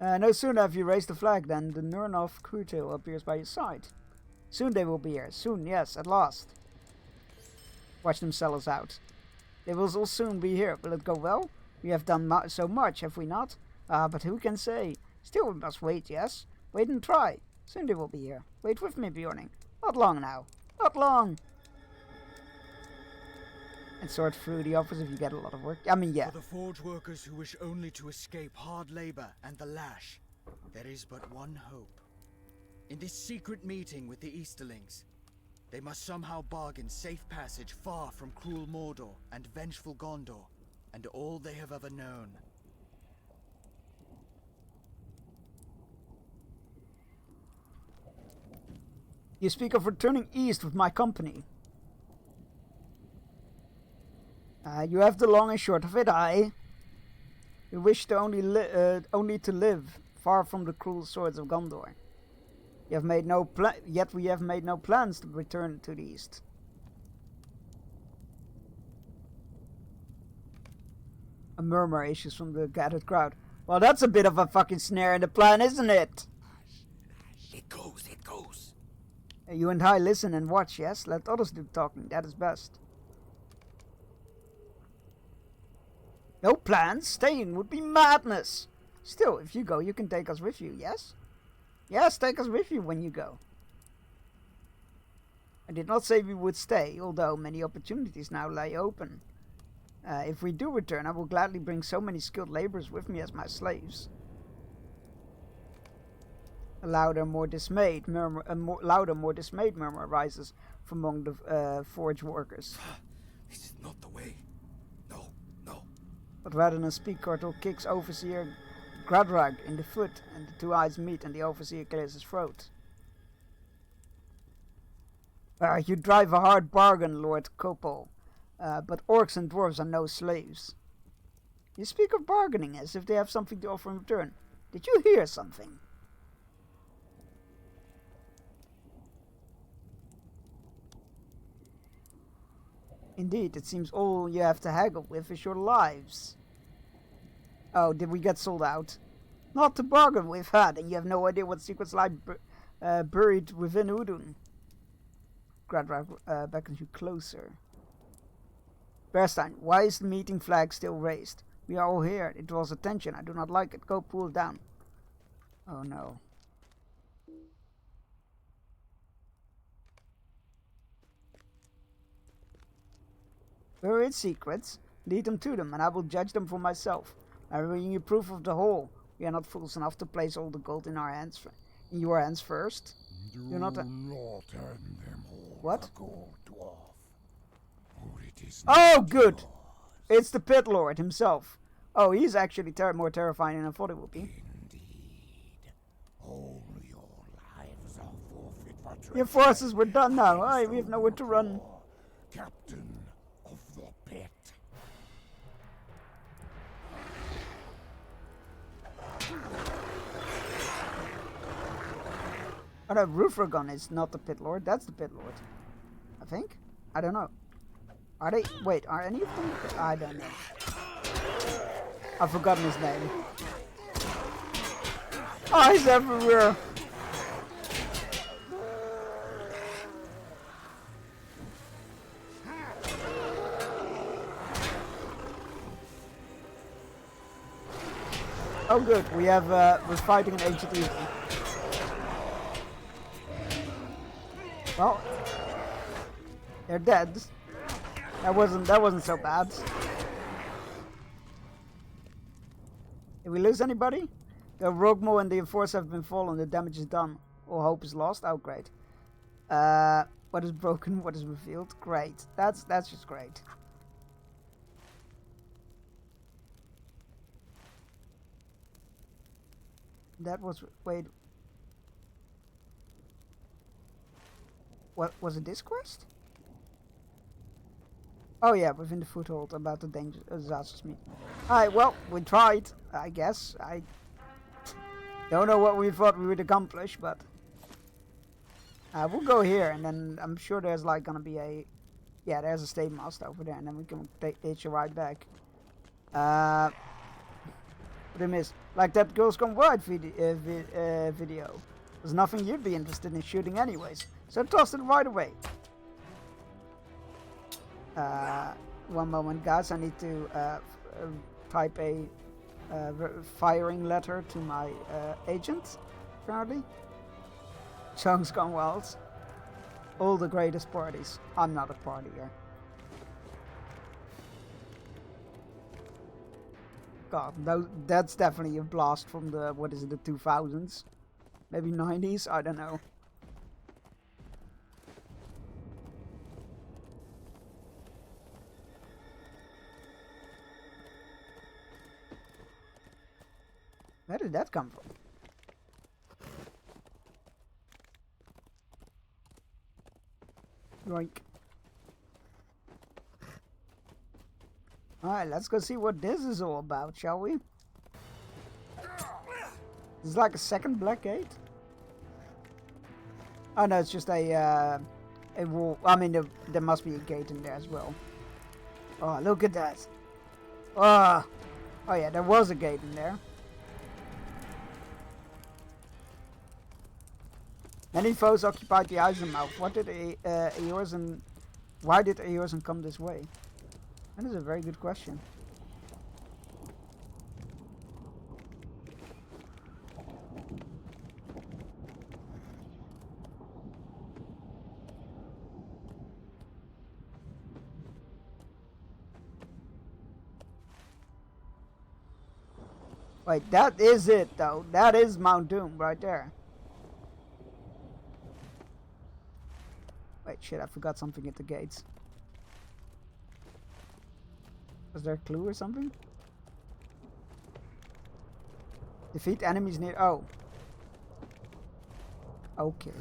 No sooner have you raised the flag than the Nurnov crewtail appears by your side. Soon they will be here. Soon, yes, at last. Watch them sell us out. They will all soon be here. Will it go well? We have done so much, have we not? But who can say? Still we must wait, yes? Wait and try. Soon they will be here. Wait with me, Bjorning. Not long now. Not long. And sort through the office if you get a lot of work. I mean, yeah. For the forge workers who wish only to escape hard labor and the lash, there is but one hope. In this secret meeting with the Easterlings, they must somehow bargain safe passage far from cruel Mordor and vengeful Gondor, and all they have ever known. You speak of returning east with my company. You have the long and short of it, aye. We wish to only to live far from the cruel swords of Gondor. We have made no yet we have made no plans to return to the east. A murmur issues from the gathered crowd. Well, that's a bit of a fucking snare in the plan, isn't it? It goes, it goes. You and I listen and watch, yes? Let others do talking, that is best. No plans? Staying would be madness. Still, if you go, you can take us with you, yes? Yes, take us with you when you go. I did not say we would stay, although many opportunities now lie open. If we do return, I will gladly bring so many skilled laborers with me as my slaves. A louder, more dismayed murmur arises from among the forge workers. This is not the way. No, no. But rather than speak, Kortel kicks Overseer Gradrag in the foot, and the two eyes meet, and the Overseer clears his throat. You drive a hard bargain, Lord Kopol, but orcs and dwarves are no slaves. You speak of bargaining as if they have something to offer in return. Did you hear something? Indeed, it seems all you have to haggle with is your lives. Oh, did we get sold out? Not to bargain with, then you have no idea what secrets lie buried within Udun. Gradrag beckons you closer. Bearstein, why is the meeting flag still raised? We are all here. It draws attention. I do not like it. Go pull it down. Oh no. Where are its secrets? Lead them to them, and I will judge them for myself. I bring you proof of the whole. We are not fools enough to place all the gold in our hands, in your hands first. Do not hand them all What? the gold, dwarf. For it is Oh, not good. yours. It's the Pit Lord himself. Oh, he's actually more terrifying than I thought it would be. Indeed. All your lives are forfeit for treachery. Your forces were done now. Aye, we have nowhere to run. Captain of the pit. Oh no, Rufragon is not the Pit Lord. That's the Pit Lord. I think. I don't know. Are they? Wait, are any of them? I don't know. I've forgotten his name. Oh, he's everywhere. Oh good, we have we're fighting an ancient evil. Well, they're dead. That wasn't so bad. Did we lose anybody? The Rogmo and the Enforcer have been fallen. The damage is done. All hope is lost. Oh great. What is broken? What is revealed? Great. That's just great. That was wait. What was it? This quest? Oh yeah, within the foothold about the danger disasters meet. Alright, well, we tried, I guess. I don't know what we thought we would accomplish, but we'll go here, and then I'm sure there's like gonna be a there's a state master over there, and then we can take you right back. What I missed, like that Girls Gone Wild video. There's nothing you'd be interested in shooting anyways, so toss it right away. One moment, guys. I need to type a firing letter to my agent. Apparently, Songs Gone Wild. All the greatest parties. I'm not a partier. God, that's definitely a blast from the what is it, the 2000s, maybe 90s. I don't know. Where did that come from? Yoink. Alright, let's go see what this is all about, shall we? This is like a second Black Gate? Oh no, it's just a wall. I mean, there must be a gate in there as well. Oh, look at that. Oh yeah, there was a gate in there. Many foes occupied the Eisenmouth. What did Eorzen? Why did Eorzen come this way? That is a very good question. Wait, that is it though. That is Mount Doom right there. Wait, shit, I forgot something at the gates. Was there a clue or something? Defeat enemies near... Oh. Okay.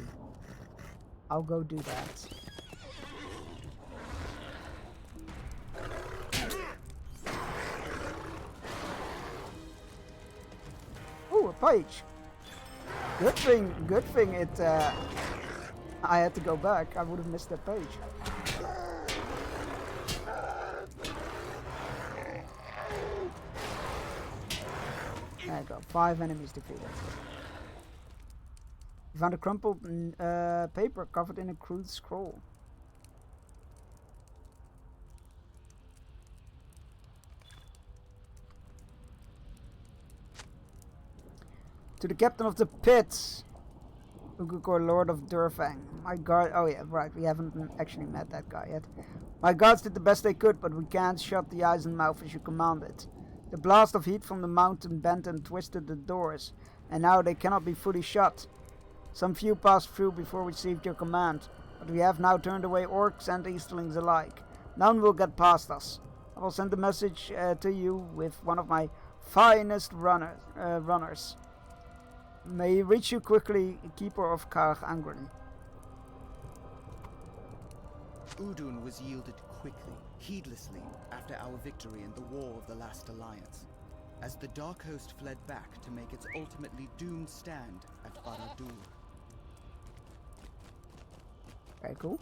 I'll go do that. Ooh, a page. Good thing it... I had to go back. I would have missed that page. There you go. 5 enemies defeated. You found a crumpled paper covered in a crude scroll. To the captain of the pits, Ugukor, Lord of Durfang. My god. Oh yeah, right. We haven't actually met that guy yet. My guards did the best they could, but we can't shut the eyes and mouth as you commanded. The blast of heat from the mountain bent and twisted the doors, and now they cannot be fully shut. Some few passed through before we received your command, but we have now turned away orcs and easterlings alike. None will get past us. I will send a message to you with one of my finest runners. May he reach you quickly, keeper of Karag Angren. Udun was yielded quickly, heedlessly, after our victory in the War of the Last Alliance, as the Dark Host fled back to make its ultimately doomed stand at Barad-dûr. Very cool.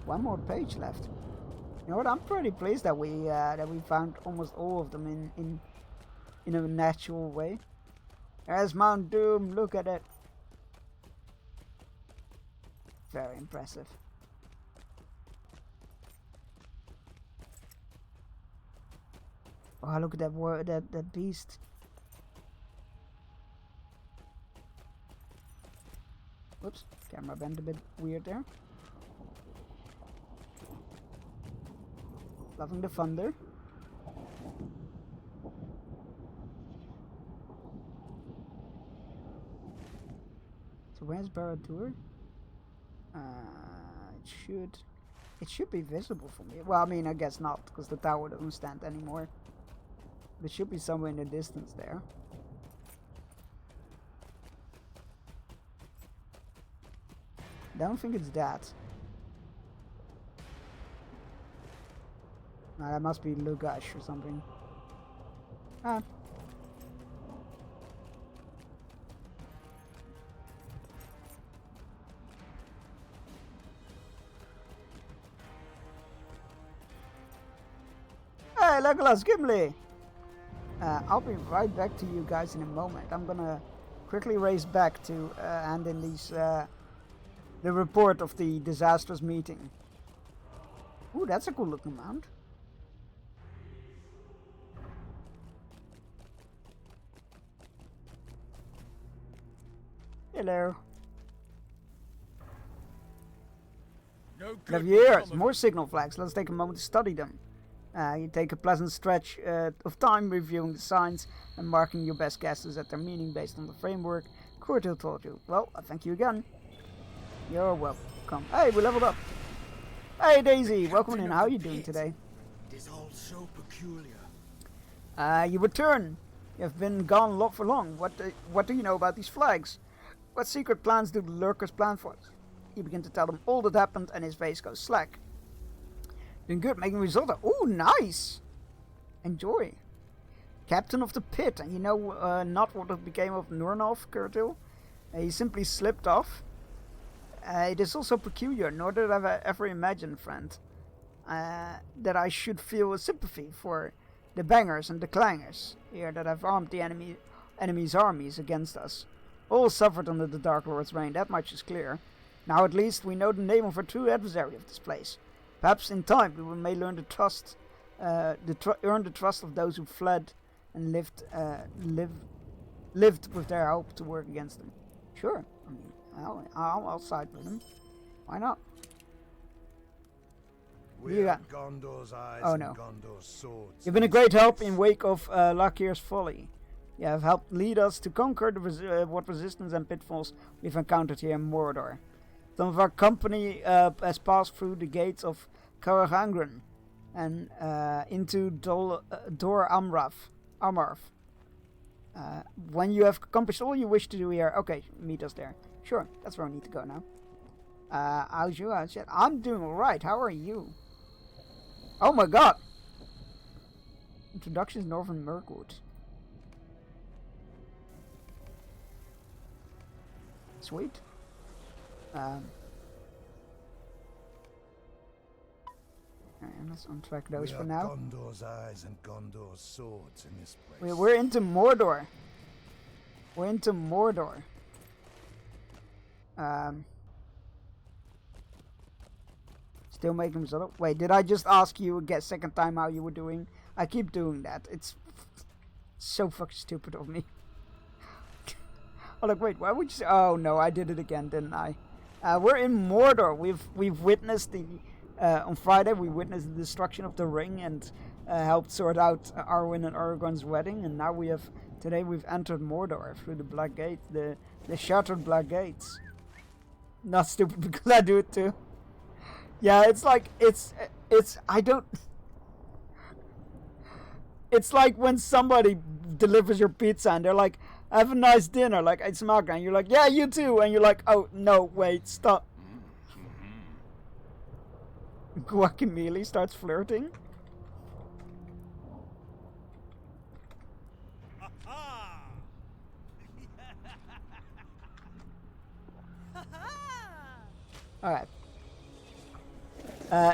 One more page left. You know what? I'm pretty pleased that we found almost all of them in a natural way. There's Mount Doom. Look at it. Very impressive. Oh, look at that beast. Whoops, camera bent a bit weird there. Loving the thunder. So where's Barad-dûr? It should be visible for me. Well, I mean, I guess not, because the tower doesn't stand anymore. But it should be somewhere in the distance there. I don't think it's that. No, that must be Lugashh or something. Ah. Hey, Legolas, Gimli! I'll be right back to you guys in a moment. I'm gonna quickly race back to hand in these the report of the disastrous meeting. Ooh, that's a cool looking mount. Hello. Here, more signal flags. Let's take a moment to study them. You take a pleasant stretch of time reviewing the signs and marking your best guesses at their meaning based on the framework Courtil told you. Well, I thank you again. You're welcome. Hey, we leveled up. Hey, Daisy, welcome in. How are you doing today? It is all so peculiar. You return. You have been gone lot for long. What do you know about these flags? What secret plans do the lurkers plan for us? You begin to tell them all that happened, and his face goes slack. Doing good, making risotto. Ooh, nice! Enjoy. Captain of the pit, and you know not what became of Nurnov, Courtil? He simply slipped off. It is also peculiar, nor did I ever imagine, friend, that I should feel a sympathy for the bangers and the clangers here that have armed the enemy's armies against us. All suffered under the Dark Lord's reign, that much is clear. Now at least we know the name of our true adversary of this place. Perhaps in time we may learn to trust, earn the trust of those who fled and lived with their hope to work against them. Sure, I mean, I'll side with them. Why not? We have Gondor's eyes and Gondor's swords. You've been a great help in wake of Lakir's folly. You have helped lead us to conquer what resistance and pitfalls we've encountered here in Mordor. Some of our company has passed through the gates of Karag Angren and into Dor Amarth. When you have accomplished all you wish to do here, okay, meet us there. Sure, that's where I need to go now. How's you? I'm doing alright. How are you? Oh my god! Introductions Northern Mirkwood. Sweet. Let's untrack those for now. Gondor's eyes and Gondor's swords in this place. We're into Mordor. We're into Mordor. Still making risotto. Wait, did I just ask you a second time how you were doing? I keep doing that. It's so fucking stupid of me. Oh, like, wait, why would you say? Oh no, I did it again, didn't I? We're in Mordor. We've witnessed the On Friday, we witnessed the destruction of the ring and helped sort out Arwen and Aragorn's wedding. And now today we've entered Mordor through the Black Gate, the shattered Black Gates. Not stupid because I do it too. Yeah, it's like, I don't... It's like when somebody delivers your pizza and they're like, have a nice dinner, like, it's Malcolm, and you're like, yeah, you too, and you're like, oh, no, wait, stop. Guacamole starts flirting. Alright.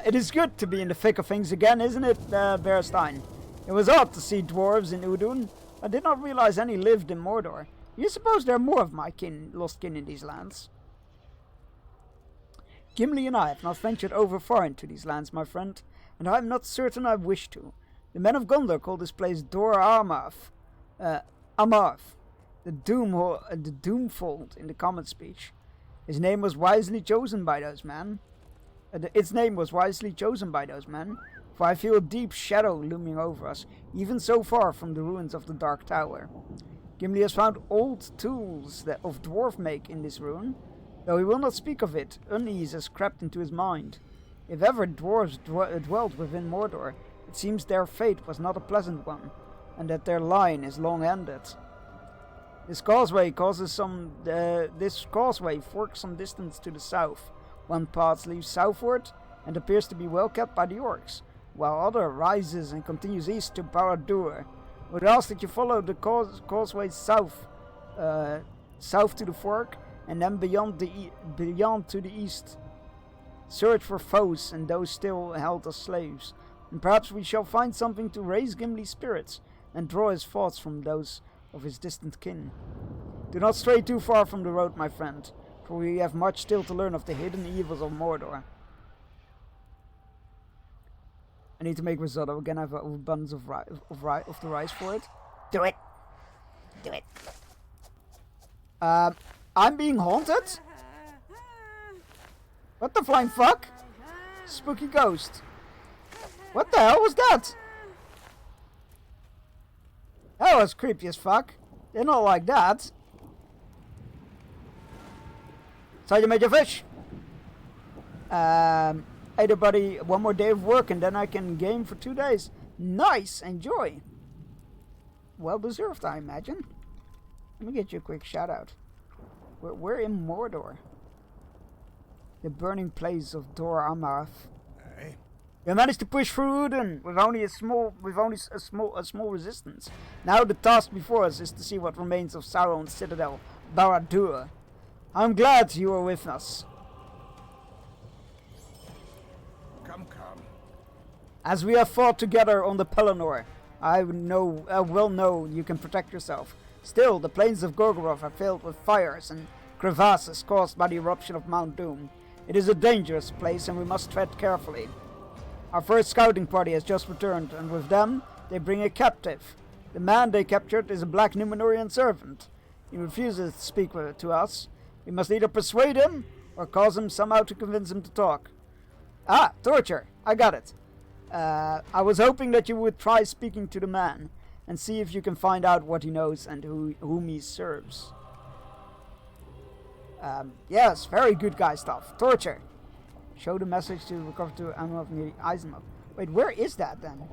It is good to be in the thick of things again, isn't it, Berestein? It was odd to see dwarves in Udun. I did not realize any lived in Mordor. You suppose there are more of my lost kin in these lands? Gimli and I have not ventured over far into these lands, my friend, and I am not certain I wish to. The men of Gondor call this place Dor Amarth, the Doomfold in the common speech. Its name was wisely chosen by those men. For I feel a deep shadow looming over us, even so far from the ruins of the Dark Tower. Gimli has found old tools of dwarf make in this ruin. Though he will not speak of it, unease has crept into his mind. If ever dwarves dwelt within Mordor, it seems their fate was not a pleasant one, and that their line is long ended. This causeway forks some distance to the south. One path leads southward and appears to be well kept by the orcs, while other rises and continues east to Barad-dûr. I would ask that you follow the causeway south to the fork, and then beyond to the east. Search for foes and those still held as slaves, and perhaps we shall find something to raise Gimli's spirits and draw his thoughts from those of his distant kin. Do not stray too far from the road, my friend, for we have much still to learn of the hidden evils of Mordor. I need to make risotto again. I have abundance of the rice for it. Do it. Do it. I'm being haunted? What the flying fuck? Spooky ghost. What the hell was that? That was creepy as fuck. They're not like that. So you made your fish. Hey buddy, one more day of work and then I can game for 2 days. Nice, enjoy. Well deserved, I imagine. Let me get you a quick shout out. We're in Mordor. The burning place of Dor Amarth. Hey. We managed to push through Udun with only a small resistance. Now the task before us is to see what remains of Sauron's citadel, Barad-dûr. I'm glad you are with us. Come. As we have fought together on the Pelennor, I well know you can protect yourself. Still, the plains of Gorgoroth are filled with fires and crevasses caused by the eruption of Mount Doom. It is a dangerous place and we must tread carefully. Our first scouting party has just returned, and with them, they bring a captive. The man they captured is a black Númenórean servant. He refuses to speak to us. We must either persuade him, or cause him somehow to convince him to talk. Ah, torture! I got it. I was hoping that you would try speaking to the man, and see if you can find out what he knows and whom he serves. Yes, very good guy stuff. Torture. Show the message to recover to Amarth near Eisenhower. Wait, where is that then?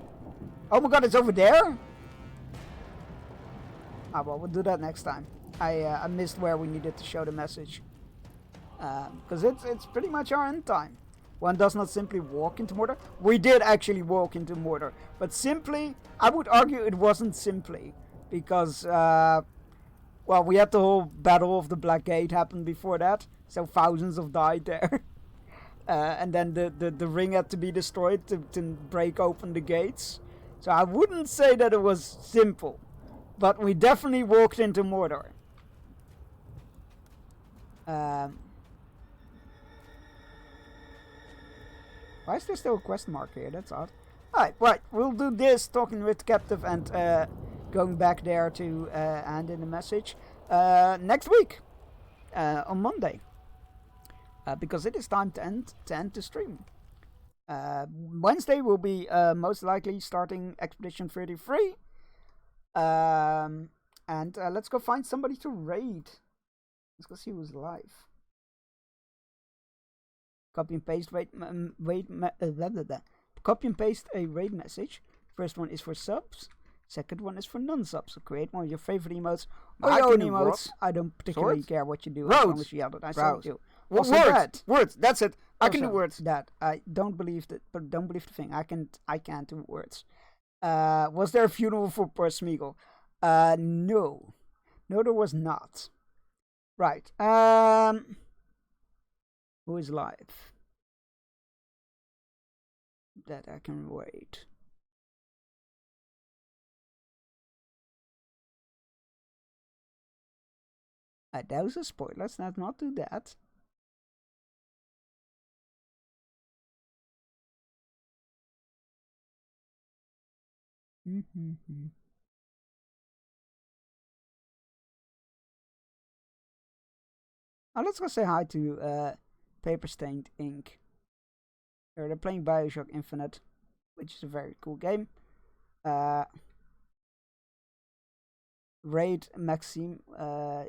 Oh my god, it's over there? Ah, well, we'll do that next time. I missed where we needed to show the message. Because it's pretty much our end time. One does not simply walk into Mordor. We did actually walk into Mordor. But simply, I would argue it wasn't simply. Because, well, we had the whole Battle of the Black Gate happen before that. So thousands have died there. And then the ring had to be destroyed to break open the gates. So I wouldn't say that it was simple. But we definitely walked into Mordor. Why is there still a question mark here? That's odd. Alright, right. We'll do this, talking with Captive and going back there to hand in a message next week on Monday. Because it is time to end the stream. Wednesday will be most likely starting Expedition 33. And let's go find somebody to raid. Let's go see who's live. Copy and paste copy and paste a raid message. First one is for subs. Second one is for non-subs. So create one of your favorite emotes. Or your own emotes. I don't particularly care what you do. As long as you yell it. I saw you. Words. That's it. I can do words. That I don't believe that, but don't believe the thing. I can't do words. Was there a funeral for poor Smeagol? No, there was not. Right. Who is live? That I can wait. That was a spoiler. Let's not do that. Let's go say hi to Paper Stained Ink. They're playing Bioshock Infinite, which is a very cool game. Raid Maxime,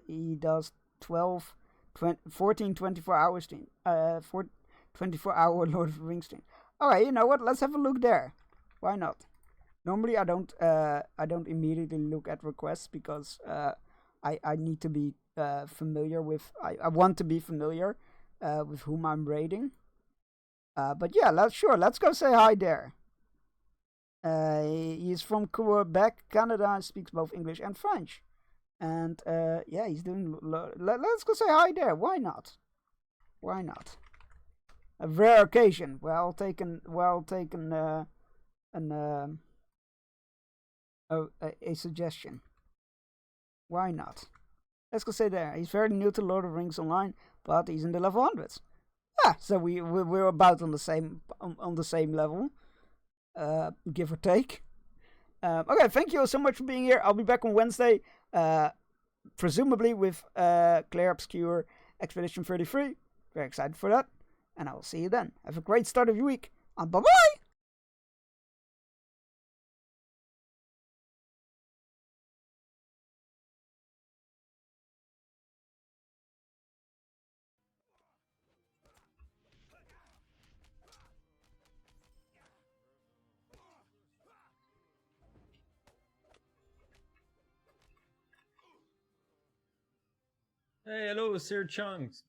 he does 14, 24 hour stream. 24-hour Lord of the Rings stream. Alright, you know what? Let's have a look there. Why not? Normally I don't immediately look at requests because I need to be familiar with. I want to be familiar with whom I'm raiding. But yeah, let's go say hi there. He's from Quebec, Canada, speaks both English and French. And yeah, he's doing. Let's go say hi there. Why not? A rare occasion. Well taken. A suggestion. Why not? Let's go say there. He's very new to Lord of the Rings Online, but he's in the level 100s. Yeah, so we're about on the same level, give or take. Okay, thank you so much for being here. I'll be back on Wednesday, presumably with Claire Obscure Expedition 33. Very excited for that, and I will see you then. Have a great start of your week, and bye bye. Hey, hello, Sir Chunks.